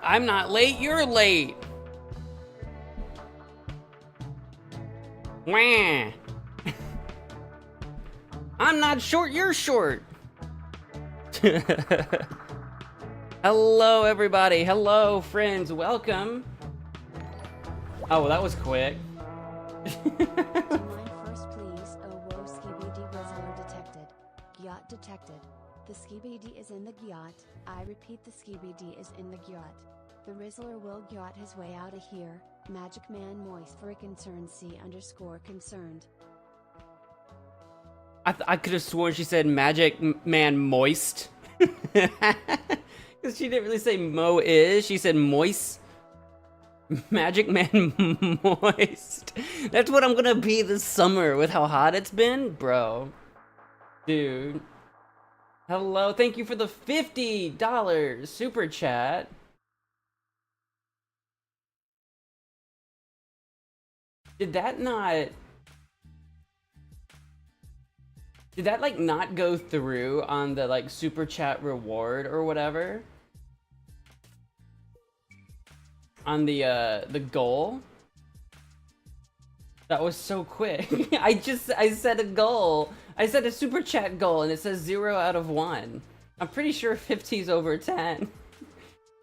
I'm not late, you're late. Wah. I'm not short, you're short. Hello, everybody. Hello, friends. Welcome. Oh, well, that was quick. Mind first, please. Oh, whoa, Skibidi Rizzler detected. Gyat detected. The Skibidi is in the Gyat. I repeat, the Skibidi is in the Gyat. The Rizzler will gyat his way out of here. Magic Man Moist for a concern C_concerned. I could have sworn she said Magic Man Moist. Because she didn't really say Mo is. She said Moist. Magic Man Moist. That's what I'm gonna be this summer with how hot it's been, bro. Dude. Hello, thank you for the $50 super chat. Did that like not go through on the like super chat reward or whatever? On the goal? That was so quick. I set a goal. I set a super chat goal and it says 0 out of 1. I'm pretty sure 50's over 10.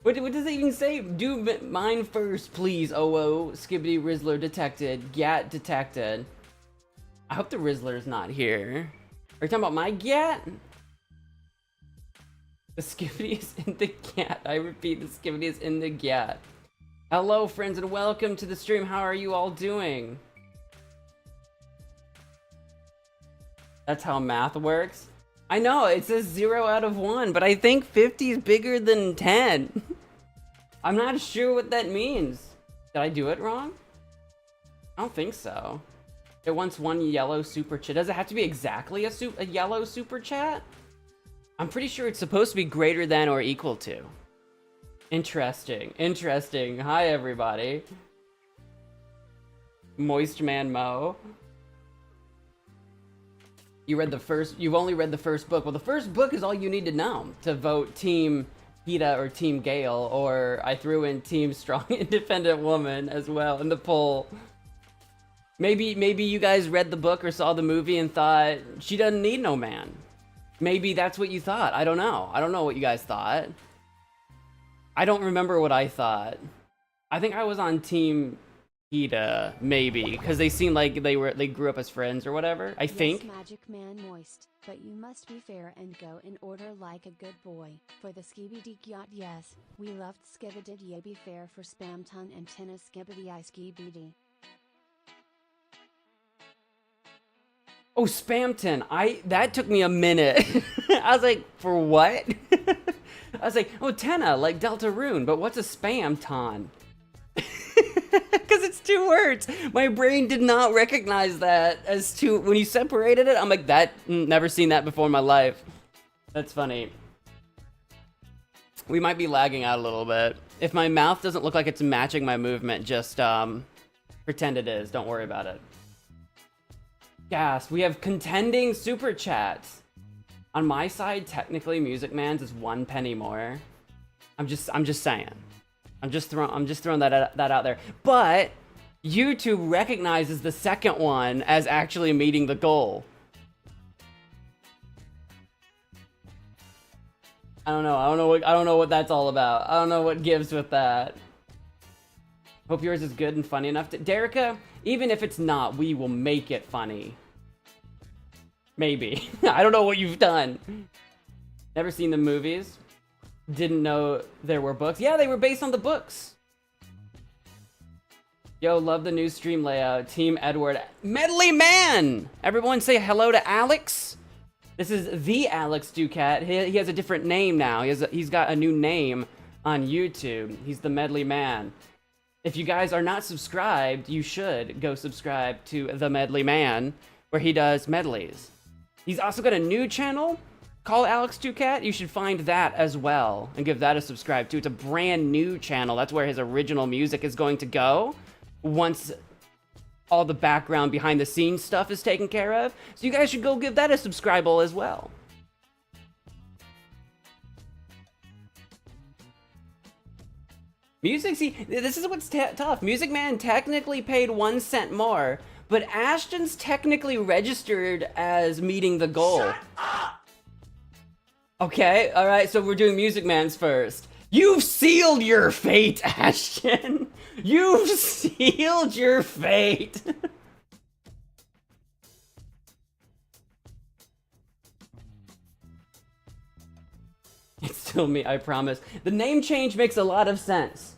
What does it even say? Do mine first, please. Oh, Skibidi Rizzler detected. Gat detected. I hope the Rizzler's not here. Are you talking about my Gat? The Skibidi is in the Gat. I repeat, the Skibidi is in the Gat. Hello, friends, and welcome to the stream. How are you all doing? That's how math works. I know, it says 0 out of 1, but I think 50 is bigger than 10. I'm not sure what that means. Did I do it wrong? I don't think so. It wants one yellow super chat. Does it have to be exactly a yellow super chat? I'm pretty sure it's supposed to be greater than or equal to. Interesting. Interesting. Hi, everybody. MagicManMo. You've only read the first book. Well, the first book is all you need to know to vote Team Hita or Team Gale, or I threw in Team Strong Independent Woman as well in the poll. Maybe you guys read the book or saw the movie and thought she doesn't need no man. Maybe that's what you thought. I don't know. I don't know what you guys thought. I don't remember what I thought. I think I was on Team Hita, maybe, because they seemed like they grew up as friends or whatever. I think. Yes, Magic Man Moist, but you must be fair and go in order like a good boy. For the Skibidi Gyat, yes, we loved Skibidi. Ye be fair for Spam Ton and Tina Skibidi I Skibidi. Oh, Spamton. That took me a minute. I was like, for what? I was like, oh, Tenna, like Deltarune, but what's a Spamton? Because it's 2 words. My brain did not recognize that as 2. When you separated it, I'm like, never seen that before in my life. That's funny. We might be lagging out a little bit. If my mouth doesn't look like it's matching my movement, just pretend it is. Don't worry about it. Gas. We have contending super chats. On my side, technically, Music Man's is 1 penny more. I'm just saying. I'm just throwing that out there. But YouTube recognizes the second one as actually meeting the goal. I don't know what that's all about. I don't know what gives with that. Hope yours is good and funny enough to Derica, even if it's not, we will make it funny. Maybe. I don't know what you've done. Never seen the movies. Didn't know there were books. Yeah, they were based on the books. Yo, love the new stream layout. Team Edward. Medley Man! Everyone say hello to Alex. This is the Alex Ducat. He has a different name now. He's got a new name on YouTube. He's the Medley Man. If you guys are not subscribed, you should go subscribe to the Medley Man, where he does medleys. He's also got a new channel called Alex Ducat. You should find that as well and give that a subscribe to. It's a brand new channel. That's where his original music is going to go once all the background behind the scenes stuff is taken care of. So you guys should go give that a subscribe as well. Music, see, this is what's tough. Music Man technically paid 1 cent more, but Ashton's technically registered as meeting the goal. Shut up! Okay, alright, so we're doing Music Man's first. You've sealed your fate, Ashton! You've sealed your fate! It's still me, I promise. The name change makes a lot of sense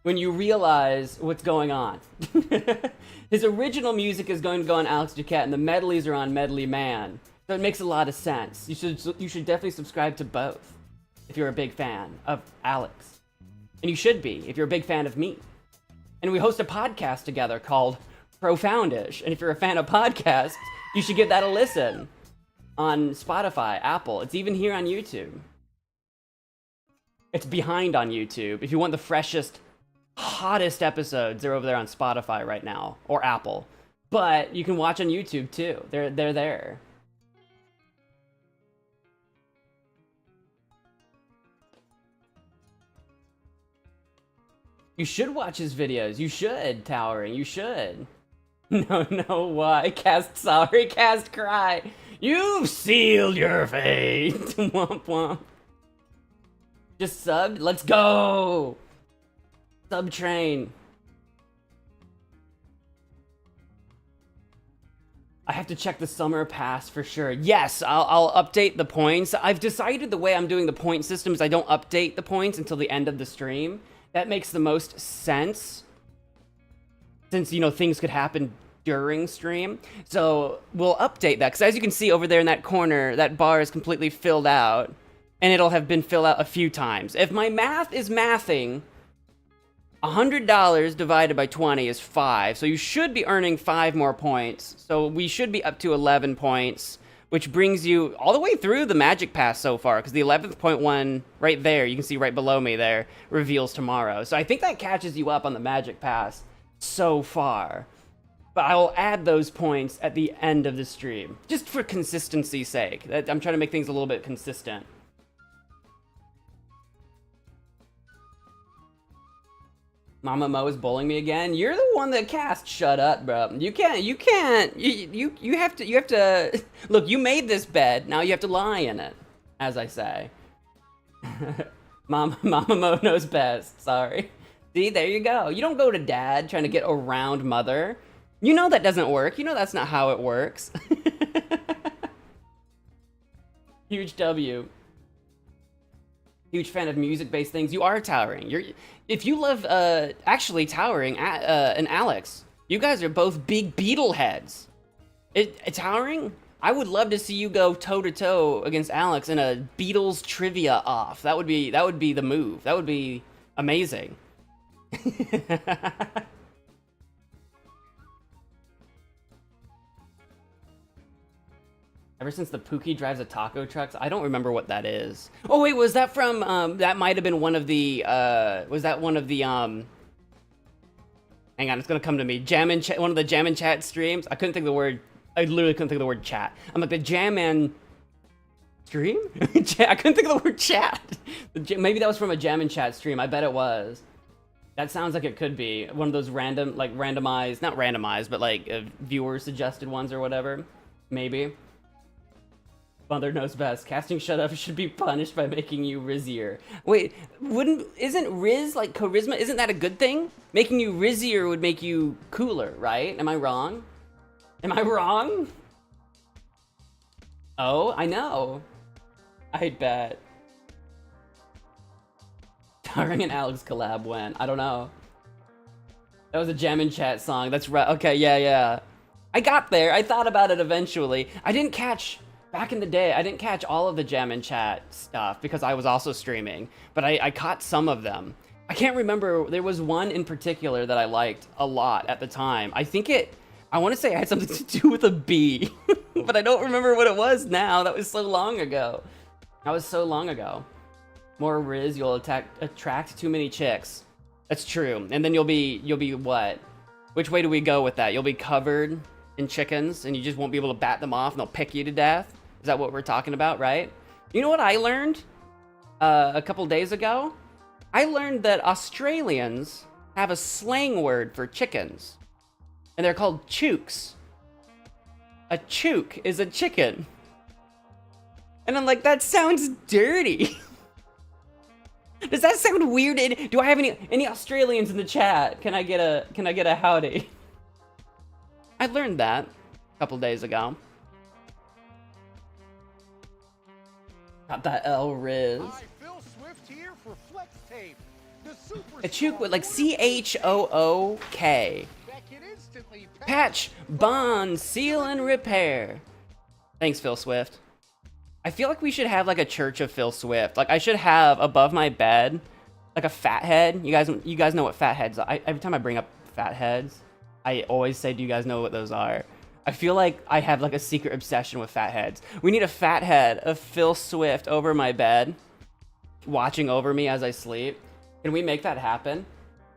when you realize what's going on. His original music is going to go on Alex Duquette, and the medleys are on Medley Man. So it makes a lot of sense. You should definitely subscribe to both if you're a big fan of Alex. And you should be if you're a big fan of me. And we host a podcast together called Profoundish. And if you're a fan of podcasts, you should give that a listen on Spotify, Apple. It's even here on YouTube. It's behind on YouTube. If you want the freshest, hottest episodes, they're over there on Spotify right now, or Apple. But you can watch on YouTube too. They're there. You should watch his videos. You should, Towering. You should. No, why? Cast sorry, cast cry. You've sealed your fate. Womp womp. Just subbed? Let's go! Sub train. I have to check the summer pass for sure. Yes, I'll update the points. I've decided the way I'm doing the point system is I don't update the points until the end of the stream. That makes the most sense. Since, you know, things could happen during stream. So we'll update that. Because as you can see over there in that corner, that bar is completely filled out. And it'll have been filled out a few times. If my math is mathing, $100 divided by 20 is 5. So you should be earning 5 more points. So we should be up to 11 points, which brings you all the way through the Magic Pass so far. Because the 11th point one right there, you can see right below me there, reveals tomorrow. So I think that catches you up on the Magic Pass so far. But I will add those points at the end of the stream. Just for consistency's sake. I'm trying to make things a little bit consistent. Mama Mo is bullying me again. You're the one that cast. Shut up, bro. You can't. You have to. Look, you made this bed. Now you have to lie in it, as I say. Mama Mo knows best. Sorry. See, there you go. You don't go to dad trying to get around mother. You know that doesn't work. You know that's not how it works. Huge W. Huge fan of music-based things. You are Towering. If you love, actually Towering and Alex, you guys are both big Beatle heads. Towering, I would love to see you go toe-to-toe against Alex in a Beatles trivia off. That would be the move. That would be amazing. Ever since the Pookie drives a taco trucks, I don't remember what that is. Oh wait, was that from, that might have been one of the, was that one of the, hang on, it's gonna come to me. One of the Jam and Chat streams? I couldn't think of the word, I literally couldn't think of the word chat. I'm like, the Jam and stream? I couldn't think of the word chat. Maybe that was from a Jam and Chat stream, I bet it was. That sounds like it could be. One of those random, like randomized, not randomized, but like viewer suggested ones or whatever. Maybe. Mother knows best. Casting shut up should be punished by making you rizzier. Wait, isn't Riz like charisma? Isn't that a good thing? Making you rizzier would make you cooler, right? Am I wrong? Am I wrong? Oh, I know. I bet. Towering and Alex collab when? I don't know. That was a Jam and Chat song. That's right. Okay, yeah. I got there. I thought about it eventually. I didn't catch... Back in the day, I didn't catch all of the Jam and Chat stuff because I was also streaming, but I caught some of them. I can't remember, there was one in particular that I liked a lot at the time. I want to say it had something to do with a bee, but I don't remember what it was now. That was so long ago. More Riz, you'll attract too many chicks. That's true. And then you'll be what? Which way do we go with that? You'll be covered in chickens and you just won't be able to bat them off and they'll pick you to death. Is that what we're talking about, right? You know what I learned a couple days ago? I learned that Australians have a slang word for chickens, and they're called chooks. A chook is a chicken. And I'm like, that sounds dirty. Does that sound weird? Do I have any Australians in the chat? Can I get a howdy? I learned that a couple days ago. Got that L Riz. Hi, Phil Swift here for Flex Tape. The super A chook with like CHOOK. that can instantly Patch, bond, seal, and repair. Thanks, Phil Swift. I feel like we should have like a church of Phil Swift. Like I should have above my bed, like a fat head. You guys know what fat heads are. Every time I bring up fat heads, I always say, do you guys know what those are? I feel like I have like a secret obsession with fat heads. We need a fat head of Phil Swift over my bed, watching over me as I sleep. Can we make that happen?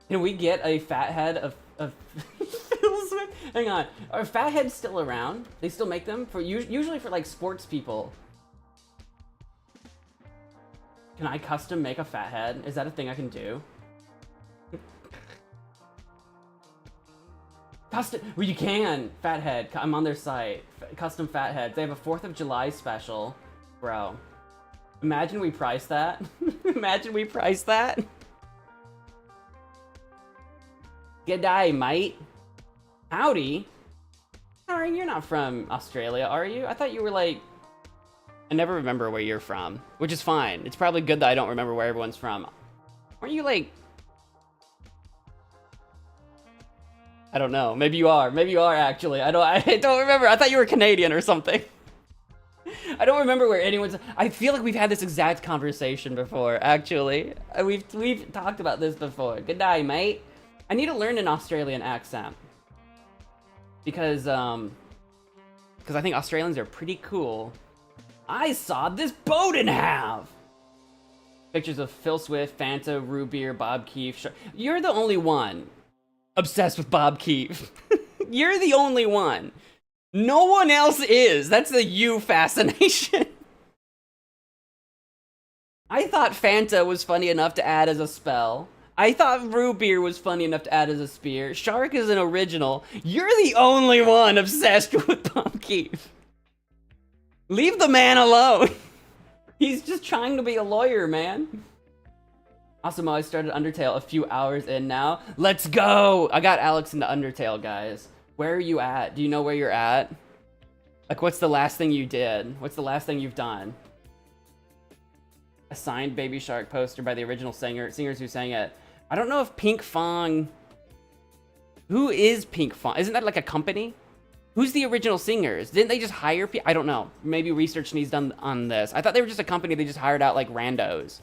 Can we get a fat head of Phil Swift? Hang on, are fat heads still around? They still make them for usually for like sports people. Can I custom make a fat head? Is that a thing I can do? Custom, well, you can, fat head. I'm on their site. Custom fat heads. They have a 4th of July special. Bro, imagine we price that. Imagine we price that. G'day, mate. Howdy. Sorry, you're not from Australia, are you? I thought you were like... I never remember where you're from, which is fine. It's probably good that I don't remember where everyone's from. Aren't you like... I don't know. Maybe you are. Maybe you are, actually. I don't remember. I thought you were Canadian or something. I don't remember where anyone's... I feel like we've had this exact conversation before, actually. We've talked about this before. Good day, mate. I need to learn an Australian accent. Because I think Australians are pretty cool. I saw this boat in half! Pictures of Phil Swift, Fanta, Root Beer, Bob Keefe. You're the only one obsessed with Bob Keefe. You're the only one. No one else is. That's the you fascination. I thought Fanta was funny enough to add as a spell. I thought Root Beer was funny enough to add as a spear. Shark is an original. You're the only one obsessed with Bob Keefe. Leave the man alone. He's just trying to be a lawyer, man. Also, I started Undertale a few hours in now. Let's go! I got Alex into Undertale, guys. Where are you at? Do you know where you're at? Like, what's the last thing you did? What's the last thing you've done? A signed Baby Shark poster by the original singers who sang it. I don't know if Pink Fong... Who is Pink Fong? Isn't that like a company? Who's the original singers? Didn't they just hire people? I don't know. Maybe research needs done on this. I thought they were just a company. They just hired out like randos.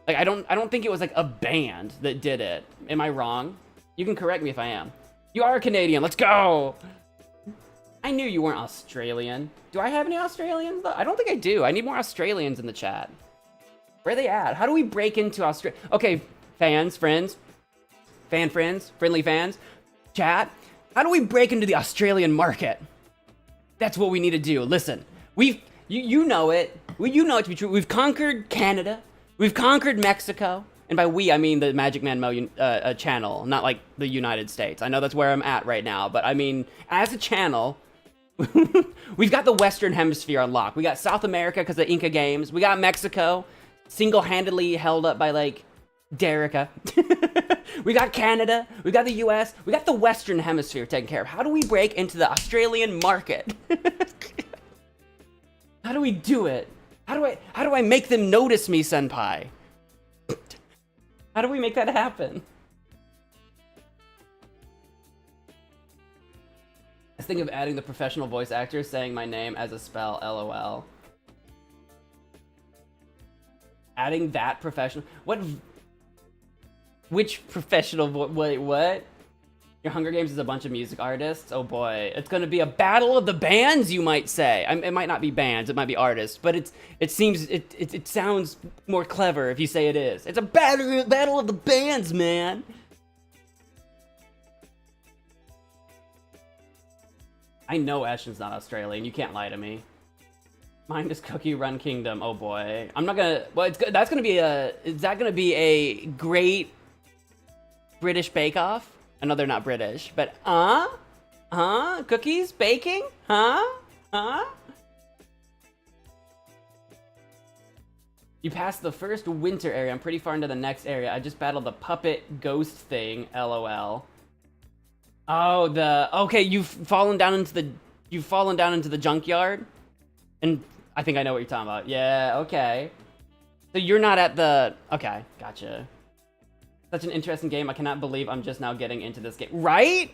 Like I don't think it was like a band that did it. Am I wrong? You can correct me if I am. You are a Canadian. Let's go. I knew you weren't Australian. Do I have any Australians though? I don't think I do. I need more Australians in the chat. Where are they at? How do we break into Australia? Okay, fans, friends, friendly fans, chat. How do we break into the Australian market? That's what we need to do. Listen, you know it. You know it to be true. We've conquered Canada. We've conquered Mexico. And by we, I mean the MagicManMo channel, not like the United States. I know that's where I'm at right now, but I mean, as a channel, we've got the Western Hemisphere unlocked. We got South America because of Inca Games. We got Mexico, single-handedly held up by, like, Derica. We got Canada, we got the US, we got the Western Hemisphere taken care of. How do we break into the Australian market? How do we do it? How do I make them notice me, senpai? How do we make that happen? I think of adding the professional voice actor saying my name as a spell, LOL. Adding that professional... What... Which professional wait, what? Your Hunger Games is a bunch of music artists? Oh boy, it's gonna be a battle of the bands, you might say. It might not be bands, it might be artists, but it sounds more clever if you say it is. It's a battle of the bands, man. I know Ashton's not Australian, you can't lie to me. Mine is Cookie Run Kingdom. Oh boy, I'm not gonna. Well, that's gonna be a. Is that gonna be a great British Bake Off? I know they're not British, but cookies baking? Huh? You passed the first winter area. I'm pretty far into the next area. I just battled the puppet ghost thing. LOL. Oh, okay. You've fallen down into the junkyard, and I think I know what you're talking about. Yeah. Okay. So you're not at the. Okay. Gotcha. Such an interesting game. I cannot believe I'm just now getting into this game. Right?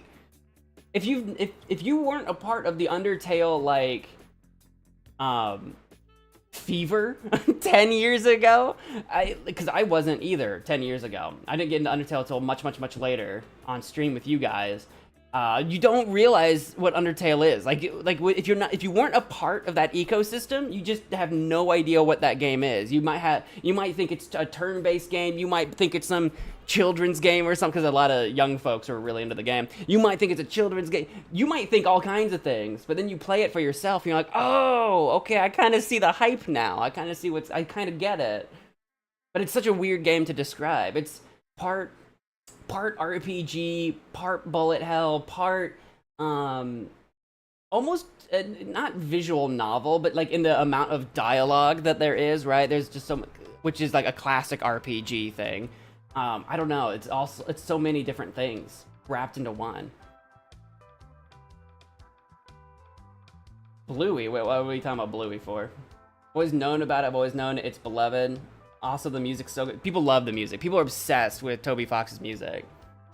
If you weren't a part of the Undertale like fever 10 years ago, because I wasn't either 10 years ago. I didn't get into Undertale until much later on stream with you guys. You don't realize what Undertale is. Like if you weren't a part of that ecosystem, you just have no idea what that game is. You might think it's a turn-based game. You might think it's some children's game or something, because a lot of young folks are really into the game. You might think it's a children's game. You might think all kinds of things, but then you play it for yourself and you're like, oh, okay, I kind of see the hype now. I kind of get it. But it's such a weird game to describe. It's part RPG, part bullet hell, part almost not visual novel, but like in the amount of dialogue that there is, right? There's just so much, which is like a classic RPG thing. I don't know. It's so many different things wrapped into one. Bluey. Wait, what are we talking about Bluey for? Always known about it. I've always known it's beloved. Also, the music's so good. People love the music. People are obsessed with Toby Fox's music.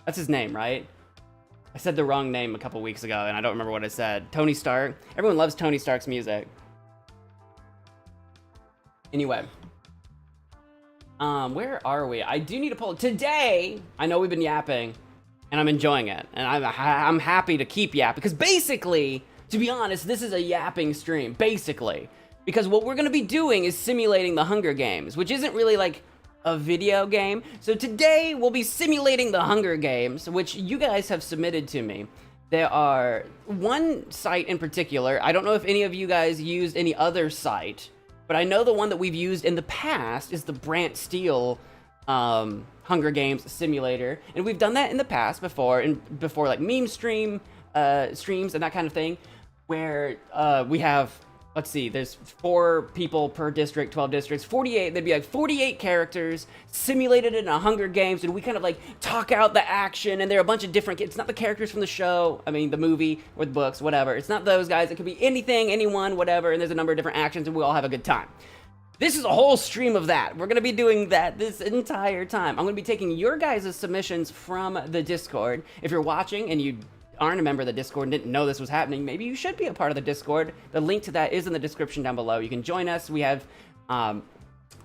That's his name, right? I said the wrong name a couple weeks ago, and I don't remember what I said. Tony Stark. Everyone loves Tony Stark's music. Anyway. Where are we? I do need to pull today. I know we've been yapping, and I'm enjoying it, and I'm happy to keep yapping, because basically, to be honest, this is a yapping stream, basically, because what we're gonna be doing is simulating the Hunger Games, which isn't really like a video game. So today we'll be simulating the Hunger Games, which you guys have submitted to me. There are one site in particular. I don't know if any of you guys used any other site, but I know the one that we've used in the past is the Brant Steele Hunger Games simulator, and we've done that in the past before like meme streams and that kind of thing, where we have, let's see, there's 4 people per district, 12 districts, 48, there'd be like 48 characters simulated in a Hunger Games, and we kind of like talk out the action, and there are a bunch of different, it's not the characters from the show, I mean the movie or the books, whatever, it's not those guys, it could be anything, anyone, whatever, and there's a number of different actions, and we all have a good time. This is a whole stream of that. We're gonna be doing that this entire time. I'm gonna be taking your guys' submissions from the Discord. If you're watching and you aren't a member of the Discord and didn't know this was happening, maybe you should be a part of the Discord. The link to that is in the description down below. You can join us. We have a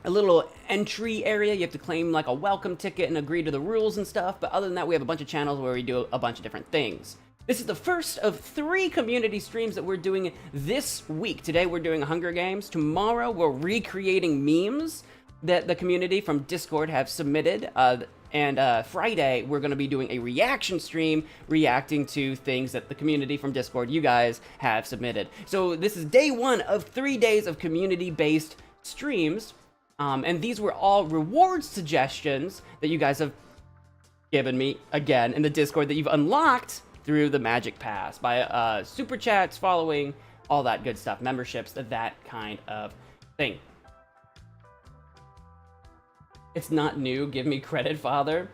little entry area. You have to claim like a welcome ticket and agree to the rules and stuff. But other than that, we have a bunch of channels where we do a bunch of different things. This is the first of 3 community streams that we're doing this week. Today we're doing Hunger Games. Tomorrow we're recreating memes that the community from Discord have submitted. And Friday, we're going to be doing a reaction stream reacting to things that the community from Discord, you guys, have submitted. So this is day 1 of 3 days of community-based streams. And these were all reward suggestions that you guys have given me, again, in the Discord that you've unlocked through the Magic Pass by super chats, following, all that good stuff, memberships, that kind of thing. It's not new. Give me credit, Father.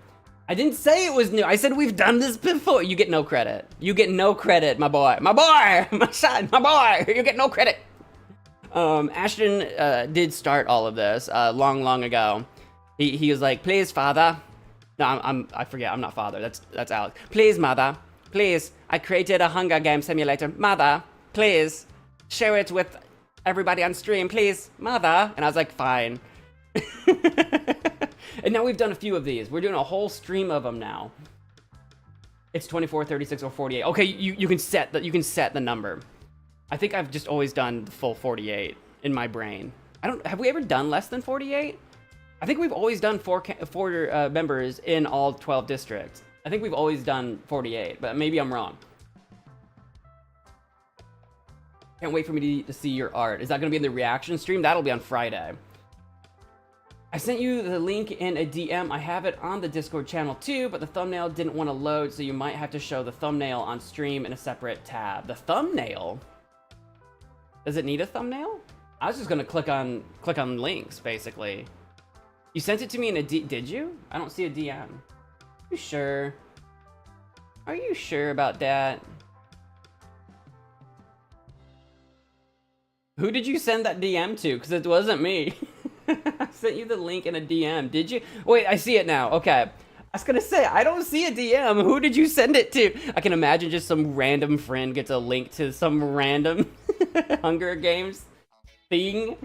I didn't say it was new. I said we've done this before. You get no credit. You get no credit, my boy. My boy! My son! My boy! You get no credit! Ashton did start all of this long ago. He was like, please, Father. No, I forget. I'm not Father. That's Alex. Please, Mother. Please. I created a Hunger Game simulator. Mother, please. Share it with everybody on stream. Please, Mother. And I was like, fine. And now we've done a few of these. We're doing a whole stream of them now. It's 24, 36, or 48. Okay, you can set the number. I think I've just always done the full 48 in my brain. Have we ever done less than 48? I think we've always done four members in all 12 districts. I think we've always done 48, but maybe I'm wrong. Can't wait for me to see your art. Is that gonna be in the reaction stream? That'll be on Friday. I sent you the link in a DM. I have it on the Discord channel too, but the thumbnail didn't want to load, so you might have to show the thumbnail on stream in a separate tab. The thumbnail? Does it need a thumbnail? I was just gonna click on links, basically. You sent it to me in a did you? I don't see a DM. You sure? Are you sure about that? Who did you send that DM to? Because it wasn't me. I sent you the link in a DM. Did you? Wait, I see it now. Okay. I was gonna say, I don't see a DM. Who did you send it to? I can imagine just some random friend gets a link to some random Hunger Games thing.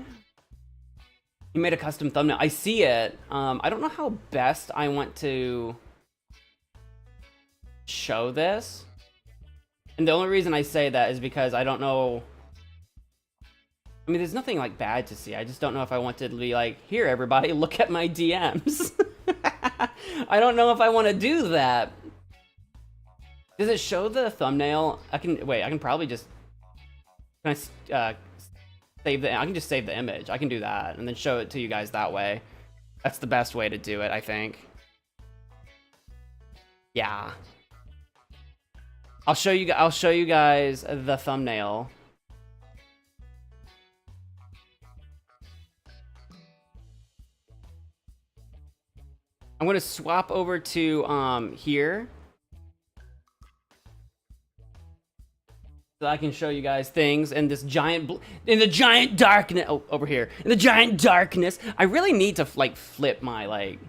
You made a custom thumbnail. I see it. I don't know how best I want to show this. And the only reason I say that is because I don't know. I mean, there's nothing like bad to see. I just don't know if I want to be like, here, everybody, look at my DMs. I don't know if I want to do that. Does it show the thumbnail? I can probably just, can I I can just save the image. I can do that and then show it to you guys that way. That's the best way to do it, I think. Yeah. I'll show you guys the thumbnail. I'm gonna swap over to here, so I can show you guys things in this in the giant darkness. Oh, over here in the giant darkness. I really need to like flip my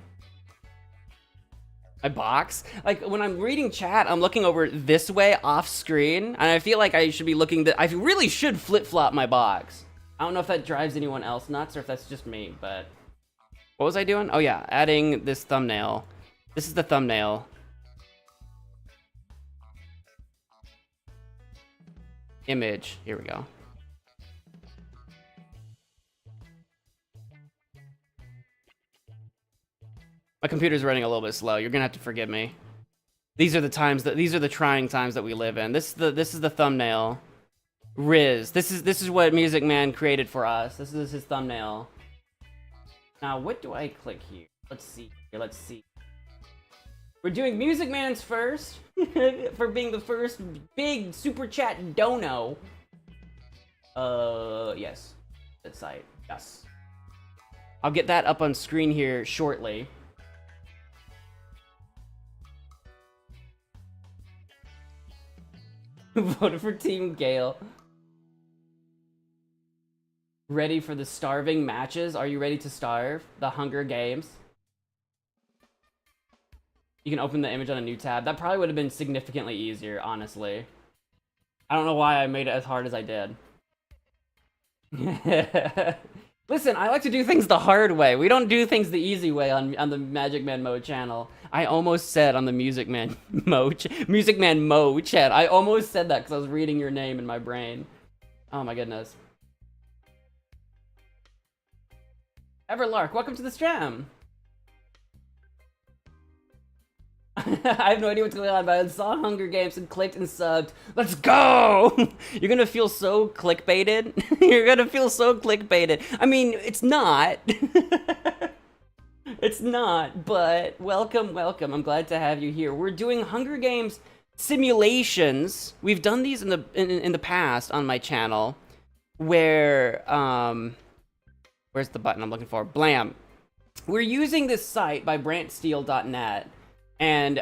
my box. Like when I'm reading chat, I'm looking over this way off screen, and I feel like I should be looking. I really should flip flop my box. I don't know if that drives anyone else nuts or if that's just me, but. What was I doing? Oh yeah, adding this thumbnail. This is the thumbnail. Image, here we go. My computer's running a little bit slow. You're gonna have to forgive me. These are the trying times that we live in. This is the thumbnail. Riz. This is what Music Man created for us. This is his thumbnail. Now, what do I click here? Let's see. Let's see. We're doing Music Man's first for being the first big super chat dono. Yes. That site. Yes. I'll get that up on screen here shortly. Voted for Team Gale. Ready for the starving matches? Are you ready to starve? The Hunger Games. You can open the image on a new tab. That probably would have been significantly easier, honestly. I don't know why I made it as hard as I did. Listen, I like to do things the hard way. We don't do things the easy way on the MagicManMo channel. I almost said on the MagicManMo chat. I almost said that because I was reading your name in my brain. Oh my goodness. Everlark, welcome to the stream. I have no idea what's going on, but I saw Hunger Games and clicked and subbed. Let's go! You're gonna feel so clickbaited. You're gonna feel so clickbaited. I mean, it's not. It's not, but welcome, welcome. I'm glad to have you here. We're doing Hunger Games simulations. We've done these in the past on my channel, where where's the button I'm looking for? Blam. We're using this site by brantsteel.net, and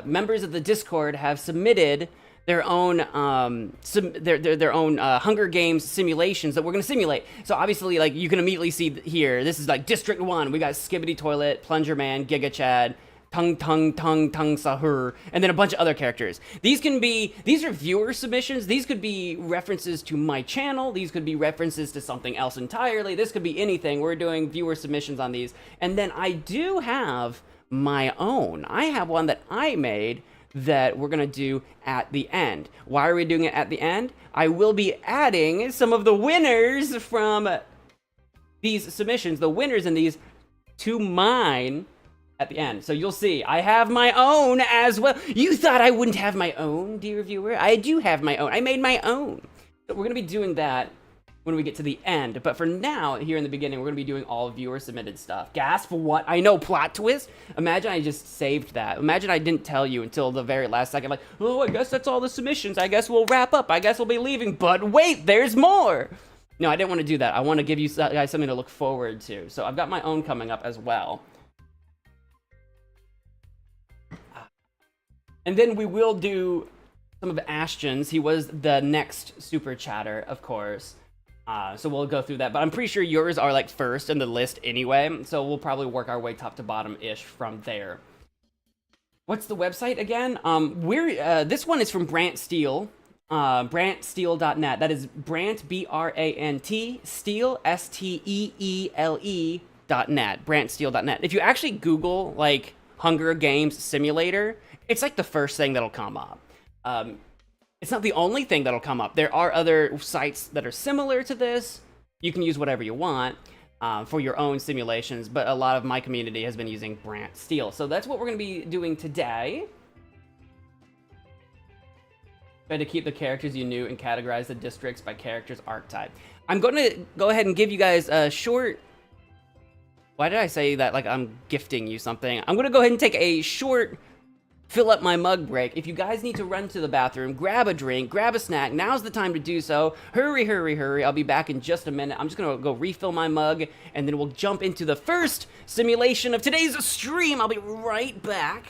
members of the Discord have submitted their own their own Hunger Games simulations that we're gonna simulate. So obviously, like, you can immediately see here, this is like District 1. We got Skibbity Toilet, Plunger Man, Giga Chad, Tung Sahur, and then a bunch of other characters. These are viewer submissions. These could be references to my channel. These could be references to something else entirely. This could be anything. We're doing viewer submissions on these. And then I do have my own. I have one that I made that we're gonna do at the end. Why are we doing it at the end? I will be adding some of the winners from these submissions, the winners in these, to mine at the end. So you'll see, I have my own as well. You thought I wouldn't have my own, dear viewer? I do have my own. I made my own. So we're gonna be doing that when we get to the end, but for now, here in the beginning, we're gonna be doing all viewer submitted stuff. Gasp, what? I know, plot twist? Imagine I just saved that. Imagine I didn't tell you until the very last second, like, oh, I guess that's all the submissions. I guess we'll wrap up. I guess we'll be leaving, but wait, there's more. No, I didn't want to do that. I want to give you guys something to look forward to. So I've got my own coming up as well. And then we will do some of Ashton's. He was the next super chatter, of course. So we'll go through that, but I'm pretty sure yours are like first in the list anyway, so we'll probably work our way top to bottom-ish from there. What's the website again? This one is from Brant Steele, brantsteele.net. That is Brant, B-R-A-N-T, Steele, S-T-E-E-L-E.net, brantsteele.net. If you actually Google, like, Hunger Games Simulator, it's like the first thing that'll come up. It's not the only thing that'll come up. There are other sites that are similar to this. You can use whatever you want for your own simulations, but a lot of my community has been using Brant Steele. So that's what we're going to be doing today. Try to keep the characters you knew and categorize the districts by character's archetype. I'm going to go ahead and give you guys a short... Why did I say that like I'm gifting you something? I'm going to go ahead and take a short... fill up my mug break. If you guys need to run to the bathroom, grab a drink, grab a snack, now's the time to do so. Hurry, hurry, hurry. I'll be back in just a minute. I'm just gonna go refill my mug, and then we'll jump into the first simulation of today's stream. I'll be right back.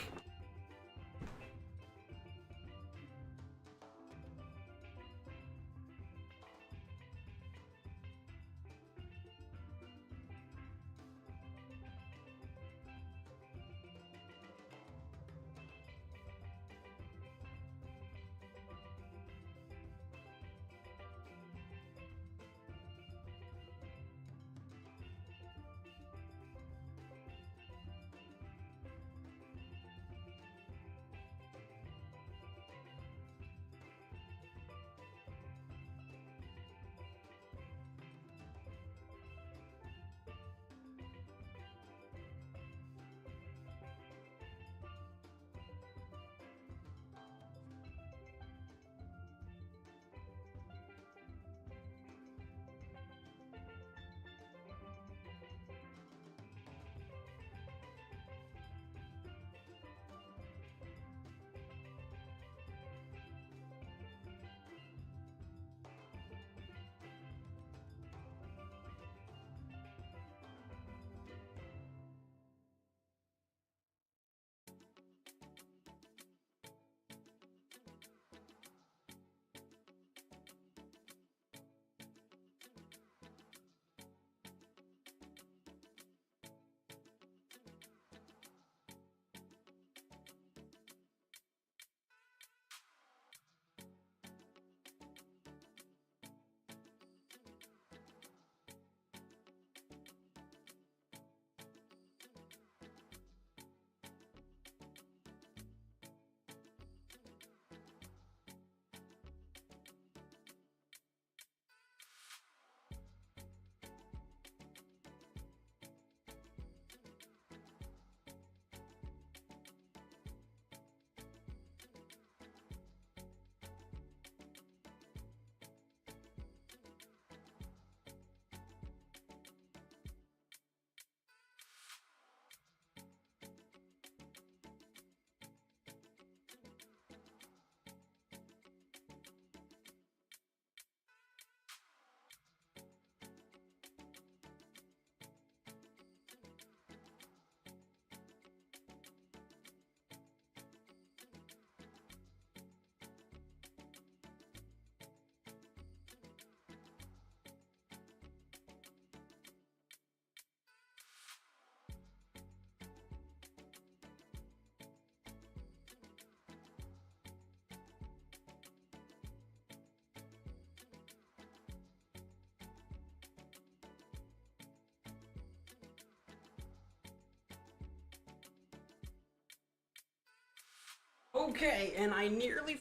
Okay, and I nearly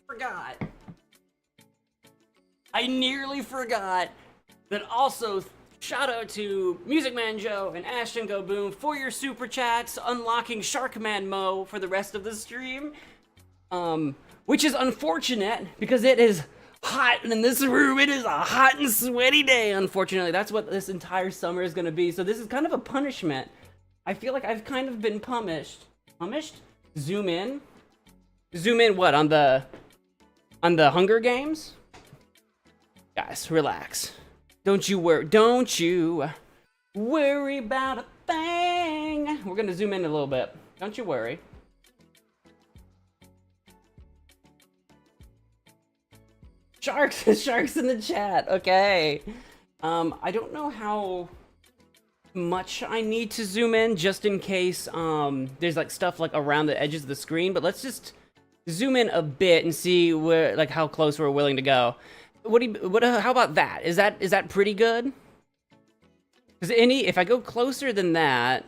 forgot that also shout out to MagicManMo and Ashton Go Boom for your super chats, unlocking SharkManMo for the rest of the stream. Which is unfortunate because it is hot in this room. It is a hot and sweaty day. Unfortunately, that's what this entire summer is gonna be. So this is kind of a punishment. I feel like I've kind of been punished. Punished? Zoom in. Zoom in what? On the Hunger Games? Guys, relax. Don't you worry. Don't you worry about a thing. We're gonna zoom in a little bit. Don't you worry. Sharks, sharks in the chat. Okay. I don't know how much I need to zoom in, just in case there's like stuff like around the edges of the screen. But let's just zoom in a bit and see where, like, how close we're willing to go. How about that? Is that pretty good? Because if I go closer than that,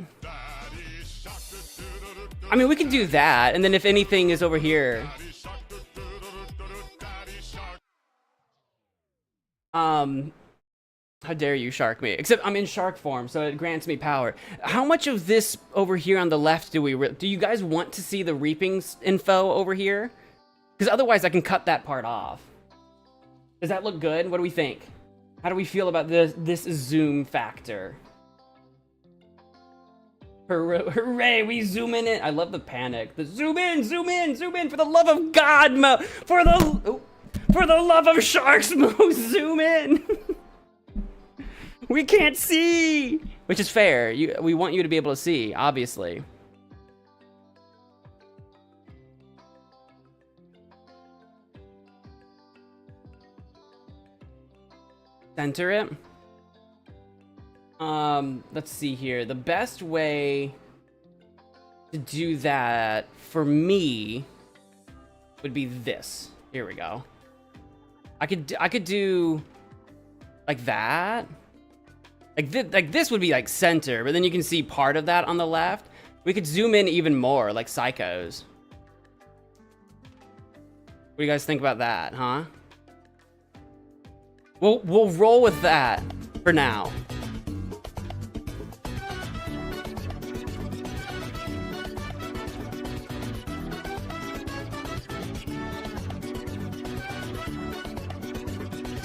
I mean, we can do that, and then if anything is over here. How dare you shark me? Except I'm in shark form, so it grants me power. How much of this over here on the left do you guys want to see the reaping info over here? Because otherwise I can cut that part off. Does that look good? What do we think? How do we feel about this zoom factor? Hooray, we zoom in it. I love the panic. The zoom in, zoom in, zoom in, for the love of God, Mo. For the love of sharks, Mo, zoom in. We can't see, which is fair. We want you to be able to see, obviously. Center it. Let's see here. The best way to do that for me would be this. Here we go. I could do like that. Like this would be like center, but then you can see part of that on the left. We could zoom in even more, like psychos. What do you guys think about that, huh? We'll roll with that for now.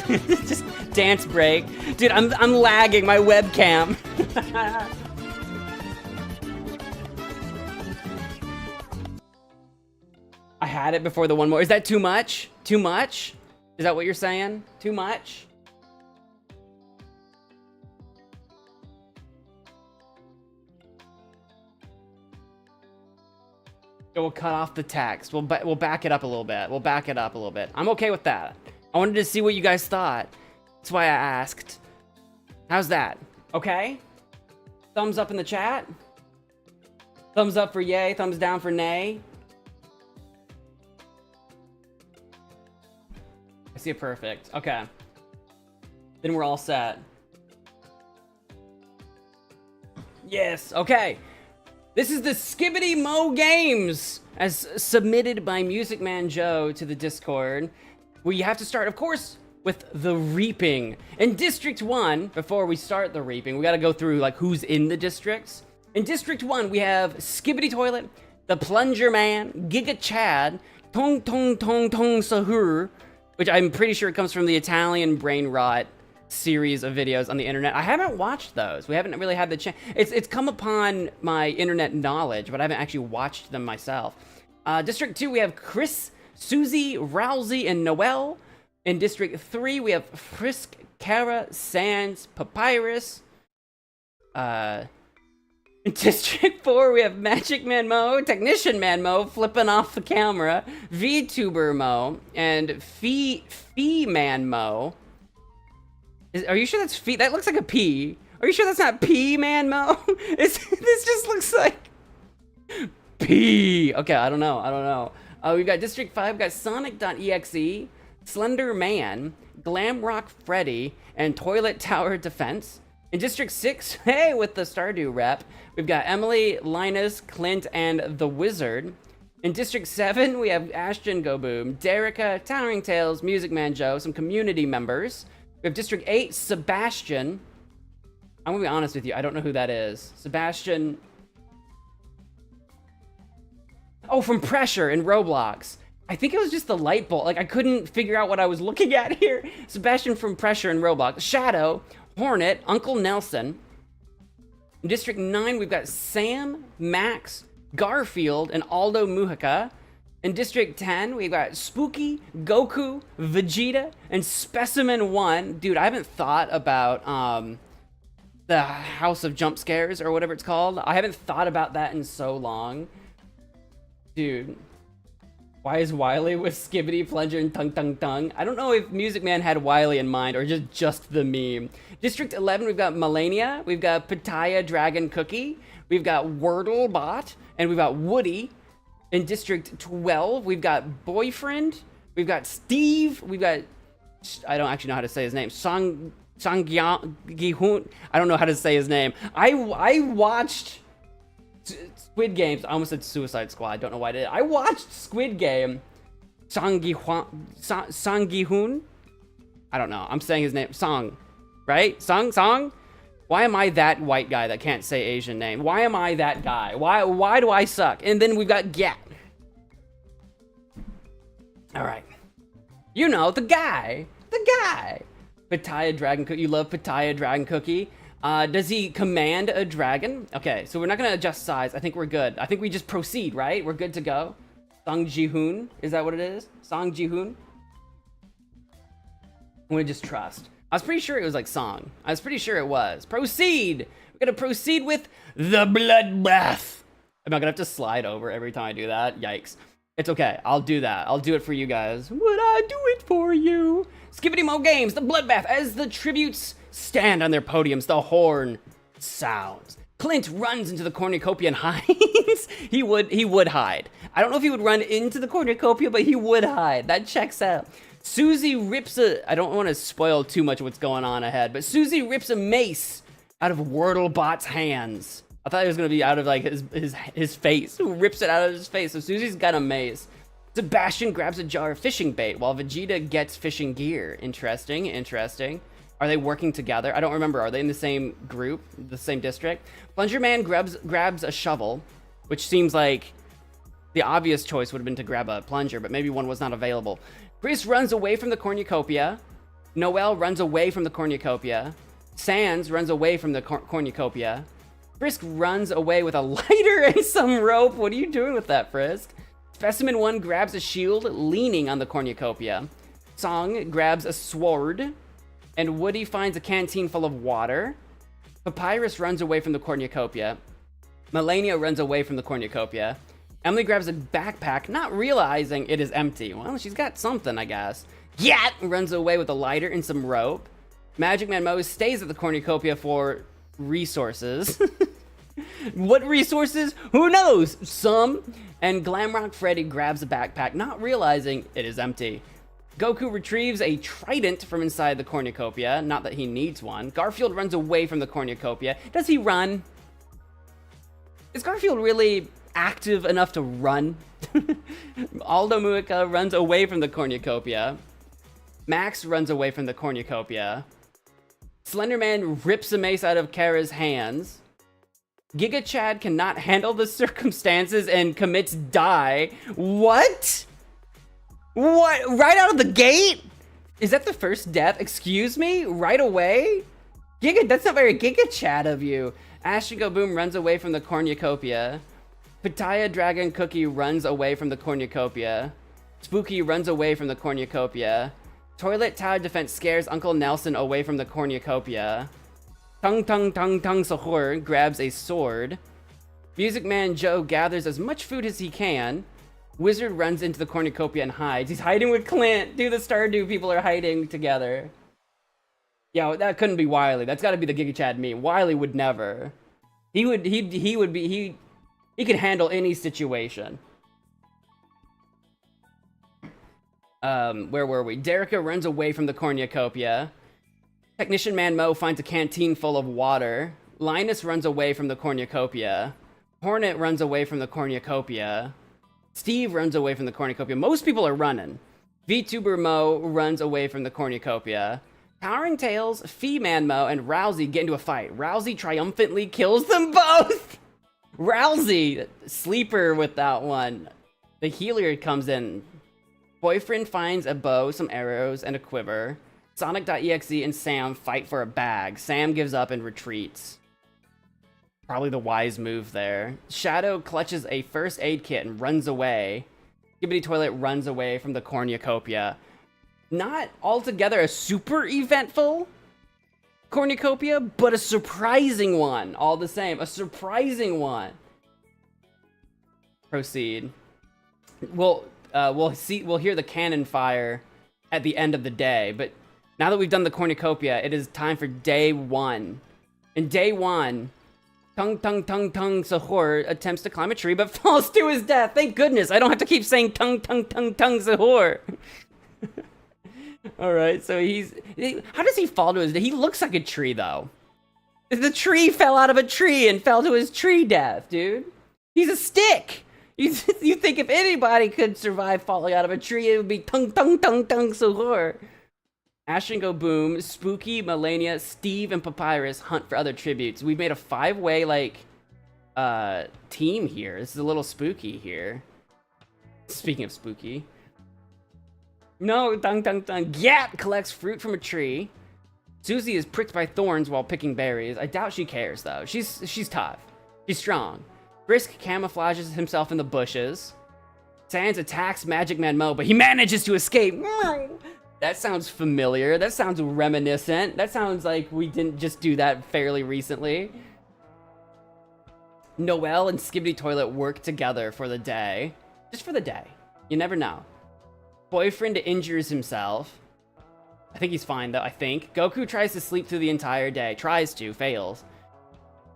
Just dance break. Dude, I'm lagging my webcam. I had it before the one more. Is that too much? Too much? Is that what you're saying? Too much? We'll cut off the text. We'll back it up a little bit. We'll back it up a little bit. I'm okay with that. I wanted to see what you guys thought. That's why I asked. How's that? Okay? Thumbs up in the chat? Thumbs up for yay, thumbs down for nay. I see it perfect. Okay. Then we're all set. Yes, okay. This is the MagicManMo games, as submitted by MagicManJoe to the Discord. We have to start, of course, with the reaping. In District 1, before we start the reaping, we gotta go through like who's in the districts. In District 1, we have Skibidi Toilet, the Plunger Man, Giga Chad, Tong Tong Tong Tong Sahur, which I'm pretty sure comes from the Italian brain rot series of videos on the internet. I haven't watched those. We haven't really had the chance. It's come upon my internet knowledge, but I haven't actually watched them myself. District 2, we have Chris, Susie, Rousey, and Noel. In District 3, we have Frisk, Kara, Sans, Papyrus. In District 4, we have MagicManMo, TechnicianManMo, flipping off the camera, VTuberMo, and FeeManMo. Are you sure that's Fee? That looks like a P. Are you sure that's not P-Man-Mo? This just looks like P. Okay, I don't know. We've got District 5, we've got Sonic.exe, Slender Man, Glamrock Freddy, and Toilet Tower Defense. In District 6, hey, with the Stardew rep, we've got Emily, Linus, Clint, and the Wizard. In District 7, we have Ashton Go Boom, Derica, Towering Tales, MagicManJoe, some community members. We have District 8, Sebastian. I'm gonna be honest with you, I don't know who that is. Sebastian. Oh, from Pressure in Roblox. I think it was just the light bulb. Like, I couldn't figure out what I was looking at here. Sebastian from Pressure and Roblox. Shadow, Hornet, Uncle Nelson. In District 9, we've got Sam, Max, Garfield, and Aldo Mujica. In District 10, we've got Spooky, Goku, Vegeta, and Specimen 1. Dude, I haven't thought about the House of Jump Scares or whatever it's called. I haven't thought about that in so long. Dude, why is Wily with Skibbity, Plunger, and Tung Tung Tung? I don't know if Music Man had Wily in mind or just the meme. District 11, we've got Melania, we've got Pitaya Dragon Cookie, we've got Wordlebot, and we've got Woody. In District 12, we've got Boyfriend, we've got Steve, we've got, I don't actually know how to say his name, Sang Gihun. I don't know how to say his name. I watched Squid Games. I almost said Suicide Squad. I don't know why I did. I watched Squid Game. Sang Gihun. I don't know. I'm saying his name. Song, right? Song. Why am I that white guy that can't say Asian name? Why am I that guy? Why do I suck? And then we've got Gat. All right. You know, the guy. Pitaya Dragon Cookie. You love Pitaya Dragon Cookie. Does he command a dragon? Okay, so we're not gonna adjust size. I think we're good. I think we just proceed, right? We're good to go. Song Ji-hoon. Is that what it is? Song Ji-hoon? I'm gonna just trust. I was pretty sure it was like Song. I was pretty sure it was. Proceed! We're gonna proceed with the bloodbath. Am I gonna have to slide over every time I do that? Yikes. It's okay. I'll do that. I'll do it for you guys. Would I do it for you? Skibbity Mo Games, the bloodbath. As the tributes stand on their podiums, the horn sounds. Clint runs into the cornucopia and hides. He would hide. I don't know if he would run into the cornucopia, but he would hide. That checks out. Susie rips I don't want to spoil too much of what's going on ahead, but Susie rips a mace out of Wordlebot's hands. I thought it was going to be out of like his face. Who rips it out of his face? So Susie's got a mace. Sebastian grabs a jar of fishing bait while Vegeta gets fishing gear. Interesting. Are they working together? I don't remember. Are they in the same group, the same district? Plunger Man grabs a shovel, which seems like the obvious choice would have been to grab a plunger, but maybe one was not available. Chris runs away from the cornucopia. Noel runs away from the cornucopia. Sans runs away from the cornucopia. Frisk runs away with a lighter and some rope. What are you doing with that, Frisk? Specimen 1 grabs a shield, leaning on the cornucopia. Song grabs a sword. And Woody finds a canteen full of water. Papyrus runs away from the cornucopia. Melania runs away from the cornucopia. Emily grabs a backpack, not realizing it is empty. Well, she's got something, I guess. Yat runs away with a lighter and some rope. MagicManMo stays at the cornucopia for resources. What resources? Who knows? Some. And Glamrock Freddy grabs a backpack, not realizing it is empty. Goku retrieves a trident from inside the cornucopia, not that he needs one. Garfield runs away from the cornucopia. Does he run? Is Garfield really active enough to run? Aldo Mujica runs away from the cornucopia. Max runs away from the cornucopia. Slenderman rips a mace out of Kara's hands. Giga Chad cannot handle the circumstances and commits die. What? What? Right out of the gate? Is that the first death? Excuse me? Right away? That's not very Giga Chad of you. Ashton Go Boom runs away from the cornucopia. Pitaya Dragon Cookie runs away from the cornucopia. Spooky runs away from the cornucopia. Toilet Tower Defense scares Uncle Nelson away from the cornucopia. Tung Sahur grabs a sword. Music Man Joe gathers as much food as he can. Wizard runs into the cornucopia and hides. He's hiding with Clint. Dude, the Stardew people are hiding together. Yeah, that couldn't be Wily. That's got to be the Giga Chad meme. Wily would never. He could handle any situation. Where were we? Derica runs away from the cornucopia. Technician Man Mo finds a canteen full of water. Linus runs away from the cornucopia. Hornet runs away from the cornucopia. Steve runs away from the cornucopia. Most people are running. VTuber Mo runs away from the cornucopia. Towering Tails, Fee-Man Mo, and Rousey get into a fight. Rousey triumphantly kills them both! Rousey, sleeper with that one. The healer comes in. Boyfriend finds a bow, some arrows, and a quiver. Sonic.exe and Sam fight for a bag. Sam gives up and retreats. Probably the wise move there. Shadow clutches a first aid kit and runs away. Skibidi Toilet runs away from the cornucopia. Not altogether a super eventful cornucopia, but a surprising one all the same. A surprising one. Proceed. We'll hear the cannon fire at the end of the day, but now that we've done the cornucopia, it is time for day one. In day one, Tung Sahur attempts to climb a tree, but falls to his death. Thank goodness, I don't have to keep saying Tung Sahur. All right, so how does he fall to his death? He looks like a tree, though. The tree fell out of a tree and fell to his tree death, dude. He's a stick. You think if anybody could survive falling out of a tree, it would be Tung Sahur. Ash and Go Boom, Spooky, Melania, Steve, and Papyrus hunt for other tributes. We've made a 5-way, like, team here. This is a little spooky here. Speaking of spooky. No, Tung. Gat collects fruit from a tree. Susie is pricked by thorns while picking berries. I doubt she cares, though. She's tough. She's strong. Brisk camouflages himself in the bushes. Sans attacks MagicManMo, but he manages to escape. That sounds familiar. That sounds reminiscent. That sounds like we didn't just do that fairly recently. Noelle and Skibidi Toilet work together for the day. Just for the day. You never know. Boyfriend injures himself. I think he's fine, though, I think. Goku tries to sleep through the entire day. Tries to, fails.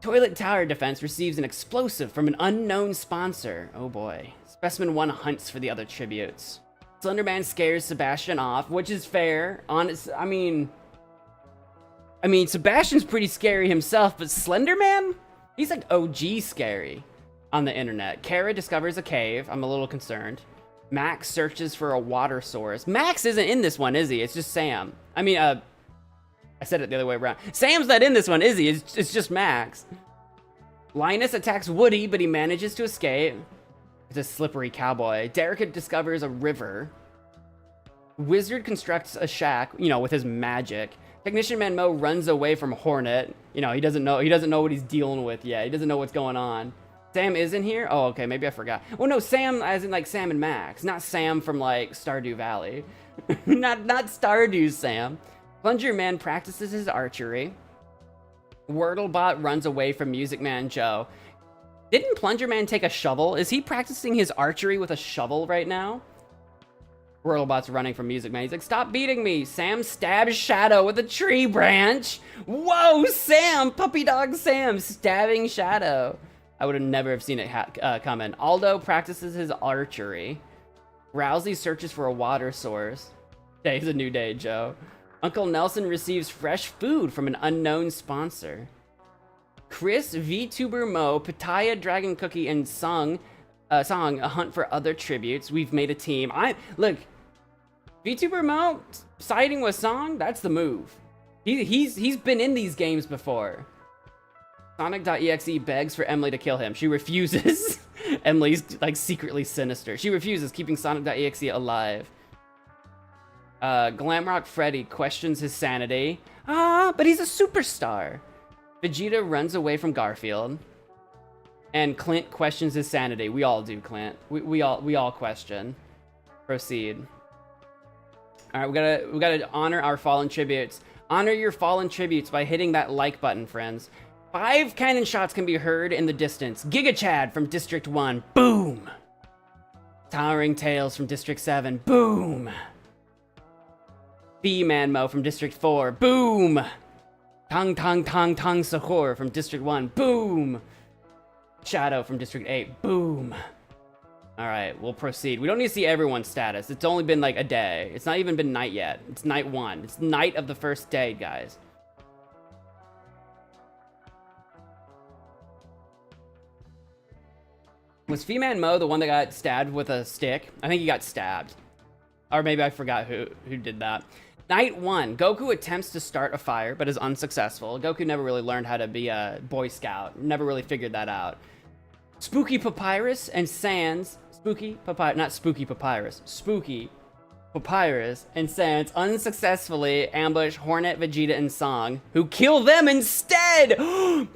Toilet Tower Defense receives an explosive from an unknown sponsor. Oh boy. Specimen 1 hunts for the other tributes. Slenderman scares Sebastian off, which is fair. I mean, Sebastian's pretty scary himself, but Slenderman? He's like OG scary on the internet. Kara discovers a cave. I'm a little concerned. Max searches for a water source. Max isn't in this one, is he? It's just Sam. I said it the other way around. Sam's not in this one, is he? It's just Max. Linus attacks Woody, but he manages to escape. It's a slippery cowboy. Derek discovers a river. Wizard constructs a shack, with his magic. Technician Manmo runs away from Hornet. He doesn't know what he's dealing with yet. He doesn't know what's going on. Sam isn't here? Oh, okay, maybe I forgot. Well, no, Sam as in like Sam and Max, not Sam from like Stardew Valley. not Stardew Sam. Plunger Man practices his archery. Wordlebot runs away from Music Man Joe. Didn't Plunger Man take a shovel? Is he practicing his archery with a shovel right now? Wordlebot's running from Music Man. He's like, stop beating me. Sam stabs Shadow with a tree branch. Whoa, Sam! Puppy dog Sam stabbing Shadow. I would have never seen it coming. Aldo practices his archery. Rousey searches for a water source. Today's a new day, Joe. Uncle Nelson receives fresh food from an unknown sponsor. Chris, VTuber Mo, Pitaya, Dragon Cookie, and Song a hunt for other tributes. We've made a team. Look, VTuber Mo siding with Song, that's the move. He's been in these games before. Sonic.exe begs for Emily to kill him. She refuses. Emily's like secretly sinister. She refuses, keeping Sonic.exe alive. Glamrock Freddy questions his sanity. But he's a superstar. Vegeta runs away from Garfield. And Clint questions his sanity. We all do, Clint. We all question. Proceed. All right, we gotta honor our fallen tributes. Honor your fallen tributes by hitting that like button, friends. 5 cannon shots can be heard in the distance. Giga Chad from District 1. Boom. Towering Tales from District 7. Boom. B-Manmo from District 4. Boom. Tang Sahur from District 1. Boom. Shadow from District 8. Boom. Alright, we'll proceed. We don't need to see everyone's status. It's only been like a day. It's not even been night yet. It's night 1. It's night of the first day, guys. Was F-Man-Mo the one that got stabbed with a stick? I think he got stabbed. Or maybe I forgot who did that. Night 1. Goku attempts to start a fire, but is unsuccessful. Goku never really learned how to be a Boy Scout. Never really figured that out. Spooky Papyrus and Sans. Spooky Papyrus. Not Spooky Papyrus. Spooky Papyrus and Sans unsuccessfully ambush Hornet, Vegeta, and Song, who kill them instead!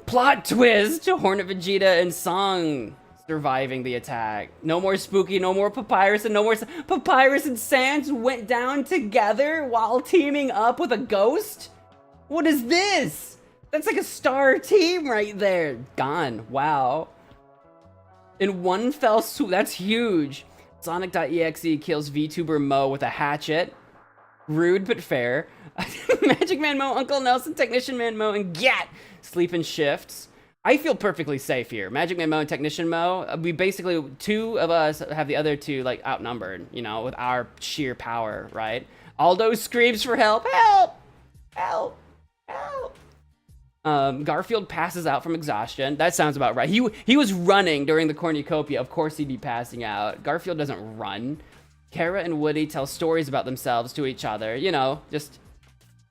Plot twist! Hornet, Vegeta, and Song surviving the attack. No more Spooky, no more Papyrus, and no more... Papyrus and Sans went down together while teaming up with a ghost? What is this? That's like a star team right there. Gone. Wow. In one fell swoop. That's huge. Sonic.exe kills VTuber Mo with a hatchet. Rude but fair. MagicManMo, Uncle Nelson, Technician Man Mo, and Gat sleep in shifts. I feel perfectly safe here. MagicManMo and Technician Mo, we basically, two of us have the other two like outnumbered, you know, with our sheer power, right? Aldo screams for help. Help! Help! Help! Garfield passes out from exhaustion. That sounds about right. He was running during the cornucopia. Of course he'd be passing out. Garfield doesn't run. Kara and Woody tell stories about themselves to each other. You know, just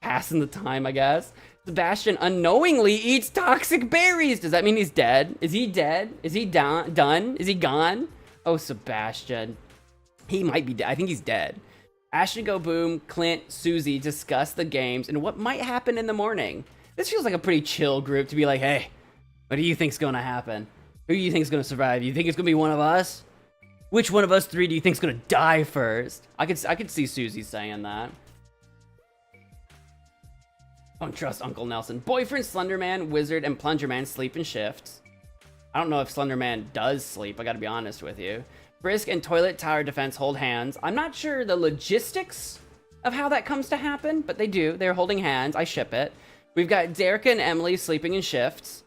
passing the time, I guess. Sebastian unknowingly eats toxic berries. Does that mean he's dead? Is he dead? Is he done? Is he gone? Oh, Sebastian. He might be dead. I think he's dead. Ashton Go Boom, Clint, Susie discuss the games and what might happen in the morning. This feels like a pretty chill group to be like, hey, what do you think's gonna happen? Who do you think's gonna survive? You think it's gonna be one of us? Which one of us three do you think's gonna die first? I could see Susie saying that. Don't trust Uncle Nelson. Boyfriend, Slenderman, Wizard, and Plungerman sleep in shifts. I don't know if Slenderman does sleep, I gotta be honest with you. Brisk and Toilet Tower Defense hold hands. I'm not sure the logistics of how that comes to happen, but they do. They're holding hands. I ship it. We've got Derek and Emily sleeping in shifts.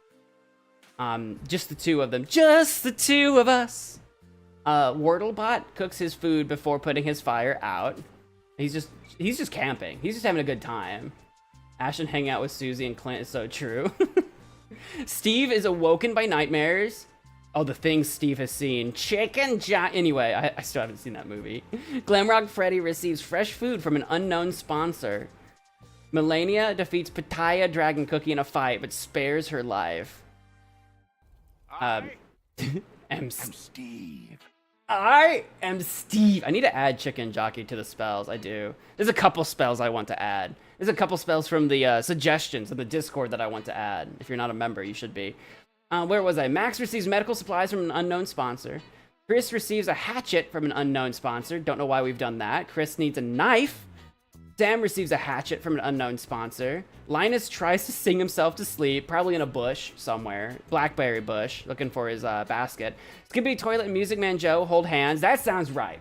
Just the two of them. Just the two of us. Wordlebot cooks his food before putting his fire out. He's just camping. He's just having a good time. Ashton hanging out with Susie and Clint is so true. Steve is awoken by nightmares. Oh, the things Steve has seen. Anyway, I still haven't seen that movie. Glamrock Freddy receives fresh food from an unknown sponsor. Melania defeats Pitaya Dragon Cookie in a fight, but spares her life. I'm Steve. I am Steve. I need to add Chicken Jockey to the spells. I do. There's a couple spells I want to add. There's a couple spells from the suggestions in the Discord that I want to add. If you're not a member, you should be. Where was I? Max receives medical supplies from an unknown sponsor. Chris receives a hatchet from an unknown sponsor. Don't know why we've done that. Chris needs a knife. Sam receives a hatchet from an unknown sponsor. Linus tries to sing himself to sleep, probably in a bush somewhere. Blackberry bush, looking for his basket. Skippy Toilet and Music Man Joe hold hands. That sounds right.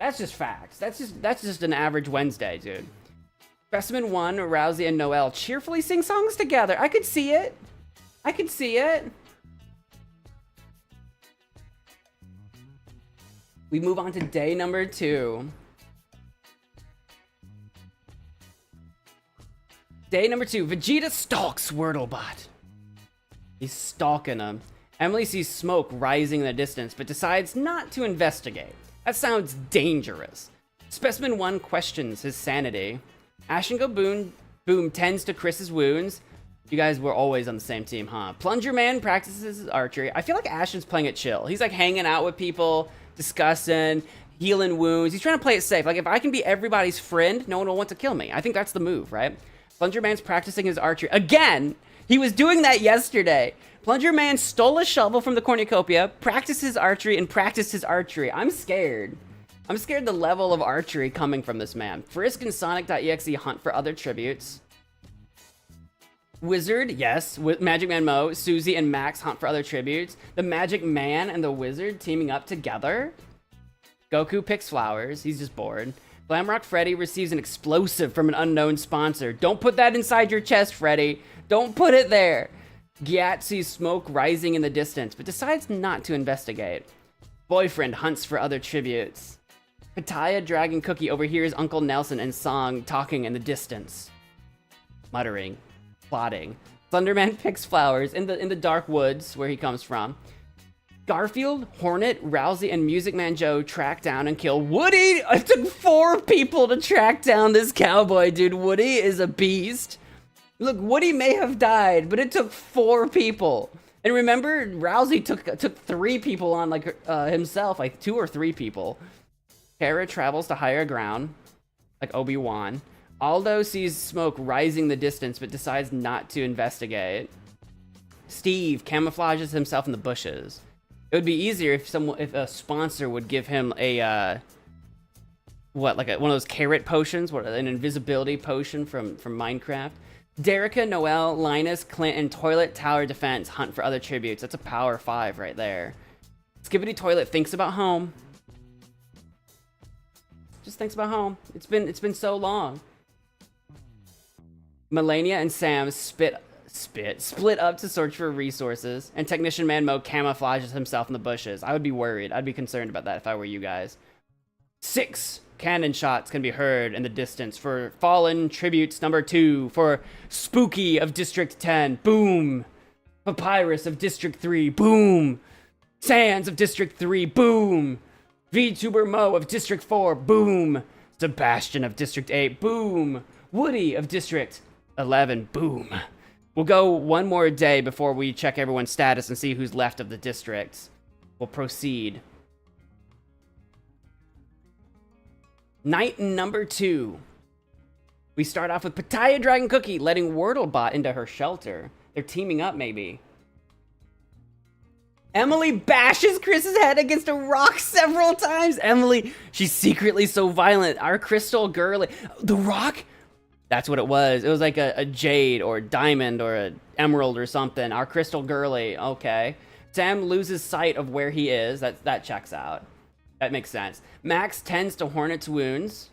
That's just facts. That's just an average Wednesday, dude. Specimen 1, Rousey, and Noel cheerfully sing songs together. I could see it. I could see it. We move on to day number 2. Day number 2, Vegeta stalks Wordlebot. He's stalking him. Emily sees smoke rising in the distance, but decides not to investigate. That sounds dangerous. Specimen 1 questions his sanity. Ashton Go Boom tends to Chris's wounds. You guys were always on the same team, huh? Plunger Man practices his archery. I feel like Ashton's playing it chill. He's like hanging out with people, discussing, healing wounds. He's trying to play it safe. Like, if I can be everybody's friend, no one will want to kill me. I think that's the move, right? Plunger Man's practicing his archery. Again! He was doing that yesterday. Plunger Man stole a shovel from the cornucopia, practiced his archery, and practiced his archery. I'm scared. I'm scared the level of archery coming from this man. Frisk and Sonic.exe hunt for other tributes. Wizard, yes, with MagicManMo, Susie, and Max hunt for other tributes. The Magic Man and the Wizard teaming up together. Goku picks flowers. He's just bored. Glamrock Freddy receives an explosive from an unknown sponsor. Don't put that inside your chest, Freddy. Don't put it there. Gyat sees smoke rising in the distance, but decides not to investigate. Boyfriend hunts for other tributes. Pitaya Dragon Cookie overhears Uncle Nelson and Song talking in the distance. Muttering. Plotting. Thunderman picks flowers in the dark woods where he comes from. Garfield, Hornet, Rousey, and Music Man Joe track down and kill Woody. It took 4 people to track down this cowboy, dude. Woody is a beast. Look, Woody may have died, but it took 4 people. And remember, Rousey took 3 people on, like himself, like 2 or 3 people. Kara travels to higher ground, like Obi-Wan. Aldo sees smoke rising the distance, but decides not to investigate. Steve camouflages himself in the bushes. It would be easier if a sponsor would give him a one of those carrot potions, an invisibility potion from Minecraft. Derica, Noelle, Linus, Clint, and Toilet Tower Defense hunt for other tributes. That's a power 5 right there. Skibbity Toilet thinks about home. Just thinks about home. It's been so long. Melania and Sam split up to search for resources, and Technician ManMo camouflages himself in the bushes. I would be worried. I'd be concerned about that if I were you guys. 6 cannon shots can be heard in the distance for Fallen Tributes number 2, for Spooky of District 10, boom. Papyrus of District 3, boom. Sands of District 3, boom. VTuber Mo of District 4, boom. Sebastian of District 8, boom. Woody of District 11, boom. We'll go one more day before we check everyone's status and see who's left of the districts. We'll proceed. Night number 2. We start off with Pataya Dragon Cookie letting Wordlebot into her shelter. They're teaming up, maybe. Emily bashes Chris's head against a rock several times. Emily, she's secretly so violent. Our crystal girly. The rock? That's what it was. It was like a jade or a diamond or an emerald or something. Our crystal girly. Okay. Sam loses sight of where he is. That checks out. That makes sense. Max tends to Hornet's wounds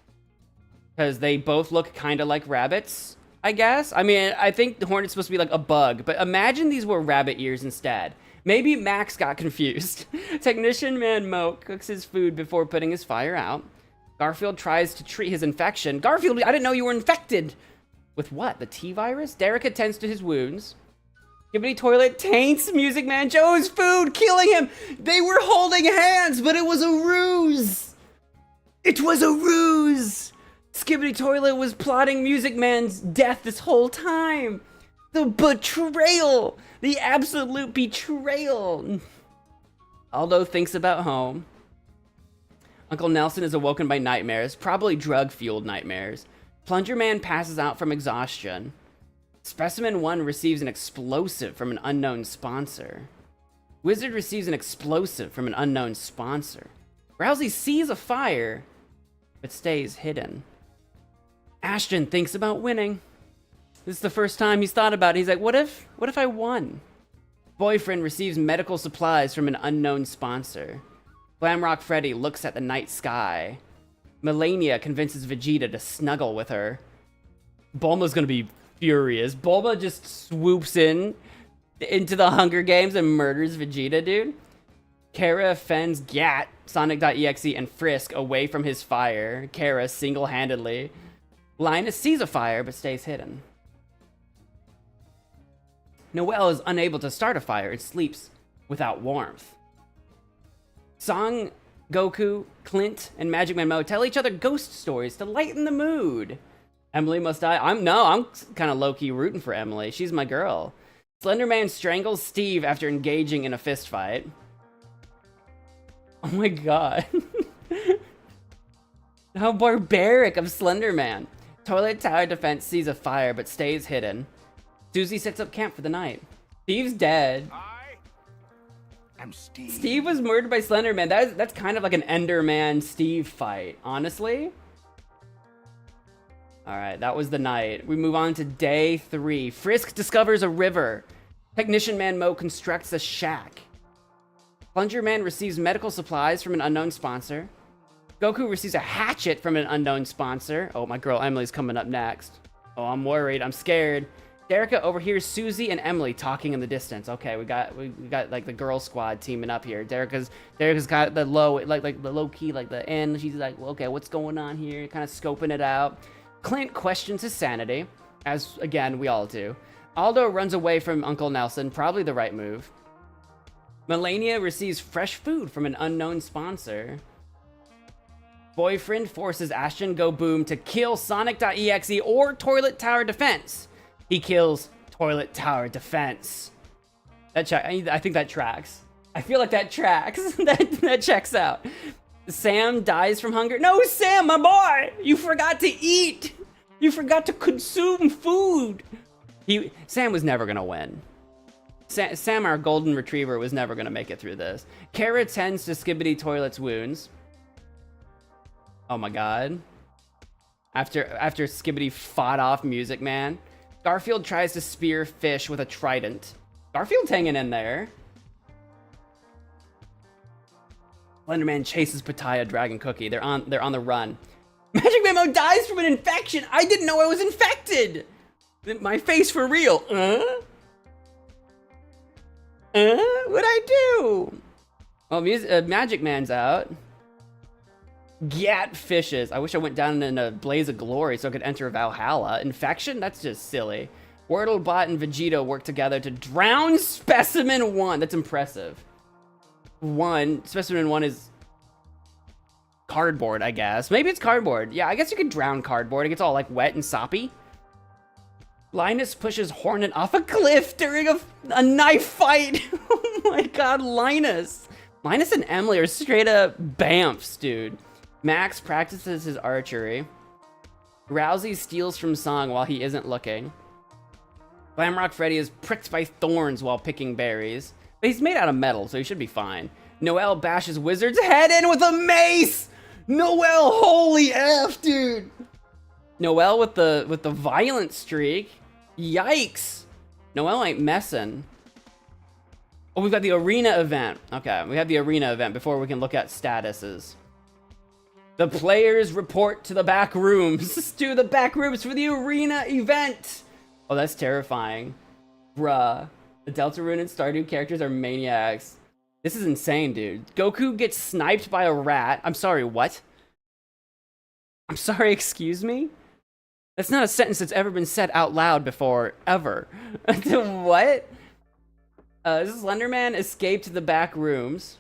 because they both look kind of like rabbits, I guess. I mean, I think the Hornet's supposed to be like a bug, but imagine these were rabbit ears instead. Maybe Max got confused. Technician ManMo cooks his food before putting his fire out. Garfield tries to treat his infection. Garfield, I didn't know you were infected. With what? The T-virus? Derica tends to his wounds. Skibbity Toilet taints Music Man Joe's food, killing him. They were holding hands, but it was a ruse. It was a ruse. Skibbity Toilet was plotting Music Man's death this whole time. The betrayal. The absolute betrayal. Aldo thinks about home. Uncle Nelson is awoken by nightmares, probably drug-fueled nightmares. Plunger Man passes out from exhaustion. Specimen 1 receives an explosive from an unknown sponsor. Wizard receives an explosive from an unknown sponsor. Rousey sees a fire, but stays hidden. Ashton thinks about winning. This is the first time he's thought about it. He's like, what if I won? Boyfriend receives medical supplies from an unknown sponsor. Glamrock Freddy looks at the night sky. Melania convinces Vegeta to snuggle with her. Bulma's gonna be furious. Bulma just swoops into the Hunger Games and murders Vegeta, dude. Kara fends Gat, Sonic.exe, and Frisk away from his fire. Kara single-handedly. Linus sees a fire, but stays hidden. Noelle is unable to start a fire and sleeps without warmth. Song, Goku, Clint, and MagicManMo tell each other ghost stories to lighten the mood. Emily must die. I'm kind of low-key rooting for Emily. She's my girl. Slenderman strangles Steve after engaging in a fist fight. Oh my god. How barbaric of Slenderman. Toilet Tower Defense sees a fire but stays hidden. Susie sets up camp for the night. Steve's dead. I'm Steve. Steve was murdered by Slenderman. That's kind of like an Enderman Steve fight, honestly. Alright, that was the night. We move on to day 3. Frisk discovers a river. Technician ManMo constructs a shack. Plunger Man receives medical supplies from an unknown sponsor. Goku receives a hatchet from an unknown sponsor. Oh, my girl Emily's coming up next. Oh, I'm worried. I'm scared. Derica overhears Susie and Emily talking in the distance. Okay, we got like the girl squad teaming up here. Derica's got the low, like the low key, like the end. She's like, well, okay, what's going on here? Kind of scoping it out. Clint questions his sanity, as again we all do. Aldo runs away from Uncle Nelson, probably the right move. Melania receives fresh food from an unknown sponsor. Boyfriend forces Ashton Go Boom to kill Sonic.exe or Toilet Tower Defense. He kills Toilet Tower Defense. I think that tracks. I feel like that tracks. that checks out. Sam dies from hunger. No, Sam, my boy! You forgot to eat! You forgot to consume food! Sam was never gonna win. Sam, our golden retriever, was never gonna make it through this. Kara tends to Skibidi Toilet's wounds. Oh my god. After Skibidi fought off Music Man, Garfield tries to spear Fish with a trident. Garfield's hanging in there. Slenderman chases Pitaya Dragon Cookie. They're on the run. MagicManMo dies from an infection. I didn't know I was infected. My face for real. What'd I do? Well, Magic Man's out. Gat fishes. I wish I went down in a blaze of glory so I could enter Valhalla. Infection? That's just silly. Wordlebot and Vegeta work together to drown Specimen 1. That's impressive. Specimen 1 is cardboard, I guess. Maybe it's cardboard. Yeah, I guess you could drown cardboard. It gets all like wet and soppy. Linus pushes Hornet off a cliff during a knife fight. Oh my god, Linus. Linus and Emily are straight up bamfs, dude. Max practices his archery. Rousey steals from Song while he isn't looking. Glamrock Freddy is pricked by thorns while picking berries. But he's made out of metal, so he should be fine. Noel bashes Wizard's head in with a mace! Noel, holy F, dude! Noel with the violent streak. Yikes! Noel ain't messing. Oh, we've got the arena event. Okay, we have the arena event before we can look at statuses. The players report to the back rooms. To the back rooms for the arena event! Oh, that's terrifying. Bruh. The Deltarune and Stardew characters are maniacs. This is insane, dude. Goku gets sniped by a rat. I'm sorry, what? I'm sorry, excuse me? That's not a sentence that's ever been said out loud before, ever. What? Slenderman escaped the back rooms.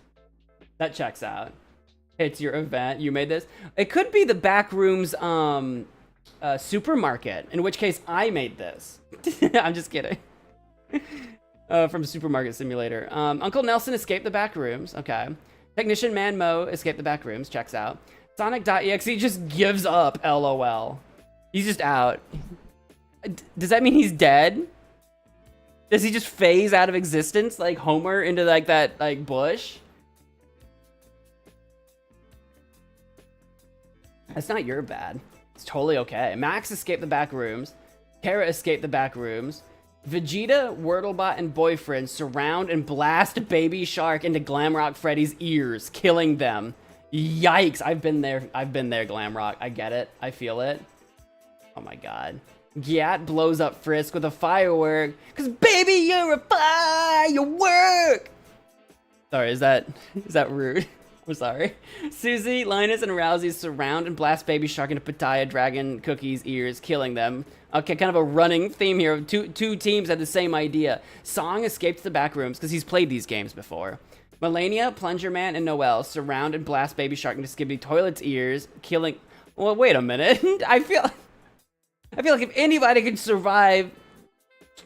That checks out. It's your event. You made this. It could be the back rooms supermarket, in which case I made this. I'm just kidding. From Supermarket Simulator. Uncle Nelson escaped the back rooms. Okay. Technician ManMo escaped the back rooms. Checks out. Sonic.exe just gives up. LOL. He's just out. Does that mean he's dead? Does he just phase out of existence like Homer into like that like bush? That's not your bad. It's totally okay. Max escaped the back rooms. Kara escaped the back rooms. Vegeta, Wordlebot, and Boyfriend surround and blast Baby Shark into Glamrock Freddy's ears, killing them. Yikes, I've been there, Glamrock. I get it, I feel it. Oh my god. Gyat blows up Frisk with a firework, cause baby, you're a firework! Sorry, is that rude? I'm sorry. Susie, Linus, and Rousey surround and blast Baby Shark into Pitaya Dragon Cookie's ears, killing them. Okay, kind of a running theme here. Two teams had the same idea. Song escaped the back rooms because he's played these games before. Melania, Plunger Man, and Noel surround and blast Baby Shark into Skibidi Toilet's ears, killing... Well, wait a minute. I feel like if anybody could survive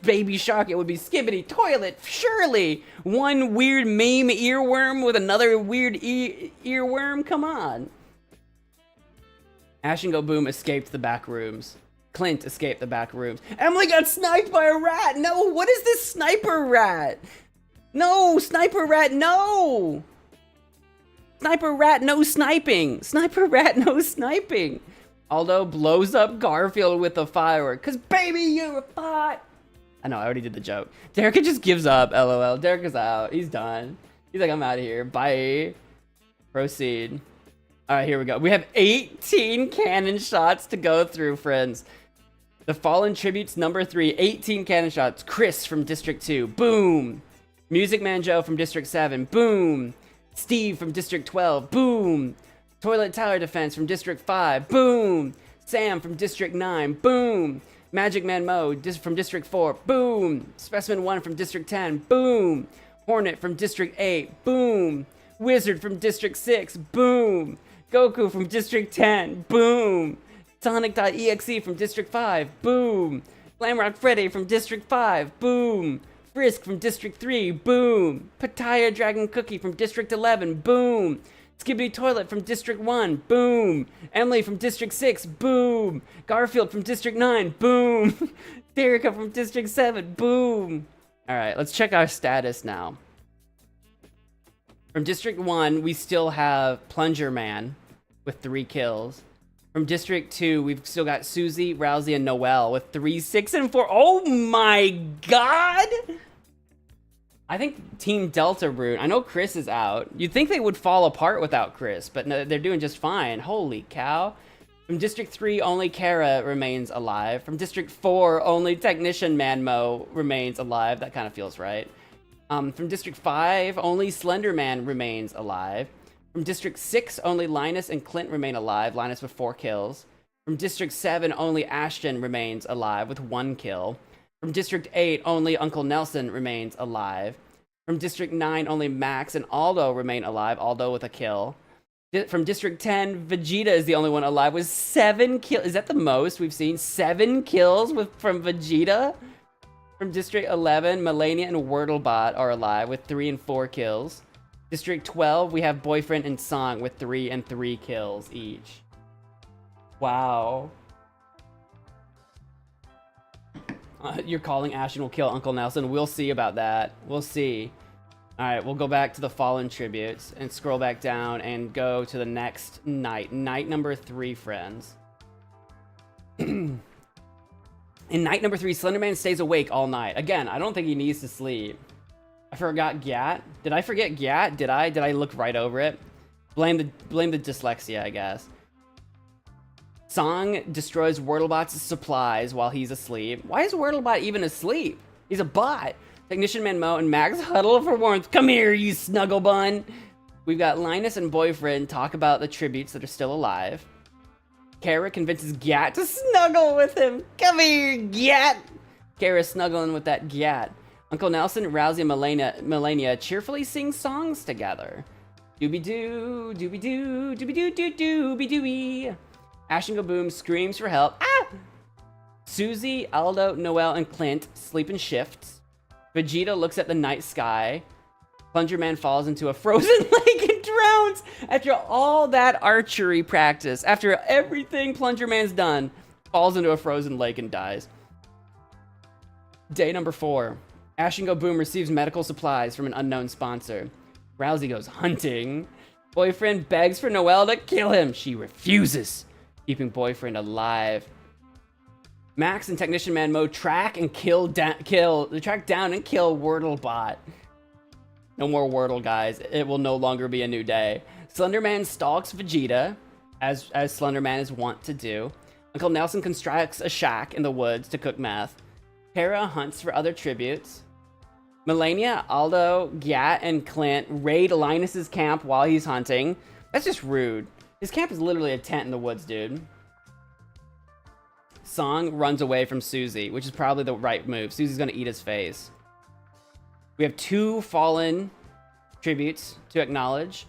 Baby Shark, it would be Skibidi Toilet, surely! One weird meme earworm with another weird earworm? Come on. Ash and Go Boom escaped the back rooms. Clint escaped the back rooms. Emily got sniped by a rat! No, what is this sniper rat? No, sniper rat, no! Sniper rat, no sniping! Sniper rat, no sniping! Aldo blows up Garfield with a firework, cause baby, you're a bot! I know, I already did the joke. Derek just gives up, LOL. Derek is out, he's done. He's like, I'm out of here, bye. Proceed. All right, here we go. We have 18 cannon shots to go through, friends. The Fallen Tributes number 3, 18 cannon shots. Chris from District 2, boom. Music Man Joe from District 7, boom. Steve from District 12, boom. Toilet Tower Defense from District 5, boom. Sam from District 9, boom. MagicManMo from District 4, boom. Specimen 1 from District 10, boom. Hornet from District 8, boom. Wizard from District 6, boom. Goku from District 10, boom. Sonic.exe from District 5, boom. Glamrock Freddy from District 5, boom. Frisk from District 3, boom. Pitaya Dragon Cookie from District 11, boom. Skibidi Toilet from District 1, boom. Emily from District 6, boom. Garfield from District 9, boom. Derica from District 7, boom. All right, let's check our status now. From District 1, we still have Plunger Man with 3 kills. From District 2, we've still got Susie, Rousey, and Noelle with 3, 6, and 4. Oh my god! I think Team Delta Rune. I know Chris is out. You'd think they would fall apart without Chris, but no, they're doing just fine. Holy cow. From District 3, only Kara remains alive. From District 4, only TechnicianManMo remains alive. That kind of feels right. From District 5, only Slenderman remains alive. From District 6, only Linus and Clint remain alive. Linus with 4 kills. From District 7, only Ashton remains alive with 1 kill. From District 8, only Uncle Nelson remains alive. From District 9, only Max and Aldo remain alive, Aldo with a kill. From District 10, Vegeta is the only one alive with 7 kills. Is that the most we've seen? 7 kills from Vegeta? From District 11, Melania and Wordlebot are alive with 3 and 4 kills. District 12, we have Boyfriend and Song with 3 and 3 kills each. Wow. You're calling Ashton will kill Uncle Nelson. We'll see about that. We'll see. All right, we'll go back to the Fallen Tributes and scroll back down and go to the next night. Night number 3, friends. In night number 3, Slenderman stays awake all night. Again, I don't think he needs to sleep. I forgot Gat. Did I forget Gat? Did I look right over it? Blame the dyslexia, I guess. Song destroys Wordlebot's supplies while he's asleep. Why is Wordlebot even asleep? He's a bot. TechnicianManMo and Max huddle for warmth. Come here, you snuggle bun. We've got Linus and Boyfriend talk about the tributes that are still alive. Kara convinces Gat to snuggle with him. Come here, Gat. Kara's snuggling with that Gat. Uncle Nelson, Rousey, and Melania cheerfully sing songs together. Doobie-doo, doobie-doo, doobie-doo-doo, doobie-dooby. Ashton Go Boom screams for help. Ah! Susie, Aldo, Noelle, and Clint sleep in shifts. Vegeta looks at the night sky. Plunger Man falls into a frozen lake and drowns. After all that archery practice, after everything Plunger Man's done, falls into a frozen lake and dies. Day number 4. Ashton Go Boom receives medical supplies from an unknown sponsor. Rousey goes hunting. Boyfriend begs for Noelle to kill him. She refuses, keeping Boyfriend alive. Max and TechnicianManMo track down and kill Wordlebot. No more Wordle, guys. It will no longer be a new day. Slenderman stalks Vegeta, as Slenderman is wont to do. Uncle Nelson constructs a shack in the woods to cook meth. Kara hunts for other tributes. Melania, Aldo, Gat, and Clint raid Linus's camp while he's hunting. That's just rude. His camp is literally a tent in the woods, dude. Song runs away from Susie, which is probably the right move. Susie's gonna eat his face. We have 2 fallen tributes to acknowledge.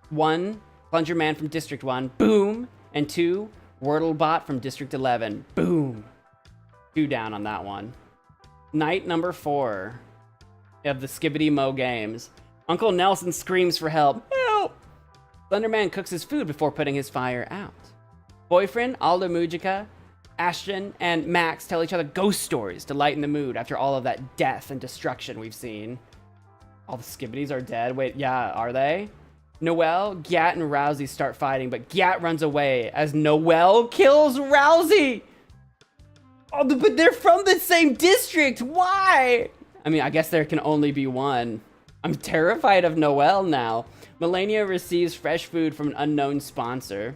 1, Plunger Man from District 1, boom. And 2, Wordlebot from District 11, boom. 2 down on that one. Night number 4 of the Skibidi Mo games. Uncle Nelson screams for help. Help! Slenderman cooks his food before putting his fire out. Boyfriend, Aldo Mujica, Ashton, and Max tell each other ghost stories to lighten the mood after all of that death and destruction we've seen. All the Skibidis are dead. Wait, yeah, are they? Noelle, Gat, and Rousey start fighting, but Gat runs away as Noelle kills Rousey! Oh, but they're from the same district! Why? I mean, I guess there can only be one. I'm terrified of Noelle now. Melania receives fresh food from an unknown sponsor.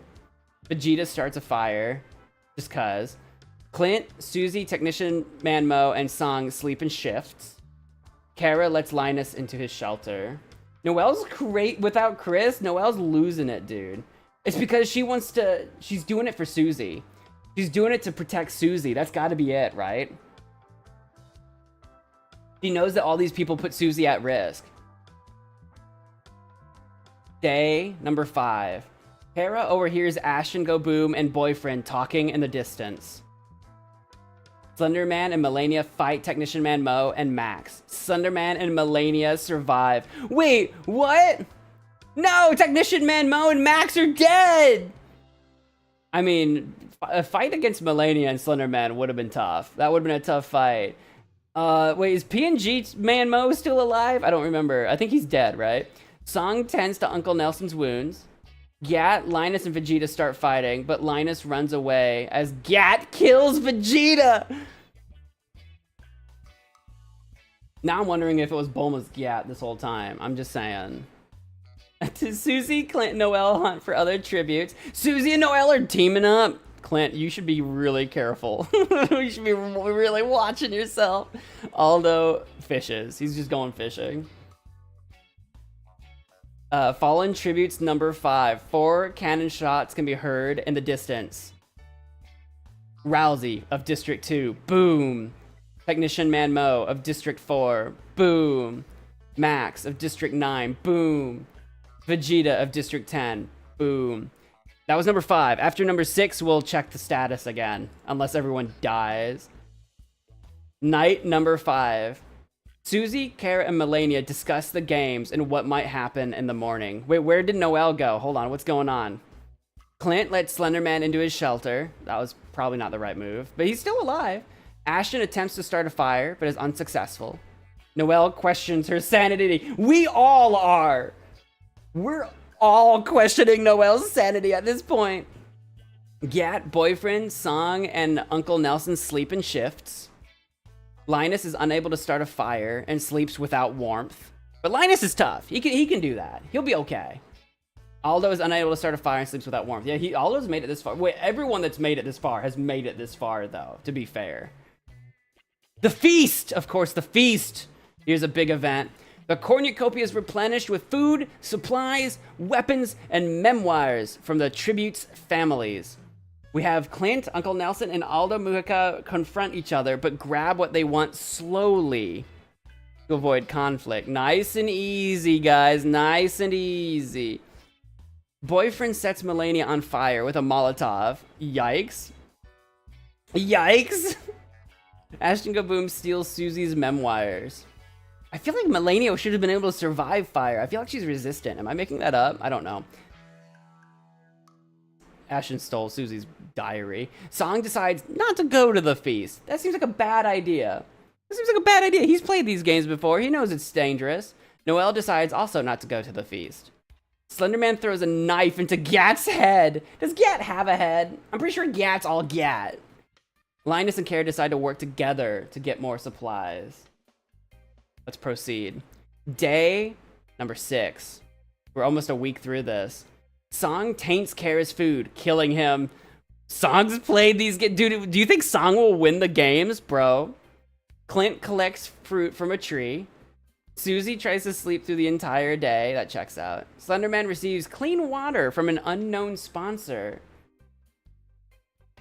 Vegeta starts a fire. Just cuz. Clint, Susie, TechnicianManMo, and Song sleep in shifts. Kara lets Linus into his shelter. Noelle's great without Chris. Noelle's losing it, dude. It's because she's doing it for Susie. She's doing it to protect Susie. That's gotta be it, right? She knows that all these people put Susie at risk. Day number 5. Kara overhears Ashton Go Boom and Boyfriend talking in the distance. Slenderman and Melania fight TechnicianManMo and Max. Slenderman and Melania survive. Wait, what? No, Technician ManMo and Max are dead! I mean, a fight against Melania and Slenderman would have been tough. That would have been a tough fight. Wait, is PNGManMo still alive? I don't remember. I think he's dead, right? Song tends to Uncle Nelson's wounds. Gat, Linus, and Vegeta start fighting, but Linus runs away as Gat kills Vegeta! Now I'm wondering if it was Bulma's Gat this whole time. I'm just saying. To Susie, Clint, and Noel hunt for other tributes. Susie and Noel are teaming up. Clint, you should be really careful. You should be really watching yourself. Aldo fishes. He's just going fishing. Fallen tributes number 5. 4 cannon shots can be heard in the distance. Rousey of District 2. Boom. Technician ManMo of District 4. Boom. Max of District 9. Boom. Vegeta of District 10. Boom. That was number 5. After number 6, we'll check the status again. Unless everyone dies. Night number 5. Susie, Kara, and Melania discuss the games and what might happen in the morning. Wait, where did Noel go? Hold on, what's going on? Clint let Slenderman into his shelter. That was probably not the right move, but he's still alive. Ashton attempts to start a fire, but is unsuccessful. Noel questions her sanity. We all are! We're all questioning Noel's sanity at this point. Gat, boyfriend, Song, and Uncle Nelson sleep in shifts. Linus is unable to start a fire and sleeps without warmth. But Linus is tough. He can do that. He'll be okay. Aldo is unable to start a fire and sleeps without warmth. Yeah, Aldo's made it this far. Wait, everyone that's made it this far has made it this far, though, to be fair. The feast! Of course, the feast. Here's a big event. The cornucopia is replenished with food, supplies, weapons, and memoirs from the tribute's families. We have Clint, Uncle Nelson, and Aldo Mujica confront each other, but grab what they want slowly to avoid conflict. Nice and easy, guys. Nice and easy. Boyfriend sets Melania on fire with a Molotov. Yikes. Yikes! Ashton Kaboom steals Susie's memoirs. I feel like Melania should have been able to survive fire. I feel like she's resistant. Am I making that up? I don't know. Ashton stole Susie's diary. Song decides not to go to the feast. That seems like a bad idea. He's played these games before. He knows it's dangerous. Noel decides also not to go to the feast. Slenderman throws a knife into Gat's head. Does Gat have a head? I'm pretty sure Gat's all Gat. Linus and Kara decide to work together to get more supplies. Let's proceed. Day number 6. We're almost a week through this. Song taints Kara's food, killing him. Song's played these games. Dude, do you think Song will win the games, bro? Clint collects fruit from a tree. Susie tries to sleep through the entire day. That checks out. Slenderman receives clean water from an unknown sponsor.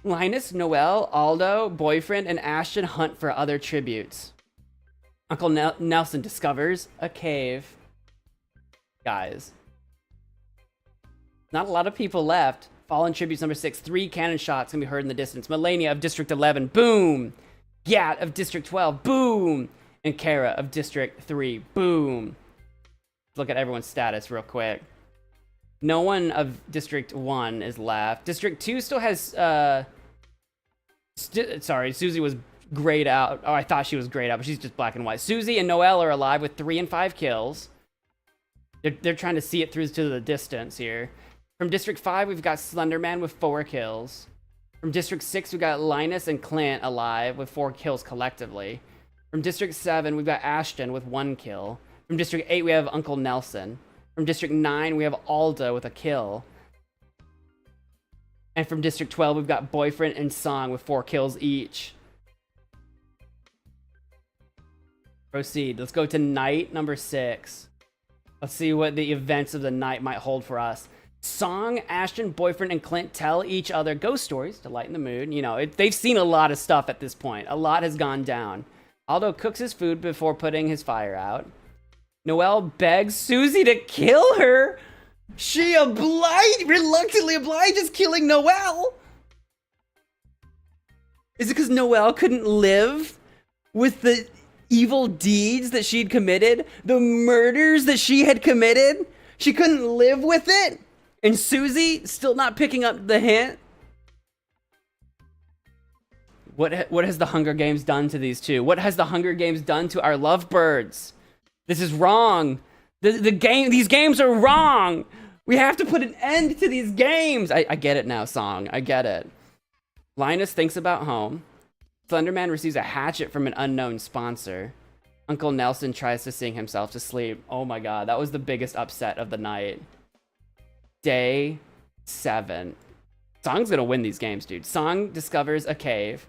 Linus, Noel, Aldo, Boyfriend, and Ashton hunt for other tributes. Uncle Nelson discovers a cave. Guys. Not a lot of people left. Fallen tributes number 6. 3 cannon shots can be heard in the distance. Melania of District 11. Boom. Gat of District 12. Boom. And Kara of District 3. Boom. Let's look at everyone's status real quick. No one of District 1 is left. District 2 still has... sorry, Susie was grayed out. Oh, I thought she was grayed out, but she's just black and white. Susie and Noel are alive with 3 and 5 kills. They're trying to see it through to the distance here. From District 5, we've got Slenderman with 4 kills. From District 6, we've got Linus and Clint alive with 4 kills collectively. From District 7, we've got Ashton with 1 kill. From District 8, we have Uncle Nelson. From District 9, we have Aldo with a kill. And from District 12, we've got Boyfriend and Song with 4 kills each. Proceed. Let's go to night number 6. Let's see what the events of the night might hold for us. Song, Ashton, Boyfriend, and Clint tell each other ghost stories to lighten the mood. You know, they've seen a lot of stuff at this point. A lot has gone down. Aldo cooks his food before putting his fire out. Noel begs Susie to kill her. She reluctantly obliges killing Noel. Is it because Noel couldn't live with the evil deeds that she'd committed? The murders that she had committed? She couldn't live with it? And Susie still not picking up the hint? What has the Hunger Games done to these two? What has the Hunger Games done to our lovebirds? This is wrong. These games are wrong. We have to put an end to these games. I get it now, Song. I get it. Linus thinks about home. Slenderman receives a hatchet from an unknown sponsor. Uncle Nelson tries to sing himself to sleep. Oh my god, that was the biggest upset of the night. Day 7. Song's gonna win these games, dude. Song discovers a cave.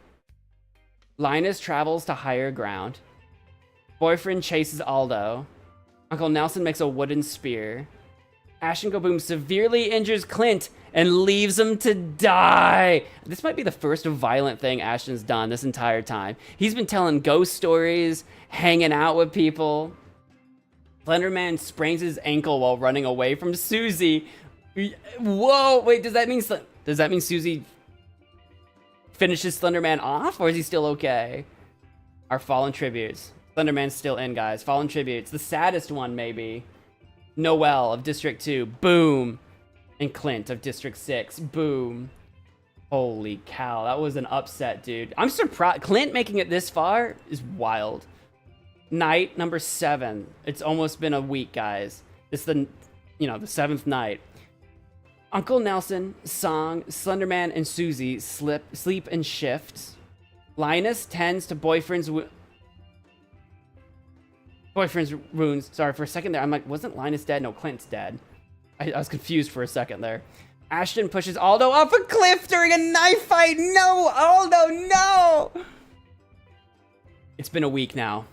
Linus travels to higher ground. Boyfriend chases Aldo. Uncle Nelson makes a wooden spear. Ashton Go Boom severely injures Clint and leaves him to die. This might be the first violent thing Ashton's done this entire time. He's been telling ghost stories, hanging out with people. Slenderman sprains his ankle while running away from Susie. Whoa, wait, does that mean Susie finishes Slenderman off, or is he still okay? Our fallen tributes. Slenderman's still in, guys. Fallen tributes. The saddest one, maybe. Noelle of District 2. Boom. And Clint of District 6. Boom. Holy cow. That was an upset, dude. I'm surprised. Clint making it this far is wild. Night number 7. It's almost been a week, guys. It's the 7th night. Uncle Nelson, Song, Slenderman, and Susie sleep and shift. Linus tends to boyfriend's wounds. Sorry, for a second there, I'm like, wasn't Linus dead? No, Clint's dead. I was confused for a second there. Ashton pushes Aldo off a cliff during a knife fight. No, Aldo, no! It's been a week now.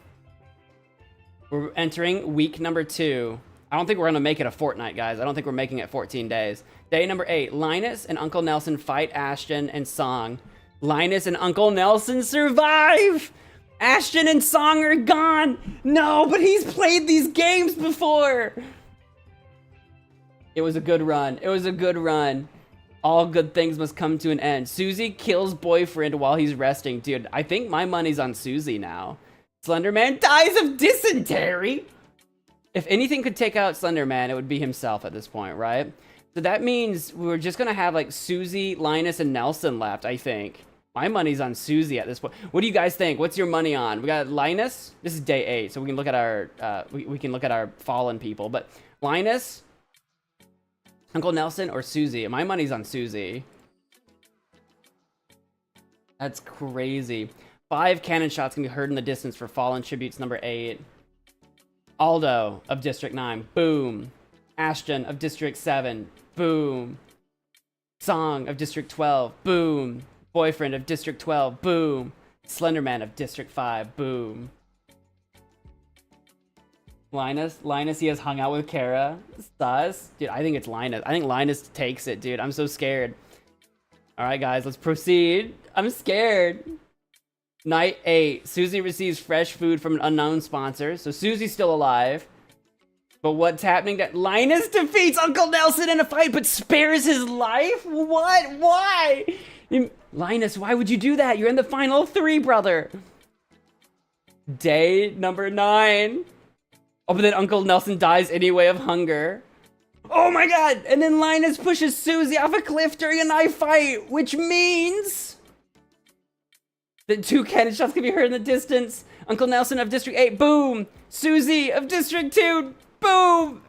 We're entering week number 2. I don't think we're gonna make it a fortnight, guys. I don't think we're making it 14 days. Day number 8, Linus and Uncle Nelson fight Ashton and Song. Linus and Uncle Nelson survive! Ashton and Song are gone! No, but he's played these games before! It was a good run. It was a good run. All good things must come to an end. Susie kills boyfriend while he's resting. Dude, I think my money's on Susie now. Slenderman dies of dysentery! If anything could take out Slenderman, it would be himself at this point, right? So that means we're just gonna have like Susie, Linus, and Nelson left, I think. My money's on Susie at this point. What do you guys think? What's your money on? We got Linus. This is day 8, so we can look at our we can look at our fallen people. But Linus, Uncle Nelson, or Susie? My money's on Susie. That's crazy. 5 cannon shots can be heard in the distance for fallen tributes number 8. Aldo of District 9. Boom. Ashton of District 7. Boom. Song of District 12. Boom. Boyfriend of District 12. Boom. Slenderman of District 5. Boom. Linus, he has hung out with Kara. Sus. Dude, I think it's Linus. I think Linus takes it, dude. I'm so scared. All right, guys, let's proceed. I'm scared. Night 8. Susie receives fresh food from an unknown sponsor. So Susie's still alive. But what's happening? That Linus defeats Uncle Nelson in a fight, but spares his life? What? Why? Linus, why would you do that? You're in the final 3, brother. Day number 9. Oh, but then Uncle Nelson dies anyway of hunger. Oh my god! And then Linus pushes Susie off a cliff during a knife fight, which means the 2 cannon shots can be heard in the distance. Uncle Nelson of District 8, boom! Susie of District 2, boom!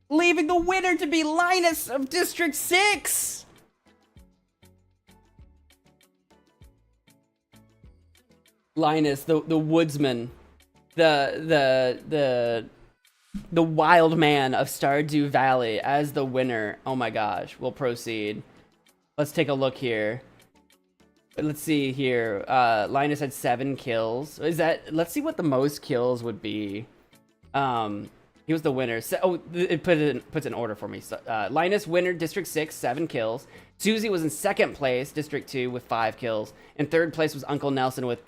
Leaving the winner to be Linus of District 6! Linus, the woodsman, the wild man of Stardew Valley as the winner. Oh my gosh, we'll proceed. Let's take a look here. Let's see here. Linus had 7 kills. Let's see what the most kills would be. He was the winner. So, it puts in order for me. So, Linus, winner, District 6, 7 kills. Susie was in 2nd place, District 2, with 5 kills. In 3rd place was Uncle Nelson with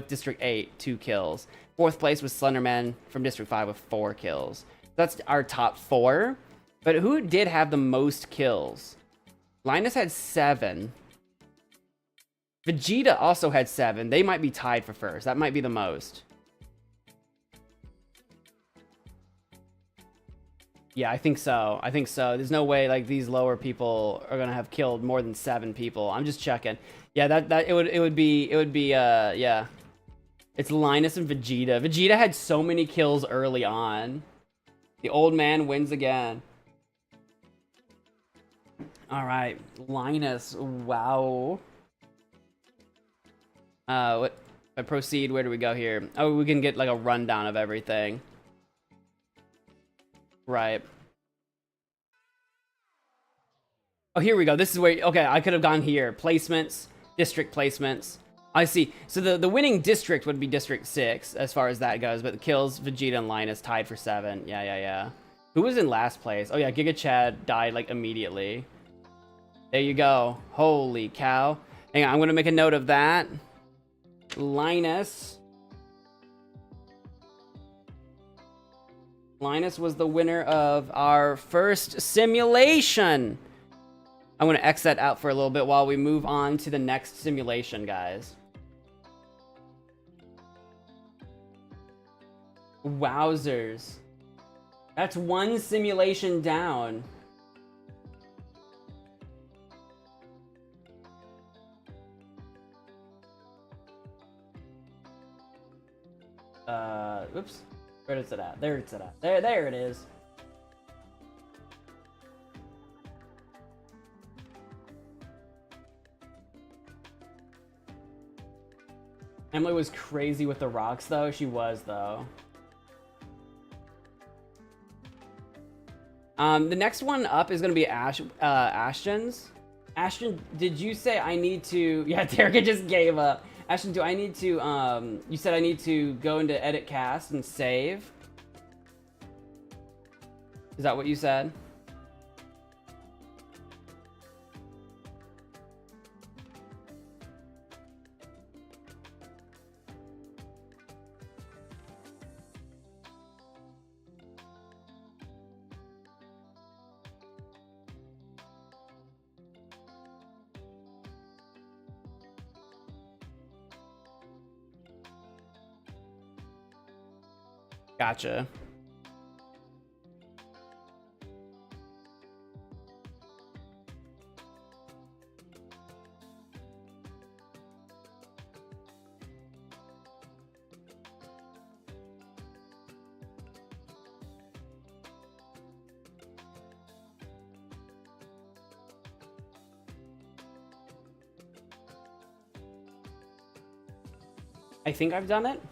District 8, 2 kills. 4th place was Slenderman from District 5 with 4 kills. That's our top 4. But who did have the most kills? Linus had 7. Vegeta also had 7. They might be tied for first. That might be the most. Yeah, I think so. I think so. There's no way like these lower people are gonna have killed more than 7 people. I'm just checking. Yeah, that it would be yeah. It's Linus and Vegeta. Vegeta had so many kills early on. The old man wins again. All right, Linus. Wow. What? If I proceed, where do we go here? Oh, we can get like a rundown of everything. Right. Oh, here we go. This is where, okay, I could have gone here. Placements, district placements. I see. So the winning district would be District 6 as far as that goes, but the kills, Vegeta and Linus tied for 7. Yeah. Who was in last place? Oh yeah, Giga Chad died like immediately. There you go. Holy cow. Hang on, I'm gonna make a note of that. Linus was the winner of our first simulation. I'm going to X that out for a little bit while we move on to the next simulation, guys. Wowzers. That's one simulation down. Oops. Where is it at? There it's at. There it is. Emily was crazy with the rocks, though. She was, though. The next one up is gonna be Ashton's. Ashton, did you say I need to? Yeah, Derek just gave up. Ashton, do I need to, you said I need to go into edit cast and save? Is that what you said? Gotcha. I think I've done it.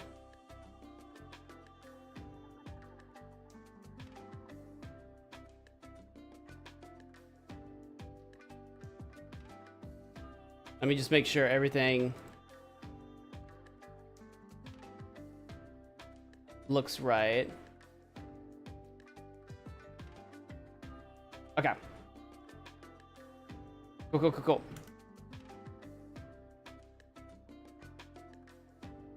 Let me just make sure everything looks right. Okay. Cool.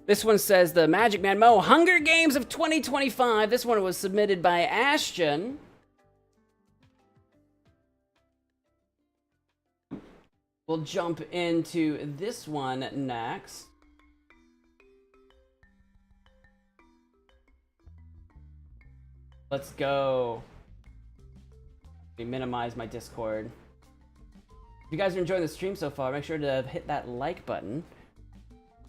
This one says the MagicManMo Hunger Games of 2025. This one was submitted by Ashton. We'll jump into this one next. Let's go. Let me minimize my Discord. If you guys are enjoying the stream so far, make sure to hit that like button.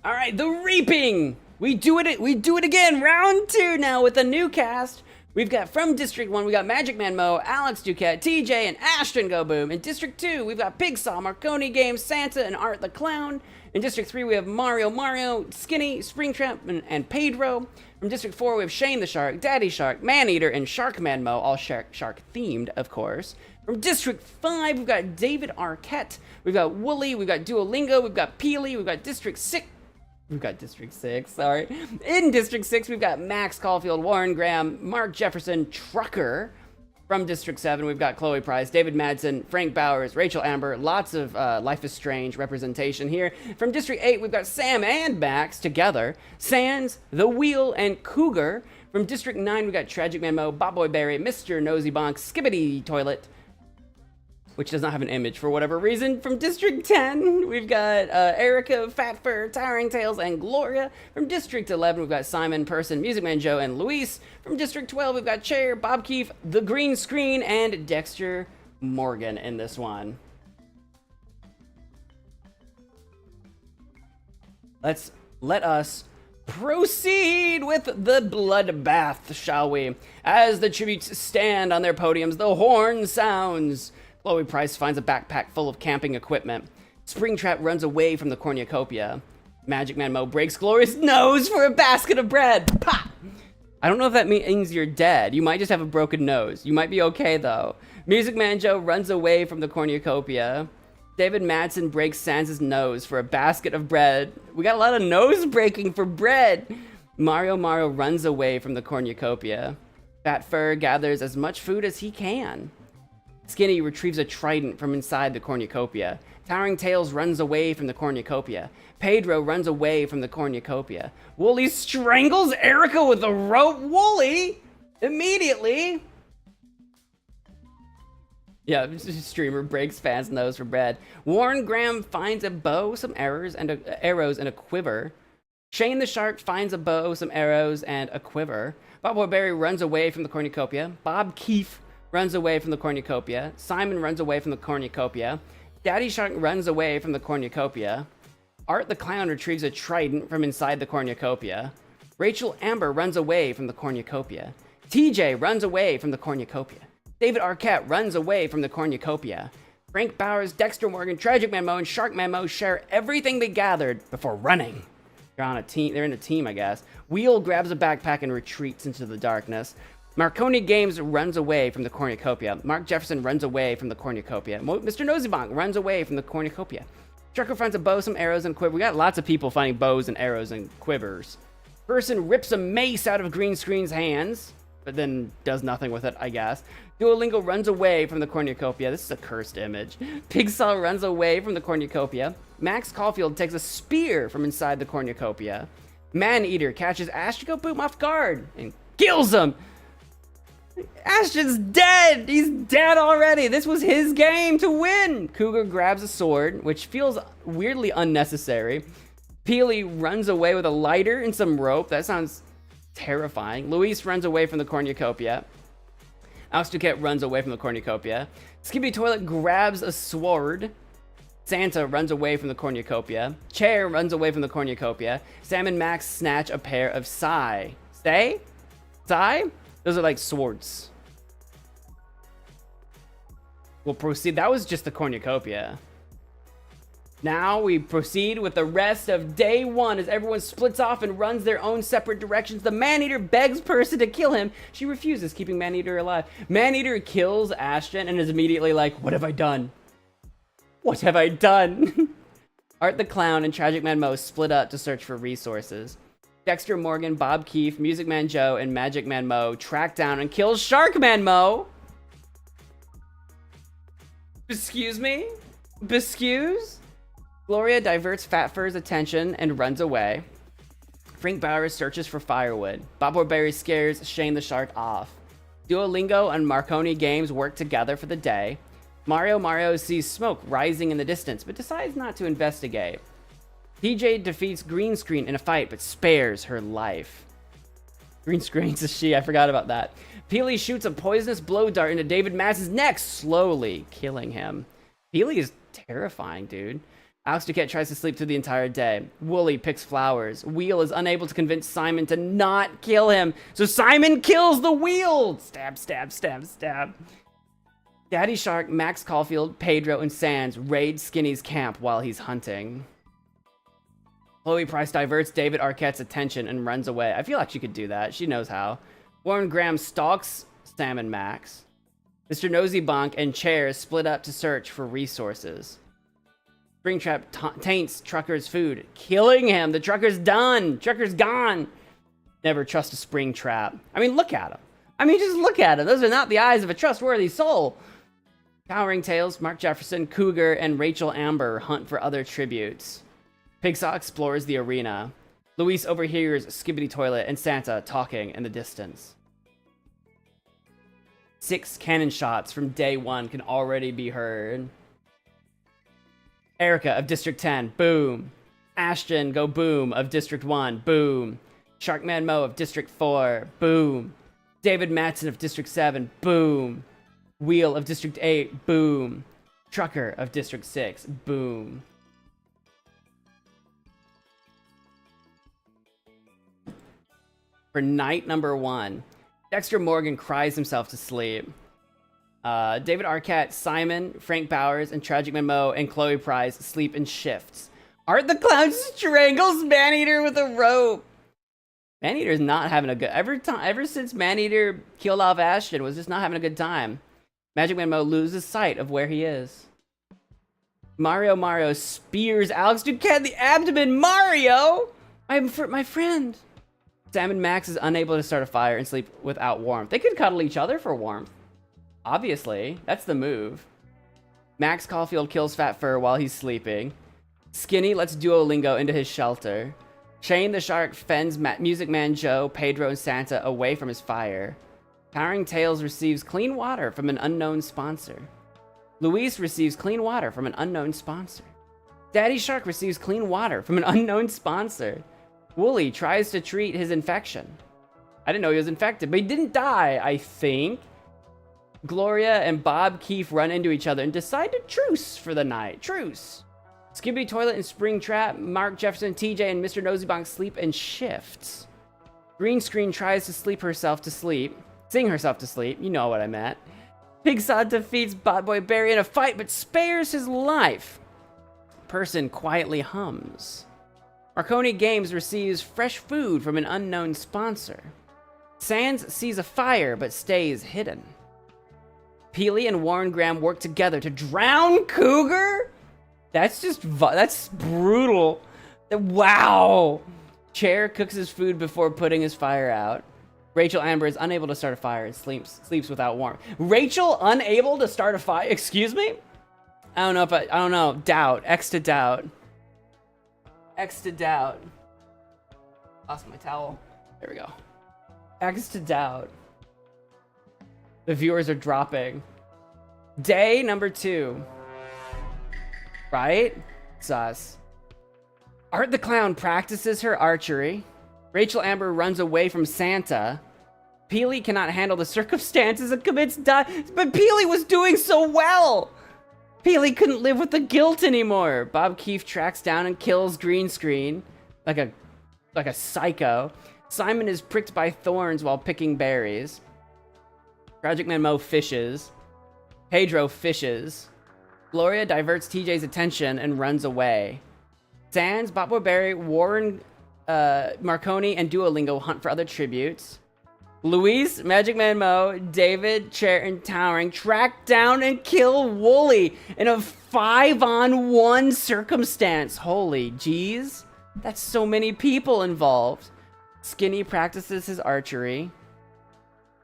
All right, the Reaping. We do it again. Round 2 now with a new cast. We've got from District 1, we got MagicManMo, Alex Duquette, TJ, and Ashton Go Boom. In District 2, we've got Pigsaw, Marconi Games, Santa, and Art the Clown. In District 3, we have Mario, Skinny, Springtrap, and Pedro. From District 4, we have Shane the Shark, Daddy Shark, Maneater, and SharkManMo, all shark themed, of course. From District 5, we've got David Arquette, we've got Wooly, we've got Duolingo, we've got Peely, we've got District 6. We've got District 6, sorry. In District 6, we've got Max Caulfield, Warren Graham, Mark Jefferson, Trucker. From District 7, we've got Chloe Price, David Madsen, Frank Bowers, Rachel Amber. Lots of Life is Strange representation here. From District 8, we've got Sam and Max together. Sans, The Wheel, and Cougar. From District 9, we've got Tragic Manmo, Bob Boy Berry, Mr. Nosy Bonk, Skibbity Toilet. which does not have an image for whatever reason. From District 10, we've got Erica, Fat Fur, Towering Tales, and Gloria. From District 11, we've got Simon, Person, Music Man Joe, and Luis. From District 12, we've got Chair, Bob Keefe, The Green Screen, and Dexter Morgan in this one. Let us proceed with the bloodbath, shall we? As the tributes stand on their podiums, the horn sounds. Chloe Price finds a backpack full of camping equipment. Springtrap runs away from the cornucopia. MagicManMo breaks Gloria's nose for a basket of bread. Pop! I don't know if that means you're dead. You might just have a broken nose. You might be okay, though. Music Man Joe runs away from the cornucopia. David Madsen breaks Sans' nose for a basket of bread. We got a lot of nose breaking for bread. Mario runs away from the cornucopia. Fat Fur gathers as much food as he can. Skinny retrieves a trident from inside the cornucopia. Towering Tales runs away from the cornucopia. Pedro runs away from the cornucopia. Wooly strangles Erica with a rope. Wooly! Immediately! Yeah, streamer breaks fans' nose for bread. Warren Graham finds a bow, some arrows, and a quiver. Shane the Shark finds a bow, some arrows, and a quiver. Bob Berry runs away from the cornucopia. Bob Keefe runs away from the cornucopia. Simon runs away from the cornucopia. Daddy Shark runs away from the cornucopia. Art the Clown retrieves a trident from inside the cornucopia. Rachel Amber runs away from the cornucopia. TJ runs away from the cornucopia. David Arquette runs away from the cornucopia. Frank Bowers, Dexter Morgan, TragicManMo, and SharkManMo share everything they gathered before running. They're on a team. They're in a team, I guess. Wheel grabs a backpack and retreats into the darkness. Marconi Games runs away from the cornucopia. Mark Jefferson runs away from the cornucopia. Mr. Nosybonk runs away from the cornucopia. Trucker finds a bow, some arrows, and quiver. We got lots of people finding bows and arrows and quivers. Person rips a mace out of Green Screen's hands, but then does nothing with it, I guess. Duolingo runs away from the cornucopia. This is a cursed image. Pigsaw runs away from the cornucopia. Max Caulfield takes a spear from inside the cornucopia. Maneater catches Ashton Boom off guard and kills him. Ashton's dead! He's dead already! This was his game to win! Cougar grabs a sword, which feels weirdly unnecessary. Peely runs away with a lighter and some rope. That sounds terrifying. Luis runs away from the cornucopia. Alex Duquette runs away from the cornucopia. Skippy Toilet grabs a sword. Santa runs away from the cornucopia. Chair runs away from the cornucopia. Sam and Max snatch a pair of sai. Sai? Those are like swords. We'll proceed. That was just the cornucopia. Now we proceed with the rest of day one as everyone splits off and runs their own separate directions. The Maneater begs Person to kill him. She refuses, keeping Maneater alive. Maneater kills Ashton and is immediately like, what have I done? What have I done? Art the Clown and TragicManMo split up to search for resources. Dexter Morgan, Bob Keefe, Music Man Joe, and MagicManMo track down and kill SharkManMo. Excuse me? Excuse? Gloria diverts Fat Fur's attention and runs away. Frank Bowers searches for firewood. Bob Orberry scares Shane the Shark off. Duolingo and Marconi Games work together for the day. Mario sees smoke rising in the distance, but decides not to investigate. PJ defeats Green Screen in a fight, but spares her life. Green Screen's a she, I forgot about that. Peely shoots a poisonous blow dart into David Madsen's neck, slowly killing him. Peely is terrifying, dude. Alex Duquette tries to sleep through the entire day. Wooly picks flowers. Wheel is unable to convince Simon to not kill him, so Simon kills the Wheel! Stab, stab, stab, stab. Daddy Shark, Max Caulfield, Pedro, and Sans raid Skinny's camp while he's hunting. Chloe Price diverts David Arquette's attention and runs away. I feel like she could do that. She knows how. Warren Graham stalks Sam and Max. Mr. Nosybonk and Chair split up to search for resources. Springtrap taints Trucker's food, killing him. The Trucker's done. Trucker's gone. Never trust a Springtrap. I mean, look at him. I mean, just look at him. Those are not the eyes of a trustworthy soul. Towering Tales, Mark Jefferson, Cougar, and Rachel Amber hunt for other tributes. Pigsaw explores the arena. Luis overhears Skibbity Toilet and Santa talking in the distance. 6 cannon shots from day 1 can already be heard. Erica of District 10, boom. Ashton go boom of District 1, boom. MagicManMo of District 4, boom. David Matson of District 7, boom. Wheel of District 8, boom. Trucker of District 6, boom. For night number 1, Dexter Morgan cries himself to sleep. David Arquette, Simon, Frank Bowers, and MagicManMo and Chloe Price sleep in shifts. Art the Clown strangles Maneater with a rope. Maneater's not having a good... Ever since Maneater killed off Ashton, was just not having a good time. MagicManMo loses sight of where he is. Mario spears Alex Duquette in the abdomen. Mario! My friend. Sam and Max is unable to start a fire and sleep without warmth. They could cuddle each other for warmth. Obviously, that's the move. Max Caulfield kills Fat Fur while he's sleeping. Skinny lets Duolingo into his shelter. Shane the Shark fends Music Man Joe, Pedro, and Santa away from his fire. Powering Tails receives clean water from an unknown sponsor. Luis receives clean water from an unknown sponsor. Daddy Shark receives clean water from an unknown sponsor. Wooly tries to treat his infection. I didn't know he was infected, but he didn't die, I think. Gloria and Bob Keefe run into each other and decide to truce for the night. Truce. Skibbity Toilet and Springtrap, Mark Jefferson, TJ, and Mr. Nosybonk sleep in shifts. Green Screen tries to sing herself to sleep. You know what I meant. Pigsaw defeats Botboy Barry in a fight, but spares his life. Person quietly hums. Marconi Games receives fresh food from an unknown sponsor. Sands sees a fire, but stays hidden. Peely and Warren Graham work together to drown Cougar? That's brutal. Wow. Chair cooks his food before putting his fire out. Rachel Amber is unable to start a fire and sleeps without warmth. Rachel unable to start a fire? Excuse me? I don't know. Doubt. X to doubt. X to doubt. Lost my towel. There we go. X to doubt. The viewers are dropping. Day number 2. Right? Sus. Art the Clown practices her archery. Rachel Amber runs away from Santa. Peely cannot handle the circumstances and commits But Peely was doing so well! Peely couldn't live with the guilt anymore. Bob Keefe tracks down and kills Green Screen like a psycho. Simon is pricked by thorns while picking berries. MagicManMo fishes. Pedro fishes. Gloria diverts TJ's attention and runs away. Sans, Botboy Barry, Warren, Marconi, and Duolingo hunt for other tributes. Luis, MagicManMo, David, Chair, and Towering track down and kill Wooly in a 5-on-1 circumstance. Holy jeez. That's so many people involved. Skinny practices his archery.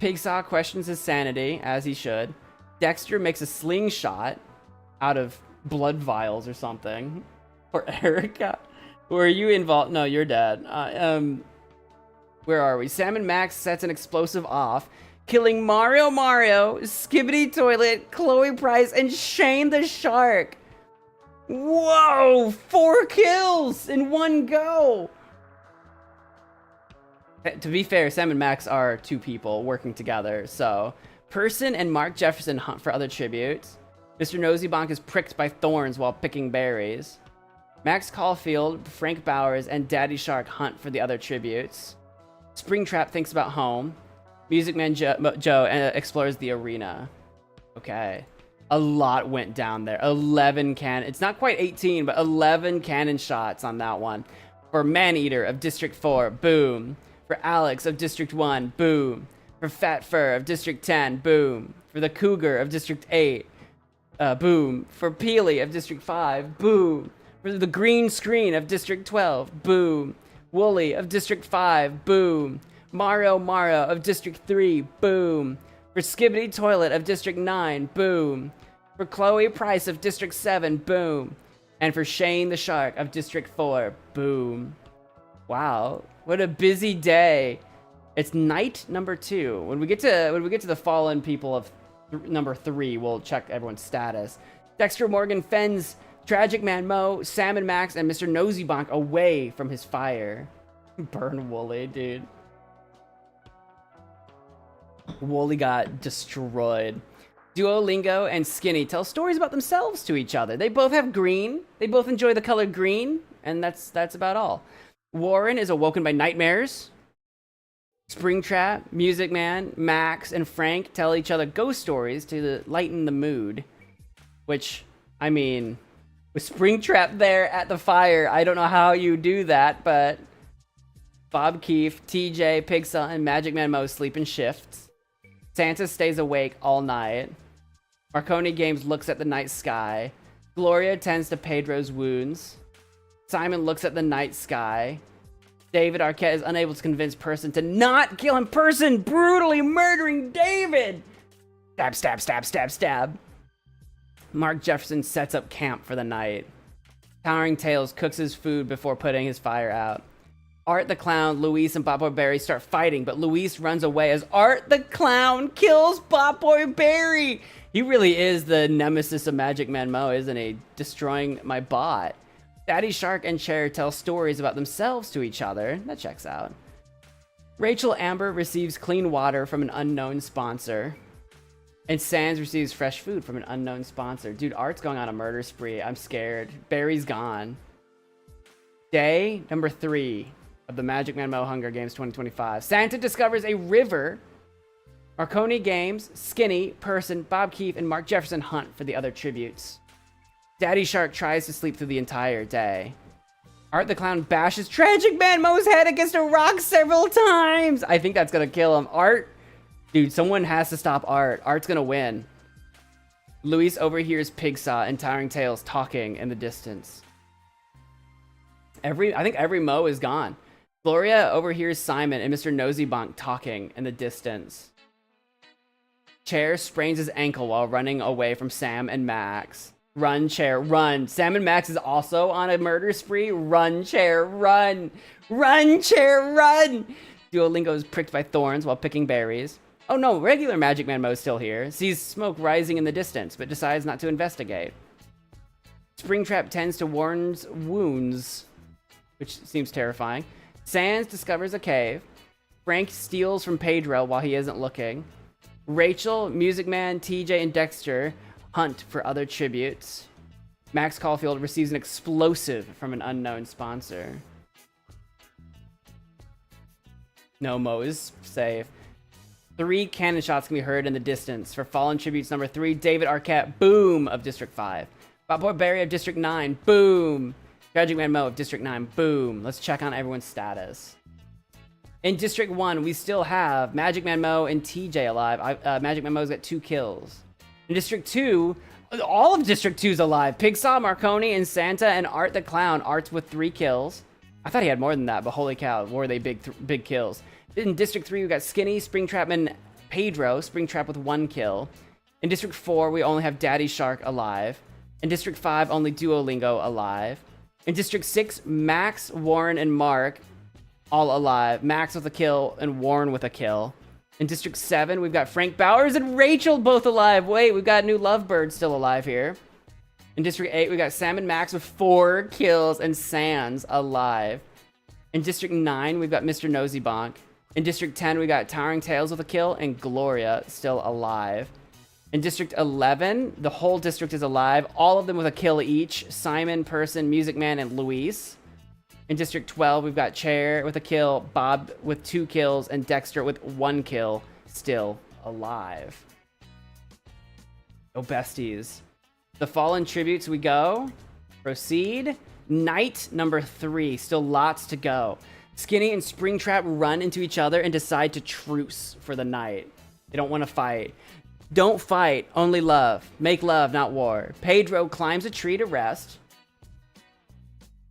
Pigsaw questions his sanity, as he should. Dexter makes a slingshot out of blood vials or something. Or Erica. Were you involved? No, you're dead. Where are we? Sam and Max sets an explosive off, killing Mario, Skibbity Toilet, Chloe Price, and Shane the Shark. Whoa! 4 kills in one go! To be fair, Sam and Max are 2 people working together, so... Person and Mark Jefferson hunt for other tributes. Mr. Nosybonk is pricked by thorns while picking berries. Max Caulfield, Frank Bowers, and Daddy Shark hunt for the other tributes. Springtrap thinks about home. Music Man Joe explores the arena. Okay. A lot went down there. 11 cannon. It's not quite 18, but 11 cannon shots on that one. For Maneater of District 4, boom. For Alex of District 1, boom. For Fat Fur of District 10, boom. For the Cougar of District 8, boom. For Peely of District 5, boom. For the Green Screen of District 12, boom. Wooly of District 5, boom. Mario of District 3, boom. For Skibbity Toilet of District 9, boom. For Chloe Price of District 7, boom. And for Shane the Shark of District 4, boom. Wow, what a busy day. It's night number 2. When we get to the fallen people of number 3, we'll check everyone's status. Dexter Morgan fends MagicManMo, Sam and Max, and Mr. Nosybonk away from his fire. Burn Wooly, dude. Wooly got destroyed. Duolingo and Skinny tell stories about themselves to each other. They both have green. They both enjoy the color green, and that's about all. Warren is awoken by nightmares. Springtrap, Music Man, Max, and Frank tell each other ghost stories to lighten the mood. Which, I mean, with Springtrap there at the fire, I don't know how you do that, but Bob Keefe, TJ, Pigsaw, and MagicManMo sleep in shifts. Santa stays awake all night. Marconi Games looks at the night sky. Gloria tends to Pedro's wounds. Simon looks at the night sky. David Arquette is unable to convince Person to not kill him. Person brutally murdering David! Stab, stab, stab, stab, stab. Mark Jefferson sets up camp for the night. Towering Tales cooks his food before putting his fire out. Art the Clown, Luis, and Bop Boy Barry start fighting, but Luis runs away as Art the Clown kills Bop Boy Barry! He really is the nemesis of MagicManMo, isn't he? Destroying my bot. Daddy Shark and Cher tell stories about themselves to each other. That checks out. Rachel Amber receives clean water from an unknown sponsor. And Sans receives fresh food from an unknown sponsor. Dude, Art's going on a murder spree. I'm scared. Barry's gone. Day number 3 of the MagicManMo Hunger Games 2025. Santa discovers a river. Marconi Games, Skinny, Person, Bob Keefe, and Mark Jefferson hunt for the other tributes. Daddy Shark tries to sleep through the entire day. Art the Clown bashes MagicManMo's head against a rock several times. I think that's gonna kill him. Art, dude, someone has to stop Art. Art's gonna win. Luis overhears Pigsaw and Towering Tales talking in the distance. I think every Mo is gone. Gloria overhears Simon and Mr. Nosybonk talking in the distance. Chair sprains his ankle while running away from Sam and Max. Run, Chair, run. Sam and Max is also on a murder spree. Run, Chair, run. Run, Chair, run. Duolingo is pricked by thorns while picking berries. Oh no, regular MagicManMo is still here. Sees smoke rising in the distance, but decides not to investigate. Springtrap tends to Warren's wounds, which seems terrifying. Sans discovers a cave. Frank steals from Pedro while he isn't looking. Rachel, Music Man, TJ, and Dexter hunt for other tributes. Max Caulfield receives an explosive from an unknown sponsor. No, Mo is safe. 3 cannon shots can be heard in the distance. For fallen tributes number 3, David Arquette, boom, of District 5. Bob Boy Barry of District 9, boom. MagicManMo of District 9, boom. Let's check on everyone's status. In District 1, we still have MagicManMo and TJ alive. MagicManMo's got 2 kills. In District 2, all of District 2's alive. Pigsaw, Marconi, and Santa, and Art the Clown. Art's with 3 kills. I thought he had more than that, but holy cow, were they big kills. In District 3, we got Skinny, Springtrap, and Pedro. Springtrap with 1 kill. In District 4, we only have Daddy Shark alive. In District 5, only Duolingo alive. In District 6, Max, Warren, and Mark all alive. Max with a kill and Warren with a kill. In District 7, we've got Frank Bowers and Rachel both alive. Wait, we've got new Lovebird still alive here. In District 8, we got Sam and Max with 4 kills and Sans alive. In District 9, we've got Mr. Nosybonk. In District 10, we got Towering Tales with a kill and Gloria still alive. In District 11, the whole district is alive, all of them with a kill each. Simon, Person, Music Man, and Luis. In District 12, we've got Chair with a kill, Bob with 2 kills, and Dexter with 1 kill, still alive. Oh, besties. The fallen tributes we go. Proceed. Night number 3, still lots to go. Skinny and Springtrap run into each other and decide to truce for the night. They don't want to fight. Don't fight, only love. Make love, not war. Pedro climbs a tree to rest.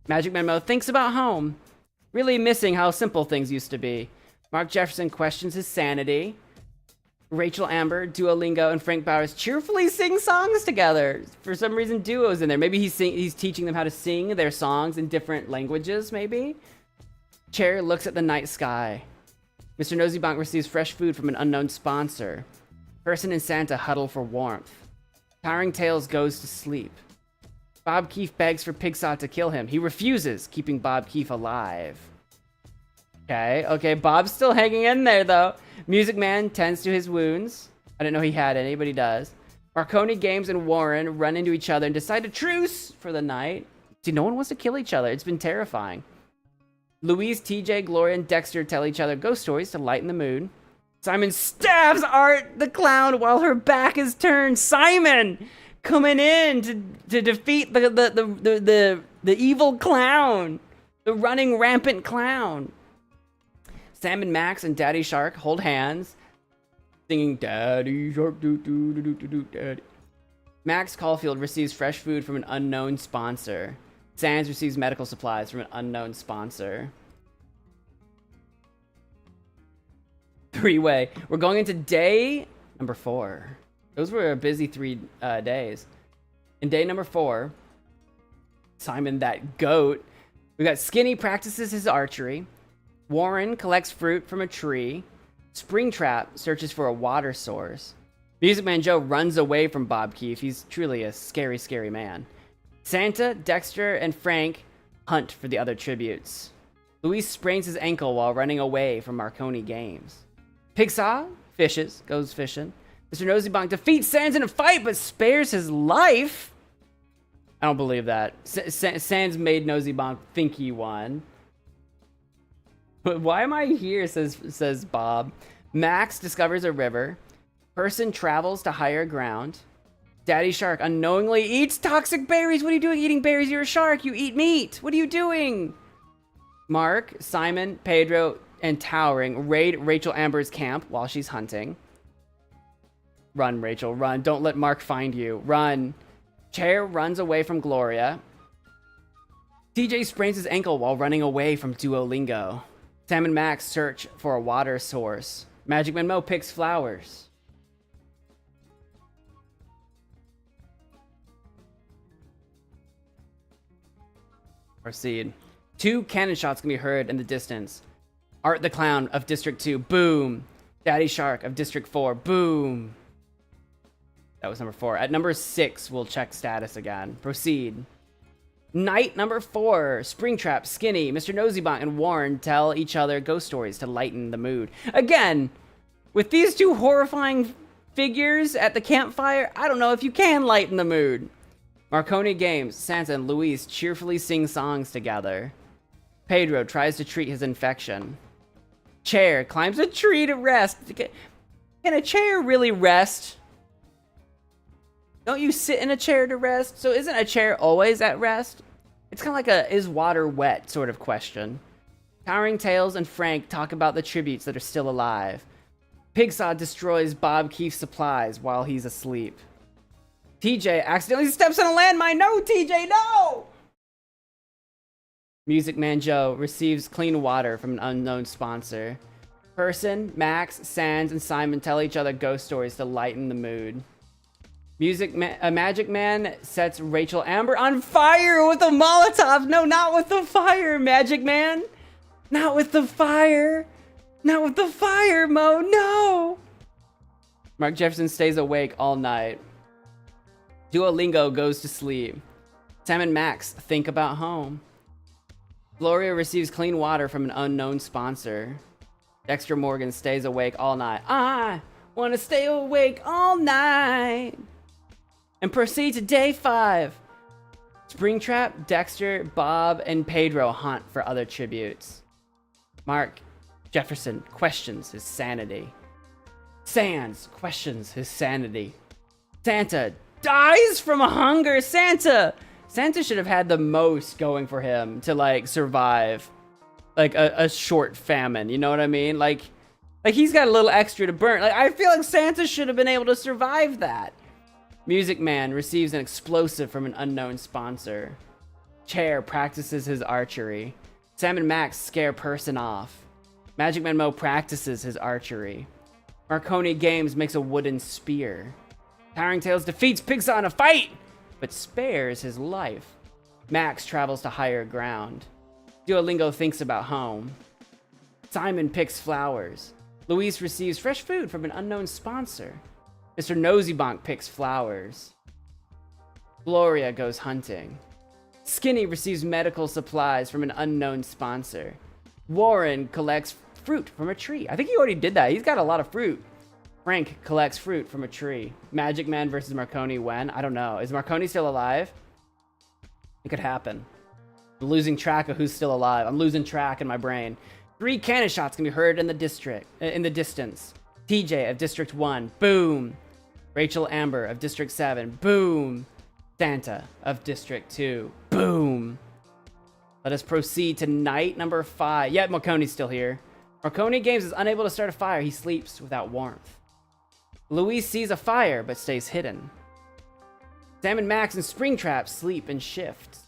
MagicManMo thinks about home, really missing how simple things used to be. Mark Jefferson questions his sanity. Rachel Amber, Duolingo, and Frank Bowers cheerfully sing songs together. For some reason, Duo's in there. Maybe he's teaching them how to sing their songs in different languages, maybe? Chair looks at the night sky. Mr. Nosybonk receives fresh food from an unknown sponsor. Person and Santa huddle for warmth. Towering Tails goes to sleep. Bob Keefe begs for Pigsaw to kill him. He refuses, keeping Bob Keefe alive. Okay, Bob's still hanging in there, though. Music Man tends to his wounds. I didn't know he had any, but he does. Marconi Games and Warren run into each other and decide to truce for the night. See, no one wants to kill each other. It's been terrifying. Louise, TJ, Gloria, and Dexter tell each other ghost stories to lighten the mood. Simon stabs Art the Clown while her back is turned. Simon coming in to defeat the evil clown. The running rampant clown. Sam and Max and Daddy Shark hold hands, singing Daddy Shark doo doo doo doo doo doo Daddy. Max Caulfield receives fresh food from an unknown sponsor. Sans receives medical supplies from an unknown sponsor. Three-way. We're going into day number 4. Those were a busy 3 days. In day number 4, Simon that goat. We got Skinny practices his archery. Warren collects fruit from a tree. Springtrap searches for a water source. Music Man Joe runs away from Bob Keefe. He's truly a scary, scary man. Santa, Dexter, and Frank hunt for the other tributes. Luis sprains his ankle while running away from Marconi Games. Pigsaw fishes, goes fishing. Mr. Nosybonk defeats Sans in a fight but spares his life. I don't believe that. Sans made Nosybonk think he won. But why am I here, says Bob. Max discovers a river. Person travels to higher ground. Daddy Shark unknowingly eats toxic berries. What are you doing eating berries? You're a shark. You eat meat. What are you doing? Mark, Simon, Pedro, and Towering raid Rachel Amber's camp while she's hunting. Run, Rachel, run. Don't let Mark find you. Run. Chair runs away from Gloria. TJ sprains his ankle while running away from Duolingo. Sam and Max search for a water source. MagicManMo picks flowers. Proceed. 2 cannon shots can be heard in the distance. Art the Clown of District 2, boom. Daddy Shark of District 4, boom. That was number 4. At number 6, we'll check status again. Proceed. Night number 4. Springtrap, Skinny, Mr. Nosybonk, and Warren tell each other ghost stories to lighten the mood. Again, with these 2 horrifying figures at the campfire, I don't know if you can lighten the mood. Marconi Games, Santa and Luis cheerfully sing songs together. Pedro tries to treat his infection. Chair climbs a tree to rest. Can a chair really rest? Don't you sit in a chair to rest? So isn't a chair always at rest? It's kind of like a is water wet sort of question. Towering Tails and Frank talk about the tributes that are still alive. Pigsaw destroys Bob Keefe's supplies while he's asleep. TJ accidentally steps on a landmine. No, TJ, no! Music Man Joe receives clean water from an unknown sponsor. Person, Max, Sans, and Simon tell each other ghost stories to lighten the mood. Magic Man sets Rachel Amber on fire with a Molotov. No, not with the fire, Magic Man. Not with the fire. Not with the fire, Mo. No. Mark Jefferson stays awake all night. Duolingo goes to sleep. Sam and Max think about home. Gloria receives clean water from an unknown sponsor. Dexter Morgan stays awake all night. I want to stay awake all night. And proceed to day 5. Springtrap, Dexter, Bob, and Pedro hunt for other tributes. Mark Jefferson questions his sanity. Sans questions his sanity. Santa dies from hunger. Santa should have had the most going for him to like survive like a short famine, you know what I mean? Like he's got a little extra to burn. Like I feel like Santa should have been able to survive that. Music Man receives an explosive from an unknown sponsor. Chair practices his archery. Sam and Max scare Person off. MagicManMo practices his archery. Marconi Games makes a wooden spear. Towering Tails defeats Pigsaw in a fight, but spares his life. Max travels to higher ground. Duolingo thinks about home. Simon picks flowers. Luis receives fresh food from an unknown sponsor. Mr. Nosybonk picks flowers. Gloria goes hunting. Skinny receives medical supplies from an unknown sponsor. Warren collects fruit from a tree. I think he already did that. He's got a lot of fruit. Frank collects fruit from a tree. Magic Man versus Marconi when? I don't know. Is Marconi still alive? It could happen. I'm losing track of who's still alive. I'm losing track in my brain. 3 cannon shots can be heard in the distance. TJ of District 1. Boom. Rachel Amber of District 7. Boom. Santa of District 2. Boom. Let us proceed to night number 5. Yeah, Marconi's still here. Marconi Games is unable to start a fire. He sleeps without warmth. Luis sees a fire but stays hidden. Sam and Max and Springtrap sleep in shifts.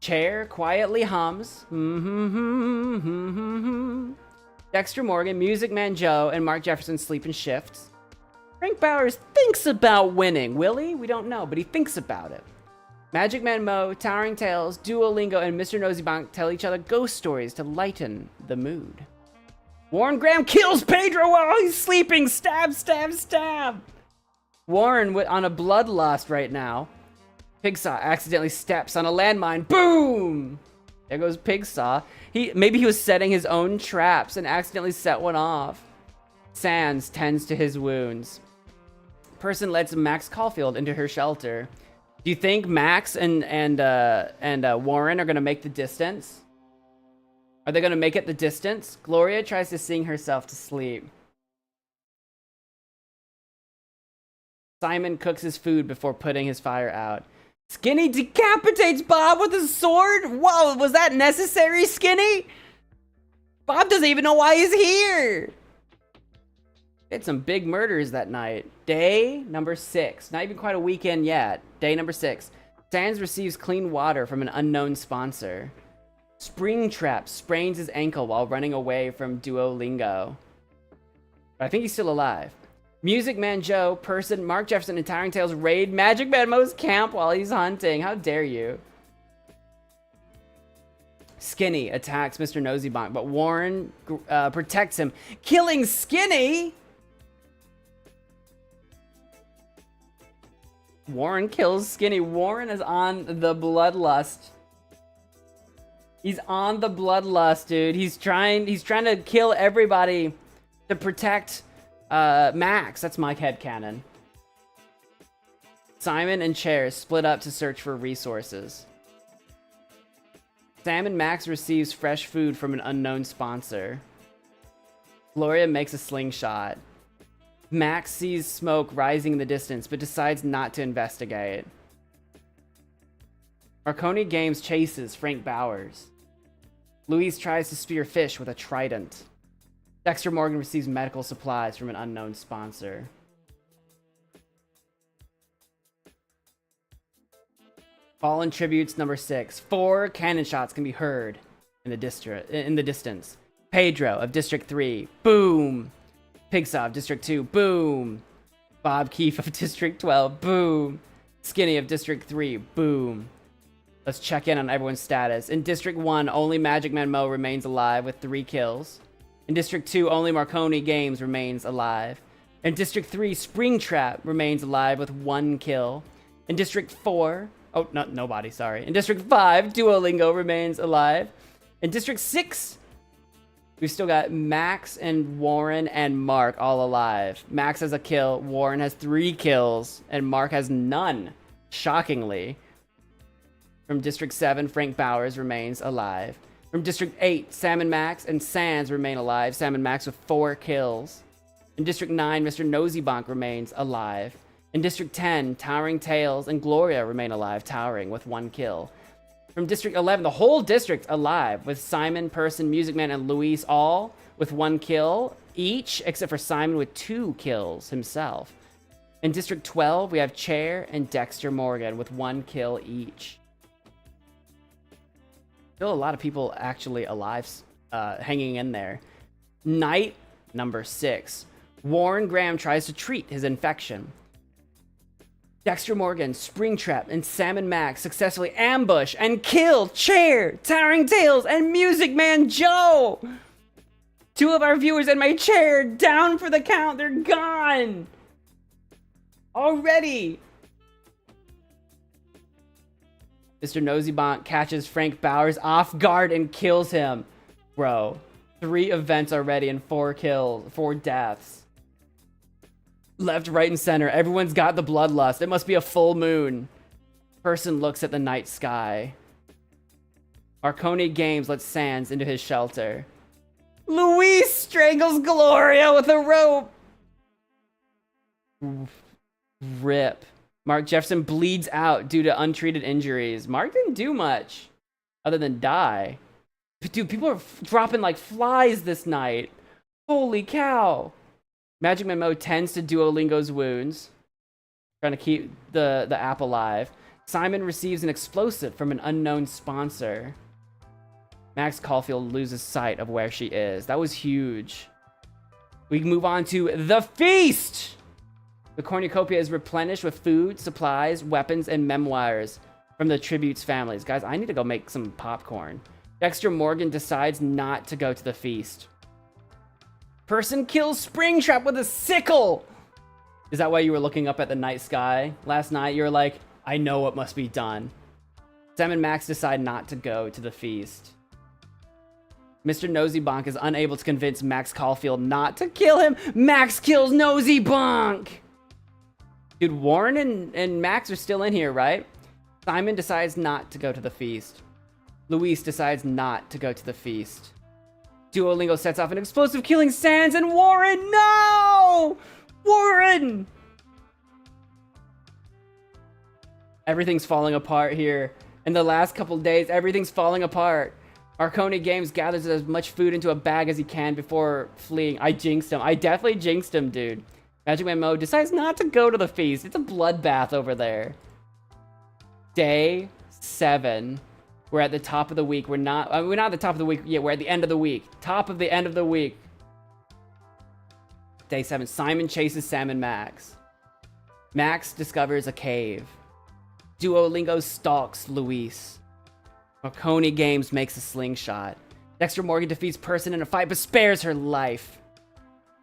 Chair quietly hums. Dexter Morgan, Music Man Joe, and Mark Jefferson sleep in shifts. Frank Bowers thinks about winning. Will he? We don't know, but he thinks about it. MagicManMo, Towering Tales, Duolingo, and Mr. Nosybonk tell each other ghost stories to lighten the mood. Warren Graham kills Pedro while he's sleeping. Stab, stab, stab. Warren on a bloodlust right now. Pigsaw accidentally steps on a landmine. Boom! There goes Pigsaw. Maybe he was setting his own traps and accidentally set one off. Sans tends to his wounds. Person lets Max Caulfield into her shelter. Do you think Max and Warren are gonna make the distance? Are they gonna make it the distance? Gloria tries to sing herself to sleep. Simon cooks his food before putting his fire out. Skinny decapitates Bob with a sword? Whoa, was that necessary, Skinny? Bob doesn't even know why he's here. Did some big murders that night. Day number 6. Not even quite a weekend yet. Day number 6. Sans receives clean water from an unknown sponsor. Springtrap sprains his ankle while running away from Duolingo. But I think he's still alive. Music Man Joe, Person, Mark Jefferson, and Towering Tales raid MagicManMo's camp while he's hunting. How dare you? Skinny attacks Mr. Nosybonk, but Warren protects him, killing Skinny! Warren kills Skinny. Warren is on the bloodlust. He's on the bloodlust, dude. He's trying to kill everybody to protect Max. That's my headcanon. Simon and Chair split up to search for resources. Sam and Max receives fresh food from an unknown sponsor. Gloria makes a slingshot. Max sees smoke rising in the distance, but decides not to investigate. Marconi Games chases Frank Bowers. Luis tries to spear fish with a trident. Dexter Morgan receives medical supplies from an unknown sponsor. Fallen Tributes number 6. 4 cannon shots can be heard in the distance. Pedro of District 3. Boom. Pigsaw of District 2. Boom. Bob Keefe of District 12. Boom. Skinny of District 3. Boom. Let's check in on everyone's status. In District 1, only MagicManMo remains alive with 3 kills. In District 2, only Marconi Games remains alive. In District 3, Springtrap remains alive with 1 kill. In District 4, oh, no, nobody, sorry. In District 5, Duolingo remains alive. In District 6, we've still got Max and Warren and Mark all alive. Max has a kill, Warren has 3 kills, and Mark has none, shockingly. From District 7, Frank Bowers remains alive. From District 8, Sam and Max and Sans remain alive. Sam and Max with 4 kills. In District 9, Mr. Nosybonk remains alive. In District 10, Towering Tales and Gloria remain alive, Towering with 1 kill. From District 11, the whole district alive, with Simon, Person, Music Man, and Luis all with 1 kill each, except for Simon with 2 kills himself. In District 12, we have Chair and Dexter Morgan with 1 kill each. Still a lot of people actually alive, hanging in there. Night number 6. Warren Graham tries to treat his infection. Dexter Morgan, Springtrap, and Sam and Max successfully ambush and kill Chair, Towering Tales, and Music Man Joe! 2 of our viewers and my chair down for the count. They're gone. Already. Mr. Nosybonk catches Frank Bowers off guard and kills him. Bro, 3 events already and 4 kills, 4 deaths. Left, right, and center. Everyone's got the bloodlust. It must be a full moon. Person looks at the night sky. Marconi Games lets Sans into his shelter. Luis strangles Gloria with a rope. Rip. Mark Jefferson bleeds out due to untreated injuries. Mark didn't do much other than die. Dude, people are dropping like flies this night. Holy cow. MagicManMo tends to Duolingo's wounds, trying to keep the app alive. Simon receives an explosive from an unknown sponsor. Max Caulfield loses sight of where she is. That was huge. We move on to the feast. The cornucopia is replenished with food, supplies, weapons, and memoirs from the tributes' families. Guys, I need to go make some popcorn. Dexter Morgan decides not to go to the feast. Person kills Springtrap with a sickle. Is that why you were looking up at the night sky last night? You were like, I know what must be done. Sam and Max decide not to go to the feast. Mr. Nosybonk is unable to convince Max Caulfield not to kill him. Max kills Nosybonk. Dude, Warren and Max are still in here, right? Simon decides not to go to the feast. Luis decides not to go to the feast. Duolingo sets off an explosive, killing Sans and Warren. No! Warren! Everything's falling apart here. In the last couple days, everything's falling apart. Marconi Games gathers as much food into a bag as he can before fleeing. I jinxed him. I definitely jinxed him, dude. MagicManMo decides not to go to the feast. It's a bloodbath over there. Day 7. We're at the top of the week. We're not at the top of the week yet. We're at the end of the week. Top of the end of the week. Day 7. Simon chases Sam and Max. Max discovers a cave. Duolingo stalks Luis. Marconi Games makes a slingshot. Dexter Morgan defeats Person in a fight but spares her life.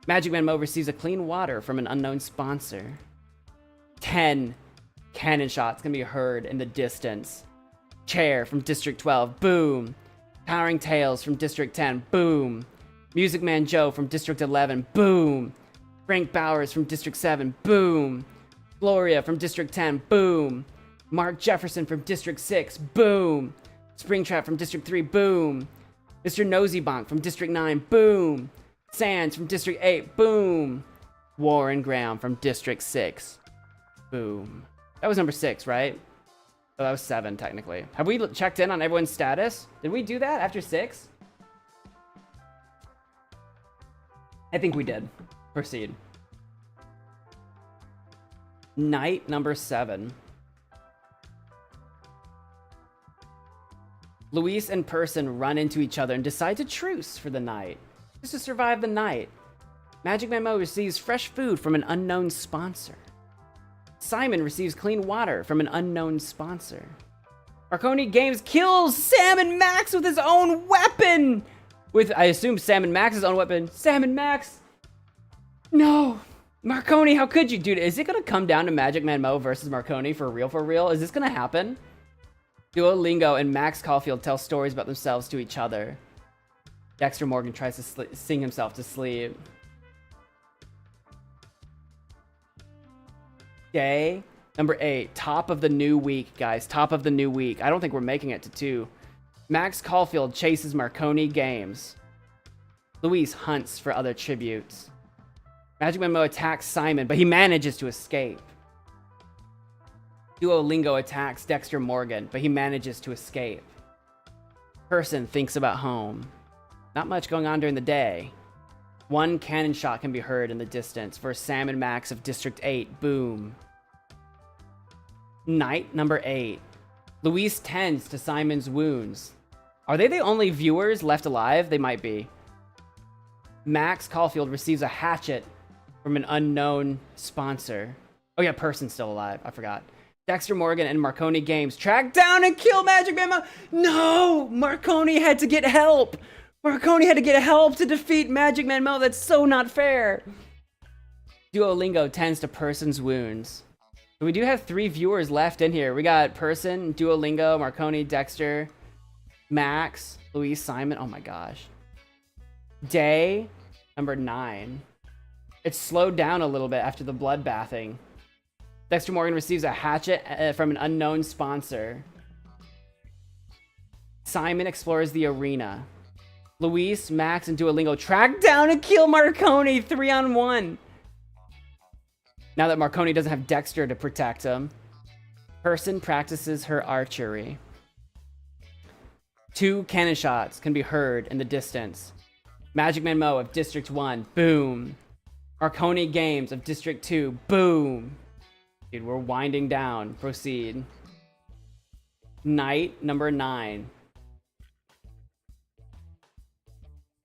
MagicManMo receives a clean water from an unknown sponsor. 10 cannon shots can be heard in the distance. Chair from District 12, boom. Towering Tales from District 10, boom. Music Man Joe from District 11, boom. Frank Bowers from District 7, boom. Gloria from District 10, boom. Mark Jefferson from District 6, boom. Springtrap from District 3, boom. Mr. Nosybonk from District 9, boom. Sans from District 8, boom. Warren Graham from District 6, boom. That was number 6, right? Oh, that was 7, technically. Have we checked in on everyone's status? Did we do that after 6? I think we did. Proceed. Night number 7. Luis and Person run into each other and decide to truce for the night. Just to survive the night. MagicManMo receives fresh food from an unknown sponsor. Simon receives clean water from an unknown sponsor. Marconi Games kills Sam and Max with his own weapon! With, I assume, Sam and Max's own weapon. Sam and Max! No! Marconi, how could you? Dude, is it gonna come down to MagicManMo versus Marconi for real, for real? Is this gonna happen? Duolingo and Max Caulfield tell stories about themselves to each other. Dexter Morgan tries to sing himself to sleep. Day number 8. Top of the new week, guys. Top of the new week. I don't think we're making it to 2. Max Caulfield chases Marconi Games. Luis hunts for other tributes. MagicManMo attacks Simon, but he manages to escape. Duolingo attacks Dexter Morgan, but he manages to escape. Person thinks about home. Not much going on during the day. One cannon shot can be heard in the distance for Sam and Max of District 8. Boom. Night number 8. Luis tends to Simon's wounds. Are they the only viewers left alive? They might be. Max Caulfield receives a hatchet from an unknown sponsor. Oh yeah, Person's still alive. I forgot. Dexter Morgan and Marconi Games track down and kill MagicManMo. No! Marconi had to get help. Marconi had to get help to defeat MagicManMo. That's so not fair. Duolingo tends to person's wounds. We do have 3 viewers left in here. We got Person, Duolingo, Marconi, Dexter, Max, Luis, Simon. Oh my gosh. Day, number 9. It's slowed down a little bit after the bloodbathing. Dexter Morgan receives a hatchet from an unknown sponsor. Simon explores the arena. Luis, Max, and Duolingo track down and kill Marconi 3-on-1. Now that Marconi doesn't have Dexter to protect him, Person practices her archery. 2 cannon shots can be heard in the distance. MagicManMo of District 1, boom. Marconi Games of District 2, boom. Dude, we're winding down. Proceed. Night number 9.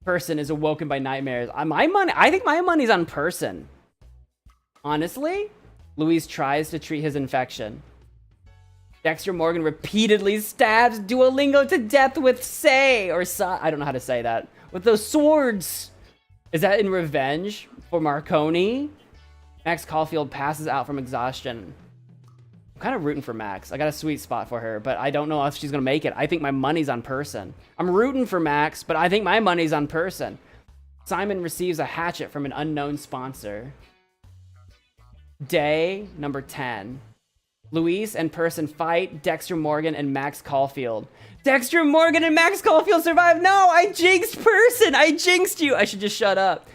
Person is awoken by nightmares. I think my money's on Person. Honestly, Luis tries to treat his infection. Dexter Morgan repeatedly stabs Duolingo to death with I don't know how to say that. With those swords. Is that in revenge for Marconi? Max Caulfield passes out from exhaustion. I'm kind of rooting for Max. I got a sweet spot for her, but I don't know if she's going to make it. I think my money's on Person. I'm rooting for Max, but I think my money's on Person. Simon receives a hatchet from an unknown sponsor. Day number 10. Luis and Person fight Dexter Morgan and Max Caulfield. Dexter Morgan and Max Caulfield survive. No, I jinxed Person. I jinxed you. I should just shut up.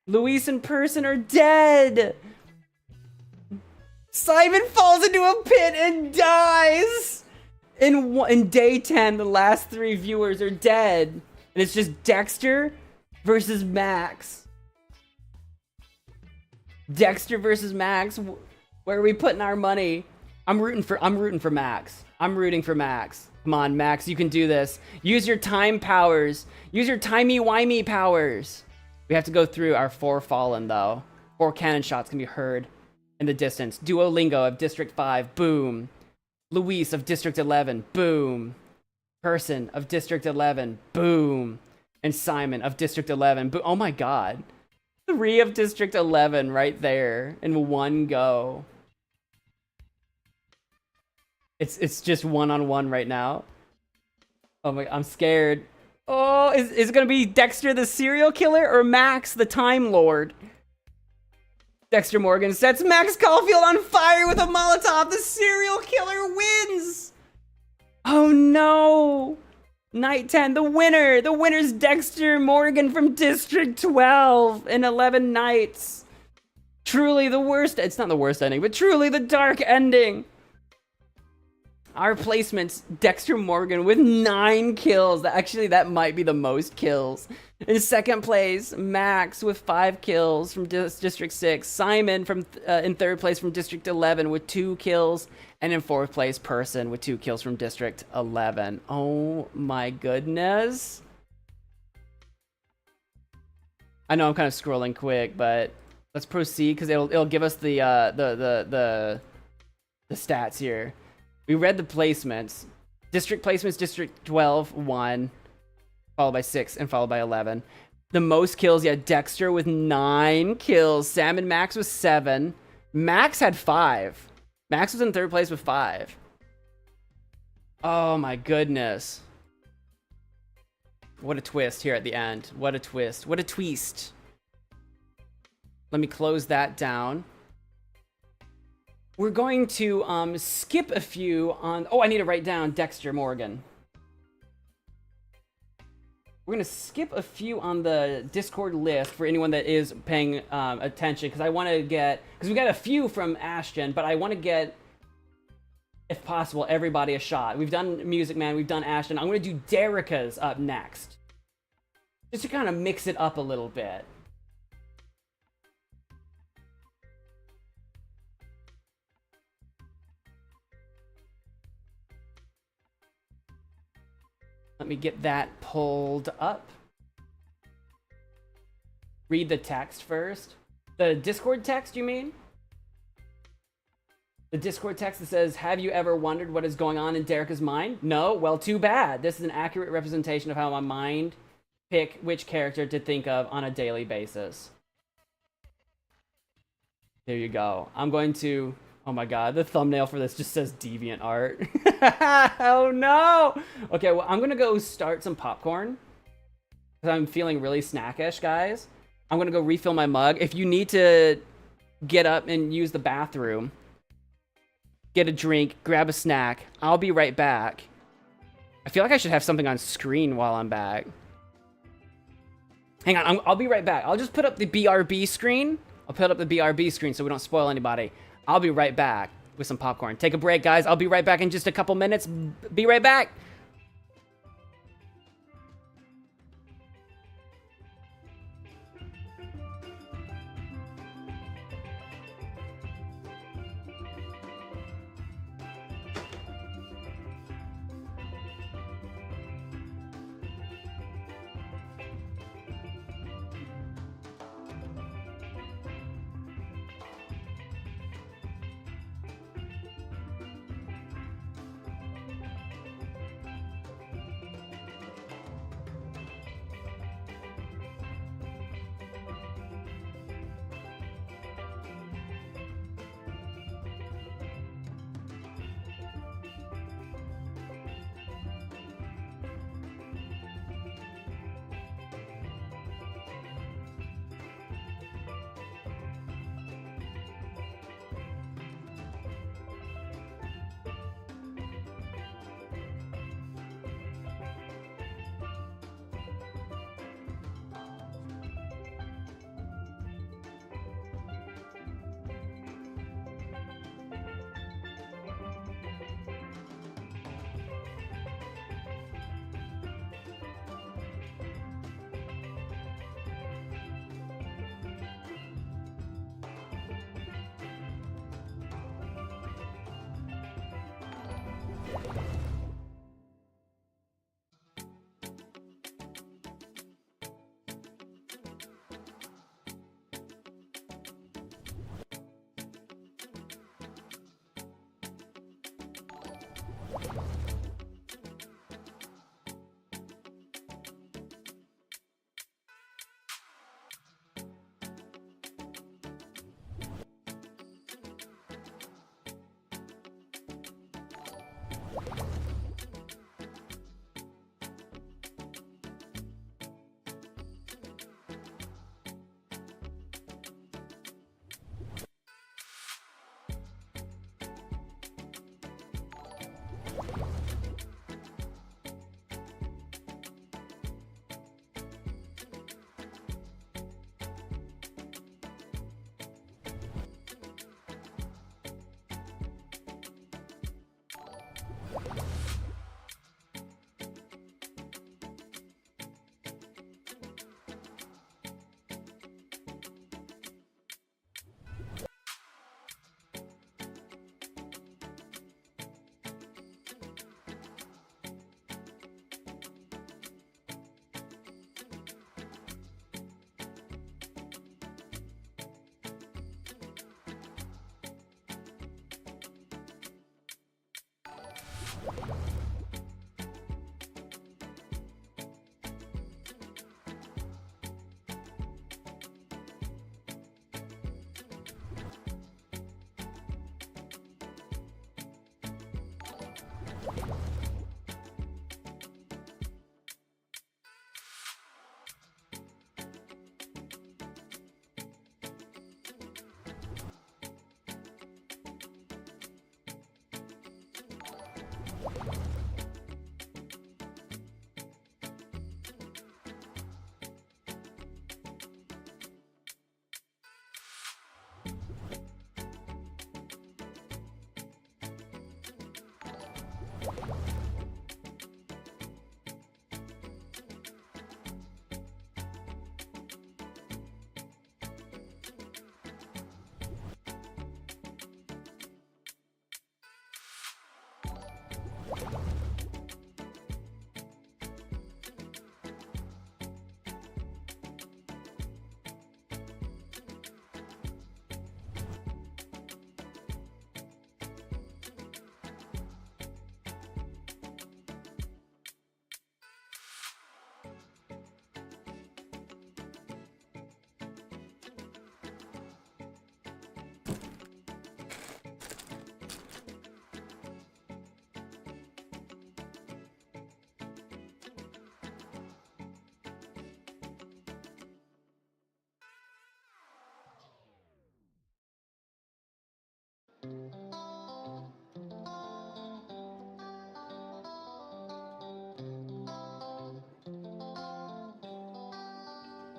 Luis and Person are dead. Simon falls into a pit and dies. In day 10, the last 3 viewers are dead. And it's just Dexter versus Max. Dexter versus Max. Where are we putting our money? I'm rooting for Max. I'm rooting for Max. Come on, Max, you can do this. Use your time powers. Use your timey-wimey powers. We have to go through our 4 fallen, though. 4 cannon shots can be heard in the distance. Duolingo of District 5, boom. Luis of District 11, boom. Person of District 11, boom. And Simon of District 11, boom. Oh my god. 3 of District 11 right there in one go. It's just 1-on-1 right now. Oh my, I'm scared. Oh, is it gonna be Dexter the serial killer or Max the Time Lord? Dexter Morgan sets Max Caulfield on fire with a Molotov. The serial killer wins. Oh no. Night 10, the winner. The winner's Dexter Morgan from District 12 in 11 nights. Truly the worst. It's not the worst ending, but truly the dark ending. Our placements, Dexter Morgan with 9 kills. Actually, that might be the most kills. In second place, Max with 5 kills from District 6. Simon from in third place from District 11 with 2 kills. And in fourth place, Person with 2 kills from District 11. Oh my goodness. I know I'm kind of scrolling quick, but let's proceed because it'll give us the stats here. We read the placements. District placements, District 12, 1. Followed by 6 and followed by 11. The most kills, yeah, Dexter with 9 kills. Sam and Max with 7. Max had 5. Max was in third place with 5. Oh my goodness. What a twist here at the end. What a twist. What a twist. Let me close that down. We're going to skip a few on... Oh, I need to write down Dexter Morgan. We're going to skip a few on the Discord list for anyone that is paying attention, because I want to get... Because we got a few from Ashton, but I want to get, if possible, everybody a shot. We've done Music Man, we've done Ashton. I'm going to do Derica's up next. Just to kind of mix it up a little bit. Let me get that pulled up. Read the text first. The Discord text, you mean? The Discord text that says, have you ever wondered what is going on in Derica's mind? No? Well, too bad. This is an accurate representation of how my mind pick which character to think of on a daily basis. There you go. I'm going to... Oh my god, the thumbnail for this just says deviant art. Oh no! Okay, well, I'm gonna go start some popcorn. Because I'm feeling really snackish, guys. I'm gonna go refill my mug. If you need to get up and use the bathroom, get a drink, grab a snack, I'll be right back. I feel like I should have something on screen while I'm back. Hang on, I'll be right back. I'll just put up the BRB screen. I'll put up the BRB screen so we don't spoil anybody. I'll be right back with some popcorn. Take a break, guys. I'll be right back in just a couple minutes. Be right back.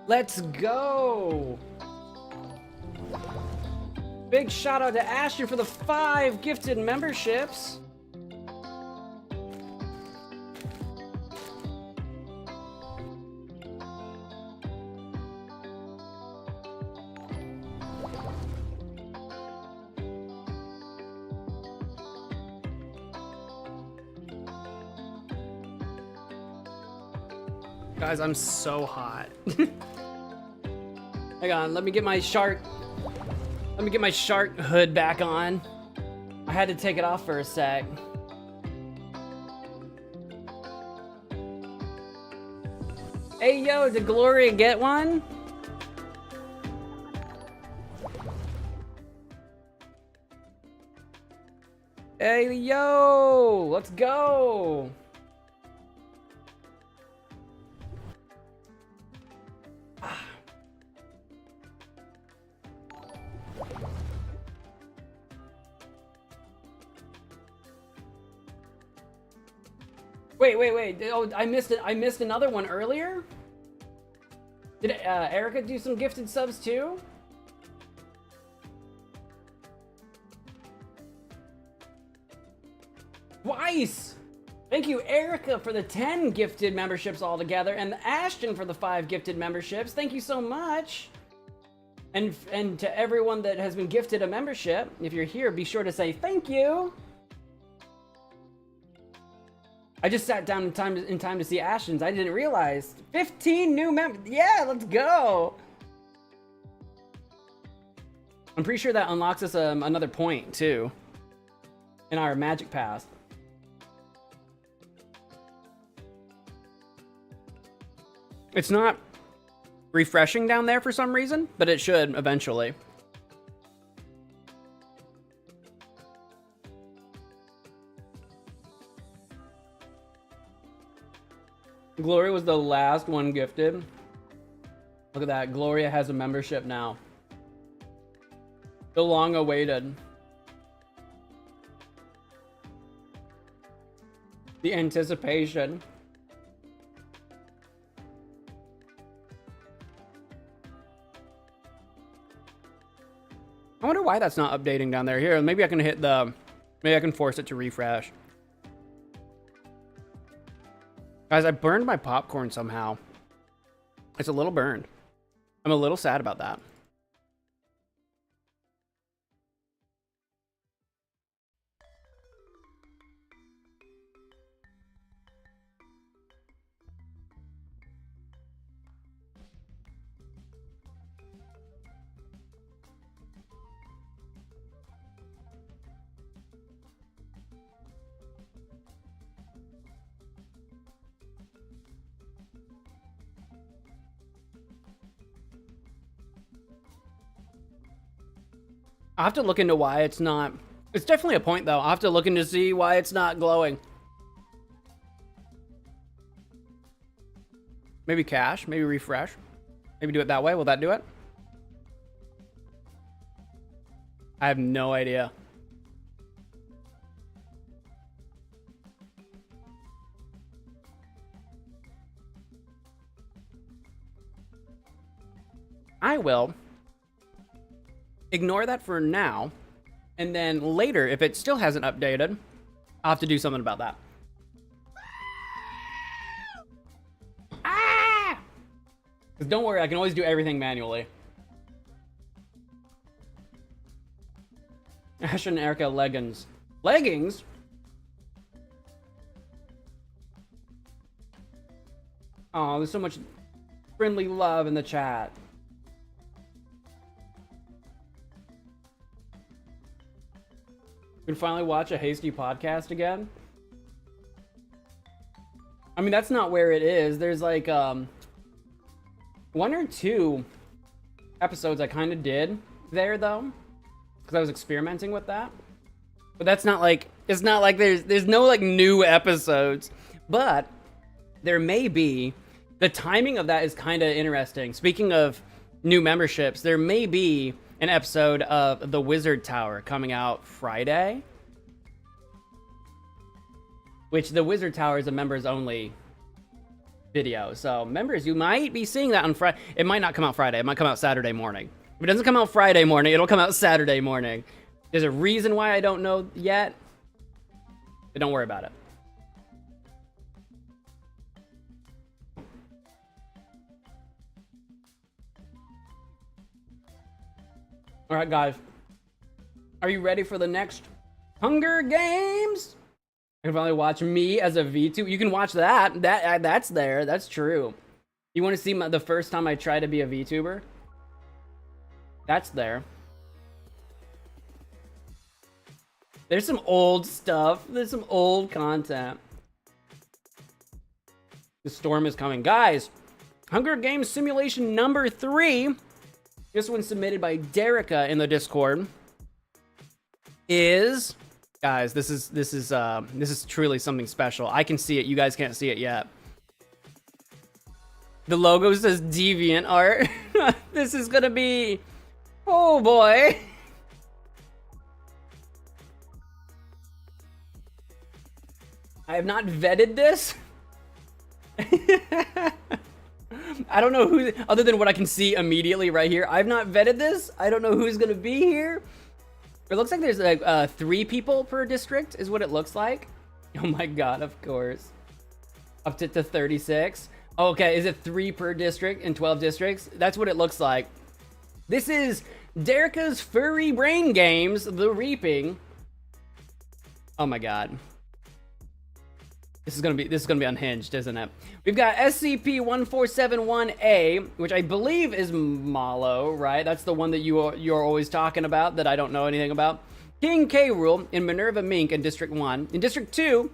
Let's go. Big shout out to Ashton for the 5 gifted memberships. Guys, I'm so hot. Hang on, let me get my shark hood back on. I had to take it off for a sec. Hey yo, did Gloria get one? Hey yo, let's go. Wait. Oh, I missed it. I missed another one earlier? Did Erica do some gifted subs too? Twice! Thank you, Erica, for the 10 gifted memberships altogether, and Ashton for the 5 gifted memberships. Thank you so much. And to everyone that has been gifted a membership, if you're here, be sure to say thank you. I just sat down in time to see Ashton's. I didn't realize 15 new members. Yeah, let's go. I'm pretty sure that unlocks us another point too in our Magic Pass. It's not refreshing down there for some reason, but it should eventually. Gloria was the last one gifted. Look at that. Gloria has a membership now. The long awaited. The anticipation. I wonder why that's not updating down there. Here, maybe I can maybe I can force it to refresh. Guys, I burned my popcorn somehow. It's a little burned. I'm a little sad about that. I'll have to look into why it's not. It's definitely a point, though. I'll have to look into see why it's not glowing. Maybe cache, maybe refresh. Maybe do it that way. Will that do it? I have no idea. I will ignore that for now, and then later, if it still hasn't updated, I'll have to do something about that. Ah! 'Cause don't worry, I can always do everything manually. Ash and Erica leggings. Leggings? Oh, there's so much friendly love in the chat. We can finally watch a Hasty podcast again. I mean, that's not where it is. There's like 1 or 2 episodes I kind of did there though, because I was experimenting with that. But that's not like, it's not like there's no like new episodes, but there may be. The timing of that is kind of interesting. Speaking of new memberships, there may be an episode of The Wizard Tower coming out Friday. Which The Wizard Tower is a members only video. So members, you might be seeing that on Friday. It might not come out Friday. It might come out Saturday morning. If it doesn't come out Friday morning, it'll come out Saturday morning. There's a reason why I don't know yet, but don't worry about it. All right, guys. Are you ready for the next Hunger Games? You can finally watch me as a VTuber. You can watch that. That's there. That's true. You want to see the first time I try to be a VTuber? That's there. There's some old stuff. There's some old content. The storm is coming. Guys, Hunger Games simulation number 3. This one submitted by Derica in the Discord. Is... Guys, this is truly something special. I can see it. You guys can't see it yet. The logo says Deviant Art. This is gonna be... Oh boy. I have not vetted this. I don't know who, other than what I can see immediately right here. I've not vetted this. I don't know who's gonna be here. It looks like there's like 3 people per district is what it looks like. Oh my god, of course. Up to 36. Okay, is it 3 per district in 12 districts? That's what it looks like. This is Derica's Furry Brain Games, The Reaping. Oh my god. This is gonna be unhinged, isn't it? We've got SCP-1471-A, which I believe is Malo, right? That's the one that you're always talking about that I don't know anything about. King K. Rool in Minerva Mink in District 1. In District 2,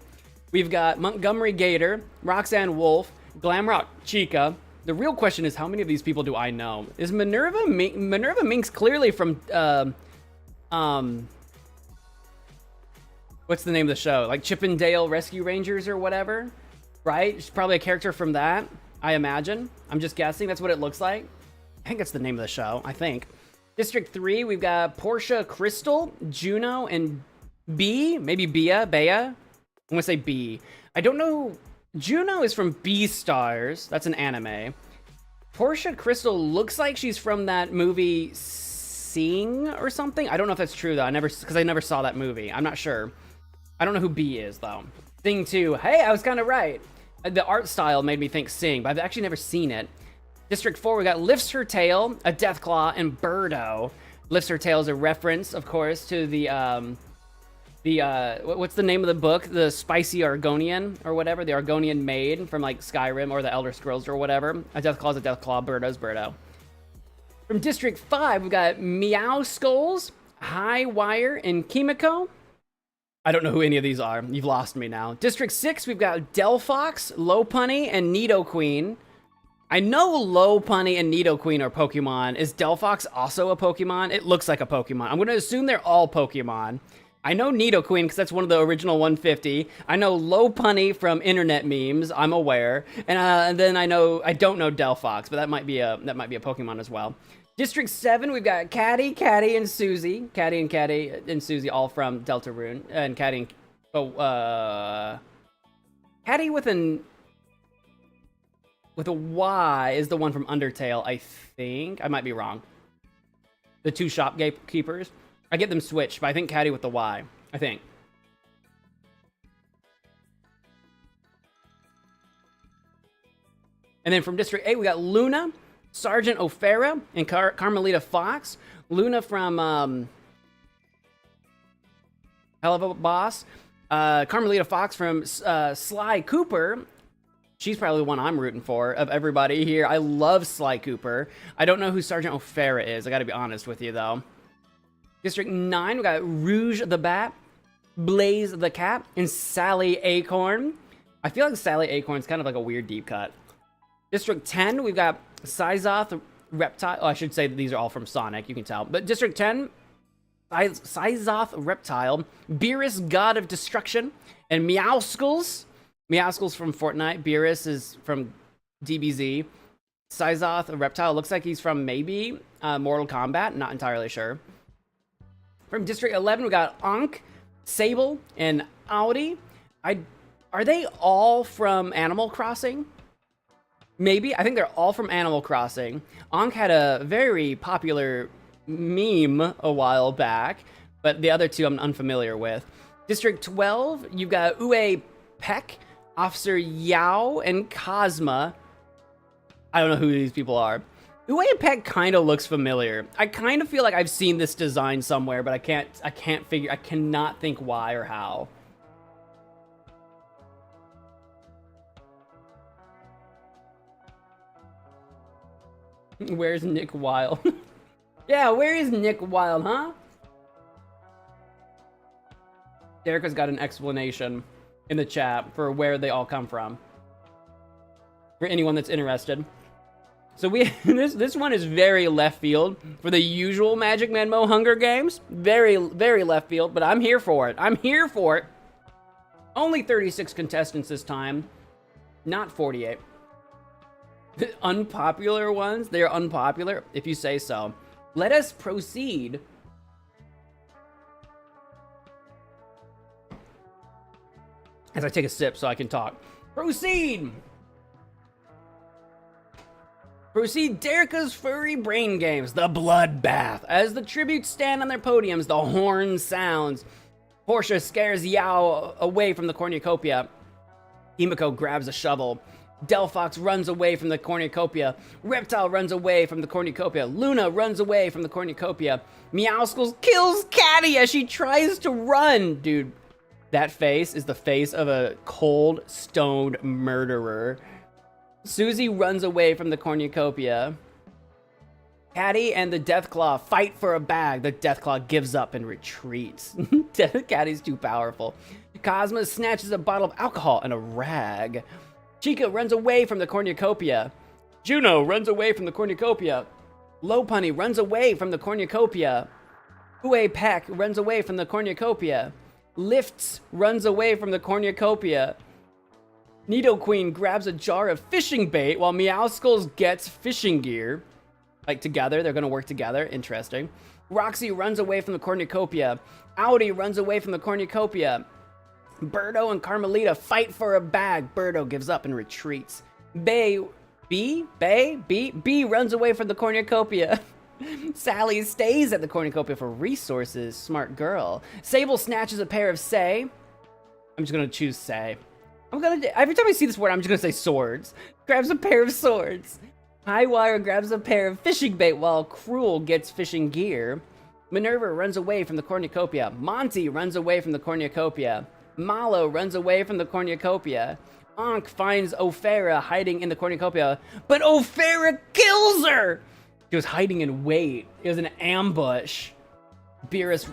we've got Montgomery Gator, Roxanne Wolf, Glamrock Chica. The real question is, how many of these people do I know? Is Minerva Mink's clearly from what's the name of the show? Like Chippendale Rescue Rangers or whatever, right? She's probably a character from that, I imagine. I'm just guessing. That's what it looks like. I think that's the name of the show, I think. District 3, we've got Portia Crystal, Juno, and B. Maybe Bea. I'm going to say B. I don't know. Juno is from Beastars. That's an anime. Portia Crystal looks like she's from that movie Sing or something. I don't know if that's true, though. Because I never saw that movie. I'm not sure. I don't know who B is, though. Sing 2. Hey, I was kind of right. The art style made me think Sing, but I've actually never seen it. District 4, we got Lifts Her Tail, a Deathclaw, and Birdo. Lifts Her Tail is a reference, of course, to the what's the name of the book? The Spicy Argonian, or whatever. The Argonian Maid from, like, Skyrim or the Elder Scrolls or whatever. A Deathclaw is a Deathclaw, Birdo's Birdo. From District 5, we've got Meow Skulls, High Wire, and Kimiko. I don't know who any of these are. You've lost me now. District 6, we've got Delphox, Lopunny, and Nidoqueen. I know Lopunny and Nidoqueen are Pokemon. Is Delphox also a Pokemon? It looks like a Pokemon. I'm going to assume they're all Pokemon. I know Nidoqueen because that's one of the original 150. I know Lopunny from internet memes. I'm aware. And then I don't know Delphox, but that might be a Pokemon as well. District 7, we've got Caddy, and Susie. Caddy and Susie, all from Deltarune. And Caddy with a Y is the one from Undertale, I think. I might be wrong. The 2 shopkeepers. I get them switched, but I think Caddy with the Y. I think. And then from District 8, we got Luna, Sergeant O'Farah, and Carmelita Fox. Luna from Hell of a Boss. Carmelita Fox from Sly Cooper. She's probably the one I'm rooting for of everybody here. I love Sly Cooper. I don't know who Sergeant O'Farah is. I gotta be honest with you, though. District 9, we got Rouge the Bat, Blaze the Cat, and Sally Acorn. I feel like Sally Acorn's kind of like a weird deep cut. District 10, we've got Sizoth Reptile. Oh, I should say that these are all from Sonic, you can tell. But District 10, Sizoth Reptile, Beerus God of Destruction, and Meowskulls. Meowskulls from Fortnite. Beerus is from DBZ. Sizoth Reptile looks like he's from maybe Mortal Kombat. Not entirely sure. From District 11, we got Ankh, Sable, and Audi. Are they all from Animal Crossing? Maybe. I think they're all from Animal Crossing. Ankh had a very popular meme a while back, but the other two I'm unfamiliar with. District 12, you've got Ue Peck, Officer Yao, and Cosma. I don't know who these people are. Ue Peck kind of looks familiar. I kind of feel like I've seen this design somewhere, but I cannot think why or how. Where's Nick Wilde? Yeah, where is Nick Wilde, huh? Erica's got an explanation in the chat for where they all come from, for anyone that's interested. So this one is very left field for the usual MagicManMo Hunger Games. Very, very left field, but I'm here for it. I'm here for it. Only 36 contestants this time, not 48. The unpopular ones, they are unpopular, if you say so. Let us proceed. As I take a sip so I can talk. Proceed! Proceed Derica's Furry Brain Games, the Bloodbath. As the tributes stand on their podiums, the horn sounds. Portia scares Yao away from the cornucopia. Himiko grabs a shovel. Delphox runs away from the cornucopia. Reptile runs away from the cornucopia. Luna runs away from the cornucopia. Meowscles kills Catty as she tries to run. Dude, that face is the face of a cold, stoned murderer. Susie runs away from the cornucopia. Catty and the Deathclaw fight for a bag. The Deathclaw gives up and retreats. Catty's too powerful. Cosma snatches a bottle of alcohol and a rag. Chica runs away from the cornucopia. Juno runs away from the cornucopia. Lopunny runs away from the cornucopia. Ue Peck runs away from the cornucopia. Lifts runs away from the cornucopia. Nidoqueen grabs a jar of fishing bait while Meowscles gets fishing gear. Like together, they're gonna work together. Interesting. Roxy runs away from the cornucopia. Audi runs away from the cornucopia. Birdo and Carmelita fight for a bag. Birdo gives up and retreats. B runs away from the cornucopia. Sally stays at the cornucopia for resources. Smart girl. Sable snatches a pair of Say. I'm just gonna choose Say. Every time I see this word, I'm just gonna say swords. Grabs a pair of swords. Highwire grabs a pair of fishing bait while Cruel gets fishing gear. Minerva runs away from the cornucopia. Monty runs away from the cornucopia. Malo runs away from the cornucopia. Ankh finds Ophera hiding in the cornucopia, but Ophera kills her! She was hiding in wait. It was an ambush. Beerus...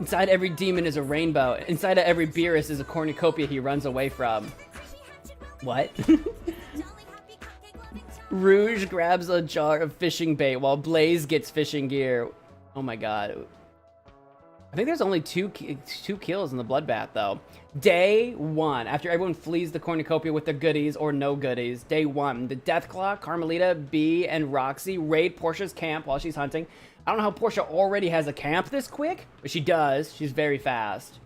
Inside every demon is a rainbow. Inside of every Beerus is a cornucopia he runs away from. What? Rouge grabs a jar of fishing bait while Blaze gets fishing gear. Oh my god. I think there's only two kills in the bloodbath, though. Day 1, after everyone flees the cornucopia with their goodies or no goodies. Day 1, the Deathclaw, Carmelita, Bee, and Roxy raid Portia's camp while she's hunting. I don't know how Portia already has a camp this quick, but she does. She's very fast.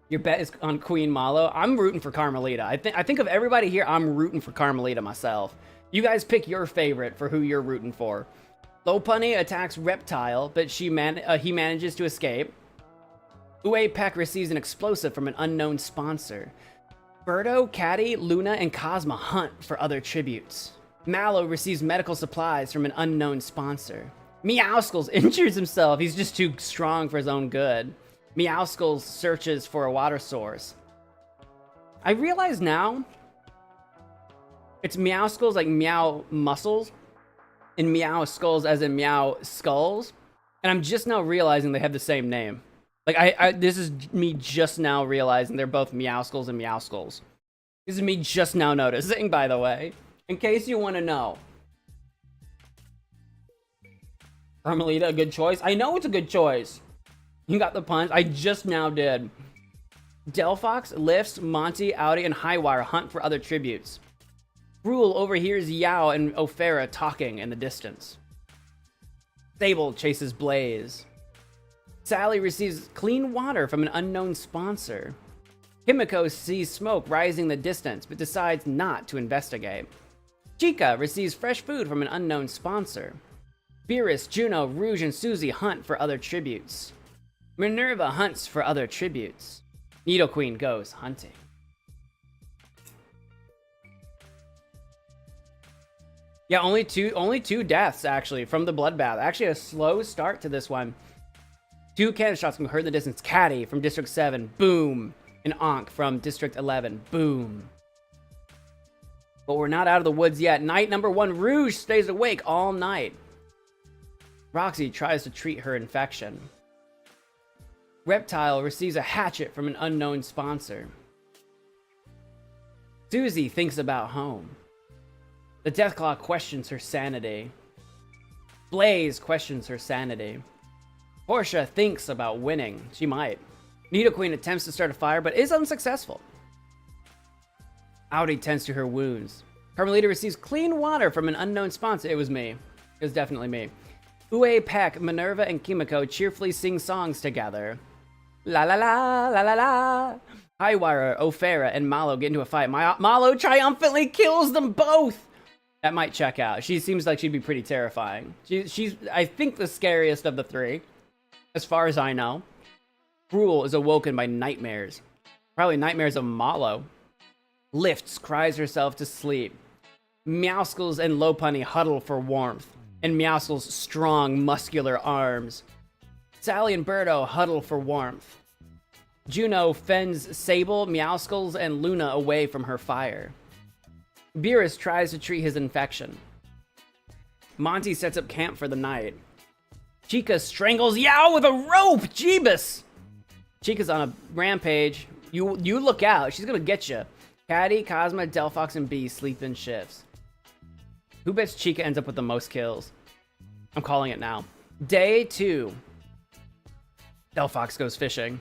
Your bet is on Queen Malo. I'm rooting for Carmelita. I think of everybody here, I'm rooting for Carmelita myself. You guys pick your favorite for who you're rooting for. Lopunny attacks Reptile, but he manages to escape. Ue Peck receives an explosive from an unknown sponsor. Birdo, Catty, Luna, and Cosma hunt for other tributes. Mallow receives medical supplies from an unknown sponsor. Meowscles injures himself. He's just too strong for his own good. Meowscles searches for a water source. I realize now it's Meowscles like meow muscles and Meowskulls as in meow skulls. And I'm just now realizing they have the same name. Like this is me just now realizing they're both Meowskulls and Meowskulls. This is me just now noticing, by the way. In case you want to know. Carmelita, a good choice? I know it's a good choice. You got the punch. I just now did. Delphox, Lifts, Monty, Audi, and Highwire hunt for other tributes. Rule overhears Yao and Ophera talking in the distance. Sable chases Blaze. Sally receives clean water from an unknown sponsor. Kimiko sees smoke rising in the distance, but decides not to investigate. Chica receives fresh food from an unknown sponsor. Beerus, Juno, Rouge, and Susie hunt for other tributes. Minerva hunts for other tributes. Needle Queen goes hunting. Yeah, only two deaths actually from the bloodbath. Actually, a slow start to this one. 2 cannon shots can be heard in the distance. Caddy from District 7, boom. And Ankh from District 11, boom. But we're not out of the woods yet. Night number 1, Rouge stays awake all night. Roxy tries to treat her infection. Reptile receives a hatchet from an unknown sponsor. Susie thinks about home. The Deathclaw questions her sanity. Blaze questions her sanity. Portia thinks about winning. She might. Needle Queen attempts to start a fire, but is unsuccessful. Audi tends to her wounds. Carmelita receives clean water from an unknown sponsor. It was me. It was definitely me. Ue, Peck, Minerva, and Kimiko cheerfully sing songs together. La la la, la la la. Highwire, Ofera, and Malo get into a fight. Malo triumphantly kills them both! That might check out. She seems like she'd be pretty terrifying. She's, I think, the scariest of the 3. As far as I know. Cruel is awoken by nightmares. Probably nightmares of Malo. Lifts cries herself to sleep. Meowscles and Lopunny huddle for warmth. And Meowscles' strong, muscular arms. Sally and Birdo huddle for warmth. Juno fends Sable, Meowscles, and Luna away from her fire. Beerus tries to treat his infection. Monty sets up camp for the night. Chica strangles Yao with a rope! Jeebus! Chica's on a rampage. You look out. She's gonna get you. Caddy, Cosma, Delphox, and B sleep in shifts. Who bets Chica ends up with the most kills? I'm calling it now. Day 2. Delphox goes fishing.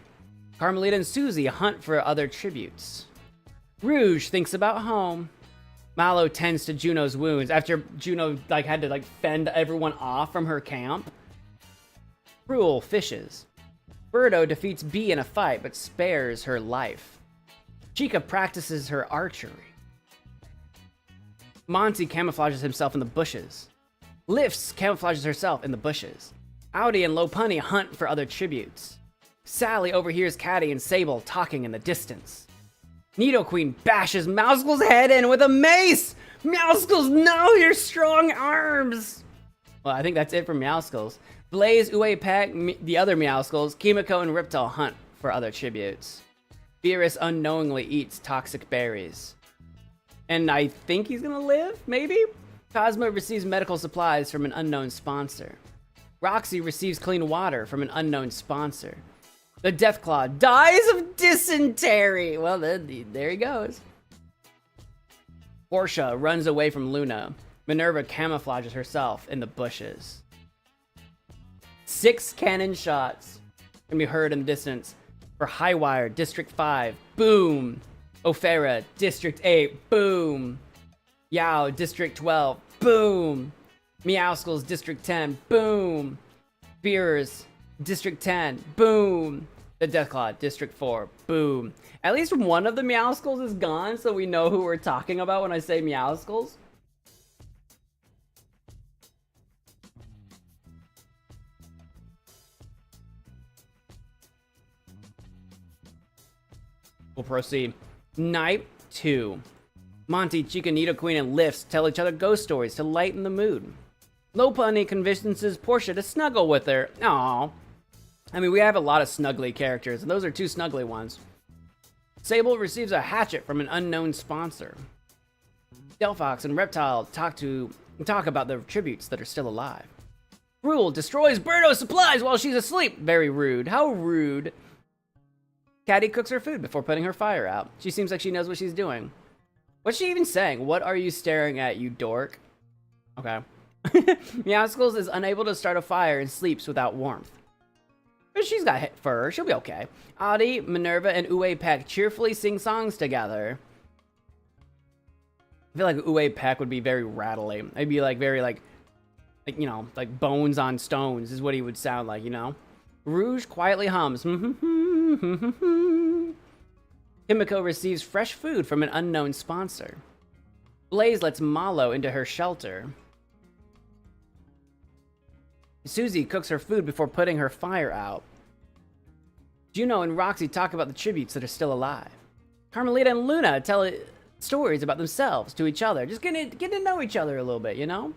Carmelita and Susie hunt for other tributes. Rouge thinks about home. Malo tends to Juno's wounds after Juno had to fend everyone off from her camp. Cruel fishes. Birdo defeats B in a fight but spares her life. Chica practices her archery. Monty camouflages himself in the bushes. Lifts camouflages herself in the bushes. Audi and Lopunny hunt for other tributes. Sally overhears Caddy and Sable talking in the distance. Needle Queen bashes Meowscles' head in with a mace! Meowscles, no, your strong arms! Well, I think that's it for Meowscles. Blaze, Ue, Peck, the other Meowscles, Kimiko, and Riptile hunt for other tributes. Beerus unknowingly eats toxic berries. And I think he's gonna live, maybe? Cosmo receives medical supplies from an unknown sponsor. Roxy receives clean water from an unknown sponsor. The Deathclaw dies of dysentery! Well, there he goes. Portia runs away from Luna. Minerva camouflages herself in the bushes. 6 cannon shots can be heard in the distance. For Highwire, District 5, boom! Ofera, District 8, boom! Yao, District 12, boom! Meowscles, District 10, boom! Beerus, District 10, boom! The Deathclaw, District 4, boom! At least one of the Meowscles is gone, so we know who we're talking about when I say Meowscles. We'll proceed. Night 2. Monty, Chica, Needle Queen, and Lifts tell each other ghost stories to lighten the mood. Lopunny convinces Portia to snuggle with her. Aww. I mean, we have a lot of snuggly characters, and those are 2 snuggly ones. Sable receives a hatchet from an unknown sponsor. Delphox and Reptile talk about the tributes that are still alive. Cruel destroys Birdo's supplies while she's asleep. Very rude. How rude. Caddy cooks her food before putting her fire out. She seems like she knows what she's doing. What's she even saying? What are you staring at, you dork? Okay. Meowscles is unable to start a fire and sleeps without warmth. But she's got fur. She'll be okay. Audi, Minerva, and Ue Peck cheerfully sing songs together. I feel like Ue Peck would be very rattly. It'd be very you know, like bones on stones is what he would sound like, you know? Rouge quietly hums. Kimiko Kimiko receives fresh food from an unknown sponsor. Blaze lets Malo into her shelter. Susie cooks her food before putting her fire out. Juno and Roxy talk about the tributes that are still alive. Carmelita and Luna tell stories about themselves to each other. Just getting to know each other a little bit, you know?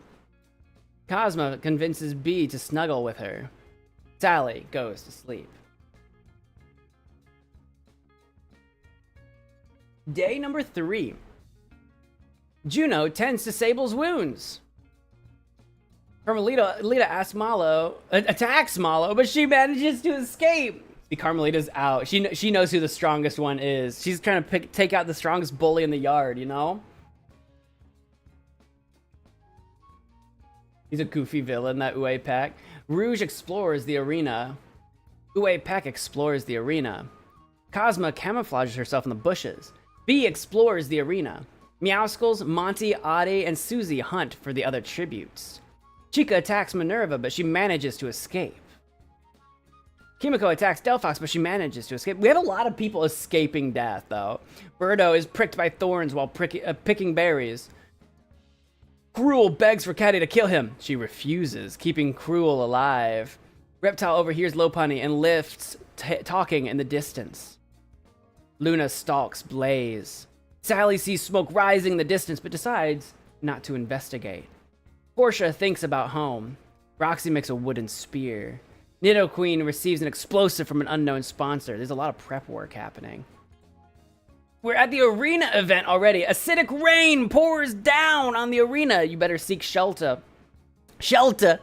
Cosmo convinces Bee to snuggle with her. Sally goes to sleep. Day number 3. Juno tends to Sable's wounds. Carmelita attacks Malo, but she manages to escape. See, Carmelita's out. She knows who the strongest one is. She's trying to take out the strongest bully in the yard, you know? He's a goofy villain, that Uwe Pack. Rouge explores the arena. Uwe Pack explores the arena. Cosma camouflages herself in the bushes. Bee explores the arena. Meowskulls, Monty, Adi, and Susie hunt for the other tributes. Chica attacks Minerva, but she manages to escape. Kimiko attacks Delphox, but she manages to escape. We have a lot of people escaping death, though. Birdo is pricked by thorns while picking berries. Cruel begs for Caddy to kill him. She refuses, keeping Cruel alive. Reptile overhears Lopunny and lifts, talking in the distance. Luna stalks Blaze. Sally sees smoke rising in the distance, but decides not to investigate. Portia thinks about home. Roxy makes a wooden spear. Nidoqueen receives an explosive from an unknown sponsor. There's a lot of prep work happening. We're at the arena event already. Acidic rain pours down on the arena. You better seek shelter. Shelter.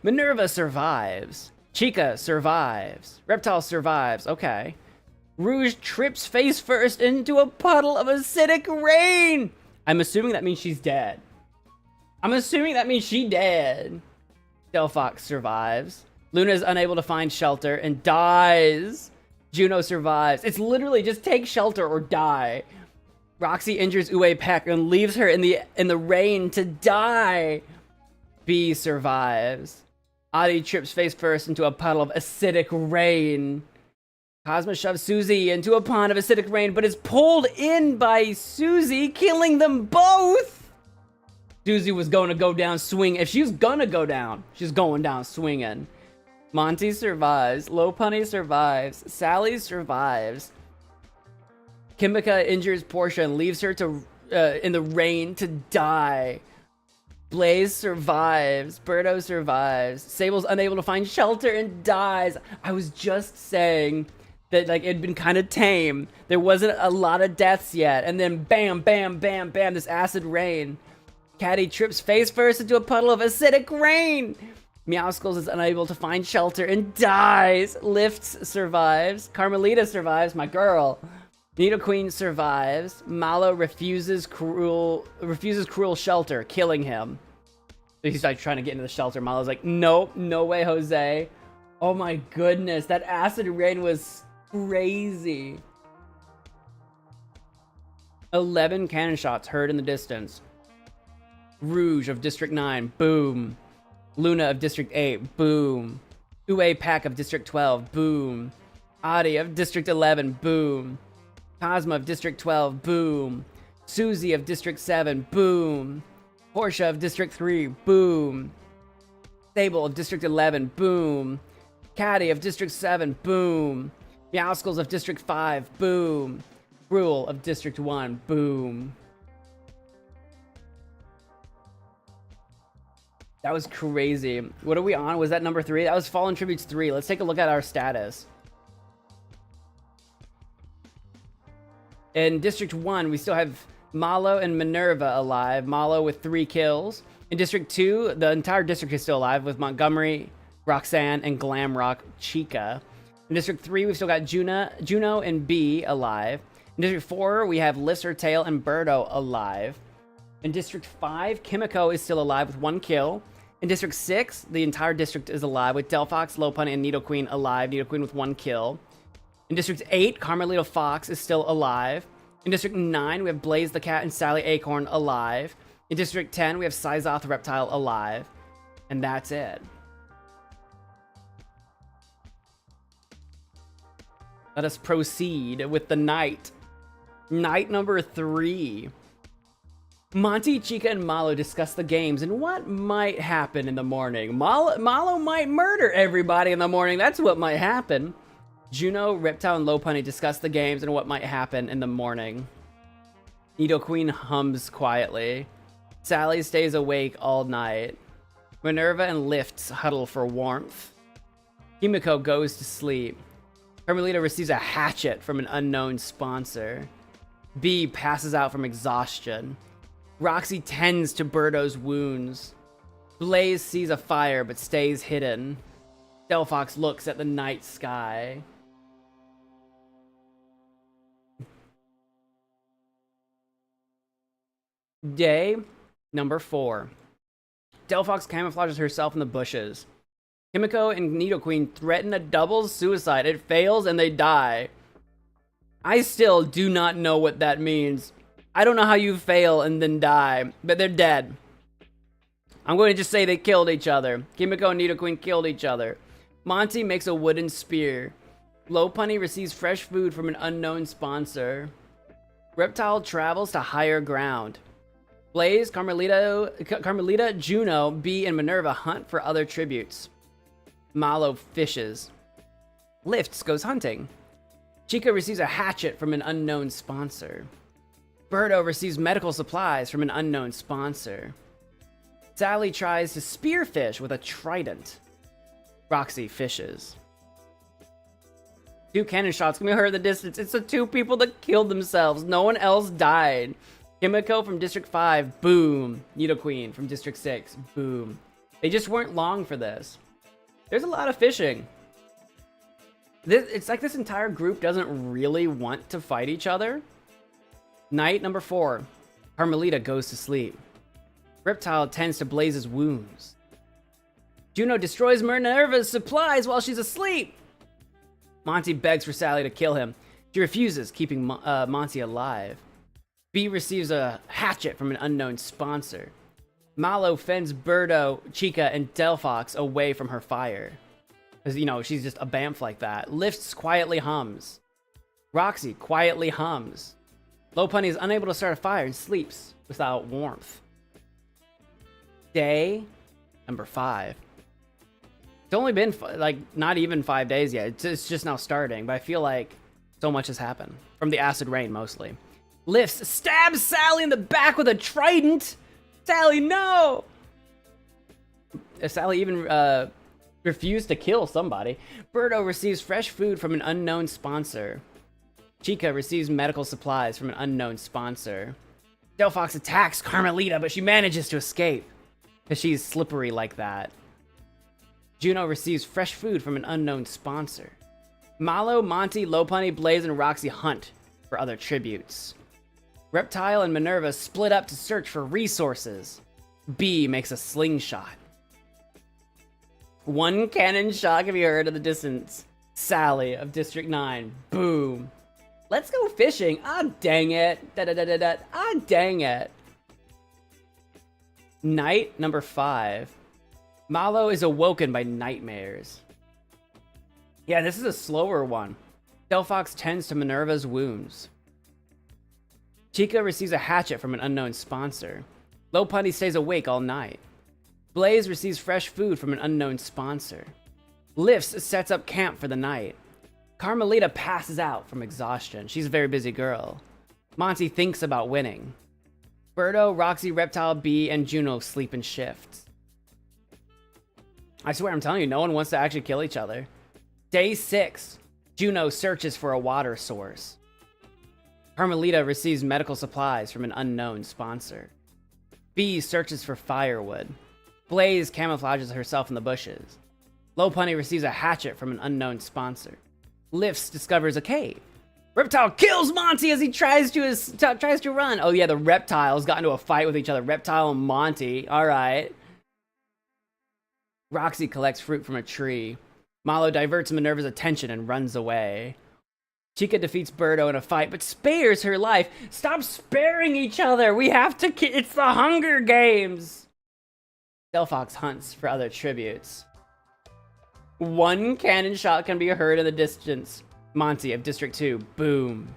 Minerva survives. Chica survives. Reptile survives. Okay. Rouge trips face first into a puddle of acidic rain. I'm assuming that means she's dead. She dead. Delphox survives. Luna is unable to find shelter and dies. Juno survives. It's literally just take shelter or die. Roxy injures Uwe Peck and leaves her in the rain to die. Bee survives. Adi trips face first into a puddle of acidic rain. Cosmo shoves Susie into a pond of acidic rain, but is pulled in by Susie, killing them both. Susie was going to go down swing. If she's gonna go down, she's going down swinging. Monty survives. Lopunny survives. Sally survives. Kimiko injures Portia and leaves her in the rain to die. Blaze survives. Birdo survives. Sable's unable to find shelter and dies. I was just saying that like it'd been kind of tame. There wasn't a lot of deaths yet, and then bam, bam, bam, bam, this acid rain. Caddy trips face first into a puddle of acidic rain. Meowskulls is unable to find shelter and dies. Lifts survives. Carmelita survives, my girl. Nidoqueen survives. Malo refuses cruel shelter, killing him. He's like trying to get into the shelter. Malo's like, nope, no way, Jose. Oh my goodness, that acid rain was crazy. 11 cannon shots heard in the distance. Rouge of District 9, boom. Luna of District 8, boom. Uwe Pack of District 12, boom. Adi of District 11, boom. Cosmo of District 12, boom. Susie of District 7, boom. Portia of District 3, boom. Sable of District 11, boom. Caddy of District 7, boom. Meowskulls of District 5, boom. Cruel of District 1, boom. That was crazy. What are we on? Was that number 3? That was Fallen Tributes 3. Let's take a look at our status. In District 1, we still have Malo and Minerva alive. Malo with 3 kills. In District 2, the entire district is still alive with Montgomery, Roxanne, and Glamrock Chica. In District 3, we've still got Juno and Bee alive. In District 4, we have Lisser, Tail, and Birdo alive. In District 5, Kimiko is still alive with 1 kill. In District 6, the entire district is alive with Delphox, Lopunny, and Nidoqueen alive. Nidoqueen with 1 kill. In District 8, Carmelita Fox is still alive. In District 9, we have Blaze the Cat and Sally Acorn alive. In District 10, we have Sizoth Reptile alive. And that's it. Let us proceed with the night. Night number 3. Monty, Chica, and Malo discuss the games and what might happen in the morning. Malo might murder everybody in the morning. That's what might happen. Juno, Reptile, and Lopunny discuss the games and what might happen in the morning. Nidoqueen hums quietly. Sally stays awake all night. Minerva and Lifts huddle for warmth. Himiko goes to sleep. Carmelita receives a hatchet from an unknown sponsor. Bee passes out from exhaustion. Roxy tends to Birdo's wounds. Blaze sees a fire but stays hidden. Delphox looks at the night sky. Day number 4. Delphox camouflages herself in the bushes. Himiko and Nidoqueen threaten a double suicide. It fails and they die. I still do not know what that means. I don't know how you fail and then die, but they're dead. I'm going to just say they killed each other. Himiko and Nidoqueen killed each other. Monty makes a wooden spear. Lopunny receives fresh food from an unknown sponsor. Reptile travels to higher ground. Blaze, Carmelita, Juno, Bee, and Minerva hunt for other tributes. Malo fishes. Lifts goes hunting. Chica receives a hatchet from an unknown sponsor. Birdo receives medical supplies from an unknown sponsor. Sally tries to spearfish with a trident. Roxy fishes. 2 cannon shots can be heard in the distance. It's the 2 people that killed themselves. No one else died. Himiko from District 5, boom. Nidoqueen from District 6, boom. They just weren't long for this. There's a lot of fishing. It's like this entire group doesn't really want to fight each other. Night number 4. Carmelita goes to sleep. Reptile tends to Blaze's wounds. Juno destroys Minerva's supplies while she's asleep. Monty begs for Sally to kill him. She refuses, keeping Monty alive. Bee receives a hatchet from an unknown sponsor. Malo fends Birdo, Chica, and Delphox away from her fire. Because, you know, she's just a bamf like that. Lifts quietly hums. Roxy quietly hums. Lopunny is unable to start a fire and sleeps without warmth. Day number 5. It's only been, like, not even 5 days yet. It's just now starting, but I feel like so much has happened. From the acid rain, mostly. Lifts stabs Sally in the back with a trident. Sally, no! Sally even refused to kill somebody. Birdo receives fresh food from an unknown sponsor. Chica receives medical supplies from an unknown sponsor. Delphox attacks Carmelita, but she manages to escape. Because she's slippery like that. Juno receives fresh food from an unknown sponsor. Malo, Monty, Lopunny, Blaze, and Roxy hunt for other tributes. Reptile and Minerva split up to search for resources. Bee makes a slingshot. 1 cannon shot can be heard in the distance. Sally of District 9. Boom. Let's go fishing. Ah, dang it. Da-da-da-da-da. Ah, dang it. Night number 5. Malo is awoken by nightmares. Yeah, this is a slower one. Delphox tends to Minerva's wounds. Chica receives a hatchet from an unknown sponsor. Lopunny stays awake all night. Blaze receives fresh food from an unknown sponsor. Lifts sets up camp for the night. Carmelita passes out from exhaustion. She's a very busy girl. Monty thinks about winning. Birdo, Roxy, Reptile, Bee, and Juno sleep in shifts. I swear, I'm telling you, no one wants to actually kill each other. Day 6. Juno searches for a water source. Carmelita receives medical supplies from an unknown sponsor. Bee searches for firewood. Blaze camouflages herself in the bushes. Lopunny receives a hatchet from an unknown sponsor. Lifts discovers a cave. Reptile kills Monty as he tries to run. Oh yeah, the reptiles got into a fight with each other. Reptile and Monty. All right. Roxy collects fruit from a tree. Malo diverts Minerva's attention and runs away. Chica defeats Birdo in a fight, but spares her life. Stop sparing each other. We have to it's the Hunger Games. Delphox hunts for other tributes. 1 cannon shot can be heard in the distance. Monty of District 2, boom.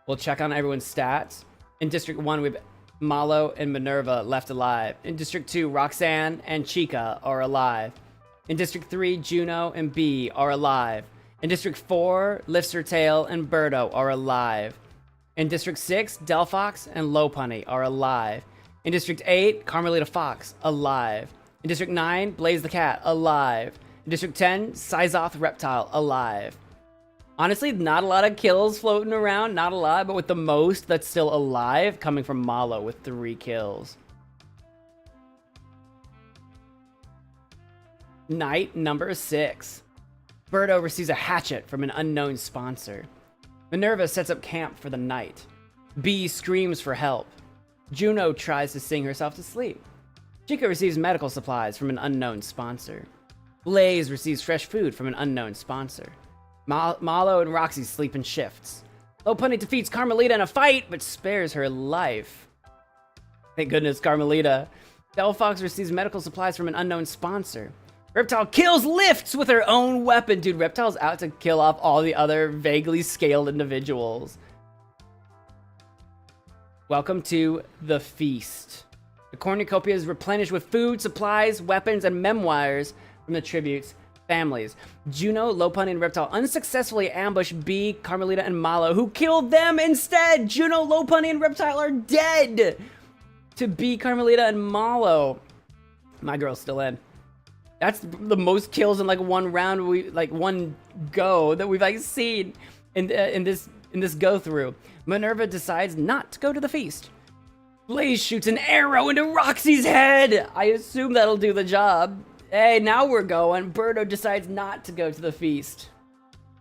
We'll check on everyone's stats. In District 1, we have Malo and Minerva left alive. In District 2, Roxanne and Chica are alive. In District 3, Juno and B are alive. In District 4, Lifts-Her-Tail and Birdo are alive. In District 6, Delphox and Lopunny are alive. In District 8, Carmelita Fox, alive. In District 9, Blaze the Cat, alive. In District 10, Sizoth Reptile, alive. Honestly, not a lot of kills floating around, not a lot, but with the most that's still alive coming from Malo with 3 kills. Night number 6. Birdo receives a hatchet from an unknown sponsor. Minerva sets up camp for the night. B screams for help. Juno tries to sing herself to sleep. Chica receives medical supplies from an unknown sponsor. Blaze receives fresh food from an unknown sponsor. Malo and Roxy sleep in shifts. Lopunny defeats Carmelita in a fight, but spares her life. Thank goodness, Carmelita. Delphox receives medical supplies from an unknown sponsor. Reptile kills Lifts with her own weapon. Dude, Reptile's out to kill off all the other vaguely scaled individuals. Welcome to the feast. The cornucopia is replenished with food, supplies, weapons, and memoirs from the tributes' families. Juno, Lopunny, and Reptile unsuccessfully ambush B, Carmelita, and Malo, who killed them instead. Juno, Lopunny, and Reptile are dead to B, Carmelita, and Malo. My girl's still in. That's the most kills in like one round, one go that we've like seen in this go through. Minerva decides not to go to the feast. Blaze shoots an arrow into Roxy's head. I assume that'll do the job. Hey, now we're going. Birdo decides not to go to the feast.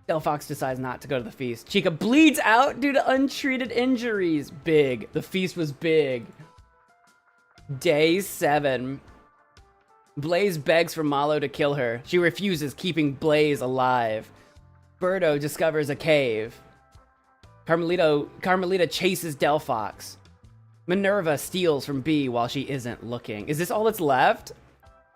Delphox decides not to go to the feast. Chica bleeds out due to untreated injuries. Big. The feast was big. Day 7. Blaze begs for Malo to kill her. She refuses, keeping Blaze alive. Birdo discovers a cave. Carmelita chases Delphox. Minerva steals from B while she isn't looking. Is this all that's left?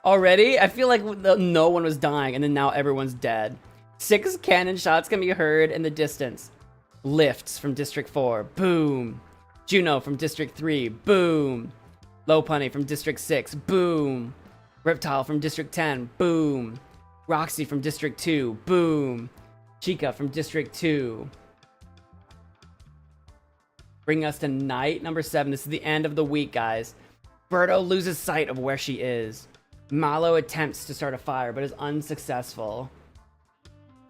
Already? I feel like no one was dying and then now everyone's dead. 6 cannon shots can be heard in the distance. Lifts from District 4. Boom. Juno from District 3. Boom. Lopunny from District 6. Boom. Reptile from District 10, boom. Roxy from District 2, boom. Chica from District 2. Bring us to night number 7. This is the end of the week, guys. Birdo loses sight of where she is. Malo attempts to start a fire, but is unsuccessful.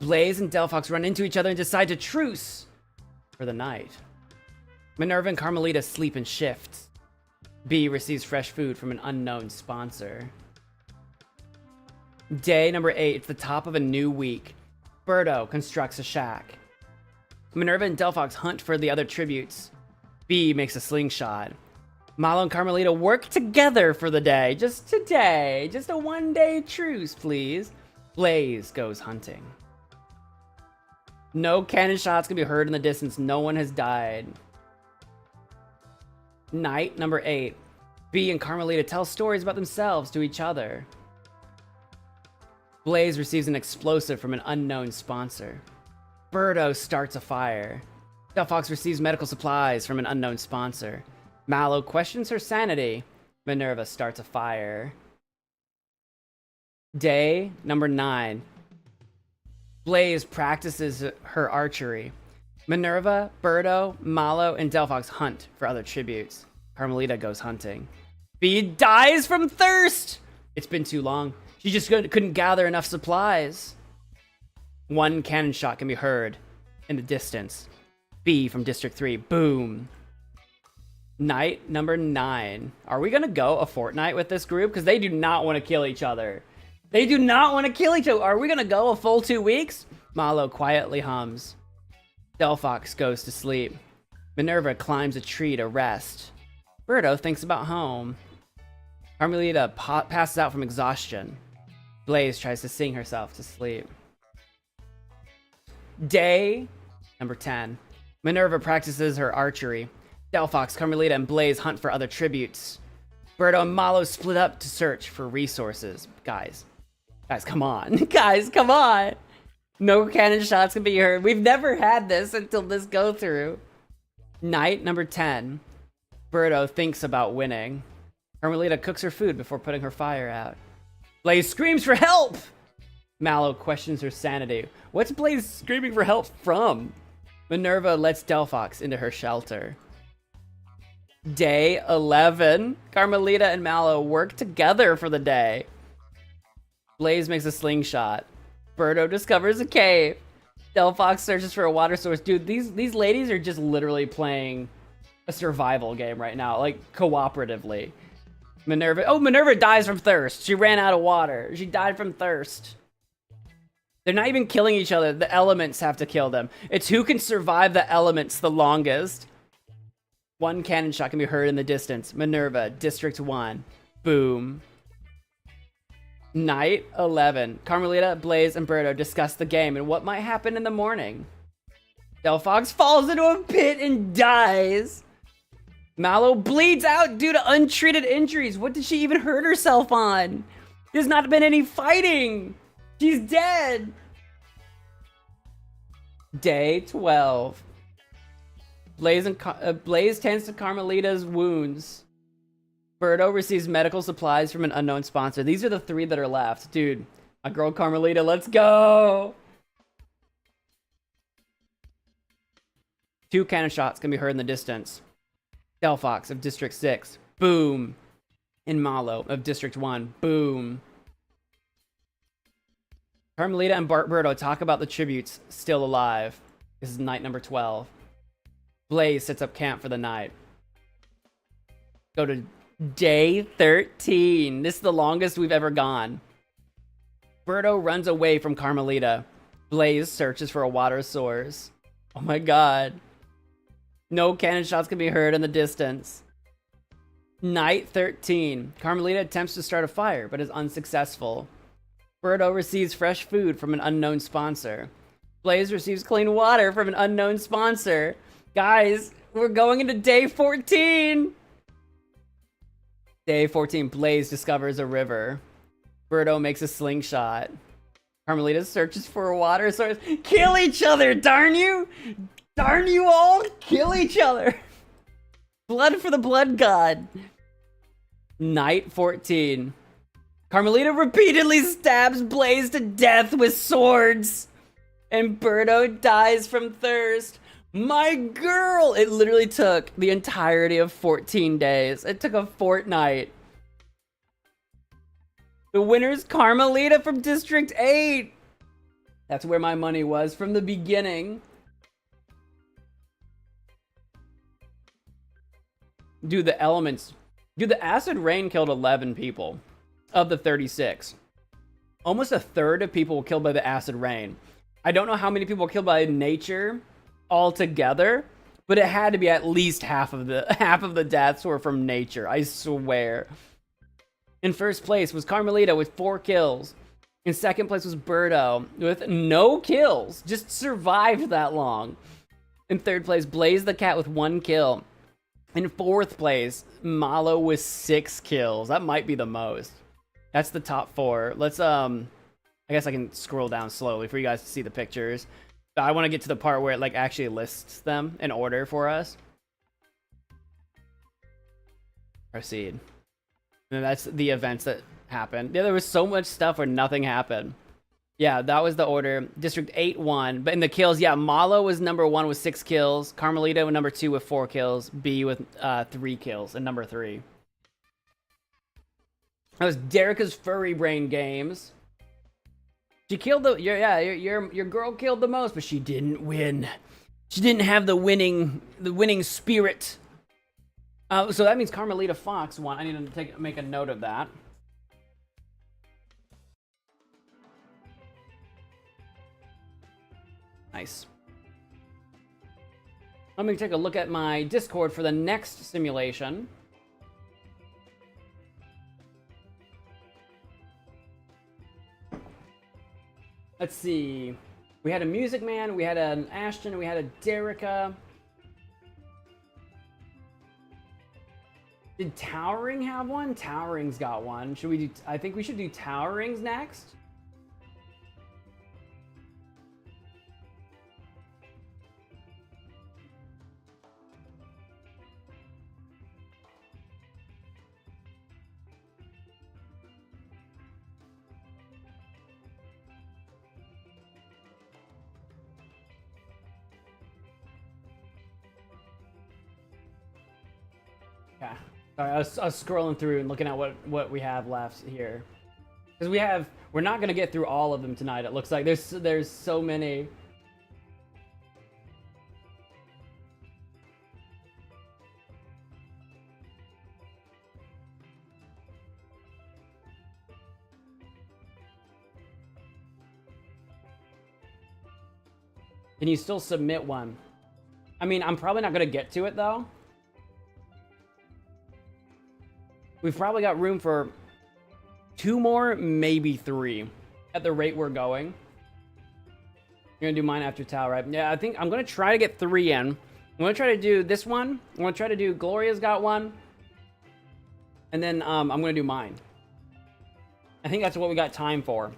Blaze and Delphox run into each other and decide to truce for the night. Minerva and Carmelita sleep in shifts. B receives fresh food from an unknown sponsor. Day number 8, it's the top of a new week. Birdo constructs a shack. Minerva and Delphox hunt for the other tributes. B makes a slingshot. Malo and Carmelita work together for the day. Just today. Just a 1-day truce, please. Blaze goes hunting. No cannon shots can be heard in the distance. No one has died. Night number 8. B and Carmelita tell stories about themselves to each other. Blaze receives an explosive from an unknown sponsor. Birdo starts a fire. Delphox receives medical supplies from an unknown sponsor. Malo questions her sanity. Minerva starts a fire. Day number 9. Blaze practices her archery. Minerva, Birdo, Malo, and Delphox hunt for other tributes. Carmelita goes hunting. B dies from thirst! It's been too long. She just couldn't gather enough supplies. 1 cannon shot can be heard in the distance. B from District 3. Boom. Night number 9. Are we gonna go a fortnight with this group? Because they do not want to kill each other. They do not want to kill each other. Are we gonna go a full 2 weeks? Malo quietly hums. Delphox goes to sleep. Minerva climbs a tree to rest. Birdo thinks about home. Carmelita passes out from exhaustion. Blaze tries to sing herself to sleep. Day number 10. Minerva practices her archery. Delphox, Carmelita, and Blaze hunt for other tributes. Birdo and Malo split up to search for resources. Guys, come on. Guys, come on. No cannon shots can be heard. We've never had this until this go through. Night number 10. Birdo thinks about winning. Carmelita cooks her food before putting her fire out. Blaze screams for help! Mallow questions her sanity. What's Blaze screaming for help from? Minerva lets Delphox into her shelter. Day 11. Carmelita and Mallow work together for the day. Blaze makes a slingshot. Birdo discovers a cave. Delphox searches for a water source. Dude, these ladies are just literally playing a survival game right now, like cooperatively. Minerva dies from thirst. She ran out of water. She died from thirst. They're not even killing each other. The elements have to kill them. It's who can survive the elements the longest. One cannon shot can be heard in the distance. Minerva, District 1. Boom. Night 11. Carmelita, Blaze, and Birdo discuss the game and what might happen in the morning. Delphox falls into a pit and dies. Mallow bleeds out due to untreated injuries. What did she even hurt herself on? There's not been any fighting. She's dead. Day 12. Blaze tends to Carmelita's wounds. Birdo receives medical supplies from an unknown sponsor. These are the 3 that are left. Dude, my girl Carmelita, let's go! 2 cannon shots can be heard in the distance. Delphox of District 6. Boom. And Mallow of District 1. Boom. Carmelita and Birdo talk about the tributes still alive. This is night number 12. Blaze sets up camp for the night. Go to day 13. This is the longest we've ever gone. Birdo runs away from Carmelita. Blaze searches for a water source. Oh my god. No cannon shots can be heard in the distance. Night 13. Carmelita attempts to start a fire, but is unsuccessful. Birdo receives fresh food from an unknown sponsor. Blaze receives clean water from an unknown sponsor. Guys, we're going into day 14! Day 14, Blaze discovers a river. Birdo makes a slingshot. Carmelita searches for a water source. Kill each other, darn you! Darn you all! Kill each other! Blood for the blood god. Night 14. Carmelita repeatedly stabs Blaze to death with swords. And Birdo dies from thirst. My girl! It literally took the entirety of 14 days. It took a fortnight. The winner's Carmelita from District 8. That's where my money was from the beginning. Dude, the elements. Dude, the acid rain killed 11 people of the 36. Almost a third of people were killed by the acid rain. I don't know how many people were killed by nature altogether, but it had to be at least half of the deaths were from nature. I swear. In first place was Carmelita with 4 kills. In second place was Birdo with no kills, just survived that long. In third place, Blaze the Cat with 1 kill. In fourth place, Mallow with 6 kills. That might be the most. That's the top 4. Let's I guess I can scroll down slowly for you guys to see the pictures. But I want to get to the part where it like actually lists them in order for us. Proceed. And that's the events that happened. Yeah, there was so much stuff where nothing happened. Yeah, that was the order. District 8 won. But in the kills, yeah, Mallow was number 1 with 6 kills. Carmelita was number 2 with 4 kills. B with 3 kills and number 3. That was Derica's Furry Brain Games. She killed your girl killed the most, but she didn't win. She didn't have the winning spirit. So that means Carmelita Fox won. I need to make a note of that. Nice. Let me take a look at my Discord for the next simulation. Let's see. We had a Music Man, we had an Ashton, we had a Derica. Did Towering have one? Towering's got one. Should we do... I think we should do Towering's next. Yeah. Sorry, I was scrolling through and looking at what we have left here. Because we're not gonna get through all of them tonight. It looks like there's so many. Can you still submit one? I mean, I'm probably not gonna get to it though. We've probably got room for 2 more, maybe 3 at the rate we're going. You're gonna do mine after Tao, right? Yeah, I think I'm gonna try to get 3 in. I'm gonna try to do this one. I'm gonna try to do Gloria's got one. And then I'm gonna do mine. I think that's what we got time for.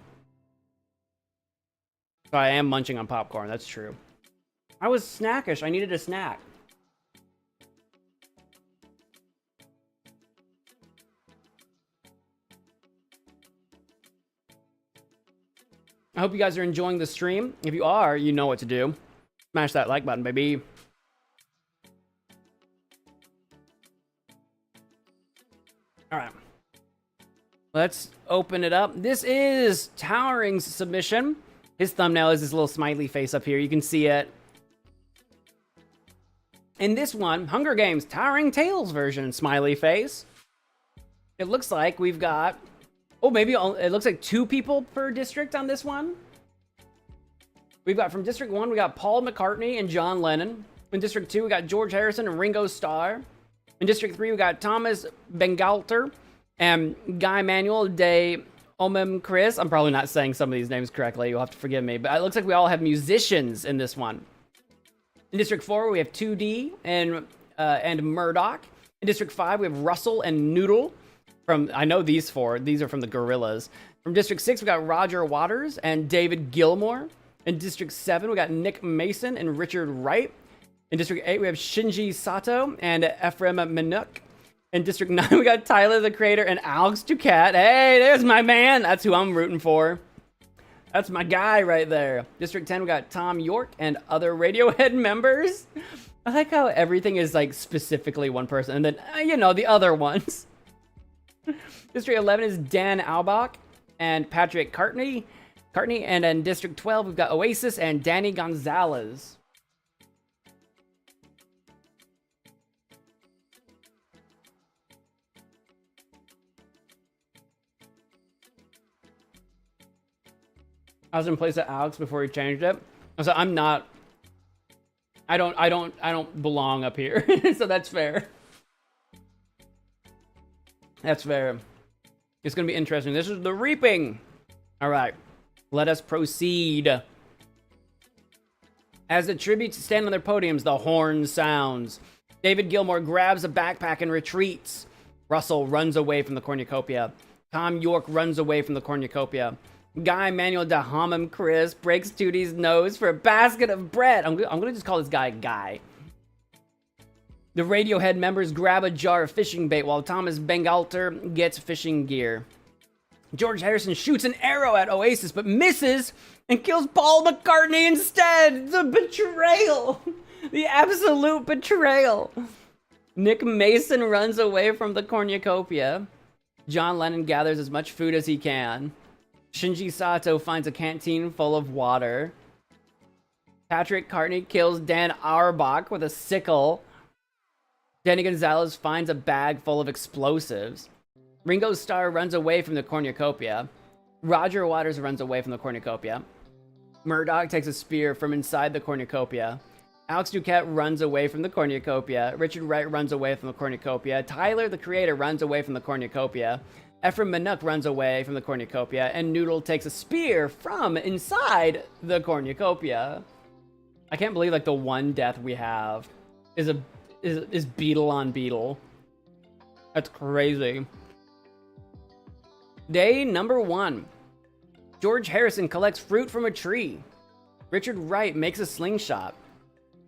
So I am munching on popcorn, that's true. I was snackish, I needed a snack. I hope you guys are enjoying the stream. If you are, you know what to do. Smash that like button, baby. Alright. Let's open it up. This is Towering's submission. His thumbnail is this little smiley face up here. You can see it. In this one, Hunger Games Towering Tales version smiley face. It looks like we've got... Oh, maybe it looks like 2 people per district on this one. We've got from District 1, we got Paul McCartney and John Lennon. In District 2, we got George Harrison and Ringo Starr. In District 3, we got Thomas Bangalter and Guy Manuel de Omem Chris. I'm probably not saying some of these names correctly. You'll have to forgive me. But it looks like we all have musicians in this one. In District 4, we have 2D and Murdoch. In District 5, we have Russell and Noodle. I know these 4. These are from the Gorillas. From District 6, we got Roger Waters and David Gilmore. In District 7, we got Nick Mason and Richard Wright. In District 8, we have Shinji Sato and Ephraim Minuk. In District 9, we got Tyler, the Creator, and Alex Ducat. Hey, there's my man. That's who I'm rooting for. That's my guy right there. District 10, we got Tom York and other Radiohead members. I like how everything is like specifically one person. And then, you know, the other ones. District 11 is Dan Albach and Patrick Cartney. And in District 12, we've got Oasis and Danny Gonzalez. I was in place of Alex before he changed it. So I'm not. I don't belong up here. So that's fair. That's fair. It's gonna be interesting. This is the reaping. All right, let us proceed. As the tributes stand on their podiums, the horn sounds. David Gilmour grabs a backpack and retreats. Russell runs away from the cornucopia. Tom York runs away from the cornucopia. Guy Manuel de Homem Chris breaks Tootie's nose for a basket of bread. I'm gonna just call this guy Guy. The Radiohead members grab a jar of fishing bait while Thomas Bangalter gets fishing gear. George Harrison shoots an arrow at Oasis but misses and kills Paul McCartney instead. The betrayal. The absolute betrayal. Nick Mason runs away from the cornucopia. John Lennon gathers as much food as he can. Shinji Sato finds a canteen full of water. Patrick Cartney kills Dan Auerbach with a sickle. Danny Gonzalez finds a bag full of explosives. Ringo Starr runs away from the cornucopia. Roger Waters runs away from the cornucopia. Murdoch takes a spear from inside the cornucopia. Alex Ducat runs away from the cornucopia. Richard Wright runs away from the cornucopia. Tyler, the Creator, runs away from the cornucopia. Ephraim Minuk runs away from the cornucopia. And Noodle takes a spear from inside the cornucopia. I can't believe like the one death we have is Beetle on Beetle. That's crazy. Day number 1. George Harrison collects fruit from a tree. Richard Wright makes a slingshot.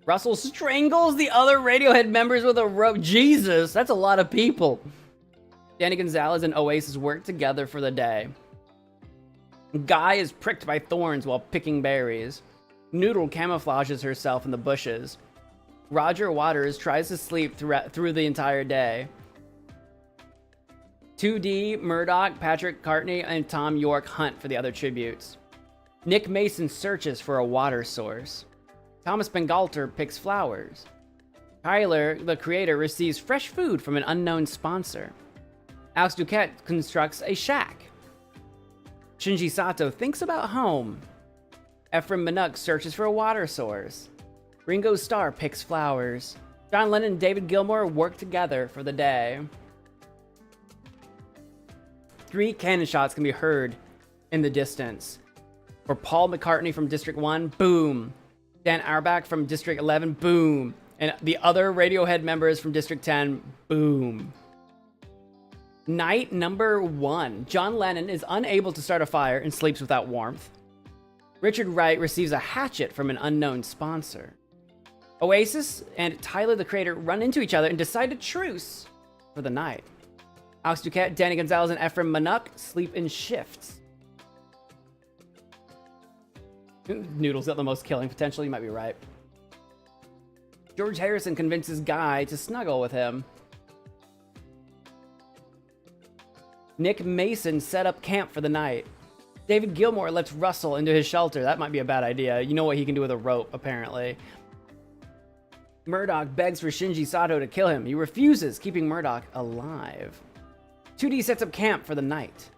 Russell strangles the other Radiohead members with a rope. Jesus, that's a lot of people. Danny Gonzalez and Oasis work together for the day. Guy is pricked by thorns while picking berries. Noodle camouflages herself in the bushes. Roger Waters tries to sleep through the entire day. 2D, Murdoch, Patrick Cartney, and Tom York hunt for the other tributes. Nick Mason searches for a water source. Thomas Bengalter picks flowers. Tyler, the creator, receives fresh food from an unknown sponsor. Alex Duquette constructs a shack. Shinji Sato thinks about home. Ephraim Minuk searches for a water source. Ringo Starr picks flowers. John Lennon and David Gilmour work together for the day. 3 cannon shots can be heard in the distance. For Paul McCartney from District 1, boom. Dan Auerbach from District 11, boom. And the other Radiohead members from District 10, boom. Night number 1. John Lennon is unable to start a fire and sleeps without warmth. Richard Wright receives a hatchet from an unknown sponsor. Oasis and Tyler, the creator, run into each other and decide to truce for the night. Alex Duquette, Danny Gonzalez, and Ephraim Minuk sleep in shifts. Noodle's got the most killing potential, you might be right. George Harrison convinces Guy to snuggle with him. Nick Mason set up camp for the night. David Gilmour lets Russell into his shelter. That might be a bad idea. You know what he can do with a rope, apparently. Murdoch begs for Shinji Sato to kill him. He refuses, keeping Murdoch alive. 2D sets up camp for the night.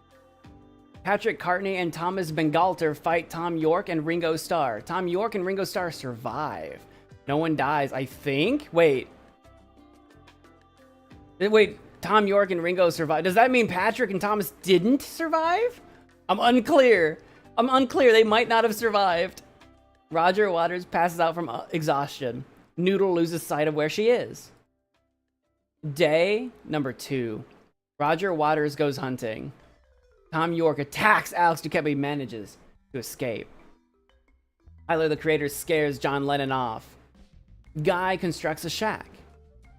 Patrick Cartney and Thomas Bengalter fight Tom York and Ringo Starr. Tom York and Ringo Starr survive. No one dies, I think? Wait, Tom York and Ringo survive. Does that mean Patrick and Thomas didn't survive? I'm unclear. They might not have survived. Roger Waters passes out from exhaustion. Noodle loses sight of where she is. Day number 2. Roger Waters goes hunting. Tom York attacks Alex Duquette, but he manages to escape. Tyler, the creator, scares John Lennon off. Guy constructs a shack.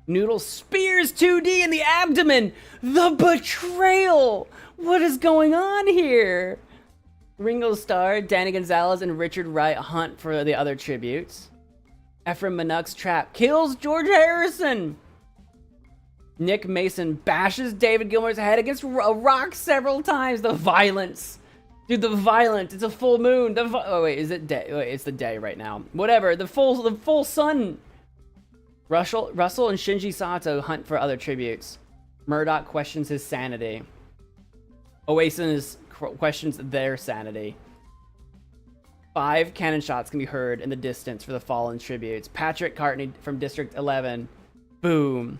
Noodle spears 2D in the abdomen. The betrayal! What is going on here? Ringo Starr, Danny Gonzalez, and Richard Wright hunt for the other tributes. Ephraim Minuk's trap kills George Harrison. Nick Mason bashes David Gilmour's head against a rock several times. The violence. Dude, the violence. It's a full moon. Oh, wait, is it day? Wait, it's the day right now. Whatever. The full sun. Russell and Shinji Sato hunt for other tributes. Murdoch questions his sanity. Oasis questions their sanity. 5 cannon shots can be heard in the distance for the fallen tributes. Patrick Cartney from District 11. Boom.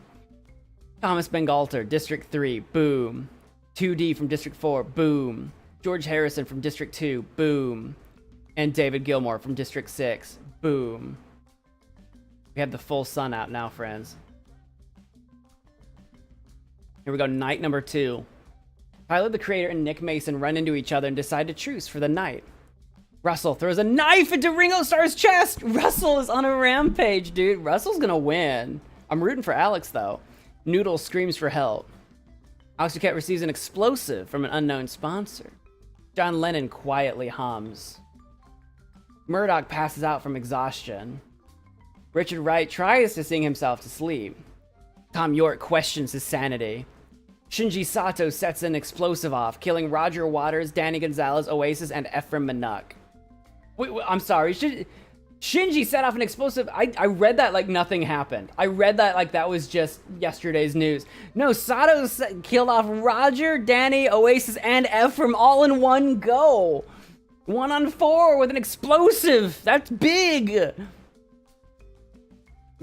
Thomas Bengalter, District 3. Boom. 2D from District 4. Boom. George Harrison from District 2. Boom. And David Gilmour from District 6. Boom. We have the full sun out now, friends. Here we go, night number 2. Tyler, the creator, and Nick Mason run into each other and decide to truce for the night. Russell throws a knife into Ringo Starr's chest. Russell is on a rampage, dude. Russell's gonna win. I'm rooting for Alex, though. Noodle screams for help. Alex Duquette receives an explosive from an unknown sponsor. John Lennon quietly hums. Murdoch passes out from exhaustion. Richard Wright tries to sing himself to sleep. Tom York questions his sanity. Shinji Sato sets an explosive off, killing Roger Waters, Danny Gonzalez, Oasis, and Ephraim Minuk. Wait, I'm sorry. Shinji set off an explosive. I read that like nothing happened. I read that like that was just yesterday's news. No, Sato killed off Roger, Danny, Oasis, and Ephraim all in one go. 1 on 4 with an explosive. That's big.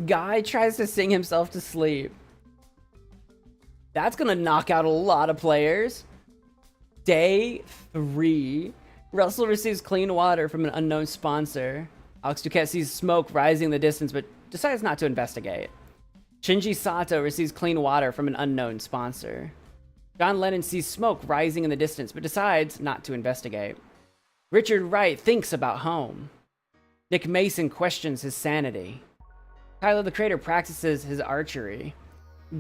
Guy tries to sing himself to sleep. That's gonna knock out a lot of players. Day 3. Russell receives clean water from an unknown sponsor. Alex Duquette sees smoke rising in the distance, but decides not to investigate. Shinji Sato receives clean water from an unknown sponsor. John Lennon sees smoke rising in the distance, but decides not to investigate. Richard Wright thinks about home. Nick Mason questions his sanity. Tyler, the creator, practices his archery.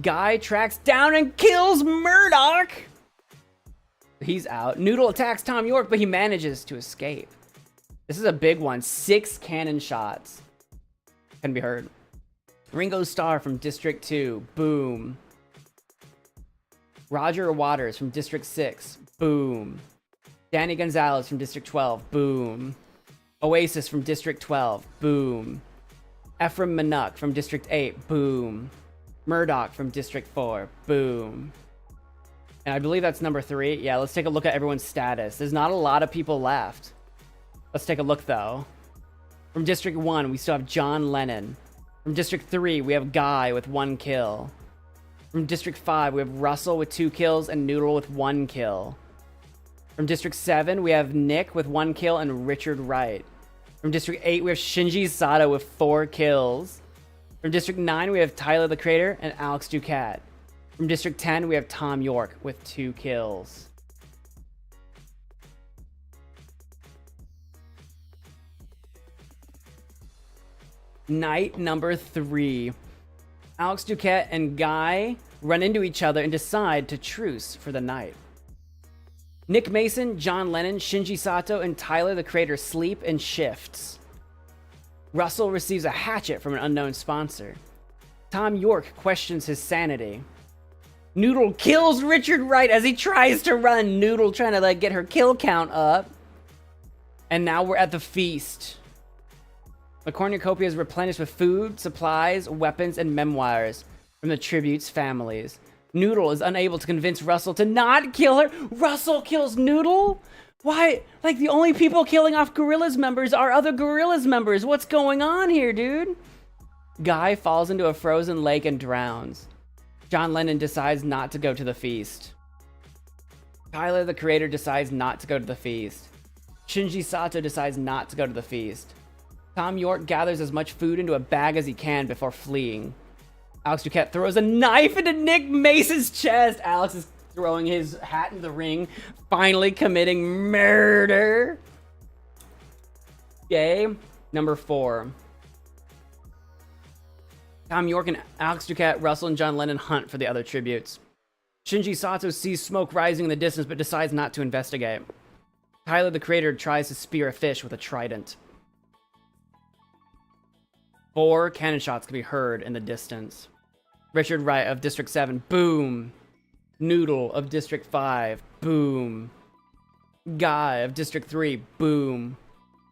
Guy tracks down and kills Murdoch. He's out. Noodle attacks Tom York, but he manages to escape. This is a big one. 6 cannon shots can be heard. Ringo Starr from District 2. Boom. Roger Waters from District 6. Boom. Danny Gonzalez from District 12. Boom. Oasis from District 12. Boom. Ephraim Minuk from District 8. Boom. Murdoch from District 4. Boom. And I believe that's number 3. Yeah, let's take a look at everyone's status. There's not a lot of people left. Let's take a look, though. From District 1, we still have John Lennon. From District 3, we have Guy with 1 kill. From District 5, we have Russell with 2 kills and Noodle with 1 kill. From District 7, we have Nick with 1 kill and Richard Wright. From District 8, we have Shinji Sato with 4 kills. From District 9, we have Tyler the Creator and Alex Ducat. From District 10, we have Tom York with 2 kills. Night number 3. Alex Ducat and Guy run into each other and decide to truce for the night. Nick Mason, John Lennon, Shinji Sato, and Tyler the Creator sleep in shifts. Russell receives a hatchet from an unknown sponsor. Tom York questions his sanity. Noodle kills Richard Wright as he tries to run. Noodle trying to get her kill count up. And now we're at the feast. The cornucopia is replenished with food, supplies, weapons, and memoirs from the tribute's families. Noodle is unable to convince Russell to not kill her. Russell kills Noodle? Why? The only people killing off Gorillaz members are other Gorillaz members. What's going on here, dude? Guy falls into a frozen lake and drowns. John Lennon decides not to go to the feast. Tyler the Creator decides not to go to the feast. Shinji Sato decides not to go to the feast. Tom York gathers as much food into a bag as he can before fleeing. Alex Ducat throws a knife into Nick Mason's chest. Alex is throwing his hat in the ring, finally committing murder. Okay, number 4. Tom York and Alex Ducat, Russell, and John Lennon hunt for the other tributes. Shinji Sato sees smoke rising in the distance but decides not to investigate. Tyler the Creator tries to spear a fish with a trident. 4 cannon shots can be heard in the distance. Richard Wright of District 7, boom. Noodle of District 5, boom. Guy of District 3, boom.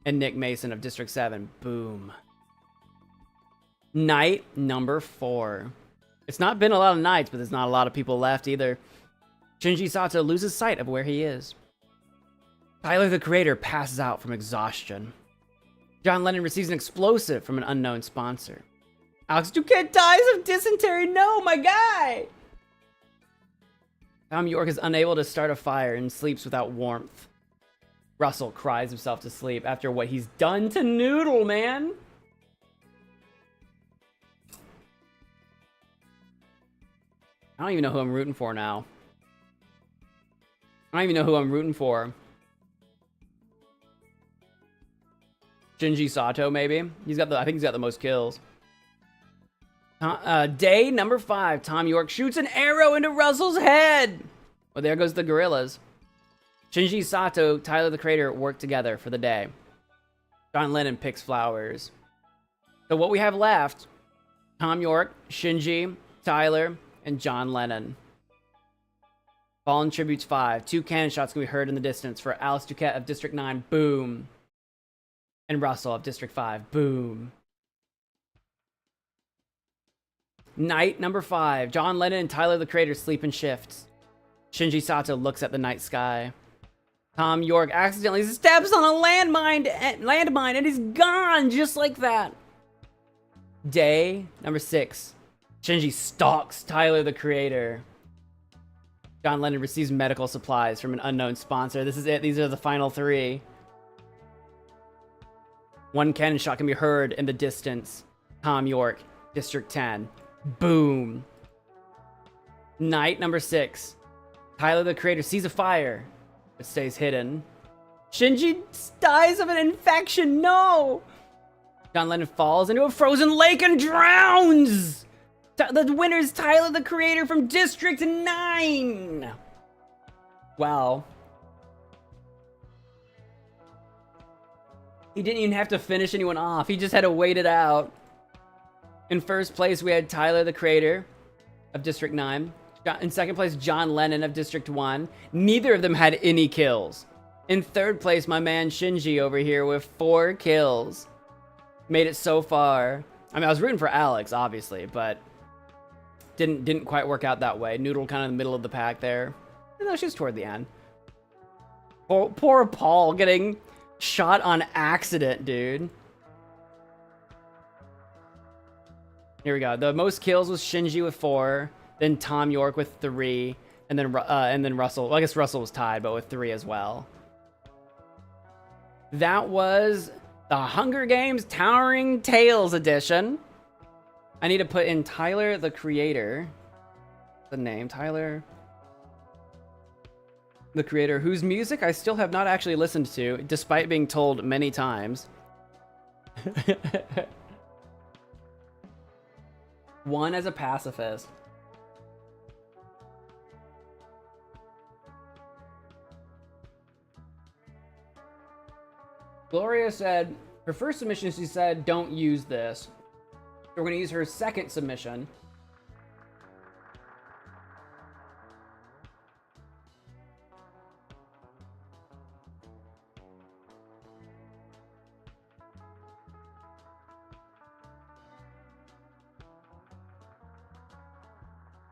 And Nick Mason of District 7, boom. Night number 4. It's not been a lot of nights, but there's not a lot of people left either. Shinji Sato loses sight of where he is. Tyler the Creator passes out from exhaustion. John Lennon receives an explosive from an unknown sponsor. Alex Ducat dies of dysentery. No, my guy! Tom York is unable to start a fire and sleeps without warmth. Russell cries himself to sleep after what he's done to Noodle, man. I don't even know who I'm rooting for now. I don't even know who I'm rooting for. Shinji Sato, maybe? I think he's got the most kills. Day number 5. Tom York shoots an arrow into Russell's head. Well, there goes the Gorillaz. Shinji Sato, Tyler the Creator work together for the day. John Lennon picks flowers. So what we have left, Tom York, Shinji, Tyler, and John Lennon. Fallen Tributes 5. 2 cannon shots can be heard in the distance for Alex Ducat of District 9. Boom. And Russell of District 5. Boom. Night number 5. John Lennon and Tyler the Creator sleep in shifts. Shinji Sato looks at the night sky. Tom York accidentally steps on a landmine and he's gone just like that. Day number 6. Shinji stalks Tyler the Creator. John Lennon receives medical supplies from an unknown sponsor. This is it. These are the final 3. 1 cannon shot can be heard in the distance. Tom York, District 10. Boom. Night number 6. Tyler the Creator sees a fire, but stays hidden. Shinji dies of an infection. No! John Lennon falls into a frozen lake and drowns! The winner is Tyler the Creator from District 9! Wow. He didn't even have to finish anyone off. He just had to wait it out. In first place, we had Tyler the Creator of District 9. In second place, John Lennon of District 1. Neither of them had any kills. In third place, my man Shinji over here with 4 kills. Made it so far. I mean, I was rooting for Alex, obviously, but didn't quite work out that way. Noodle kind of in the middle of the pack there. No, she's toward the end. Poor Paul getting shot on accident, dude. Here we go. The most kills was Shinji with 4, then Tom York with 3, and then Russell. Well, I guess Russell was tied, but with 3 as well. That was the Hunger Games Towering Tales edition. I need to put in Tyler, the creator. The name, Tyler, the creator, whose music I still have not actually listened to, despite being told many times. One as a pacifist. Gloria said, her first submission, she said, don't use this. So we're going to use her second submission.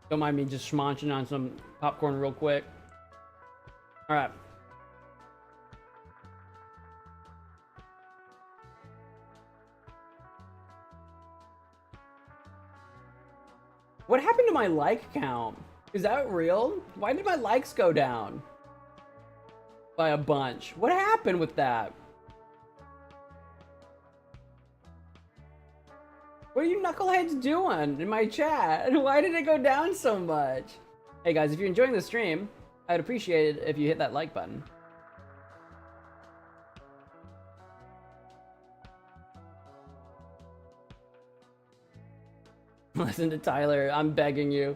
Don't mind me just schmonching on some popcorn real quick. All right. What happened to my like count? Is that real? Why did my likes go down by a bunch? What happened with that? What are you knuckleheads doing in my chat? Why did it go down so much? Hey guys, if you're enjoying the stream, I'd appreciate it if you hit that like button. Listen to Tyler, I'm begging you.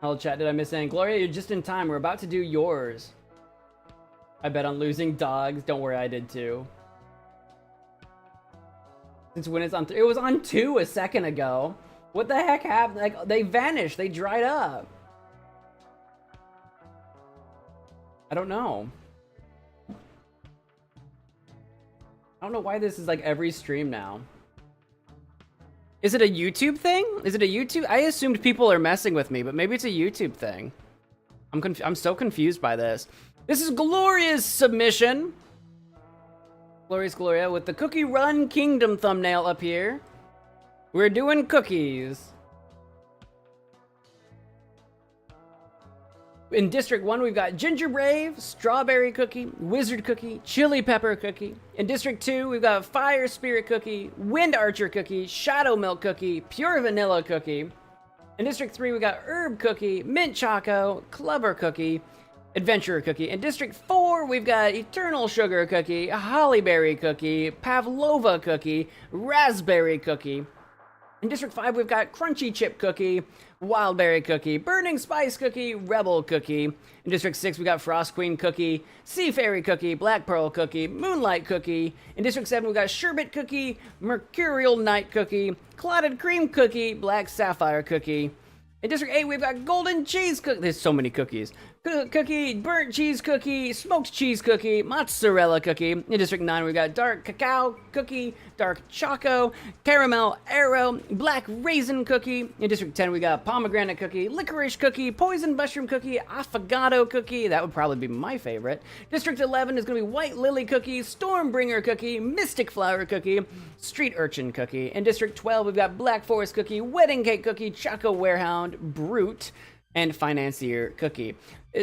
Hello chat, did I miss anything? Gloria, you're just in time. We're about to do yours. I bet on losing dogs. Don't worry, I did too. Since when it's on, it was on 2 a second ago. What the heck happened? Like, they vanished. They dried up. I don't know. I don't know why this is like every stream now. Is it a YouTube thing? Is it a YouTube? I assumed people are messing with me, but maybe it's a YouTube thing. I'm so confused by this. This is Gloria's submission. Glorious Gloria with the Cookie Run Kingdom thumbnail up here. We're doing cookies. In District 1, we've got Ginger Brave, Strawberry Cookie, Wizard Cookie, Chili Pepper Cookie. In District 2, we've got Fire Spirit Cookie, Wind Archer Cookie, Shadow Milk Cookie, Pure Vanilla Cookie. In District 3, we got Herb Cookie, Mint Choco, Clover Cookie, Adventurer Cookie. In District 4, we've got Eternal Sugar Cookie, Hollyberry Cookie, Pavlova Cookie, Raspberry Cookie. In District 5, we've got Crunchy Chip Cookie, Wildberry Cookie, Burning Spice Cookie, Rebel Cookie. In District 6, we got Frost Queen Cookie, Sea Fairy Cookie, Black Pearl Cookie, Moonlight Cookie. In District 7, we got Sherbet Cookie, Mercurial Night Cookie, Clotted Cream Cookie, Black Sapphire Cookie. In District 8, we've got Golden Cheese Cookie. There's so many cookies. Cookie, Burnt Cheese Cookie, Smoked Cheese Cookie, Mozzarella Cookie. In District 9, we've got Dark Cacao Cookie, Dark Choco, Caramel Arrow, Black Raisin Cookie. In District 10, we got Pomegranate Cookie, Licorice Cookie, Poison Mushroom Cookie, Affogato Cookie. That would probably be my favorite. District 11 is going to be White Lily Cookie, Stormbringer Cookie, Mystic Flower Cookie, Street Urchin Cookie. In District 12, we've got Black Forest Cookie, Wedding Cake Cookie, Choco Warehound, Brute, and Financier Cookie.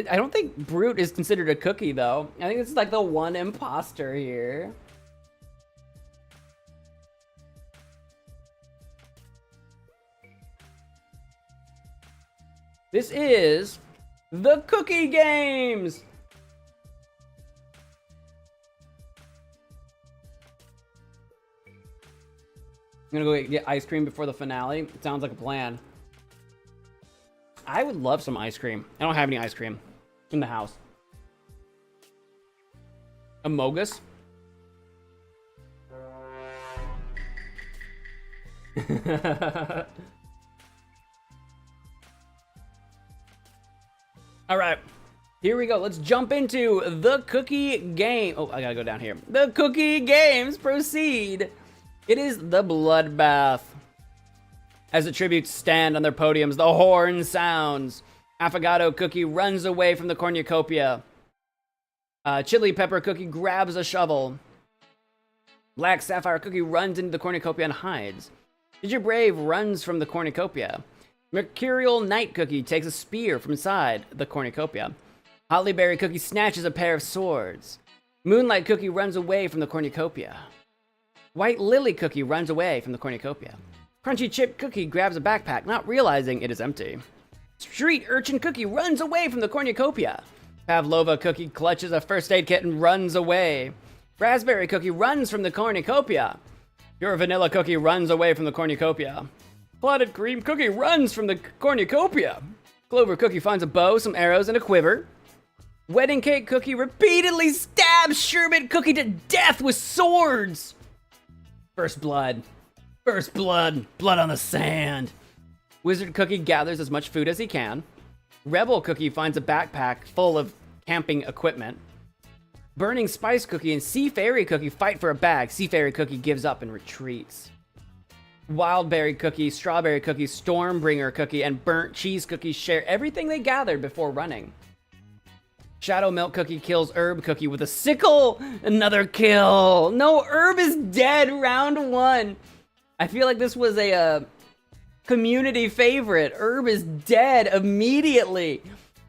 I don't think Brute is considered a cookie, though. I think this is like the one imposter here. This is the Cookie Games! I'm gonna go get ice cream before the finale. It sounds like a plan. I would love some ice cream. I don't have any ice cream in the house. Amogus? All right, here we go. Let's jump into the cookie game. Oh, I gotta go down here. The cookie games proceed. It is the bloodbath. As the tributes stand on their podiums, the horn sounds. Affogato cookie runs away from the cornucopia. Chili pepper cookie grabs a shovel. Black sapphire cookie runs into the cornucopia and hides. Ginger brave runs from the cornucopia. Mercurial night cookie takes a spear from inside the cornucopia. Holly berry cookie snatches a pair of swords. Moonlight cookie runs away from the cornucopia. White lily cookie runs away from the cornucopia. Crunchy chip cookie grabs a backpack, not realizing it is empty. Street urchin cookie runs away from the cornucopia. Pavlova cookie clutches a first aid kit and runs away. Raspberry cookie runs from the cornucopia. Pure vanilla cookie runs away from the cornucopia. Clotted cream cookie runs from the cornucopia. Clover cookie finds a bow, some arrows, and a quiver. Wedding cake cookie repeatedly stabs sherbet cookie to death with swords. First blood. First blood. Blood on the sand. Wizard cookie gathers as much food as he can. Rebel cookie finds a backpack full of camping equipment. Burning spice cookie and sea fairy cookie fight for a bag. Sea fairy cookie gives up and retreats. Wildberry cookie, strawberry cookie, stormbringer cookie, and burnt cheese cookie share everything they gathered before running. Shadow milk cookie kills herb cookie with a sickle. Another kill. No, herb is dead. Round 1. I feel like this was a community favorite. Herb is dead immediately.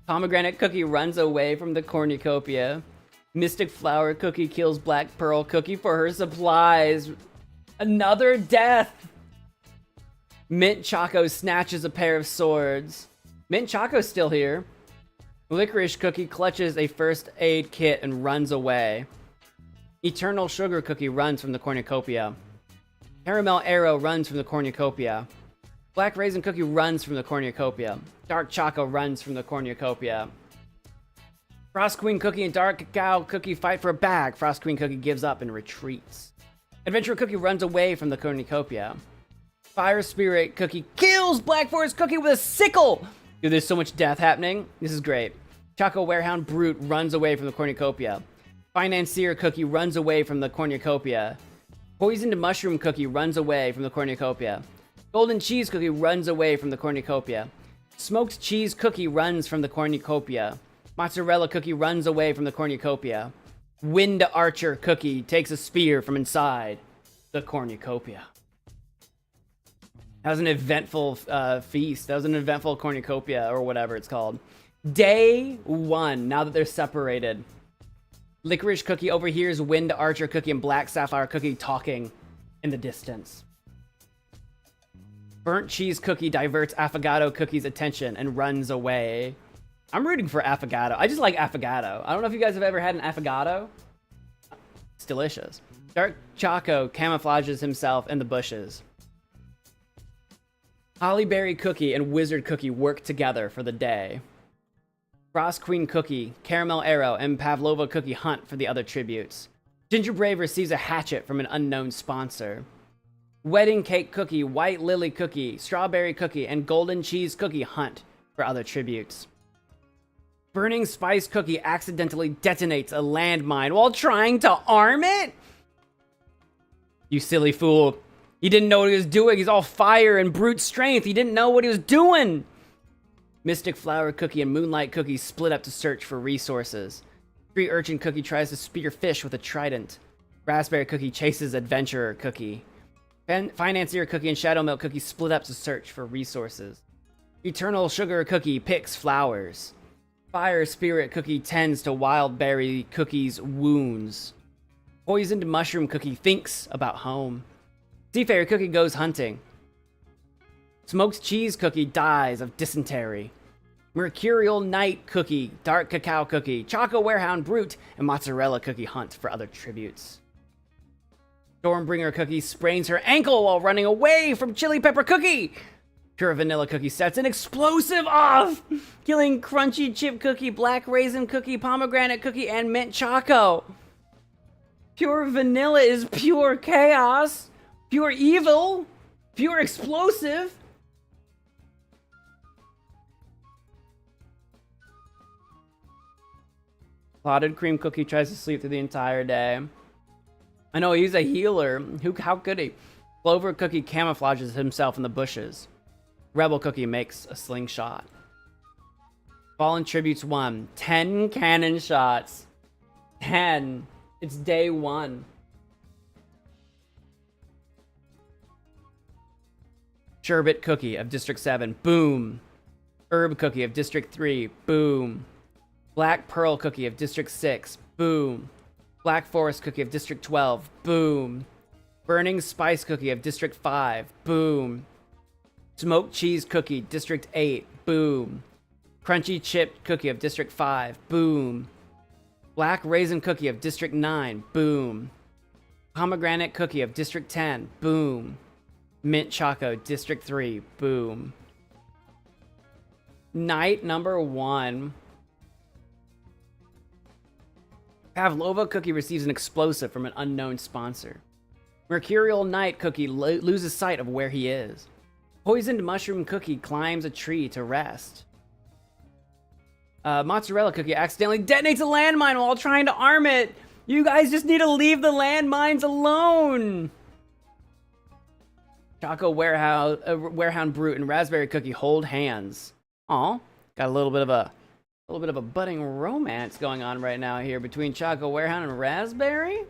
Pomegranate cookie runs away from the cornucopia. Mystic flower cookie kills black pearl cookie for her supplies. Another death. Mint Choco snatches a pair of swords. Mint Choco's still here. Licorice cookie clutches a first aid kit and runs away. Eternal sugar cookie runs from the cornucopia. Caramel arrow runs from the cornucopia. Black raisin cookie runs from the cornucopia. Dark choco runs from the cornucopia. Frost queen cookie and dark cacao cookie fight for a bag. Frost queen cookie gives up and retreats. Adventure cookie runs away from the cornucopia. Fire spirit cookie kills black forest cookie with a sickle. Dude, there's so much death happening. This is great. Choco warehound brute runs away from the cornucopia. Financier cookie runs away from the cornucopia. Poisoned mushroom cookie runs away from the cornucopia. Golden cheese cookie runs away from the cornucopia. Smoked cheese cookie runs from the cornucopia. Mozzarella cookie runs away from the cornucopia. Wind archer cookie takes a spear from inside the cornucopia. That was an eventful feast. That was an eventful cornucopia, or whatever it's called. Day 1, now that they're separated. Licorice cookie overhears Wind Archer cookie and Black Sapphire cookie talking in the distance. Burnt cheese cookie diverts Affogato cookie's attention and runs away. I'm rooting for Affogato. I just like Affogato. I don't know if you guys have ever had an Affogato. It's delicious. Dark Choco camouflages himself in the bushes. Hollyberry cookie and Wizard cookie work together for the day. Frost Queen cookie, Caramel arrow, and Pavlova cookie hunt for the other tributes. Ginger Brave receives a hatchet from an unknown sponsor. Wedding cake cookie, White Lily cookie, Strawberry cookie, and Golden cheese cookie hunt for other tributes. Burning spice cookie accidentally detonates a landmine while trying to arm it? You silly fool. He didn't know what he was doing. He's all fire and brute strength. He didn't know what he was doing. Mystic flower cookie and moonlight cookie split up to search for resources. Tree urchin cookie tries to spear fish with a trident. Raspberry cookie chases adventurer cookie. Financier cookie and shadow milk cookie split up to search for resources. Eternal sugar cookie picks flowers. Fire spirit cookie tends to wild berry cookie's wounds. Poisoned mushroom cookie thinks about home. Sea fairy cookie goes hunting. Smoked cheese cookie dies of dysentery. Mercurial night cookie, dark cacao cookie, choco warehound brute, and mozzarella cookie hunt for other tributes. Stormbringer cookie sprains her ankle while running away from chili pepper cookie. Pure vanilla cookie sets an explosive off, killing crunchy chip cookie, black raisin cookie, pomegranate cookie, and mint choco. Pure vanilla is pure chaos. Pure evil, pure explosive. Clotted cream cookie tries to sleep through the entire day. I know, he's a healer. How could he? Clover cookie camouflages himself in the bushes. Rebel cookie makes a slingshot. Fallen tributes 1. 10 cannon shots. 10. It's day 1. Sherbet cookie of District 7. Boom. Herb cookie of District 3. Boom. Black pearl cookie of District 6. Boom. Black forest cookie of District 12. Boom. Burning spice cookie of District 5. Boom. Smoked cheese cookie, District 8. Boom. Crunchy chip cookie of District 5. Boom. Black raisin cookie of District 9. Boom. Pomegranate cookie of District 10. Boom. Mint choco, District 3. Boom. Night number 1. Pavlova cookie receives an explosive from an unknown sponsor. Mercurial Knight cookie loses sight of where he is. Poisoned mushroom cookie climbs a tree to rest. Mozzarella cookie accidentally detonates a landmine while trying to arm it. You guys just need to leave the landmines alone. Choco Warehound Brute and Raspberry Cookie hold hands. Aw, got a little bit of a budding romance going on right now here between Choco Warehound and Raspberry.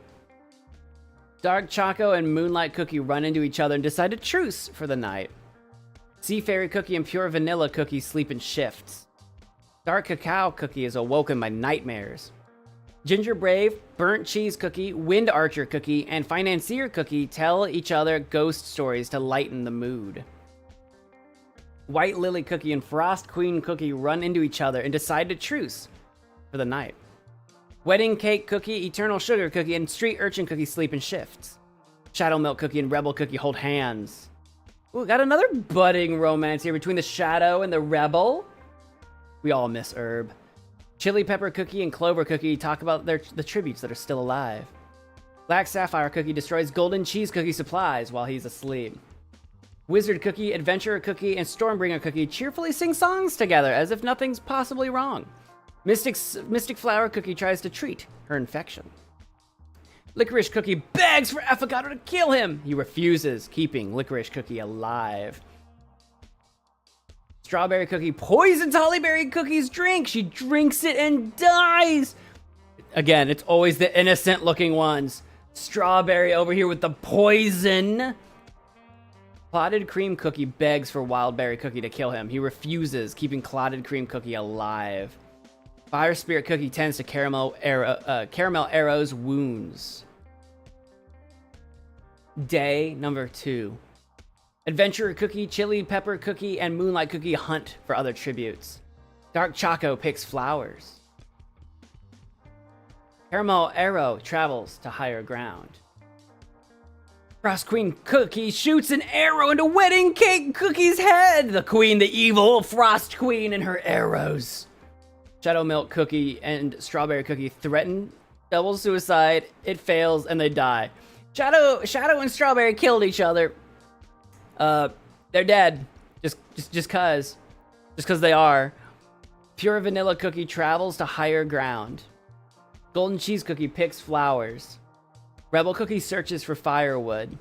Dark Choco and Moonlight Cookie run into each other and decide to truce for the night. Sea Fairy Cookie and Pure Vanilla Cookie sleep in shifts. Dark Cacao Cookie is awoken by nightmares. Ginger Brave, Burnt Cheese Cookie, Wind Archer Cookie, and Financier Cookie tell each other ghost stories to lighten the mood. White Lily Cookie and Frost Queen Cookie run into each other and decide to truce for the night. Wedding Cake Cookie, Eternal Sugar Cookie, and Street Urchin Cookie sleep in shifts. Shadow Milk Cookie and Rebel Cookie hold hands. Ooh, got another budding romance here between the Shadow and the Rebel. We all miss Herb. Chili Pepper Cookie and Clover Cookie talk about the tributes that are still alive. Black Sapphire Cookie destroys Golden Cheese Cookie supplies while he's asleep. Wizard Cookie, Adventurer Cookie, and Stormbringer Cookie cheerfully sing songs together as if nothing's possibly wrong. Mystic Flower Cookie tries to treat her infection. Licorice Cookie begs for Affogato to kill him. He refuses, keeping Licorice Cookie alive. Strawberry Cookie poisons Hollyberry Cookie's drink. She drinks it and dies. Again, it's always the innocent looking ones. Strawberry over here with the poison. Clotted Cream Cookie begs for Wildberry Cookie to kill him. He refuses, keeping Clotted Cream Cookie alive. Fire Spirit Cookie tends to Caramel Arrow's wounds. Day number 2. Adventurer Cookie, Chili Pepper Cookie, and Moonlight Cookie hunt for other tributes. Dark Choco picks flowers. Caramel Arrow travels to higher ground. Frost Queen Cookie shoots an arrow into Wedding Cake Cookie's head. The queen, the evil Frost Queen, and her arrows. Shadow Milk Cookie and Strawberry Cookie threaten double suicide. It fails and they die. Shadow and Strawberry killed each other. They're dead. Just cause they are. Pure Vanilla Cookie travels to higher ground. Golden Cheese Cookie picks flowers. Rebel Cookie searches for firewood.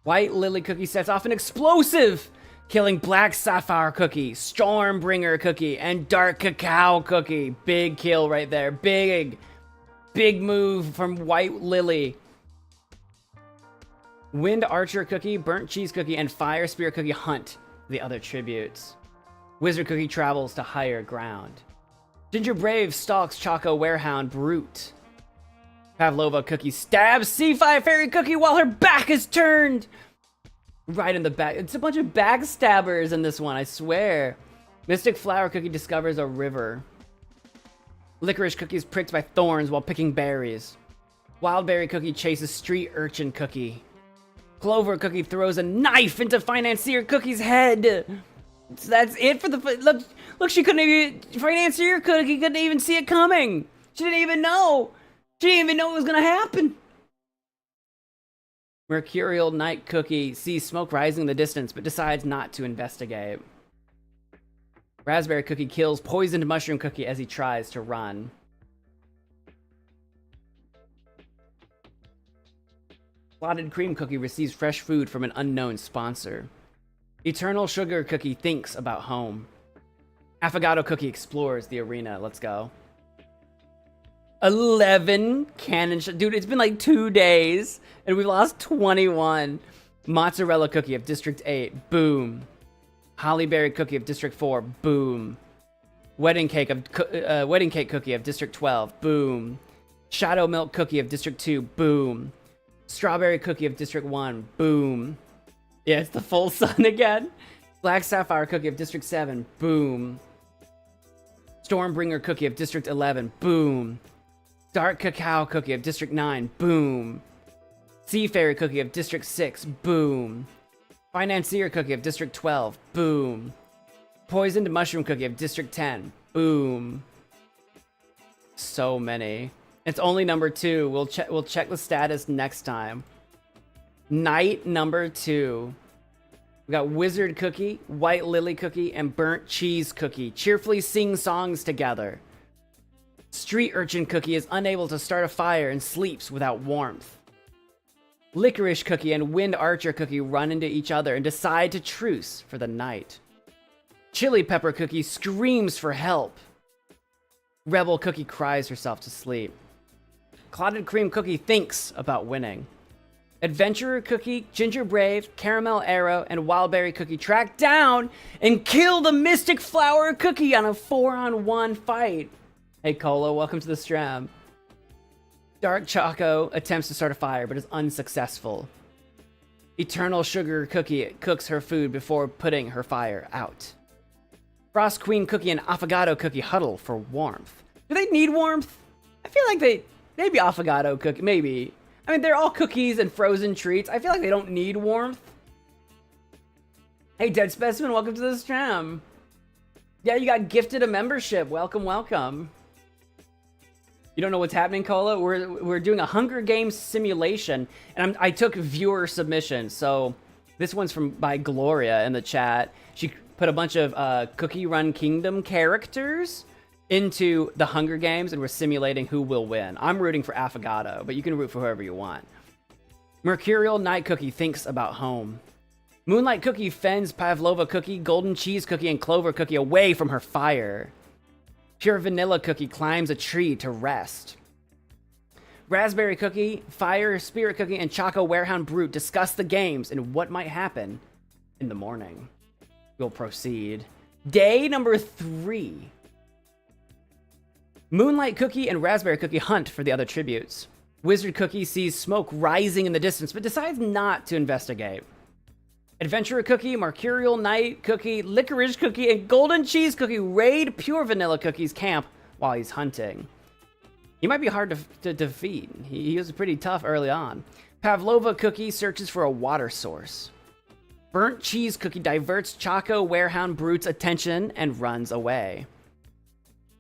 White Lily Cookie sets off an explosive, killing Black Sapphire Cookie, Stormbringer Cookie, and Dark Cacao Cookie. Big kill right there. Big move from White Lily. Wind Archer Cookie, Burnt Cheese Cookie, and Fire Spear Cookie hunt the other tributes. Wizard Cookie travels to higher ground. Ginger Brave stalks Choco Warehound Brute. Pavlova Cookie stabs C5 Fairy Cookie while her back is turned. Right in the back. It's a bunch of backstabbers in this one, I swear. Mystic Flower Cookie discovers a river. Licorice Cookie is pricked by thorns while picking berries. Wildberry Cookie chases Street Urchin Cookie. Clover Cookie throws a knife into Financier Cookie's head. So that's it for the... Look, she couldn't even... Financier Cookie couldn't even see it coming. She didn't even know. She didn't even know it was gonna happen. Mercurial Night Cookie sees smoke rising in the distance, but decides not to investigate. Raspberry Cookie kills Poisoned Mushroom Cookie as he tries to run. Clotted cream cookie receives fresh food from an unknown sponsor. Eternal sugar cookie thinks about home. Affogato cookie explores the arena. Let's go. 11 cannon shot. Dude, it's been like 2 days and we've lost 21. Mozzarella cookie of District 8. Boom. Hollyberry cookie of District 4. Boom. Wedding cake cookie of District 12. Boom. Shadow milk cookie of District 2. Boom. Strawberry cookie of District 1. Boom. Yeah, it's the full sun again. Black sapphire cookie of District 7. Boom. Stormbringer cookie of District 11. Boom. Dark cacao cookie of District 9. Boom. Sea fairy cookie of District 6. Boom. Financier cookie of District 12. Boom. Poisoned mushroom cookie of District 10. Boom. So many. It's only number 2. We'll check the status next time. Night number 2. We got wizard cookie, white lily cookie, and burnt cheese cookie cheerfully sing songs together. Street urchin cookie is unable to start a fire and sleeps without warmth. Licorice cookie and wind archer cookie run into each other and decide to truce for the night. Chili pepper cookie screams for help. Rebel cookie cries herself to sleep. Clotted cream cookie thinks about winning. Adventurer cookie, ginger brave, caramel arrow, and wildberry cookie track down and kill the mystic flower cookie on a 4-on-1 fight. Hey Cola, welcome to the stream. Dark Choco attempts to start a fire but is unsuccessful. Eternal sugar cookie cooks her food before putting her fire out. Frost Queen cookie and affogato cookie huddle for warmth. Do they need warmth? I feel like maybe affogato cookie, maybe. I mean, they're all cookies and frozen treats. I feel like they don't need warmth. Hey, Dead Specimen, welcome to the stream. Yeah, you got gifted a membership. Welcome, welcome. You don't know what's happening, Cola? We're doing a Hunger Games simulation, and I took viewer submissions. So this one's by Gloria in the chat. She put a bunch of Cookie Run Kingdom characters into the Hunger Games, and we're simulating who will win. I'm rooting for Affogato, but you can root for whoever you want. Mercurial Night Cookie thinks about home. Moonlight Cookie fends Pavlova Cookie, Golden Cheese Cookie, and Clover Cookie away from her fire. Pure Vanilla Cookie climbs a tree to rest. Raspberry Cookie, Fire Spirit Cookie, and Choco Warehound Brute discuss the games and what might happen in the morning. We'll proceed. Day number 3. Moonlight Cookie and Raspberry Cookie hunt for the other tributes. Wizard Cookie sees smoke rising in the distance, but decides not to investigate. Adventurer Cookie, Mercurial Night Cookie, Licorice Cookie, and Golden Cheese Cookie raid Pure Vanilla Cookie's camp while he's hunting. He might be hard to defeat. He was pretty tough early on. Pavlova Cookie searches for a water source. Burnt Cheese Cookie diverts Choco Warehound Brute's attention and runs away.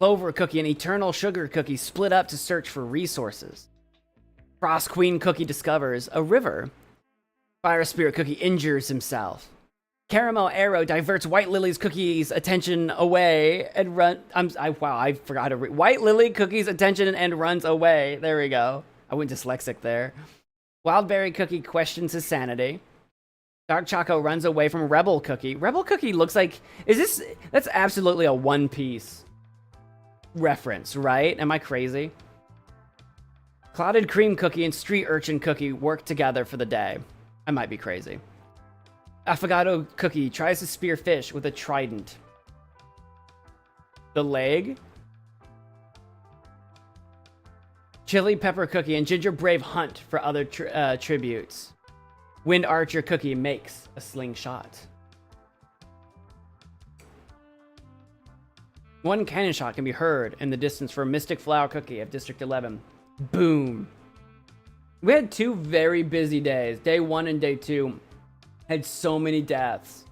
Clover Cookie and Eternal Sugar Cookie split up to search for resources. Frost Queen Cookie discovers a river. Fire Spirit Cookie injures himself. Caramel Arrow diverts White Lily's Cookie's attention away and I forgot to read. White Lily Cookie's attention and runs away. There we go. I went dyslexic there. Wildberry Cookie questions his sanity. Dark Choco runs away from Rebel Cookie. Rebel Cookie looks like... That's absolutely a One Piece reference, right? Am I crazy? Clotted Cream Cookie and Street Urchin Cookie work together for the day. I might be crazy. Affogato Cookie tries to spear fish with a trident. The leg? Chili Pepper Cookie and Ginger Brave hunt for other tributes. Wind Archer Cookie makes a slingshot. One cannon shot can be heard in the distance for Mystic Flower Cookie of District 11. Boom. We had 2 very busy days. Day 1 and day 2 had so many deaths.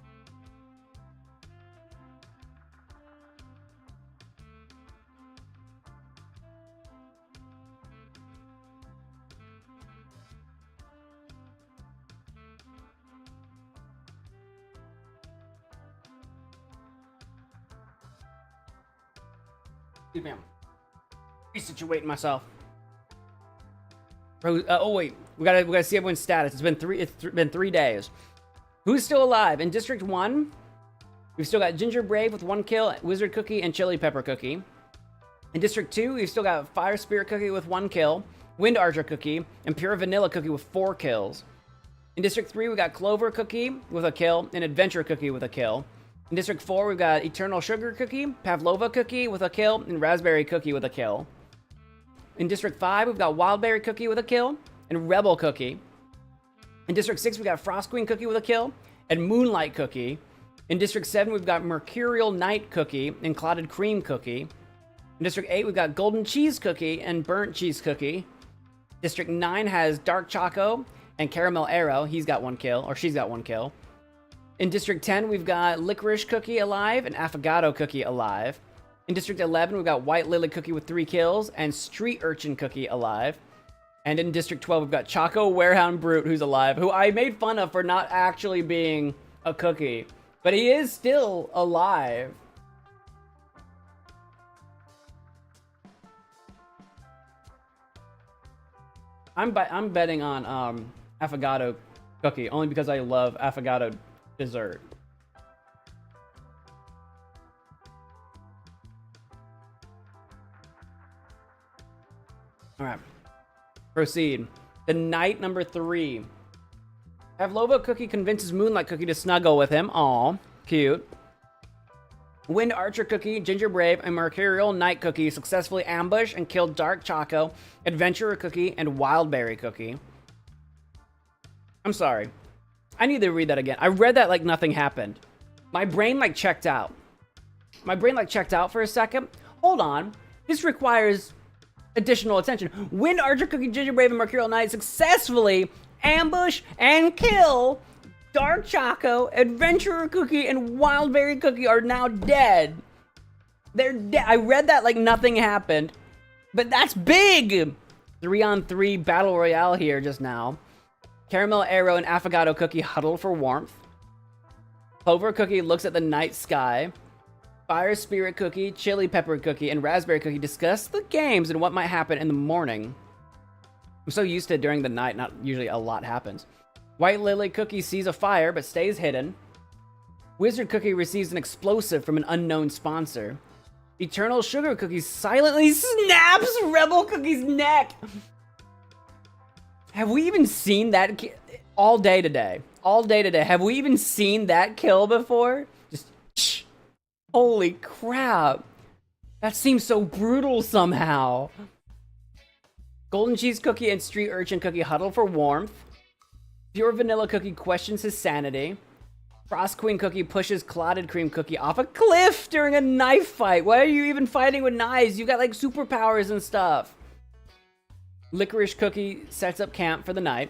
Excuse me, I'm resituating myself. Oh wait, we gotta see everyone's status. It's been 3 days. Who's still alive? In District 1, we've still got Ginger Brave with 1 kill, Wizard Cookie, and Chili Pepper Cookie. In District 2, we've still got Fire Spirit Cookie with 1 kill, Wind Archer Cookie, and Pure Vanilla Cookie with 4 kills. In District 3, we got Clover Cookie with a kill, and Adventure Cookie with a kill. In District 4, we've got Eternal Sugar Cookie, Pavlova Cookie with a kill, and Raspberry Cookie with a kill. In District 5, we've got Wildberry Cookie with a kill, and Rebel Cookie. In District 6, we got Frost Queen Cookie with a kill, and Moonlight Cookie. In District 7, we've got Mercurial Night Cookie, and Clotted Cream Cookie. In District 8, we've got Golden Cheese Cookie, and Burnt Cheese Cookie. District 9 has Dark Choco, and Caramel Arrow. He's got 1 kill, or she's got 1 kill. In District 10, we've got Licorice Cookie alive, and Affogato Cookie alive. In District 11, we've got White Lily Cookie with 3 kills, and Street Urchin Cookie alive. And in District 12, we've got Choco Warehound Brute, who's alive, who I made fun of for not actually being a cookie. But he is still alive. I'm betting on Affogato Cookie, only because I love Affogato dessert. Alright. Proceed. The night number 3. Pavlova Cookie convinces Moonlight Cookie to snuggle with him. Aw, cute. Wind Archer Cookie, Ginger Brave, and Mercurial Night Cookie successfully ambush and kill Dark Choco, Adventurer Cookie, and Wildberry Cookie. I'm sorry. I need to read that again. I read that like nothing happened. My brain like checked out. My brain like checked out for a second. Hold on. This requires additional attention. Wind Archer Cookie, Ginger Brave, and Mercurial Night successfully ambush and kill Dark Choco, Adventurer Cookie, and Wildberry Cookie are now dead. They're dead. I read that like nothing happened, but that's big. 3-on-3 battle royale here just now. Caramel Arrow and Affogato Cookie huddle for warmth. Clover Cookie looks at the night sky. Fire Spirit Cookie, Chili Pepper Cookie, and Raspberry Cookie discuss the games and what might happen in the morning. I'm so used to during the night, not usually a lot happens. White Lily Cookie sees a fire but stays hidden. Wizard Cookie receives an explosive from an unknown sponsor. Eternal Sugar Cookie silently snaps Rebel Cookie's neck. Have we even seen that all day today? All day today. Have we even seen that kill before? Just holy crap. That seems so brutal somehow. Golden Cheese Cookie and Street Urchin Cookie huddle for warmth. Pure Vanilla Cookie questions his sanity. Frost Queen Cookie pushes Clotted Cream Cookie off a cliff during a knife fight. Why are you even fighting with knives? You got like superpowers and stuff. Licorice Cookie sets up camp for the night.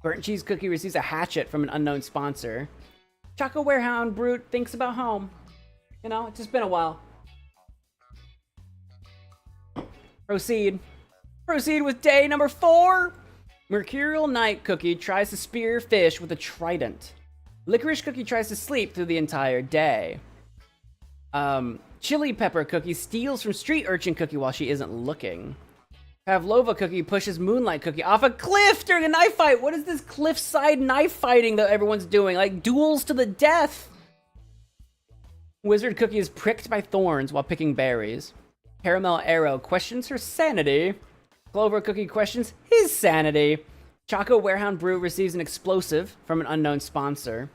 Burnt Cheese Cookie receives a hatchet from an unknown sponsor. Choco Warehound Brute thinks about home. You know, it's just been a while. Proceed. Proceed with day number 4. Mercurial Night Cookie tries to spear fish with a trident. Licorice Cookie tries to sleep through the entire day. Chili Pepper Cookie steals from Street Urchin Cookie while she isn't looking. Pavlova Cookie pushes Moonlight Cookie off a cliff during a knife fight. What is this cliffside knife fighting that everyone's doing? Like duels to the death. Wizard Cookie is pricked by thorns while picking berries. Caramel Arrow questions her sanity. Clover Cookie questions his sanity. Choco Warehound Brew receives an explosive from an unknown sponsor.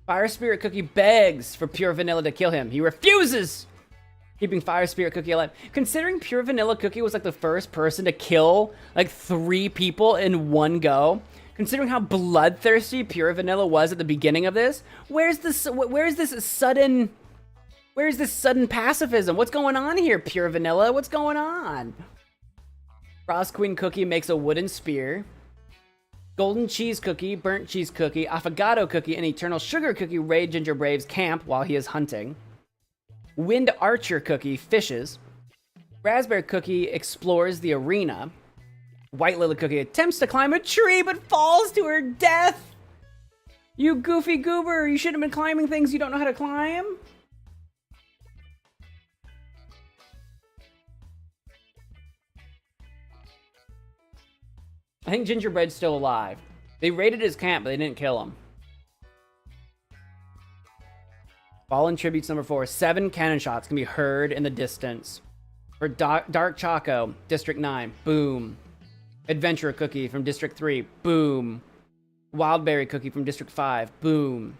Fire Spirit Cookie begs for Pure Vanilla to kill him. He refuses, keeping Fire Spirit Cookie alive. Considering Pure Vanilla Cookie was like the first person to kill like 3 people in one go, considering how bloodthirsty Pure Vanilla was at the beginning of this, where's this sudden pacifism? What's going on here, Pure Vanilla? What's going on? Frost Queen Cookie makes a wooden spear. Golden Cheese Cookie, Burnt Cheese Cookie, Affogato Cookie, and Eternal Sugar Cookie raid Ginger Brave's camp while he is hunting. Wind Archer Cookie fishes. Raspberry Cookie explores the arena. White Lily Cookie attempts to climb a tree but falls to her death. You goofy goober, you shouldn't have been climbing things you don't know how to climb. I think Gingerbread's still alive. They raided his camp, but they didn't kill him. Fallen Tributes number 4. 7 cannon shots can be heard in the distance. For Dark Choco, District 9. Boom. Adventurer Cookie from District 3. Boom. Wildberry Cookie from District 5. Boom.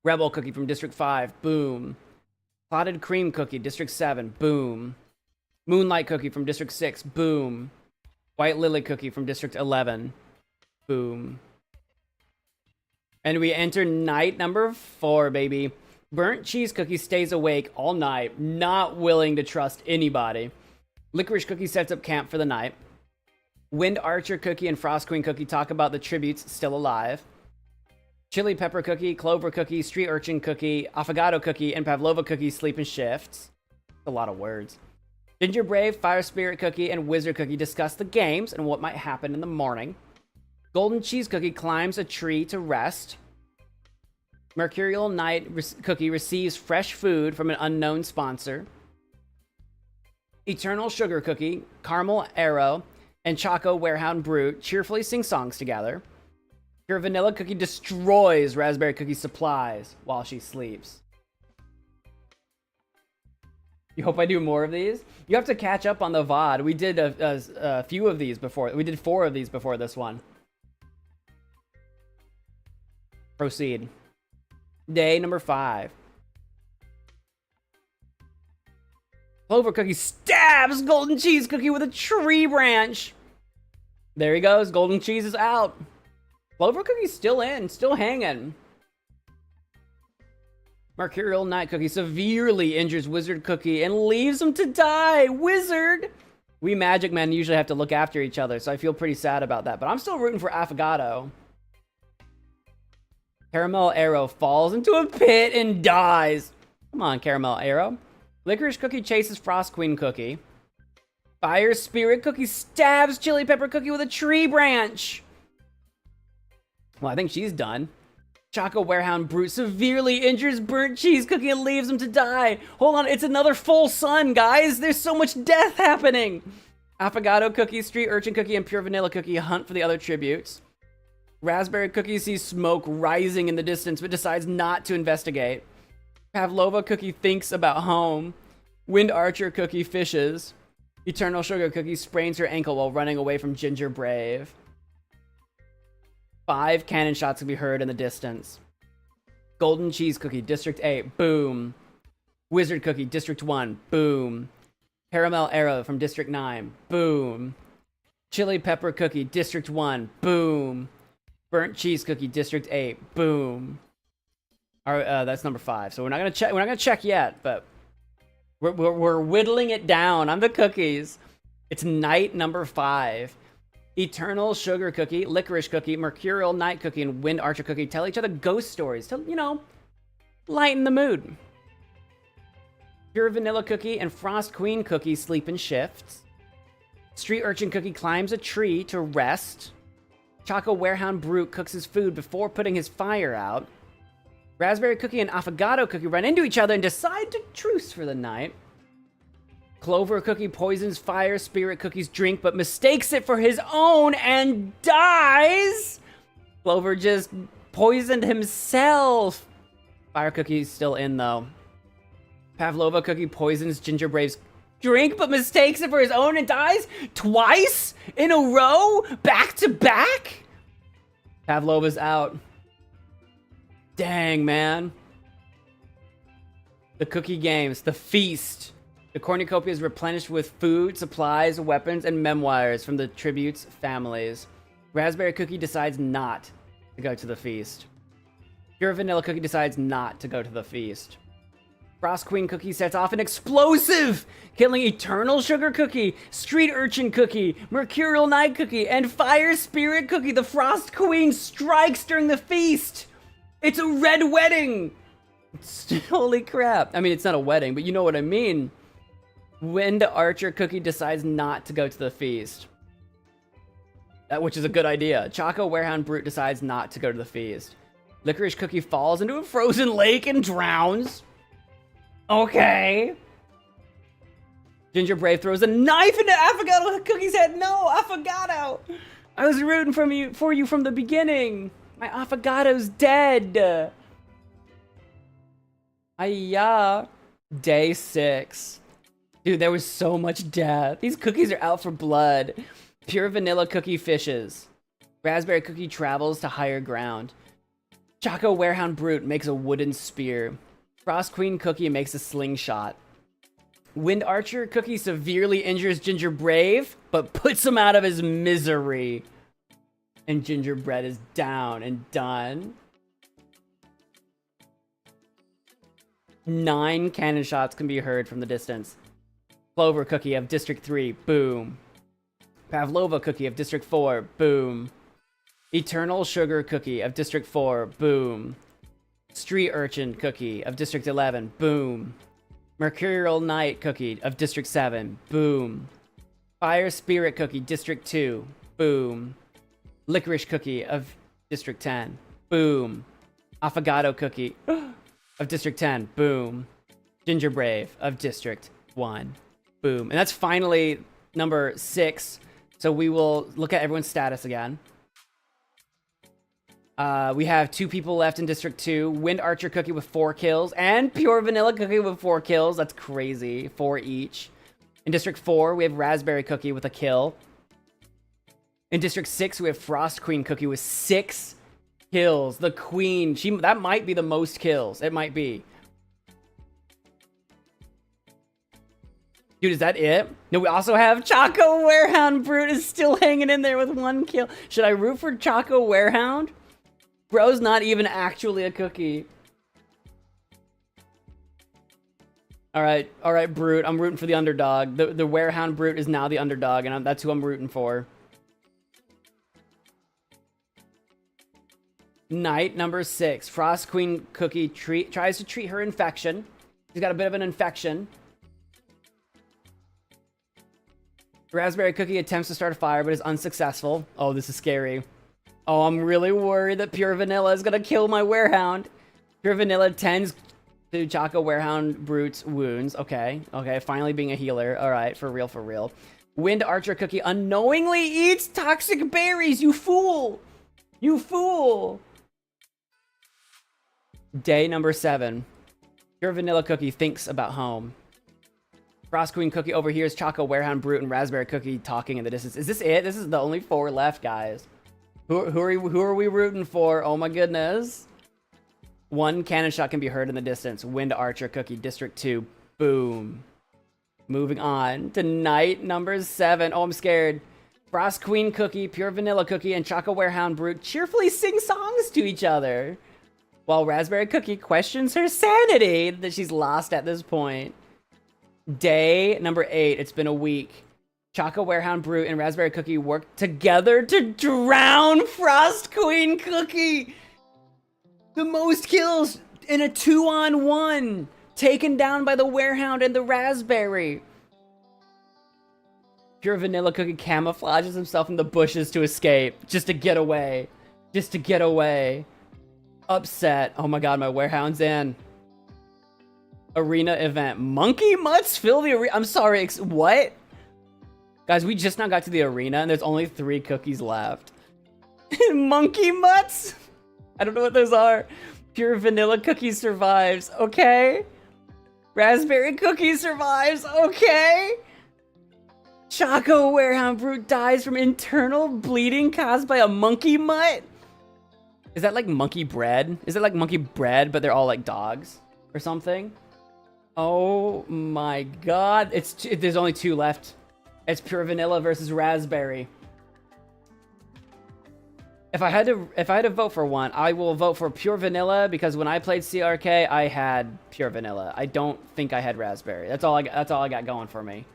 Rebel Cookie from District 5. Boom. Clotted Cream Cookie, District 7. Boom. Moonlight Cookie from District 6. Boom. White Lily Cookie from District 11. Boom. And we enter night number 4, baby. Burnt Cheese Cookie stays awake all night, not willing to trust anybody. Licorice Cookie sets up camp for the night. Wind Archer Cookie and Frost Queen Cookie talk about the tributes still alive. Chili Pepper Cookie, Clover Cookie, Street Urchin Cookie, Affogato Cookie, and Pavlova Cookie sleep in shifts. A lot of words. Ginger Brave, Fire Spirit Cookie, and Wizard Cookie discuss the games and what might happen in the morning. Golden Cheese Cookie climbs a tree to rest. Mercurial Night Cookie receives fresh food from an unknown sponsor. Eternal Sugar Cookie, Caramel Arrow, and Choco Warehound Brute cheerfully sing songs together. Pure Vanilla Cookie destroys Raspberry Cookie supplies while she sleeps. You hope I do more of these? You have to catch up on the VOD. We did a few of these before. We did 4 of these before this one. Proceed. Day number 5. Clover Cookie stabs Golden Cheese Cookie with a tree branch. There he goes. Golden Cheese is out. Clover Cookie's still in, still hanging. Mercurial Night Cookie severely injures Wizard Cookie and leaves him to die. Wizard! We Magic Men usually have to look after each other, so I feel pretty sad about that. But I'm still rooting for Affogato. Caramel Arrow falls into a pit and dies. Come on, Caramel Arrow. Licorice Cookie chases Frost Queen Cookie. Fire Spirit Cookie stabs Chili Pepper Cookie with a tree branch. Well, I think she's done. Choco Warehound Brute severely injures Burnt Cheese Cookie and leaves him to die. Hold on, it's another full sun, guys. There's so much death happening. Affogato Cookie, Street Urchin Cookie, and Pure Vanilla Cookie hunt for the other tributes. Raspberry Cookie sees smoke rising in the distance, but decides not to investigate. Pavlova Cookie thinks about home. Wind Archer Cookie fishes. Eternal Sugar Cookie sprains her ankle while running away from Ginger Brave. 5 cannon shots can be heard in the distance. Golden Cheese Cookie, District 8, boom. Wizard Cookie, District 1, boom. Caramel Arrow from District 9, boom. Chili Pepper Cookie, District 1, boom. Burnt Cheese Cookie, District 8, boom. That's number 5. So we're not gonna check. We're not gonna check yet, but we're whittling it down on the cookies. It's night number 5. Eternal Sugar Cookie, Licorice Cookie, Mercurial Night Cookie, and Wind Archer Cookie tell each other ghost stories to, you know, lighten the mood. Pure Vanilla Cookie and Frost Queen Cookie sleep in shifts. Street Urchin Cookie climbs a tree to rest. Choco Warehound Brute cooks his food before putting his fire out. Raspberry Cookie and Affogato Cookie run into each other and decide to truce for the night. Clover Cookie poisons Fire Spirit Cookie's drink, but mistakes it for his own and dies. Clover just poisoned himself. Fire Cookie's still in, though. Pavlova Cookie poisons Ginger Brave's drink, but mistakes it for his own and dies twice in a row, back to back. Pavlova's out. Dang, man. The cookie games, the feast. The cornucopia is replenished with food, supplies, weapons, and memoirs from the tributes' families. Raspberry Cookie decides not to go to the feast. Pure Vanilla Cookie decides not to go to the feast. Frost Queen Cookie sets off an explosive, killing Eternal Sugar Cookie, Street Urchin Cookie, Mercurial Night Cookie, and Fire Spirit Cookie. The Frost Queen strikes during the feast. It's a red wedding. Holy crap. I mean, it's not a wedding, but you know what I mean. Wind Archer Cookie decides not to go to the feast. Which is a good idea. Choco Warehound Brute decides not to go to the feast. Licorice Cookie falls into a frozen lake and drowns. Okay. Ginger Brave throws a knife into Affogato Cookie's head. No, Affogato. I was rooting for you from the beginning. My affogado's dead. Ayah. Day 6. Dude, there was so much death. These cookies are out for blood. Pure vanilla cookie fishes. Raspberry cookie travels to higher ground. Choco Werehound Brute makes a wooden spear. Frost Queen Cookie makes a slingshot. Wind Archer Cookie severely injures Ginger Brave, but puts him out of his misery. And Gingerbread is down and done. 9 cannon shots can be heard from the distance. Clover Cookie of District 3, boom. Pavlova Cookie of District 4, boom. Eternal Sugar Cookie of District 4, boom. Street Urchin Cookie of District 11, boom. Mercurial Knight Cookie of District 7, boom. Fire Spirit Cookie, District 2, boom. Licorice Cookie of District 10, boom. Affogato Cookie of District 10, boom. Ginger Brave of District 1, boom. And that's finally number 6. So we will look at everyone's status again. We have 2 people left in District 2. Wind Archer Cookie with 4 kills. And Pure Vanilla Cookie with 4 kills. That's crazy. 4 each. In District 4, we have Raspberry Cookie with a kill. In District 6, we have Frost Queen Cookie with 6 kills. The Queen. That might be the most kills. It might be. Dude, is that it? No, we also have Choco Werehound Brute is still hanging in there with 1 kill. Should I root for Choco Werehound? Bro's not even actually a cookie. Alright, Brute. I'm rooting for the underdog. The Werehound Brute is now the underdog, and that's who I'm rooting for. Night number 6. Frost Queen Cookie tries to treat her infection. She's got a bit of an infection. Raspberry Cookie attempts to start a fire, but is unsuccessful. Oh, this is scary. Oh, I'm really worried that Pure Vanilla is gonna kill my Werehound. Pure Vanilla tends to Choco Werehound Brute's wounds. Okay, finally being a healer. Alright, for real. Wind Archer Cookie unknowingly eats toxic berries, you fool! You fool! Day number 7. Pure Vanilla Cookie thinks about home. Frost Queen Cookie overhears Choco Werehound Brute and Raspberry Cookie talking in the distance. Is this it? This is the only 4 left, guys. Who are we rooting for? Oh my goodness. 1 cannon shot can be heard in the distance. Wind Archer Cookie, District 2. Boom. Moving on to night number 7. Oh, I'm scared. Frost Queen Cookie, Pure Vanilla Cookie, and Choco Werehound Brute cheerfully sing songs to each other. While Raspberry Cookie questions her sanity that she's lost at this point. Day number 8. It's been a week. Choco Werehound Brute and Raspberry Cookie work together to drown Frost Queen Cookie. The most kills in a 2-on-1. Taken down by the Werehound and the Raspberry. Pure Vanilla Cookie camouflages himself in the bushes to escape. Just to get away. Upset. Oh my god, my Werehound's in. Arena event. Monkey Mutts fill the arena. I'm sorry, what? Guys, we just now got to the arena and there's only 3 cookies left. Monkey Mutts? I don't know what those are. Pure Vanilla Cookie survives. Okay. Raspberry Cookie survives. Okay. Choco Werehound Brute dies from internal bleeding caused by a monkey mutt. Is that like monkey bread? Is it like monkey bread, but they're all like dogs or something? Oh my god. There's only 2 left. It's Pure Vanilla versus Raspberry. If I had to vote for one, I will vote for Pure Vanilla because when I played CRK, I had Pure Vanilla. I don't think I had Raspberry. That's all I got going for me.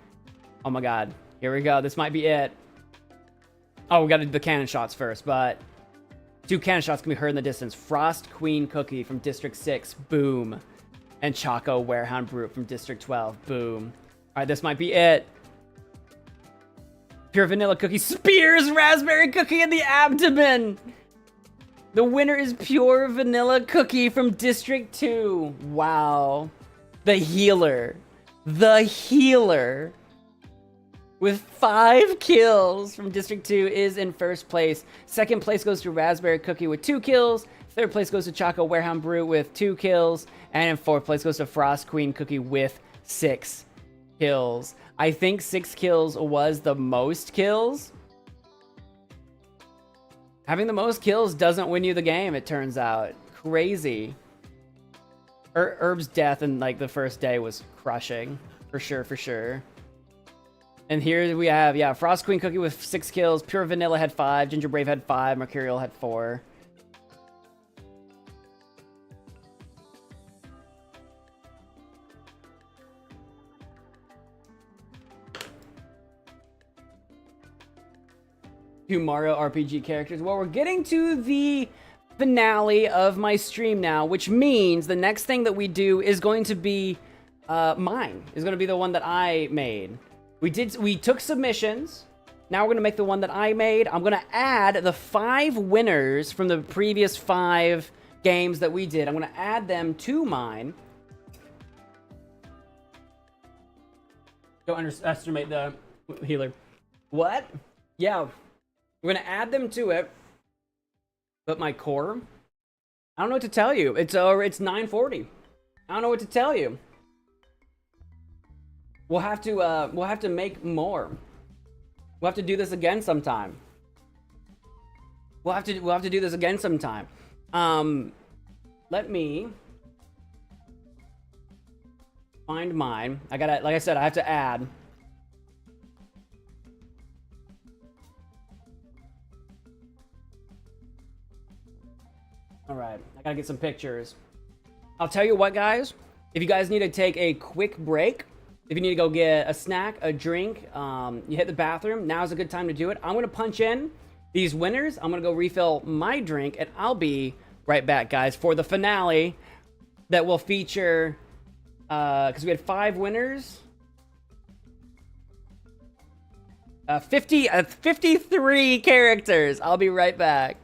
Oh my god. Here we go. This might be it. Oh, we got to do the cannon shots first, but 2 cannon shots can be heard in the distance. Frost Queen Cookie from District 6, boom. And Choco Werehound Brute from District 12, boom. All right, this might be it. Pure Vanilla Cookie spears Raspberry Cookie in the abdomen. The winner is Pure Vanilla Cookie from District 2. Wow. The healer. with 5 kills from District 2 is in first place. Second place goes to Raspberry Cookie with 2 kills. Third place goes to Choco Warehound Brew with 2 kills. And in fourth place goes to Frost Queen Cookie with 6 kills. I think 6 kills was the most kills. Having the most kills doesn't win you the game, it turns out. Crazy. Herb's death in like the first day was crushing. For sure, for sure. And here we have, yeah, Frost Queen Cookie with 6 kills. Pure Vanilla had 5. Ginger Brave had 5. Mercurial had 4. Two Mario RPG characters. Well, we're getting to the finale of my stream now, which means the next thing that we do is going to be mine. Is going to be the one that I made. We took submissions. Now we're going to make the one that I made. I'm going to add the 5 winners from the previous 5 games that we did. I'm going to add them to mine. Don't underestimate the healer. What? Yeah. We're going to add them to it. But my core, I don't know what to tell you. It's 9:40. I don't know what to tell you. We'll have to make more. We'll have to do this again sometime. We'll have to do this again sometime. Let me find mine. I gotta, like I said, I have to add. All right, I gotta get some pictures. I'll tell you what, guys. If you guys need to take a quick break, if you need to go get a snack, a drink, you hit the bathroom, now's a good time to do it. I'm gonna punch in these winners. I'm gonna go refill my drink, and I'll be right back, guys, for the finale that will feature, because we had 5 winners. 53 characters. I'll be right back.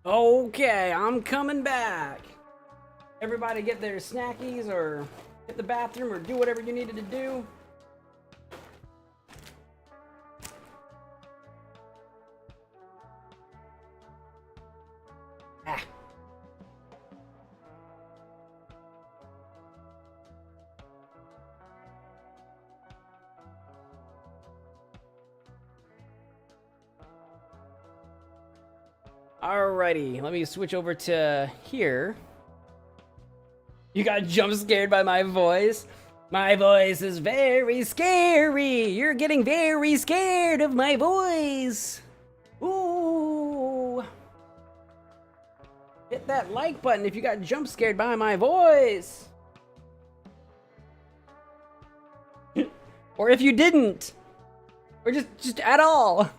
Okay, I'm coming back. Everybody get their snackies or hit the bathroom or do whatever you needed to do. Ah. Alrighty, let me switch over to here. You got jump scared by my voice? My voice is very scary. You're getting very scared of my voice. Ooh. Hit that like button if you got jump scared by my voice. Or if you didn't. Or just at all.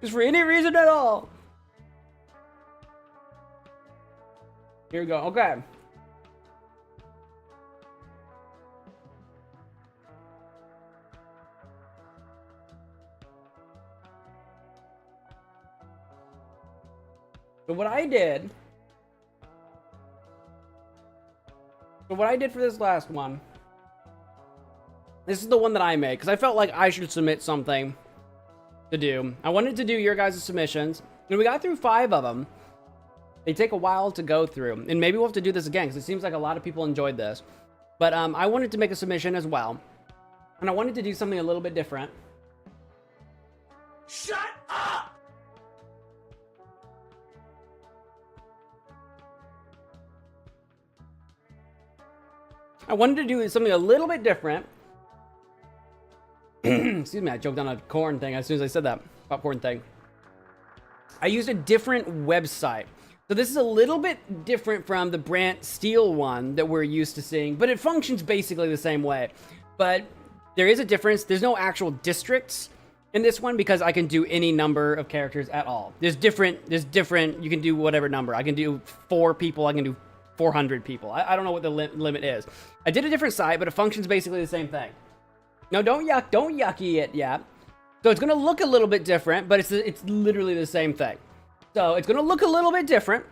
Just for any reason at all. Here we go. Okay. So what I did for this last one, this is the one that I made, because I felt like I should submit something to do. I wanted to do your guys' submissions, and we got through 5 of them. They take a while to go through, and maybe we'll have to do this again, because it seems like a lot of people enjoyed this. But I wanted to make a submission as well, and I wanted to do something a little bit different. Shut up! I wanted to do something a little bit different. Excuse me, I choked on a corn thing as soon as I said that. Popcorn thing. I used a different website. So this is a little bit different from the Brant Steele one that we're used to seeing, but it functions basically the same way. But there is a difference. There's no actual districts in this one because I can do any number of characters at all. There's different, you can do whatever number. I can do 4 people, I can do 400 people. I don't know what the limit is. I did a different site, but it functions basically the same thing. No, don't yucky it yet. So it's gonna look a little bit different, but it's literally the same thing. So it's gonna look a little bit different.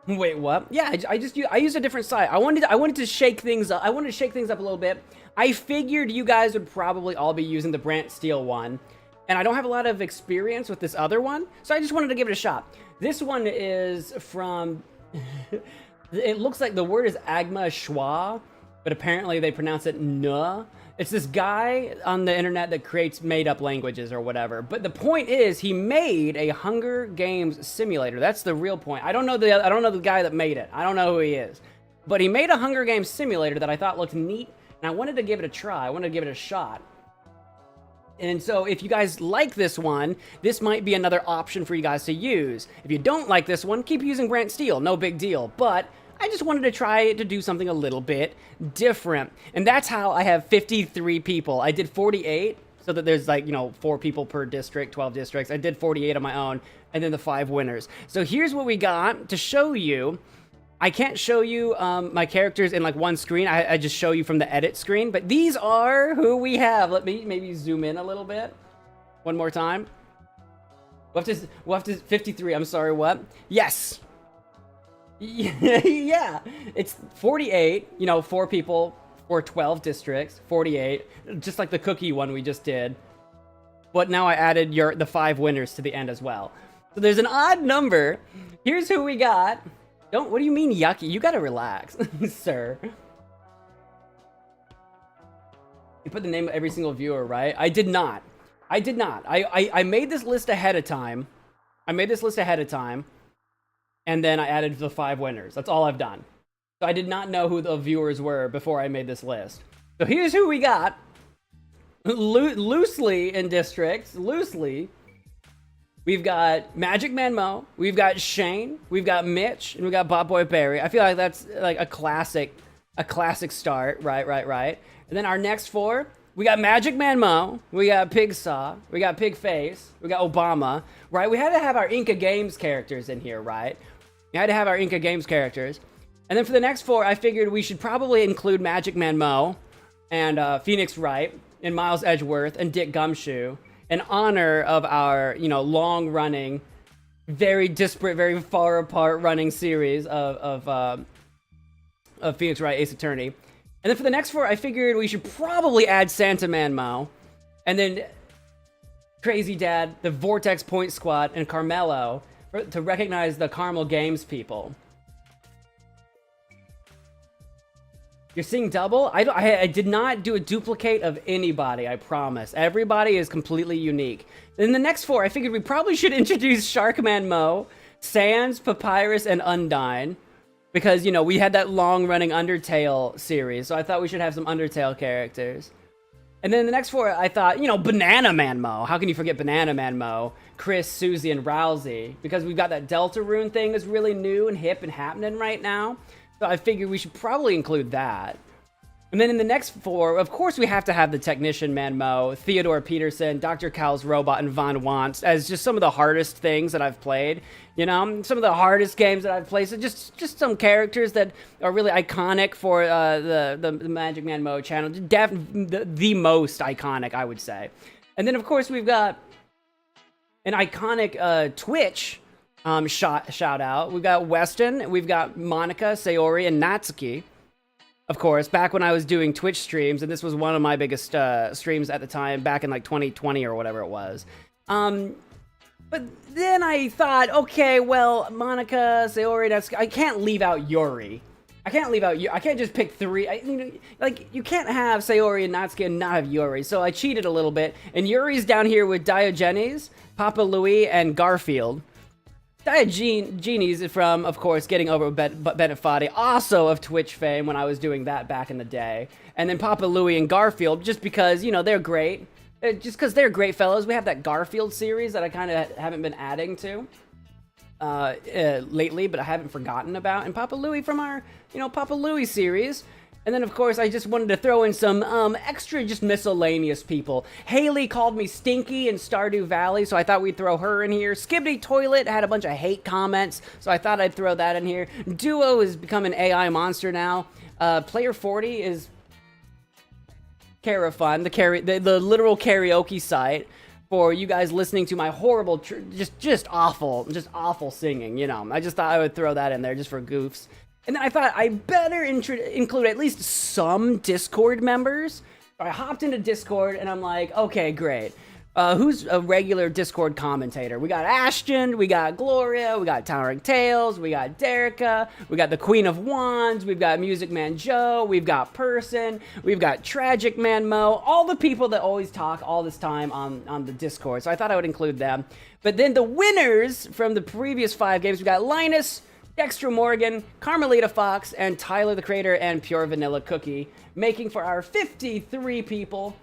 Wait, what? Yeah, I used a different site. I wanted to shake things up. I wanted to shake things up a little bit. I figured you guys would probably all be using the Brant Steele one, and I don't have a lot of experience with this other one, so I just wanted to give it a shot. This one is from. It looks like the word is Agma Schwa, but apparently they pronounce it Nuh. It's this guy on the internet that creates made-up languages or whatever. But the point is, he made a Hunger Games simulator. That's the real point. I don't know the guy that made it. I don't know who he is. But he made a Hunger Games simulator that I thought looked neat, and I wanted to give it a try. I wanted to give it a shot. And so if you guys like this one, this might be another option for you guys to use. If you don't like this one, keep using Brant Steele. No big deal. But I just wanted to try to do something a little bit different. And that's how I have 53 people. I did 48, so that there's like, 4 people per district, 12 districts. I did 48 on my own, and then the 5 winners. So here's what we got to show you. I can't show you my characters in like one screen. I just show you from the edit screen. But these are who we have. Let me maybe zoom in a little bit. One more time. We'll have to 53. I'm sorry, what? Yes. Yeah, it's 48, 4 people for 12 districts, 48, just like the cookie one we just did. But now I added the 5 winners to the end as well. So there's an odd number. Here's who we got. What do you mean yucky? You gotta relax, sir. You put the name of every single viewer, right? I did not. I made this list ahead of time. And then I added the 5 winners. That's all I've done. So I did not know who the viewers were before I made this list. So here's who we got. Loosely in districts. We've got MagicManMo. We've got Shane. We've got Mitch. And we got Bob Boy Barry. I feel like that's like a classic start. Right. And then our next 4, we got MagicManMo. We got Pigsaw. We got Pigface. We got Obama. Right? We had to have our Inca Games characters in here, right? We had to have our Inca Games characters. And then for the next 4, I figured we should probably include MagicManMo and Phoenix Wright and Miles Edgeworth and Dick Gumshoe in honor of our, long-running very disparate, very far apart running series of Phoenix Wright Ace Attorney. And then for the next 4, I figured we should probably add Santa ManMo, and then Crazy Dad, the Vortex Point Squad, and Carmelo to recognize the Carmel Games people. You're seeing double? I did not do a duplicate of anybody, I promise. Everybody is completely unique. In the next 4, I figured we probably should introduce SharkManMo, Sans, Papyrus, and Undyne. Because, you know, we had that long-running Undertale series, so I thought we should have some Undertale characters. And then the next 4, I thought, you know, BananaManMo. How can you forget BananaManMo? Chris, Susie, and Rousey. Because we've got that Deltarune thing that's really new and hip and happening right now. So I figured we should probably include that. And then in the next 4, of course we have to have the Technician Manmo, Theodore Peterson, Dr. Cal's Robot, and Von Wantz as just some of the hardest things that I've played. You know, some of the hardest games that I've played. So just some characters that are really iconic for the MagicManMo channel. The most iconic, I would say. And then of course we've got an iconic Twitch shout out. We've got Weston, we've got Monica, Sayori, and Natsuki. Of course, back when I was doing Twitch streams, and this was one of my biggest streams at the time, back in like 2020 or whatever it was. But then I thought, okay, well, Monica, Sayori, Natsuki, I can't leave out Yuri. I can't just pick 3. Like, you can't have Sayori and Natsuki and not have Yuri. So I cheated a little bit, and Yuri's down here with Diogenes, Papa Louie, and Garfield. Diogenes is from, of course, Getting Over Bennett Foddy, also of Twitch fame when I was doing that back in the day. And then Papa Louie and Garfield, just because, you know, they're great. Just because they're great fellows. We have that Garfield series that I kind of haven't been adding to lately, but I haven't forgotten about. And Papa Louie from our, you know, Papa Louie series. And then, of course, I just wanted to throw in some extra just miscellaneous people. Haley called me Stinky in Stardew Valley, so I thought we'd throw her in here. Skibbity Toilet had a bunch of hate comments, so I thought I'd throw that in here. Duo has become an AI monster now. Player 40 is Carafun, the literal karaoke site for you guys listening to my horrible, just awful singing, you know. I just thought I would throw that in there just for goofs. And then I thought I better include at least some Discord members. I hopped into Discord and I'm like, okay, great. Who's a regular Discord commentator? We got Ashton, we got Gloria, we got Towering Tales, we got Derica, we got the Queen of Wands, we've got Music Man Joe, we've got Person, we've got Tragic Man Mo, all the people that always talk all this time on the Discord. So I thought I would include them. But then the winners from the previous 5 games, we got Linus, Dexter Morgan, Carmelita Fox, and Tyler the Creator and Pure Vanilla Cookie, making for our 53 people.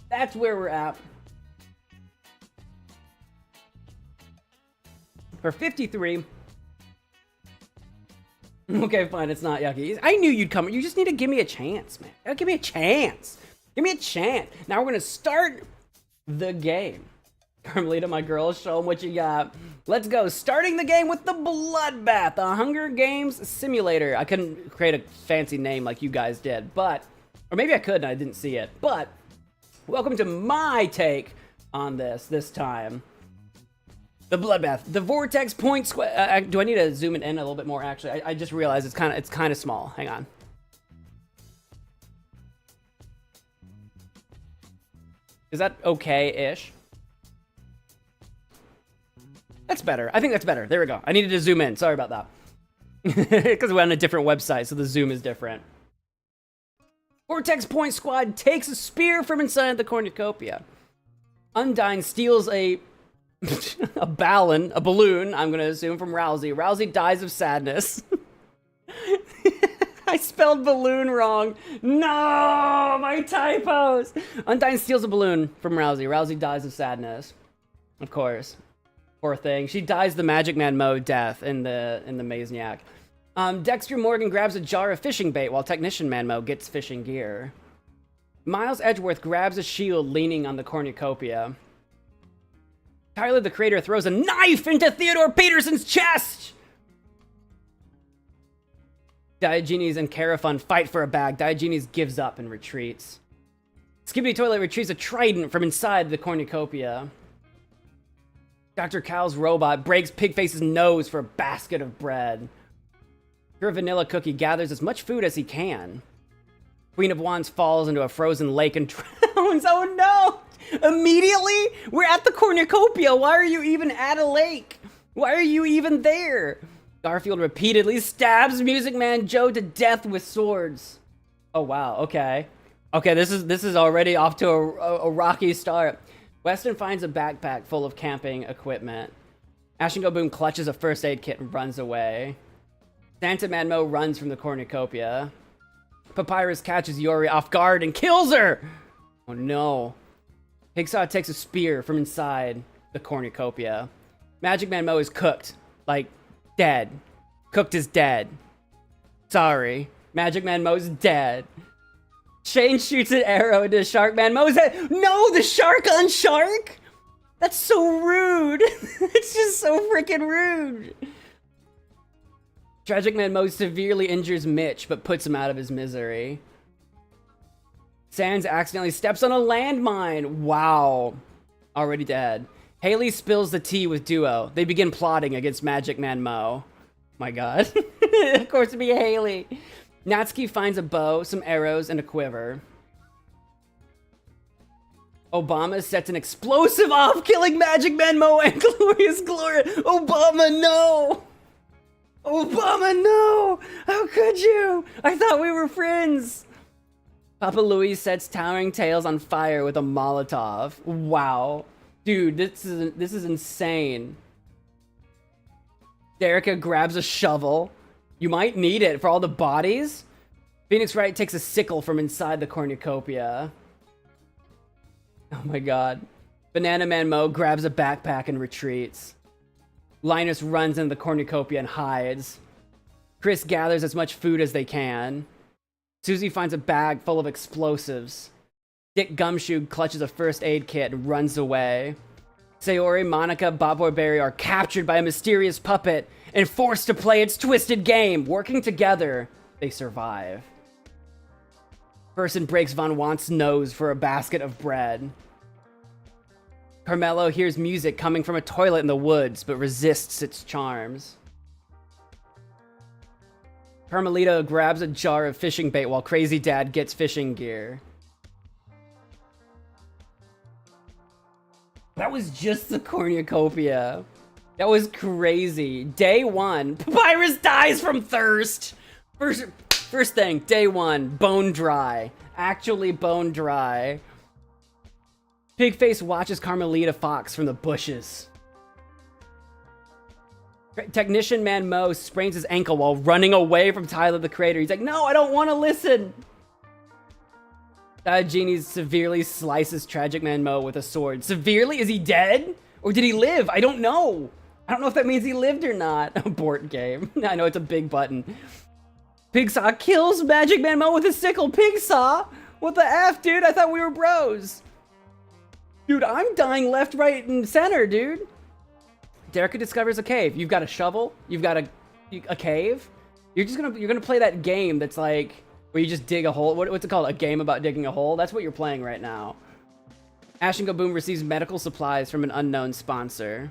That's where we're at. For 53. Okay, fine, it's not yucky. I knew you'd come. You just need to give me a chance, man. Give me a chance. Give me a chance. Now we're going to start the game. Carmelita, my girl, show them what you got. Let's go. Starting the game with the Bloodbath, the Hunger Games Simulator. I couldn't create a fancy name like you guys did, but... Or maybe I could and I didn't see it. But, welcome to my take on this time. The Bloodbath, the Vortex Point Squad. Do I need to zoom it in a little bit more? Actually, I just realized it's kind of small. Hang on. Is that okay-ish? That's better. I think that's better. There we go. I needed to zoom in. Sorry about that. Because we're on a different website, so the zoom is different. Vortex Point Squad takes a spear from inside the cornucopia. Undyne steals a balloon, I'm gonna assume, from Rousey. Rousey dies of sadness. I spelled balloon wrong. No, my typos. Undyne steals a balloon from Rousey. Rousey dies of sadness. Of course. Poor thing. She dies the MagicManMo death in the Mazniak. Dexter Morgan grabs a jar of fishing bait while Technician Manmo gets fishing gear. Miles Edgeworth grabs a shield leaning on the cornucopia. Tyler the Creator throws a knife into Theodore Peterson's chest! Diogenes and Carafun fight for a bag. Diogenes gives up and retreats. Skibidi Toilet retrieves a trident from inside the cornucopia. Dr. Cal's robot breaks Pigface's nose for a basket of bread. Pure Vanilla Cookie gathers as much food as he can. Queen of Wands falls into a frozen lake and drowns. Oh no! Immediately? We're at the cornucopia. Why are you even at a lake? Why are you even there? Garfield repeatedly stabs Music Man Joe to death with swords. Oh wow, okay. Okay, this is already off to a rocky start. Weston finds a backpack full of camping equipment. Ash and Go Boom clutches a first aid kit and runs away. Santa MagicManMo runs from the cornucopia. Papyrus catches Yori off guard and kills her! Oh no. Pigsaw takes a spear from inside the cornucopia. MagicManMo is cooked. Like, dead. Cooked is dead. Sorry. MagicManMo's dead. Shane shoots an arrow into Sharkmanmo's head. No, the shark on shark? That's so rude. It's just so freaking rude. TragicManMo severely injures Mitch, but puts him out of his misery. Sans accidentally steps on a landmine. Wow. Already dead. Haley spills the tea with Duo. They begin plotting against MagicManMo. My god. Of course it'd be Haley. Natsuki finds a bow, some arrows, and a quiver. Obama sets an explosive off, killing MagicManMo and Glorious Gloria. Obama, no! Obama, no! How could you? I thought we were friends! Papa Louie sets Towering Tales on fire with a Molotov. Wow. Dude, this is insane. Derica grabs a shovel. You might need it for all the bodies. Phoenix Wright takes a sickle from inside the cornucopia. Oh my god. Banana Man Mo grabs a backpack and retreats. Linus runs into the cornucopia and hides. Chris gathers as much food as they can. Susie finds a bag full of explosives. Dick Gumshoe clutches a first aid kit and runs away. Sayori, Monica, Bob Boy Berry are captured by a mysterious puppet and forced to play its twisted game. Working together, they survive. Person breaks Von Want's nose for a basket of bread. Carmelo hears music coming from a toilet in the woods, but resists its charms. Carmelita grabs a jar of fishing bait while Crazy Dad gets fishing gear. That was just the cornucopia. That was crazy. Day one. Papyrus dies from thirst. First thing, day one, bone dry. Actually bone dry. Pigface watches Carmelita Fox from the bushes. Technician Man Mo sprains his ankle while running away from Tyler the Creator. He's like, no, I don't want to listen. Diogenes severely slices TragicManMo with a sword. Severely? Is he dead? Or did he live? I don't know. I don't know if that means he lived or not. Abort game. I know it's a big button. Pigsaw kills MagicManMo with a sickle. Pigsaw? What the F, dude? I thought we were bros. Dude, I'm dying left, right, and center, dude. Derica discovers a cave. You've got a shovel. You've got a cave. You're gonna play that game that's like where you just dig a hole. What's it called? A game about digging a hole? That's what you're playing right now. Ash and Go Boom receives medical supplies from an unknown sponsor.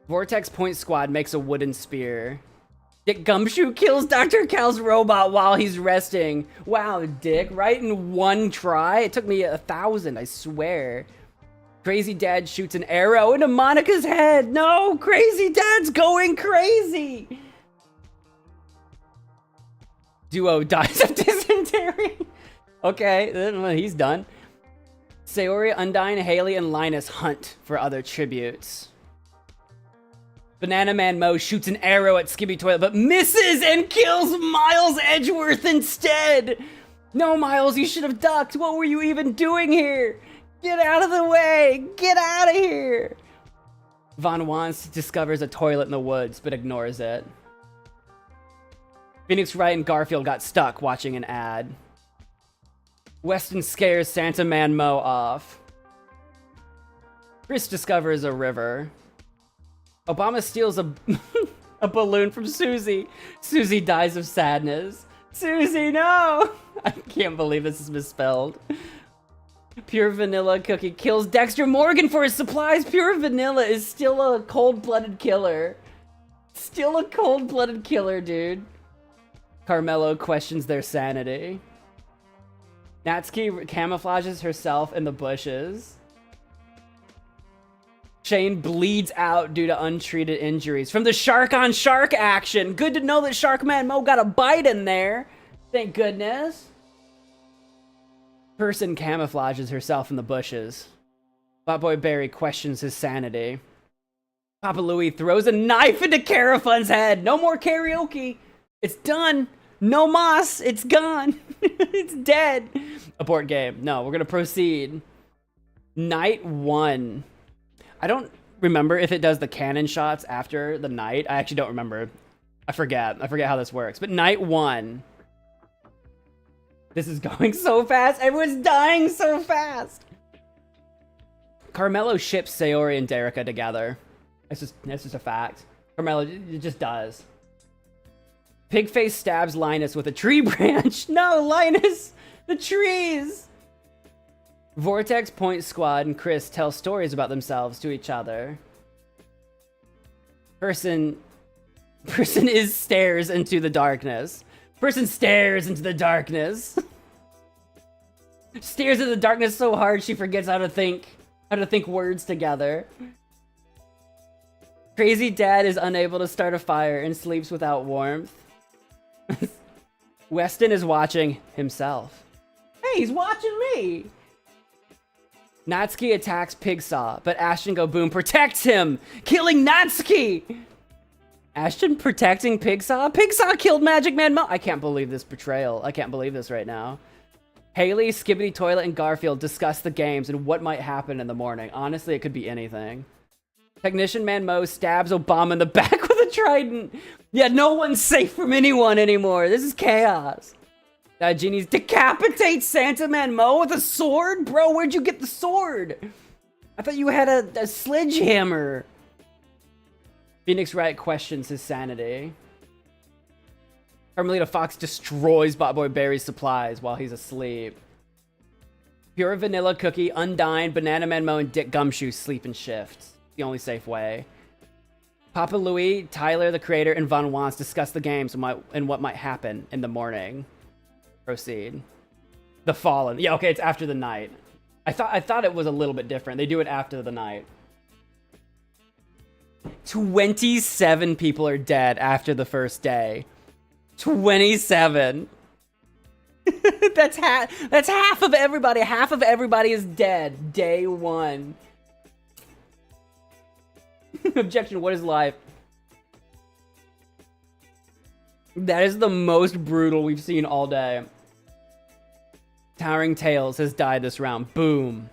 Vortex Point Squad makes a wooden spear. Dick Gumshoe kills Dr. Cal's robot while he's resting. Wow, Dick, right in one try? It took me 1,000, I swear. Crazy Dad shoots an arrow into Monica's head. No, Crazy Dad's going crazy. Duo dies of dysentery. Okay, then he's done. Sayori, Undyne, Haley, and Linus hunt for other tributes. Banana Man Mo shoots an arrow at Skibby Toilet, but misses and kills Miles Edgeworth instead. No, Miles, you should have ducked. What were you even doing here? Get out of the way! Get out of here! Von Wants discovers a toilet in the woods, but ignores it. Phoenix Wright and Garfield got stuck watching an ad. Weston scares Santa MagicManMo off. Chris discovers a river. Obama steals a balloon from Susie. Susie dies of sadness. Susie, no! I can't believe this is misspelled. Pure Vanilla Cookie kills Dexter Morgan for his supplies. Pure Vanilla is still a cold-blooded killer. Still a cold-blooded killer, dude. Carmelo questions their sanity. Natsuki camouflages herself in the bushes. Shane bleeds out due to untreated injuries from the shark-on-shark action. Good to know that MagicManMo got a bite in there. Thank goodness. Person camouflages herself in the bushes. Botboy Barry questions his sanity. Papa Louie throws a knife into Carafun's head. No more karaoke. It's done. No moss. It's gone. It's dead. Abort game. No, we're going to proceed. Night 1. I don't remember if it does the cannon shots after the night. I actually don't remember. I forget how this works. But night 1. This is going so fast. Everyone's dying so fast. Carmelo ships Sayori and Derica together. That's just a fact. Carmelo, it just does. Pigface stabs Linus with a tree branch. No, Linus! The trees! Vortex, Point Squad, and Chris tell stories about themselves to each other. Person stares into the darkness. Person stares into the darkness. Stares into the darkness so hard she forgets how to think words together. Crazy Dad is unable to start a fire and sleeps without warmth. Weston is watching himself. Hey, he's watching me! Natsuki attacks Pigsaw, but Ashton Go Boom protects him, killing Natsuki! Ashton protecting Pigsaw? Pigsaw killed MagicManMo! I can't believe this betrayal. I can't believe this right now. Haley, Skibbity Toilet, and Garfield discuss the games and what might happen in the morning. Honestly, it could be anything. Technician ManMo stabs Obama in the back with a trident. Yeah, no one's safe from anyone anymore. This is chaos. Genies decapitate Santa ManMo with a sword? Bro, where'd you get the sword? I thought you had a sledgehammer. Phoenix Wright questions his sanity. Carmelita Fox destroys Botboy Barry's supplies while he's asleep. Pure Vanilla Cookie, Undyne, Banana ManMo, and Dick Gumshoe sleep in shifts. The only safe way. Papa Louie, Tyler the Creator, and Von Wans discuss the games and what might happen in the morning. Proceed. The Fallen. Yeah, okay, it's after the night. I thought it was a little bit different. They do it after the night. 27 people are dead after the first day. 27. That's half of everybody. Half of everybody is dead. Day 1. Objection, what is life? That is the most brutal we've seen all day. Towering Tales has died this round. Boom.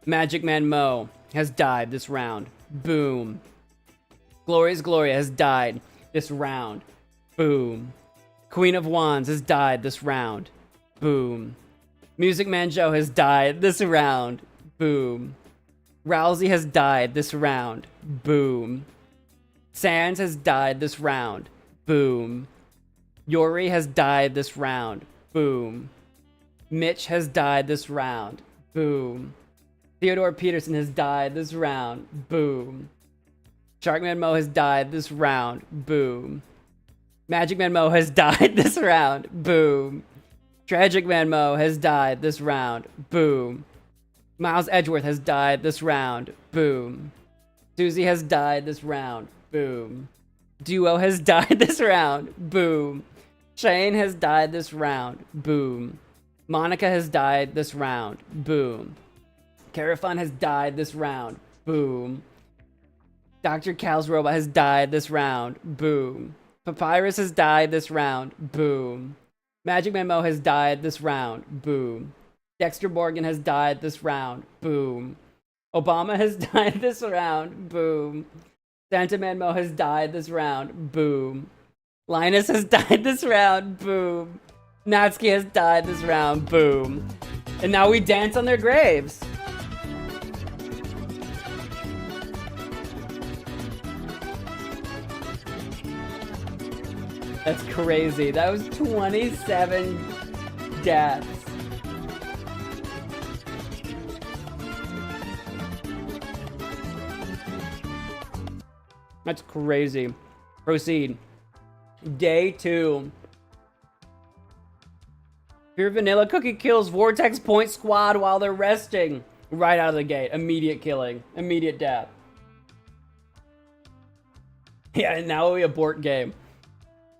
MagicManMo has died this round. Boom. Glorious Gloria has died this round. Boom. Queen of Wands has died this round. Boom. Music Man Joe has died this round. Boom. Rousey has died this round. Boom. Sands has died this round. Boom. Yori has died this round. Boom. Mitch has died this round. Boom. Theodore Peterson has died this round. Boom. SharkManMo has died this round. Boom. MagicManMo has died this round. Boom. TragicManMo has died this round. Boom. Miles Edgeworth has died this round. Boom. Susie has died this round. Boom. Duo has died this round. Boom. Shane has died this round. Boom. Monica has died this round. Boom. Carafun has died this round. Boom. Dr. Cal's robot has died this round. Boom. Papyrus has died this round. Boom. MagicManMo has died this round. Boom. Dexter Morgan has died this round. Boom. Obama has died this round. Boom. Santa ManMo has died this round. Boom. Linus has died this round. Boom. Natsuki has died this round. Boom. And now we dance on their graves. That's crazy. That was 27 deaths. That's crazy. Proceed. Day 2. Pure Vanilla Cookie kills Vortex Point Squad while they're resting. Right out of the gate. Immediate killing. Immediate death. Yeah, and now we abort game.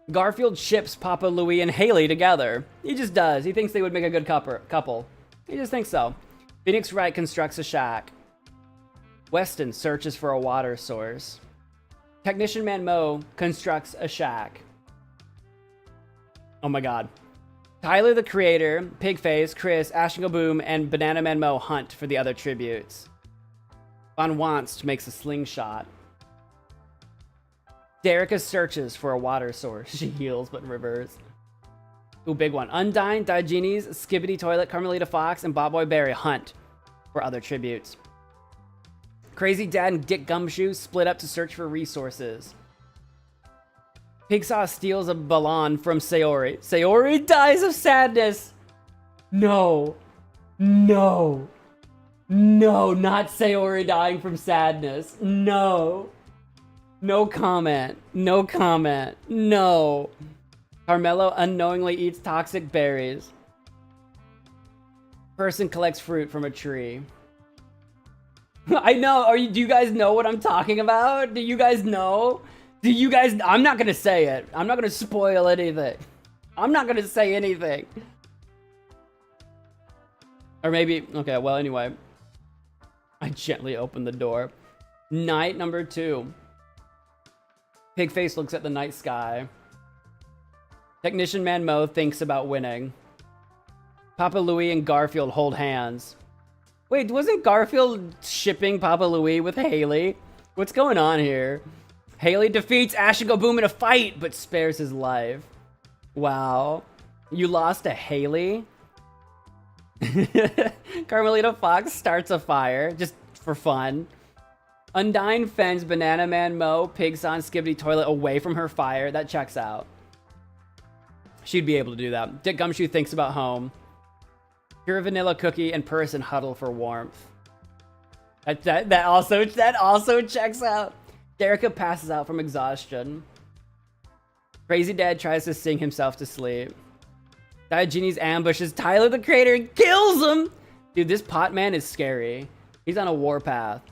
Garfield ships Papa Louie and Haley together. He just does. He thinks they would make a good couple. He just thinks so. Phoenix Wright constructs a shack. Weston searches for a water source. Technician ManMo constructs a shack. Oh my god. Tyler the Creator, Pigface, Chris, Boom, and BananaManMo hunt for the other tributes. Von Wanst makes a slingshot. Derica searches for a water source. She heals, but in reverse. Ooh, big one. Undyne, Diogenes, Skibbity Toilet, Carmelita Fox, and Bobboy Berry hunt for other tributes. Crazy Dad and Dick Gumshoe split up to search for resources. Pigsaw steals a ballon from Sayori. Sayori dies of sadness. No. No. No, not Sayori dying from sadness. No. No comment. No comment. No. Carmelo unknowingly eats toxic berries. Person collects fruit from a tree. I know. Do you guys know what I'm talking about? Do you guys know? I'm not gonna say it. I'm not gonna spoil anything. I'm not gonna say anything. Or maybe, okay, well, anyway. I gently open the door. Night number 2. Pigface looks at the night sky. Technician ManMo thinks about winning. Papa Louie and Garfield hold hands. Wait, wasn't Garfield shipping Papa Louie with Haley? What's going on here? Haley defeats Boom in a fight, but spares his life. Wow. You lost to Haley? Carmelita Fox starts a fire, just for fun. Undyne fends BananaManMo, Pigson, Skibbity Toilet away from her fire. That checks out. She'd be able to do that. Dick Gumshoe thinks about home. Pure Vanilla Cookie and Person huddle for warmth. That also checks out. Derica passes out from exhaustion. Crazy Dad tries to sing himself to sleep. Diogenes ambushes Tyler the Creator and kills him! Dude, this pot man is scary. He's on a warpath.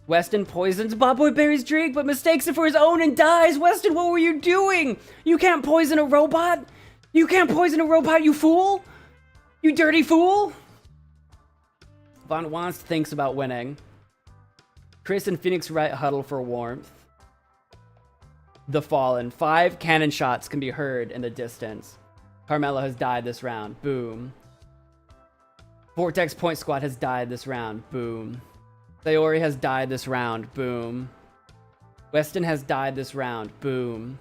Weston poisons Bobboy Berry's drink, but mistakes it for his own and dies. Weston, what were you doing? You can't poison a robot! You can't poison a robot, you fool! You dirty fool! Von Wanst thinks about winning. Chris and Phoenix Wright huddle for warmth. The Fallen. 5 cannon shots can be heard in the distance. Carmelo has died this round. Boom. Vortex Point Squad has died this round. Boom. Sayori has died this round. Boom. Weston has died this round. Boom.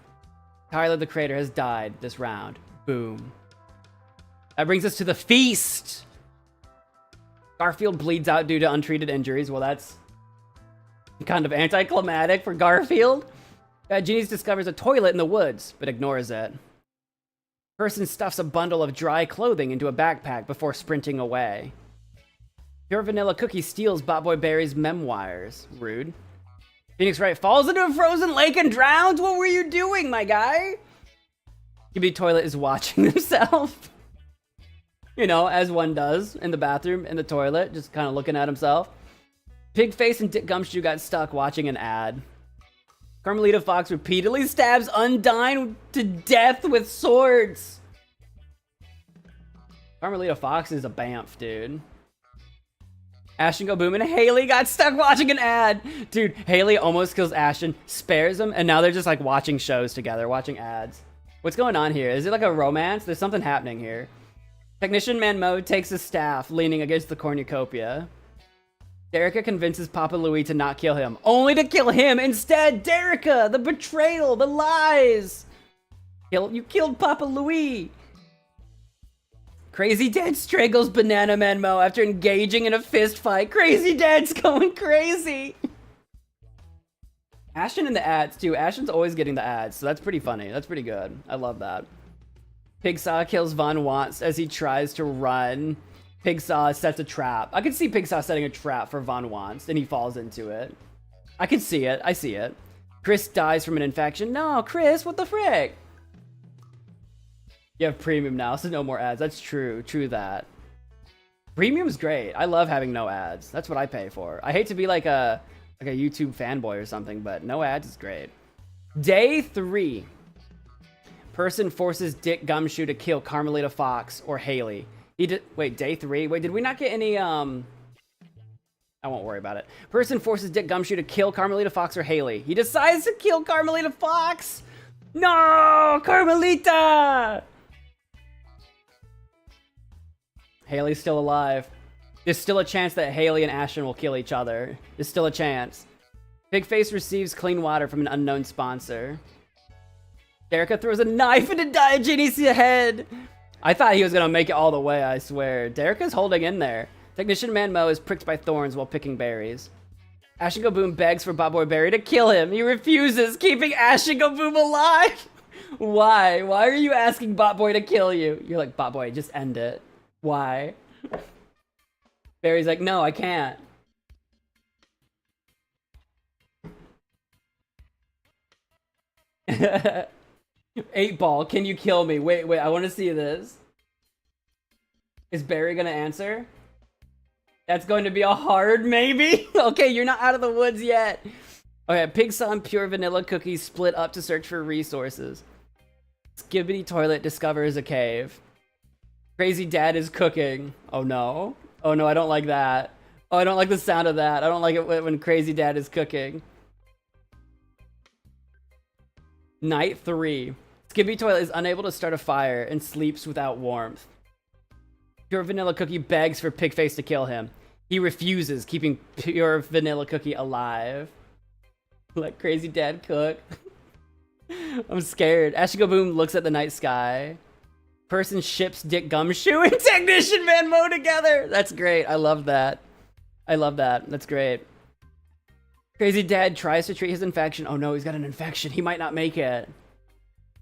Tyler the Creator has died this round. Boom. That brings us to the feast. Garfield bleeds out due to untreated injuries. Well, that's kind of anticlimactic for Garfield. Genius discovers a toilet in the woods, but ignores it. Person stuffs a bundle of dry clothing into a backpack before sprinting away. Pure Vanilla Cookie steals Bobboy Berry's memoirs. Rude. Phoenix Wright falls into a frozen lake and drowns? What were you doing, my guy? Skibbity Toilet is watching himself. You know, as one does in the bathroom, in the toilet, just kind of looking at himself. Pigface and Dick Gumshoe got stuck watching an ad. Carmelita Fox repeatedly stabs Undyne to death with swords. Carmelita Fox is a bamf, dude. Boom and Haley got stuck watching an ad. Dude, Haley almost kills Ashton, spares him, and now they're just like watching shows together, watching ads. What's going on here? Is it like a romance? There's something happening here. Technician ManMo takes a staff, leaning against the cornucopia. Derica convinces Papa Louie to not kill him, only to kill him instead. Derica, the betrayal, the lies. You killed Papa Louie. Crazy Dad strangles BananaManMo after engaging in a fist fight. Crazy Dad's going crazy. Ashton in the ads too. Ashton's always getting the ads, so that's pretty funny. That's pretty good. I love that. Pigsaw kills Von Wants as he tries to run. Pigsaw sets a trap. I can see Pigsaw setting a trap for Von Wants, and he falls into it. I can see it. I see it. Chris dies from an infection. No, Chris, what the frick? You have premium now, so no more ads. That's true. True that. Premium's great. I love having no ads. That's what I pay for. I hate to be like a YouTube fanboy or something, but no ads is great. Day 3. Person forces Dick Gumshoe to kill Carmelita Fox or Haley. Wait, day 3? Wait, did we not get any, I won't worry about it. Person forces Dick Gumshoe to kill Carmelita Fox or Haley. He decides to kill Carmelita Fox! No! Carmelita! Haley's still alive. There's still a chance that Haley and Ashton will kill each other. There's still a chance. Bigface receives clean water from an unknown sponsor. Derica throws a knife into Diogenes' head. I thought he was going to make it all the way, I swear. Derica's holding in there. Technician ManMo is pricked by thorns while picking berries. Ash and Go Boom begs for Botboy Berry to kill him. He refuses, keeping Ash and Go Boom alive. Why? Why are you asking Botboy to kill you? You're like, Botboy, just end it. Why? Barry's like, no, I can't. 8-ball, can you kill me? Wait, I want to see this. Is Barry gonna answer? That's going to be a hard maybe. Okay, you're not out of the woods yet. Okay, Pigsaw and Pure Vanilla Cookies split up to search for resources. Skibbity Toilet discovers a cave. Crazy Dad is cooking. Oh no. Oh no, I don't like that. Oh, I don't like the sound of that. I don't like it when Crazy Dad is cooking. Night 3. Skibbity Toilet is unable to start a fire and sleeps without warmth. Pure Vanilla Cookie begs for Pigface to kill him. He refuses, keeping Pure Vanilla Cookie alive. Let Crazy Dad cook. I'm scared. Ash Go Boom looks at the night sky. Person ships Dick Gumshoe and Technician ManMo together. That's great. I love that. I love that. That's great. Crazy Dad tries to treat his infection. Oh no, he's got an infection. He might not make it.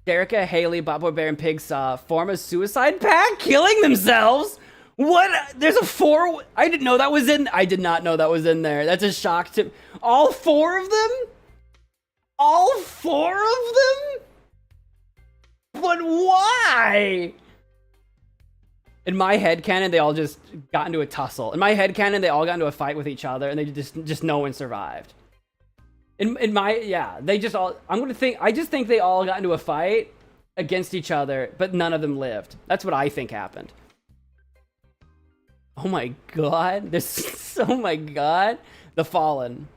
Derica, Haley, Botboy Bear, and Pigsaw form a suicide pact, killing themselves. What? There's a 4. I didn't know that was in. I did not know that was in there. That's a shock to all 4 of them. All 4 of them. But why? In my headcanon, they all just got into a tussle. In my headcanon, they all got into a fight with each other, and they just no one survived. In my, yeah, they just all, I just think they all got into a fight against each other, but none of them lived. That's what I think happened. Oh my god, oh my god. The Fallen.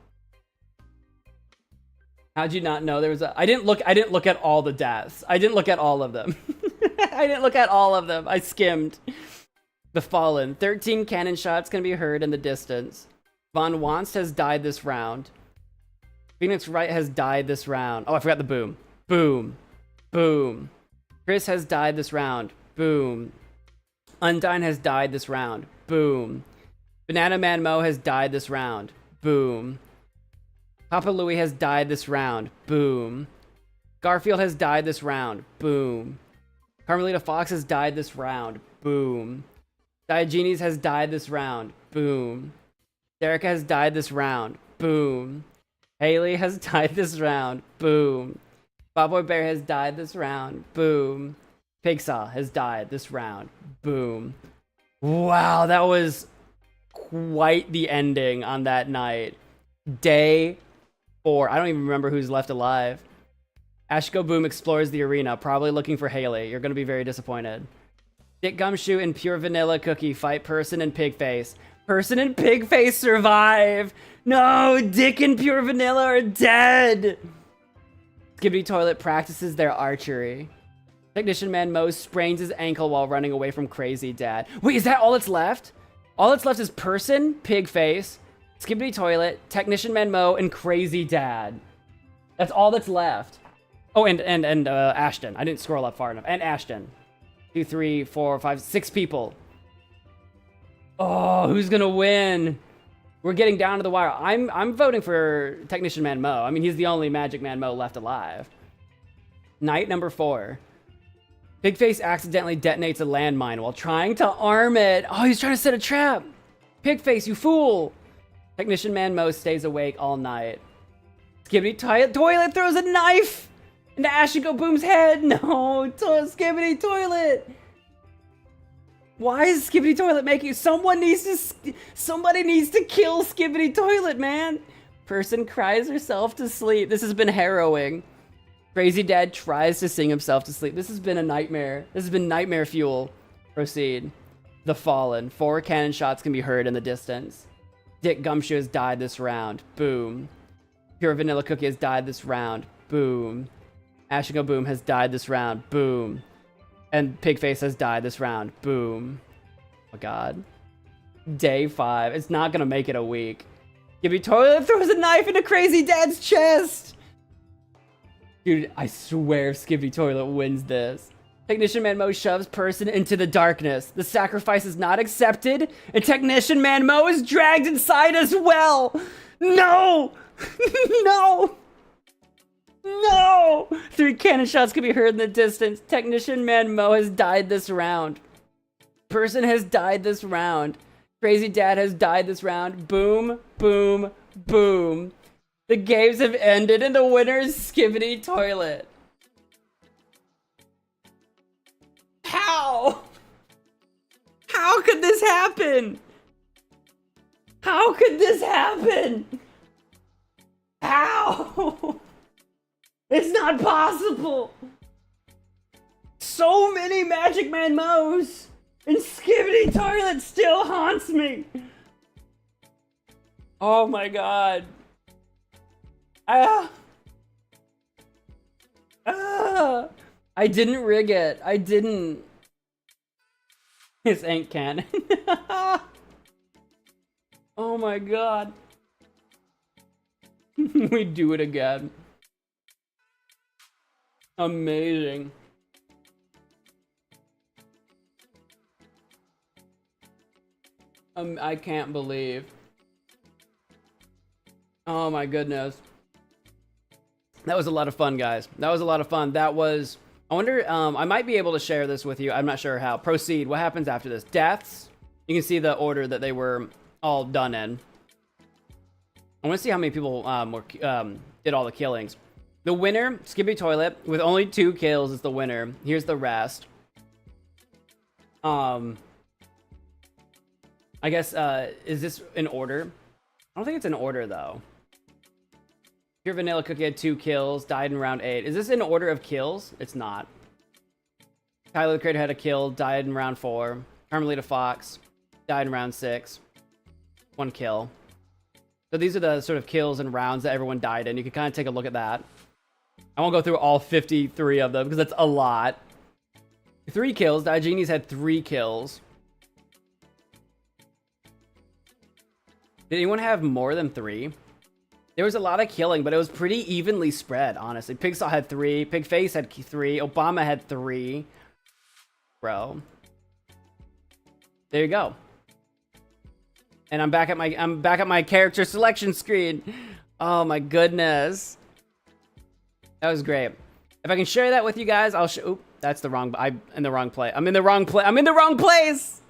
How'd you not know there was I didn't look at all the deaths. I didn't look at all of them. I didn't look at all of them. I skimmed. The Fallen. 13 cannon shots can be heard in the distance. Von Wants has died this round. Phoenix Wright has died this round. Oh, I forgot the boom. Boom. Boom. Chris has died this round. Boom. Undyne has died this round. Boom. Banana Man Mo has died this round. Boom. Papa Louie has died this round. Boom. Garfield has died this round. Boom. Carmelita Fox has died this round. Boom. Diogenes has died this round. Boom. Derica has died this round. Boom. Haley has died this round. Boom. Botboy Bear has died this round. Boom. Pigsaw has died this round. Boom. Wow, that was quite the ending on that night. Day 4. I don't even remember who's left alive. Ash Go Boom explores the arena, probably looking for Haley. You're going to be very disappointed. Dick Gumshoe and Pure Vanilla Cookie fight Person and Pigface. Person and Pigface survive! No! Dick and Pure Vanilla are dead! Skibbity Toilet practices their archery. Technician ManMo sprains his ankle while running away from Crazy Dad. Wait, is that all that's left? All that's left is Person, Pigface, Skibbity Toilet, Technician ManMo, and Crazy Dad. That's all that's left. Oh, and Ashton. I didn't scroll up far enough. And Ashton. 2, 3, 4, 5, 6 people. Oh, who's gonna win? We're getting down to the wire. I'm voting for TechnicianManMo. I mean, he's the only MagicManMo left alive. Night number 4. Pigface accidentally detonates a landmine while trying to arm it. Oh, he's trying to set a trap. Pigface, you fool. TechnicianManMo stays awake all night. Skibbity Toilet throws a knife into Ashigo Boom's head. No, Skibbity Toilet. Why is Skibbity Toilet making... Somebody needs to kill Skibbity Toilet, man. Person cries herself to sleep. This has been harrowing. Crazy Dad tries to sing himself to sleep. This has been a nightmare. This has been nightmare fuel. Proceed. The Fallen. 4 cannon shots can be heard in the distance. Dick Gumshoe has died this round. Boom. Pure Vanilla Cookie has died this round. Boom. Ashigo Boom has died this round. Boom. And Pigface has died this round. Boom. Oh god. Day 5. It's not gonna make it a week. Skibbity Toilet throws a knife into Crazy Dad's chest! Dude, I swear Skibbity Toilet wins this. TechnicianManMo shoves Person into the darkness. The sacrifice is not accepted, and TechnicianManMo is dragged inside as well! No! No! No! 3 cannon shots can be heard in the distance. TechnicianManMo has died this round. Person has died this round. Crazy Dad has died this round. Boom, boom, boom. The games have ended and the winner is Skibbity Toilet. How? How could this happen? How could this happen? How? It's not possible! So many MagicManMos! And Skibbity Toilet still haunts me! Oh my god. I didn't rig it. I didn't. This ain't canon. Oh my god. We do it again. Amazing. I can't believe. Oh my goodness. That was a lot of fun, guys. That was a lot of fun. That was... I wonder... I might be able to share this with you. I'm not sure how. Proceed. What happens after this? Deaths. You can see the order that they were all done in. I want to see how many people did all the killings. The winner, Skibbity Toilet, with only 2 kills is the winner. Here's the rest. I guess, is this in order? I don't think it's in order, though. Pure Vanilla Cookie had 2 kills, died in round 8. Is this in order of kills? It's not. Tyler the Creator had a kill, died in round 4. Carmelita Fox died in round 6. 1 kill. So these are the sort of kills and rounds that everyone died in. You can kind of take a look at that. I won't go through all 53 of them because that's a lot. 3 kills. Diogenes had 3 kills. Did anyone have more than 3? There was a lot of killing, but it was pretty evenly spread, honestly. Pigsaw had 3. Pigface had 3. Obama had 3. Bro. There you go. And I'm back at my character selection screen. Oh my goodness. That was great. If I can share that with you guys, I'll oop, that's the wrong... I'm in the wrong place. I'm in the wrong place!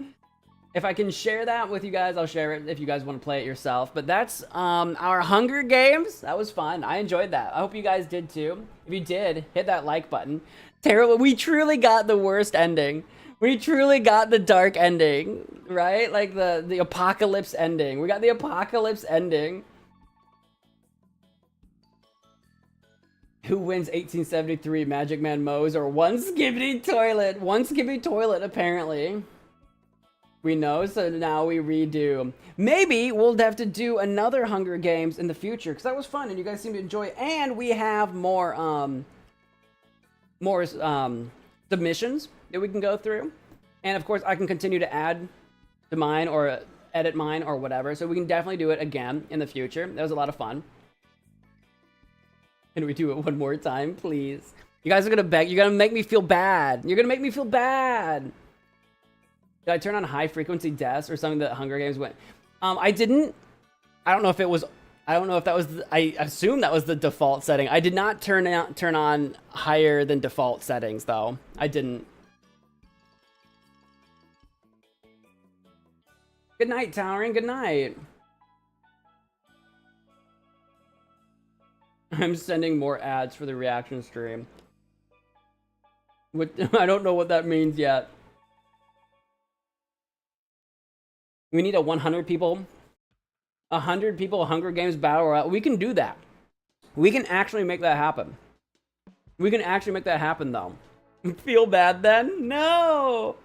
If I can share that with you guys, I'll share it if you guys want to play it yourself. But that's our Hunger Games. That was fun. I enjoyed that. I hope you guys did too. If you did, hit that like button. Terrible. We truly got the worst ending. We truly got the dark ending, right? Like the apocalypse ending. We got the apocalypse ending. Who wins 1873 MagicManMos or 1 Skibbity Toilet? 1 Skibbity Toilet, apparently. We know, so now we redo. Maybe we'll have to do another Hunger Games in the future, because that was fun, and you guys seem to enjoy it. And we have more submissions that we can go through. And of course, I can continue to add to mine or edit mine or whatever. So we can definitely do it again in the future. That was a lot of fun. Can we do it one more time, please? You guys are gonna beg. You're gonna make me feel bad. You're gonna make me feel bad. Did I turn on high frequency deaths or something that Hunger Games went? I didn't. I don't know if it was. I don't know if that was. I assume that was the default setting. I did not turn on higher than default settings though. I didn't. Good night, Towering. Good night. I'm sending more ads for the reaction stream. What, I don't know what that means yet. We need a 100 people. 100 people Hunger Games Battle Royale. We can do that. We can actually make that happen. We can actually make that happen, though. Feel bad then? No!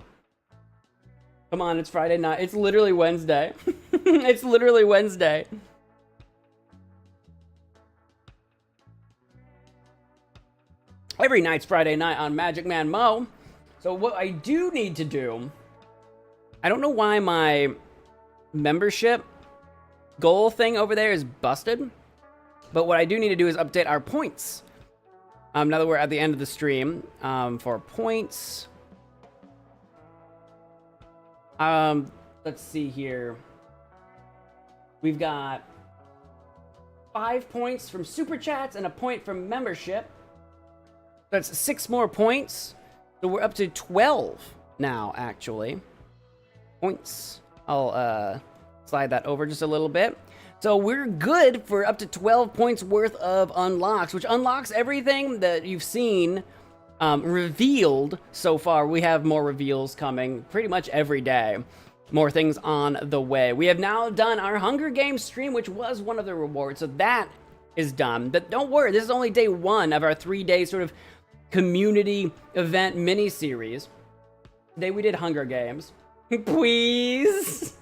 Come on, it's Friday night. It's literally Wednesday. It's literally Wednesday. Every night's Friday night on MagicManMo. So what I do need to do... I don't know why my membership goal thing over there is busted. But what I do need to do is update our points. Now that we're at the end of the stream, for points... let's see here. We've got 5 points from Super Chats and a point from membership. That's 6 more points. So we're up to 12 now, actually. Points. I'll slide that over just a little bit. So we're good for up to 12 points worth of unlocks, which unlocks everything that you've seen revealed so far. We have more reveals coming pretty much every day. More things on the way. We have now done our Hunger Games stream, which was one of the rewards. So that is done. But don't worry, this is only day 1 of our 3-day sort of community event mini-series. Today we did Hunger Games. Please!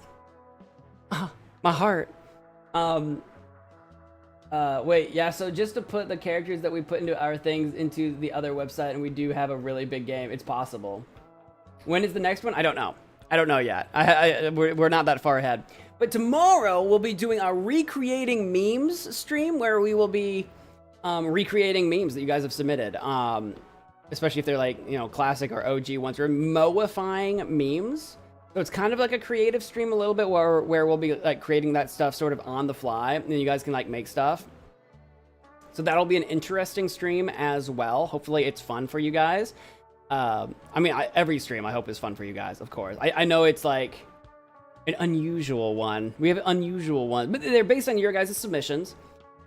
Oh, my heart. Wait, yeah, so just to put the characters that we put into our things into the other website, and we do have a really big game. It's possible. When is the next one? I don't know. I don't know yet. We're not that far ahead. But tomorrow we'll be doing our Recreating Memes stream, where we will be recreating memes that you guys have submitted. Especially if they're like, you know, classic or OG ones. We're moifying memes. So it's kind of like a creative stream a little bit where we'll be like creating that stuff sort of on the fly, and then you guys can like make stuff. So that'll be an interesting stream as well. Hopefully it's fun for you guys. I mean, every stream I hope is fun for you guys, of course. I know it's like an unusual one. We have unusual ones, but they're based on your guys' submissions.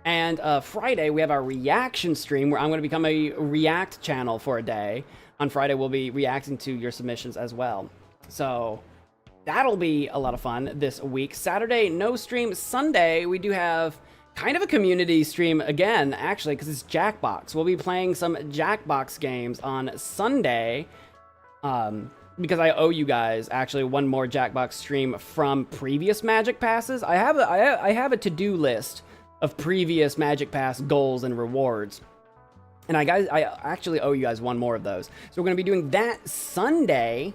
And Friday, we have our reaction stream where I'm going to become a react channel for a day. On Friday, we'll be reacting to your submissions as well. So that'll be a lot of fun this week. Saturday, no stream. Sunday, we do have kind of a community stream again, actually, because it's Jackbox. We'll be playing some Jackbox games on Sunday. Because I owe you guys actually one more Jackbox stream from previous Magic Passes. I have a to-do list of previous Magic Pass goals and rewards. And I actually owe you guys one more of those. So we're going to be doing that Sunday.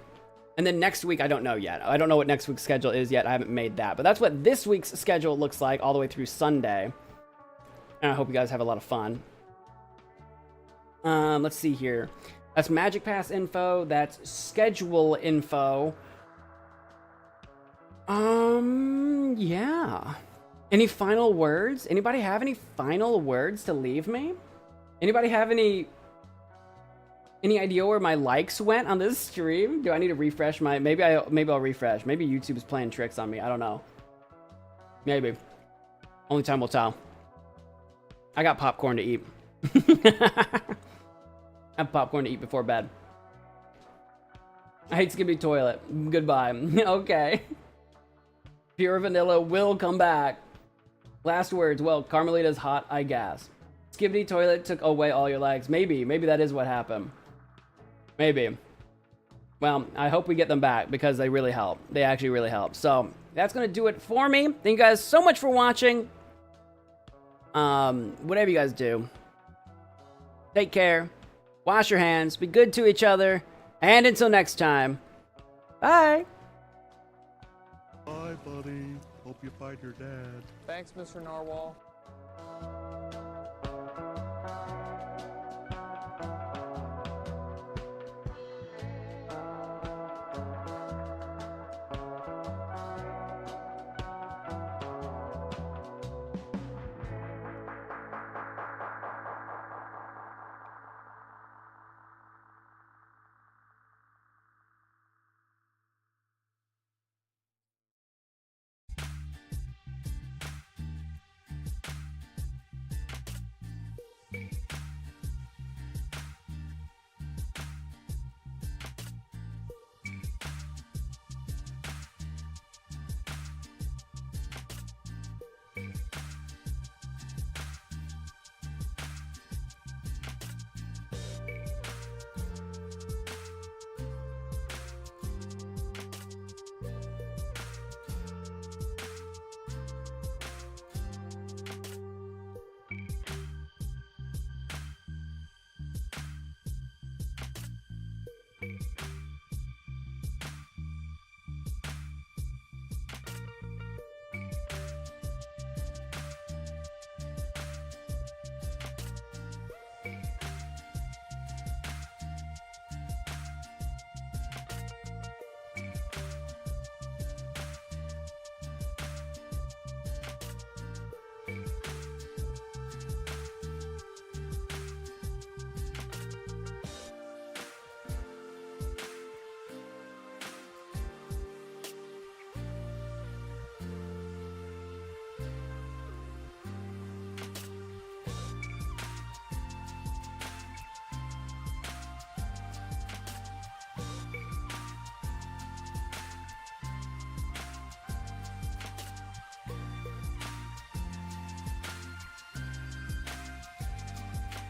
And then next week, I don't know yet. I don't know what next week's schedule is yet. I haven't made that. But that's what this week's schedule looks like all the way through Sunday. And I hope you guys have a lot of fun. Let's see here. That's Magic Pass info. That's schedule info. Yeah. Any final words? Anybody have any final words to leave me? Anybody have any idea where my likes went on this stream? Do I need to refresh my... Maybe I'll refresh. Maybe YouTube's playing tricks on me. I don't know. Maybe. Only time will tell. I got popcorn to eat. I have popcorn to eat before bed. I hate Skippy Toilet. Goodbye. Okay. Pure Vanilla will come back. Last words. Well, Carmelita's hot, I guess. Skibbity Toilet took away all your likes. Maybe that is what happened. Maybe. Well, I hope we get them back because they really help. They actually really help. So that's gonna do it for me. Thank you guys so much for watching. Whatever you guys do, take care. Wash your hands. Be good to each other. And until next time, bye. Bye, buddy. Hope you find your dad. Thanks, Mr. Narwhal.